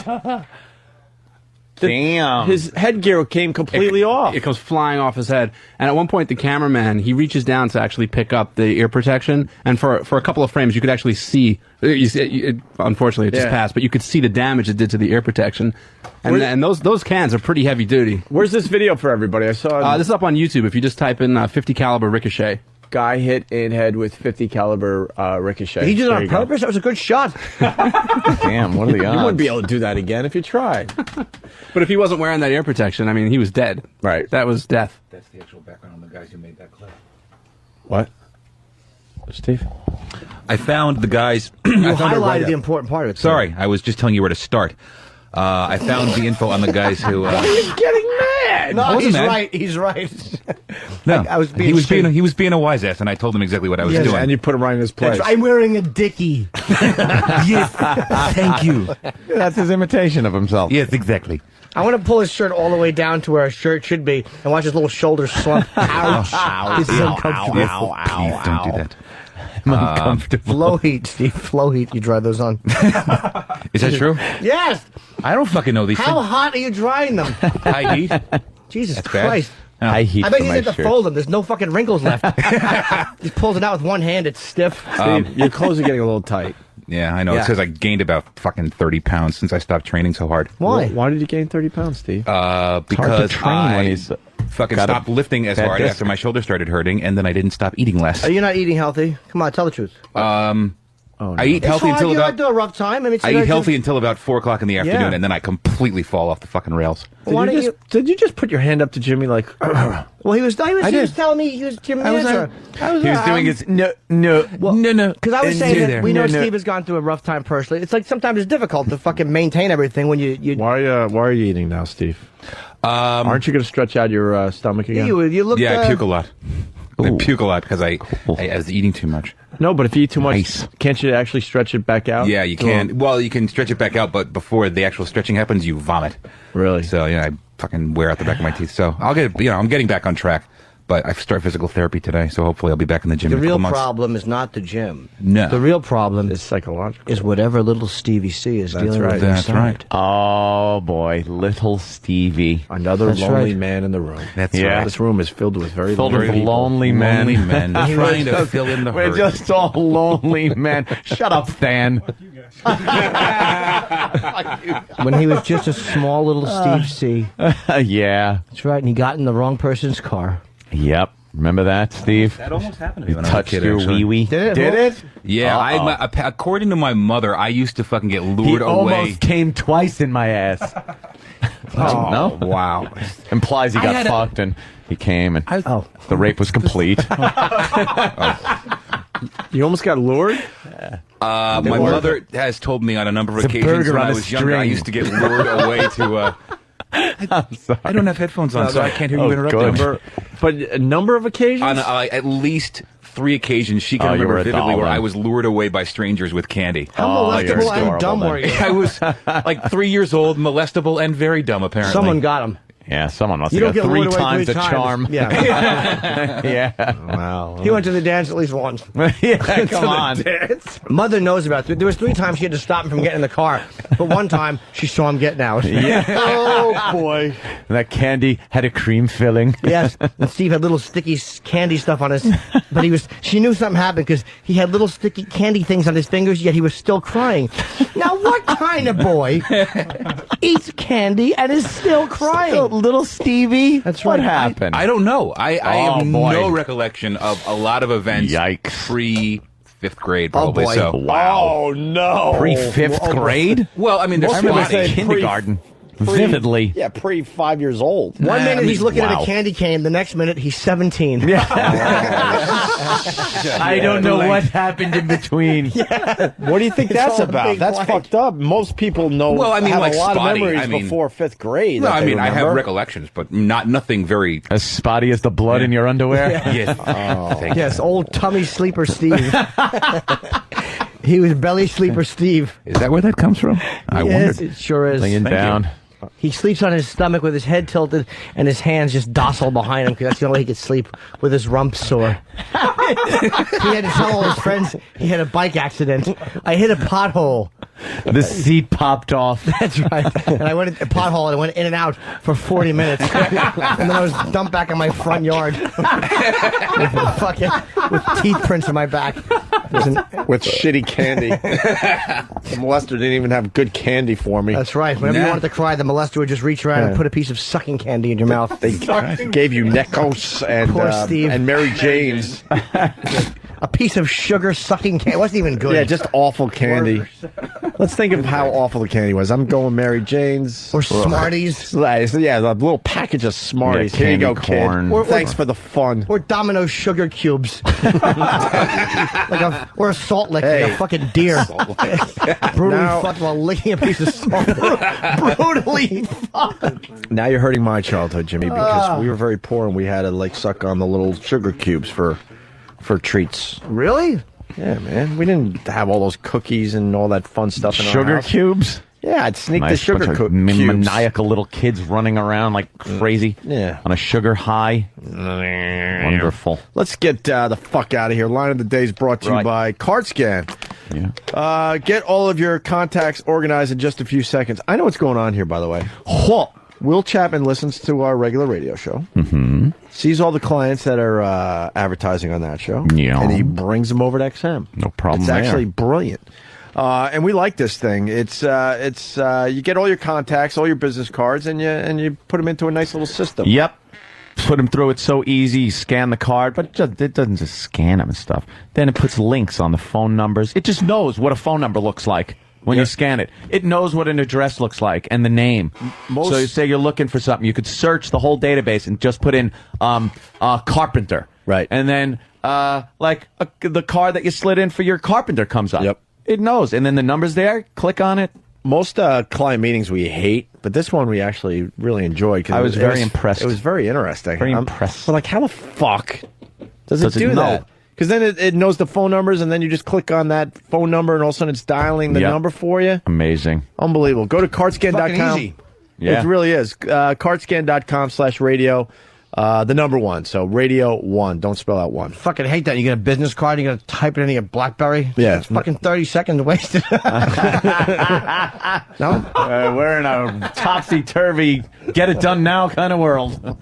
Damn. His headgear came completely off. It comes flying off his head. And at one point, the cameraman, he reaches down to actually pick up the ear protection. And for a couple of frames, you could actually see, unfortunately, it just passed, but you could see the damage it did to the ear protection. And those cans are pretty heavy duty. Where's this video for everybody? I saw this is up on YouTube. If you just type in 50 caliber ricochet. Guy hit in head with 50 caliber ricochet. He did it on purpose? That was a good shot. Damn, what are the odds? You wouldn't be able to do that again if you tried. But if he wasn't wearing that ear protection, I mean, he was dead. Right. That was death. That's the actual background on the guys who made that clip. What? Steve? I found the guys... You highlighted the important part of it. Sorry, I was just telling you where to start. I found the info on the guys who... He's getting mad! No, he's mad. right. He's right. No, I was being he was being a wise ass, and I told him exactly what I was doing. And you put him right in his place. I'm wearing a dickie. Yes, thank you. That's his imitation of himself. Yes, exactly. I want to pull his shirt all the way down to where a shirt should be and watch his little shoulders slump. Ouch. This is uncomfortable. Please don't do that. I'm uncomfortable. Flow heat, Steve. Flow heat. You dry those on. Is that true? Yes. I don't fucking know these How things. hot are you drying them? High heat. Jesus That's bad. Christ. I heat I bet for he's my had to shirt. fold them. There's no fucking wrinkles left. He pulls it out with one hand. It's stiff. Your clothes are getting a little tight. Yeah, I know. It's because I gained about fucking 30 pounds since I stopped training so hard. Why? Why did you gain 30 pounds, Steve? Because I fucking got a stopped lifting as bad hard disc. after my shoulder started hurting, and then I didn't stop eating less. Are you not eating healthy? Come on, tell the truth. I eat It's healthy hard. until You about... had to do a rough time. I mean, I eat healthy until about 4 o'clock in the afternoon, and then I completely fall off the fucking rails. Did you just put your hand up to Jimmy like... Well, he was telling me he was Jim Nanser. He was doing his no. Because I was saying that we know No. Steve has gone through a rough time personally. It's like sometimes it's difficult to fucking maintain everything when you Why are you eating now, Steve? Aren't you going to stretch out your stomach again? you look. Yeah, I puke a lot. I puke a lot because I was eating too much. No, but if you eat too much, can't you actually stretch it back out? Yeah, you can. Well, you can stretch it back out, but before the actual stretching happens, you vomit. Really? So, I fucking wear out the back of my teeth. So, I'm getting back on track. But I start physical therapy today, so hopefully I'll be back in the gym The in a couple real months. problem is not the gym. No. The real problem is psychological. Is whatever little Stevie C is dealing with. That's right. Oh, boy. Little Stevie. Another lonely man in the room. That's right. This room is filled with very Filled with lonely people. lonely men. Lonely men trying to fill in the We're hurt. just all lonely men. Shut up, Stan. When he was just a small little Steve C. Yeah. That's right, and he got in the wrong person's car. Yep. Remember that, Steve? That almost happened to me You when I was a touched kid, your actually. wee-wee. Did it? Yeah, according to my mother, I used to fucking get lured He away. almost came twice in my ass. No? Wow. Implies he got fucked and he came and the rape was complete. You almost got lured? My mother has told me on a number of occasions when I was younger, I used to get lured away to... I'm sorry. I don't have headphones on, so I can't hear you interrupting. But a number of occasions? On at least 3 occasions, she can Oh, you remember were a vividly doll, where then. I was lured away by strangers with candy. How molestable and dumb were you? I was like 3 years old, molestable, and very dumb, apparently. Someone got him. Yeah, someone must You have don't got get 3 lured away times the 3 times. charm. Yeah. Yeah. Wow. He went to the dance at least once. Yeah, come on. Mother knows about it. There was 3 times she had to stop him from getting in the car, but one time she saw him getting out. Yeah. Oh boy. And that candy had a cream filling. Yes, and Steve had little sticky candy stuff on his, but she knew something happened because he had little sticky candy things on his fingers, yet he was still crying. Now, what kind of boy eats candy and is still crying? Little Stevie? That's What right. happened? I don't know. I have boy. no recollection of a lot of events pre-5th grade, probably. boy. So. Wow. Oh, no. Pre-5th grade? Well, I mean, there's I remember spotty. kindergarten. Vividly. Yeah, pre-5 years old. One minute he's looking at wow. a candy cane, the next minute he's 17. I don't know what happened in between. What do you think that's all a about? big That's blank. fucked up. Most people know. Well, I mean, have like a lot spotty. of memories I mean- before 5th grade. No, that I they mean, I have remember. recollections, but nothing very. As spotty as the blood in your underwear? Yes. Thank you. Yes, old tummy sleeper Steve. He was belly sleeper Steve. Is that where that comes from? I Yes, wondered. it sure is. Laying down. He sleeps on his stomach with his head tilted and his hands just docile behind him because that's the only way he could sleep with his rump sore. He had to tell all his friends he had a bike accident. I hit a pothole. The seat popped off. That's right. And I went in a pothole and I went in and out for 40 minutes. And then I was dumped back in my front yard with teeth prints in my back. With shitty candy. The molester didn't even have good candy for me. That's right. Whenever you wanted to cry, the molester would just reach around and put a piece of sucking candy in your mouth. They gave you Necos Poor Steve. and Mary Jane's. A piece of sugar sucking candy. It wasn't even good. Yeah, just awful candy. Let's think of how awful the candy was. I'm going Mary Jane's. Or Smarties. Yeah, a little package of Smarties. Yeah, Here you go, candy corn. kid. Or- Thanks for the fun. Or Domino's sugar cubes. Or a salt lick, like a fucking deer. Brutally Now- fucked while licking a piece of salt. Brutally fucked. Now you're hurting my childhood, Jimmy, because we were very poor and we had to like suck on the little sugar cubes for treats. Really? Yeah, man. We didn't have all those cookies and all that fun stuff in our Sugar house. cubes? Yeah, I'd sneak the Nice sugar bunch of cubes. maniacal little kids running around like crazy. Yeah. On a sugar high. Wonderful. Let's get the fuck out of here. Line of the Day is brought to you Right. by CardScan. Yeah. Get all of your contacts organized in just a few seconds. I know what's going on here, by the way. Will Chapman listens to our regular radio show, sees all the clients that are advertising on that show, and he brings them over to XM. No problem It's there. actually brilliant. And we like this thing. It's you get all your contacts, all your business cards, and you put them into a nice little system. Yep. Put them through. It's so easy. You scan the card, but it doesn't just scan them and stuff. Then it puts links on the phone numbers. It just knows what a phone number looks like when you scan it. It knows what an address looks like and the name. So you say you're looking for something. You could search the whole database and just put in carpenter. Right. And then the card that you slid in for your carpenter comes up. Yep. It knows. And then the number's there. Click on it. Most client meetings we hate, but this one we actually really enjoyed. Cause I was very impressed. It was very interesting. Very impressed. So like, how the fuck does Does it it do know? that? Because then it knows the phone numbers, and then you just click on that phone number, and all of a sudden it's dialing the Yep. number for you. Amazing. Unbelievable. Go to cardscan.com. Fucking easy. Yeah. It really is. Cardscan.com/radio. The number 1. So radio 1. Don't spell out 1. Fucking hate that. You get a business card, you gotta type it into your BlackBerry. Yeah. It's fucking 30 seconds wasted. No? We're in a topsy-turvy, get-it-done-now kind of world.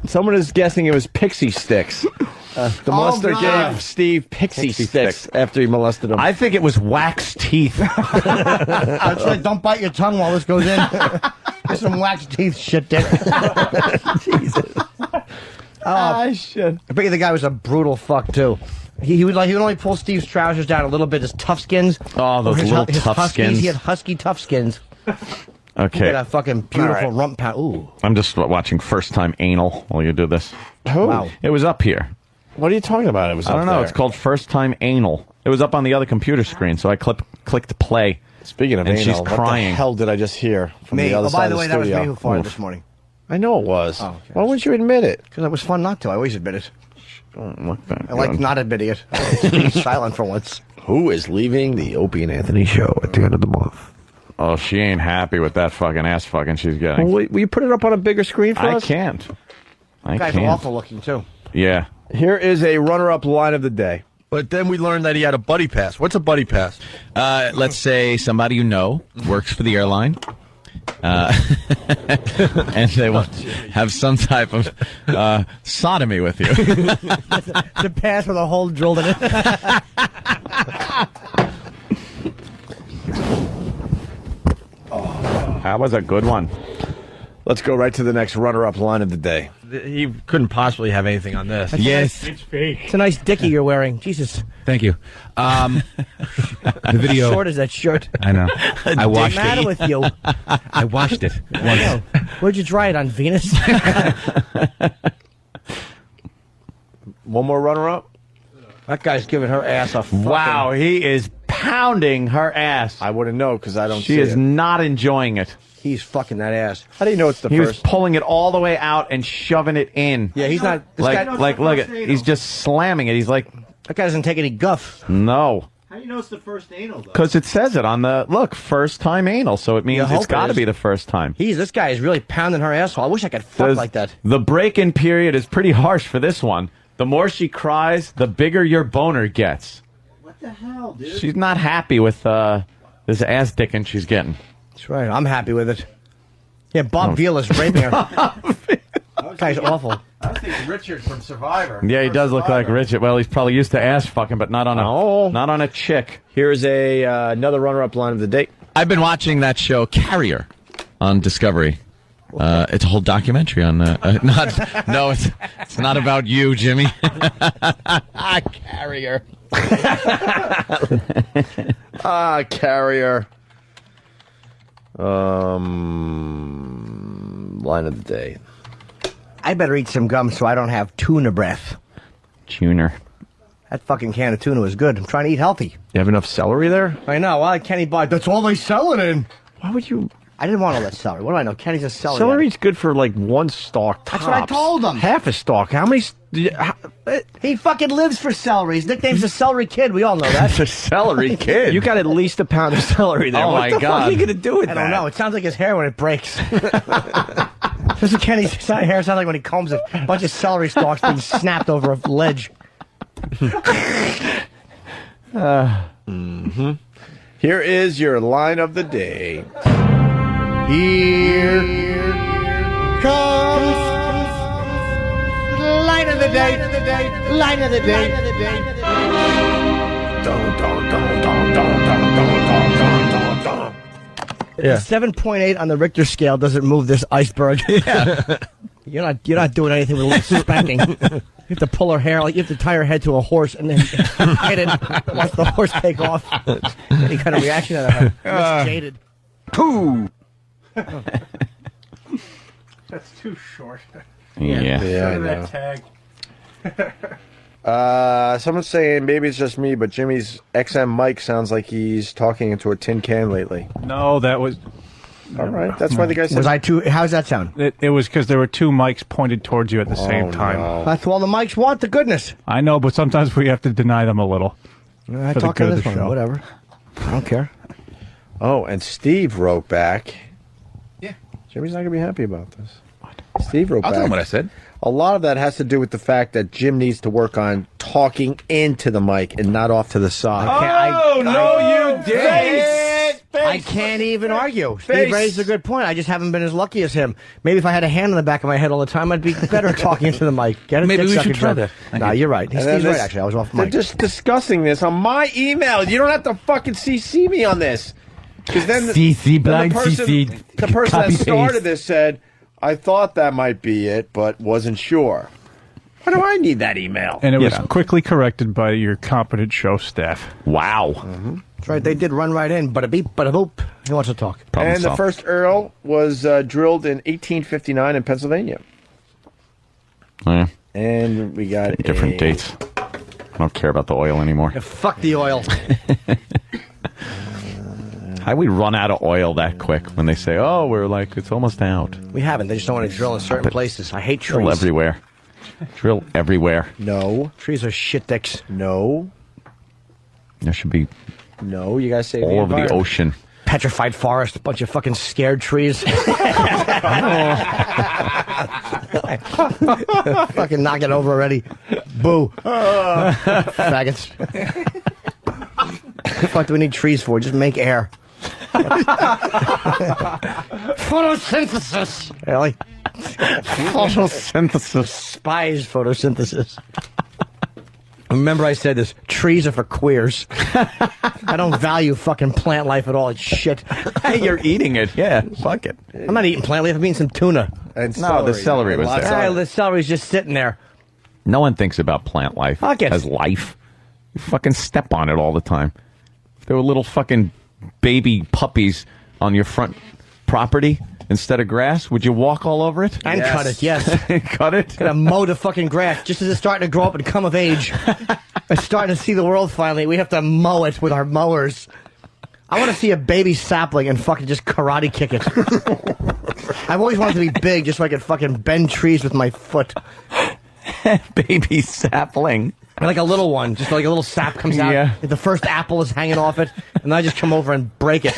Someone is guessing it was pixie sticks. The molester God. gave Steve pixie sticks after he molested him. I think it was wax teeth. That's right. Don't bite your tongue while this goes in. There's some wax teeth shit there. Jesus. shit. I bet you the guy was a brutal fuck too. He would only pull Steve's trousers down a little bit, his tough skins. Oh, those His little his tough huskies. skins. He had husky tough skins. Okay. He got a fucking beautiful All right. rump pad. Ooh. I'm just watching First Time Anal while you do this. Who? Wow. It was up here. What are you talking about? It was I don't up know. there. It's called First Time Anal. It was up on the other computer screen, so I clicked play. Speaking of and anal, she's what crying. the hell did I just hear from Me. the other Oh, side by of the the way, that was studio? me who farted Oof. this morning. I know it was. Oh, okay. Why wouldn't you admit it? Because it was fun not to. I always admit it. Don't look that I like good. not admitting it. Just being silent for once. Who is leaving the Opie and Anthony show at the end of the month? Oh, she ain't happy with that fucking ass fucking she's getting. Will you put it up on a bigger screen for us? I can't. I Guy's can't. awful looking, too. Yeah. Here is a runner-up line of the day. But then we learned that he had a buddy pass. What's a buddy pass? Let's say somebody you know works for the airline. And they will have some type of sodomy with you. The pass with a hole drilled in it. That was a good one. Let's go right to the next runner-up line of the day. He couldn't possibly have anything on this. Yes. It's fake. It's a nice dickie you're wearing. Jesus. Thank you. The video. How short is that shirt? I know. I washed What's the matter it. with you? I washed it. I know. Where'd you dry it on, Venus? One more runner-up? That guy's giving her ass a fucking... Wow, he is pounding her ass. I wouldn't know because I don't see She it. is not enjoying it. He's fucking that ass. How do you know it's the He first? was pulling it all the way out and shoving it in. Yeah, he's not... This Like, guy, look at, he's just slamming it. He's like, that guy doesn't take any guff. no. How do you know it's the first anal, though? Because it says it on the, look, first time anal, so it means it's got to be the first time. This guy is really pounding her asshole. I wish I could fuck like that. The break-in period is pretty harsh for this one. The more she cries, the bigger your boner gets. What the hell, dude? She's not happy with this ass dicking she's getting. That's right. I'm happy with it. Yeah, Bob Vila's raping her. That guy's awful. I was thinking Richard from Survivor. Yeah, he does look like Richard. Well, he's probably used to ass fucking, but not on a chick. Here's another runner-up line of the day. I've been watching that show Carrier on Discovery. It's a whole documentary on it's not about you, Jimmy. Carrier. Carrier. Line of the day. I better eat some gum so I don't have tuna breath. Tuner. That fucking can of tuna is good. I'm trying to eat healthy. You have enough celery there? I know. Well, I can't eat bite. That's all they sell it in. Why would you... I didn't want all that celery. What do I know? Kenny's a celery. Celery's good for like one stalk tops. That's what I told him. Half a stalk. How many... He fucking lives for celery. His nickname's the Celery Kid. We all know that. The Celery Kid. You got at least a pound of celery there. Oh, what my the God. fuck are you going to do with I that? don't know. It sounds like his hair when it breaks. That's what Kenny's hair sounds like when he combs it. A bunch of celery stalks being snapped over a ledge. Here is your line of the day. Here comes line of the day. Line of the day. Yeah. 7.8 on the Richter scale doesn't move this iceberg. Yeah. You're not doing anything with a little spanking. You have to pull her hair, like you have to tie her head to a horse and then hit it. Watch the horse take off. Any kind of reaction out of her. Miss Jaded. Pooh. That's too short. Yeah. Yeah, I Look know. at that tag. Someone's saying maybe it's just me, but Jimmy's XM mic sounds like he's talking into a tin can lately. No, that was... All right, that's why the guy said... Was I too... How's that sound? It was because there were two mics pointed towards you at the same time. No. That's all the mics want, the goodness. I know, but sometimes we have to deny them a little. I For the talk good on of this the one, show. whatever. I don't care. Oh, and Steve wrote back. Yeah. Jimmy's not going to be happy about this. Steve wrote I'll back. tell him what I said. A lot of that has to do with the fact that Jim needs to work on talking into the mic and not off to the side. You did. I can't even argue. Steve raised a good point. I just haven't been as lucky as him. Maybe if I had a hand on the back of my head all the time, I'd be better at talking into the mic. Get it? Maybe we dick should sucking try joke. that. No, you're right. And Steve's then right, this- actually. I was off They're mic. just discussing this on my email. You don't have to fucking CC me on this. Because then, CC, blind CC, the person that copy started paste. this said, I thought that might be it, but wasn't sure. Why do I need that email? And it was quickly corrected by your competent show staff. Wow. That's right. They did run right in. Bada beep, bada boop. He wants to talk. And the first Earl was drilled in 1859 in Pennsylvania. Yeah. And we got Different dates. I don't care about the oil anymore. Fuck the oil. How we run out of oil that quick when they say, oh, we're like, it's almost out. We haven't. They just don't want to drill in certain places. I hate trees. Drill everywhere. Drill everywhere. No. Trees are shit dicks. No. There should be No, you gotta save the all over the environment. ocean. petrified forest, a bunch of fucking scared trees. Fucking knock it over already. Boo. Faggots. What the fuck do we need trees for? Just make air. Photosynthesis. Really? Photosynthesis. Spies photosynthesis. Remember I said this, trees are for queers. I don't value fucking plant life at all. It's shit. You're eating it. Yeah, fuck it. I'm not eating plant life. I'm eating some tuna. And the celery was there. The celery's just sitting there. No one thinks about plant life Fuck it. as life. You fucking step on it all the time. If there were little fucking baby puppies on your front property instead of grass, would you walk all over it? And cut it, yes. Cut it? Gonna mow the fucking grass just as it's starting to grow up and come of age. It's starting to see the world finally. We have to mow it with our mowers. I want to see a baby sapling and fucking just karate kick it. I've always wanted to be big just so I could fucking bend trees with my foot. Baby sapling. Like a little one, just like a little sap comes out. Yeah. The first apple is hanging off it, and I just come over and break it.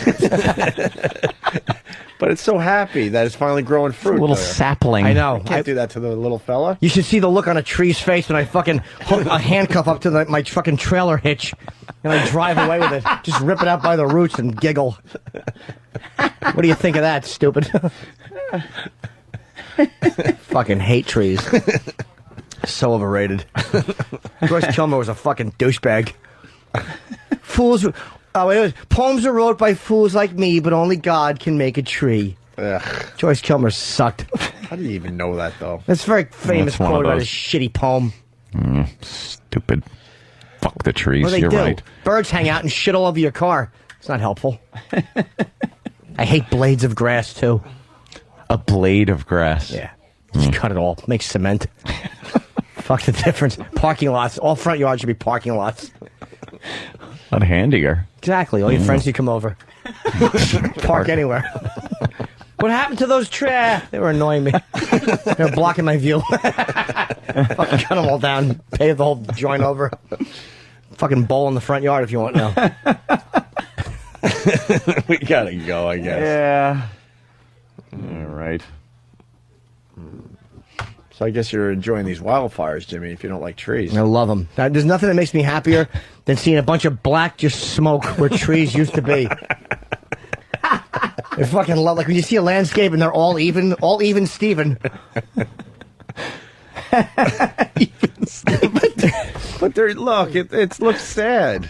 But it's so happy that it's finally growing fruit. A little sapling. I know. I can't do that to the little fella. You should see the look on a tree's face when I fucking hook a handcuff up to my fucking trailer hitch, and I drive away with it. Just rip it out by the roots and giggle. What do you think of that, stupid? Fucking hate trees. So overrated. Joyce Kilmer was a fucking douchebag. Fools. Poems are wrote by fools like me, but only God can make a tree. Ugh. Joyce Kilmer sucked. How do you even know that, though? That's a very famous That's one quote of about those. his shitty poem. Stupid. Fuck the trees. What do they You're do? right. Birds hang out and shit all over your car. It's not helpful. I hate blades of grass, too. A blade of grass. Yeah. Just cut it all. Make cement. Fuck the difference. Parking lots. All front yards should be parking lots. Not handier. Exactly. All your friends can come over. Park anywhere. What happened to those trees? They were annoying me. They were blocking my view. Fucking cut them all down. Pave the whole joint over. Fucking bowl in the front yard if you want now. We gotta go, I guess. Yeah. All right. So I guess you're enjoying these wildfires, Jimmy, if you don't like trees. I love them. There's nothing that makes me happier than seeing a bunch of black just smoke where trees used to be. I fucking love, like when you see a landscape and they're all even Steven. But there, look, it looks sad.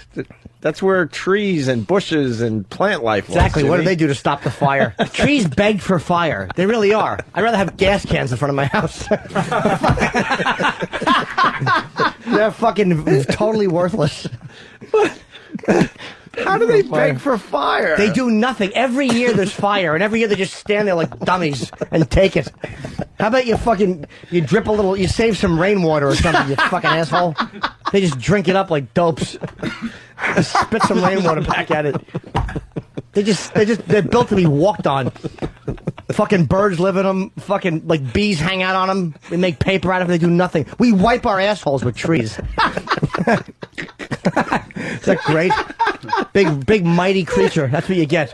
That's where trees and bushes and plant life was, Exactly. What do Jimmy. they do to stop the fire? Trees beg for fire. They really are. I'd rather have gas cans in front of my house. They're fucking totally worthless. How do they beg for fire? They do nothing. Every year there's fire, and every year they just stand there like dummies and take it. How about you drip a little, you save some rainwater or something, you fucking asshole. They just drink it up like dopes. Just spit some rainwater back at it. They're built to be walked on. Fucking birds live in them. Fucking, like, bees hang out on them. They make paper out of them. They do nothing. We wipe our assholes with trees. Is that great? Big, mighty creature. That's what you get.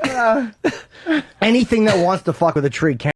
Anything that wants to fuck with a tree can.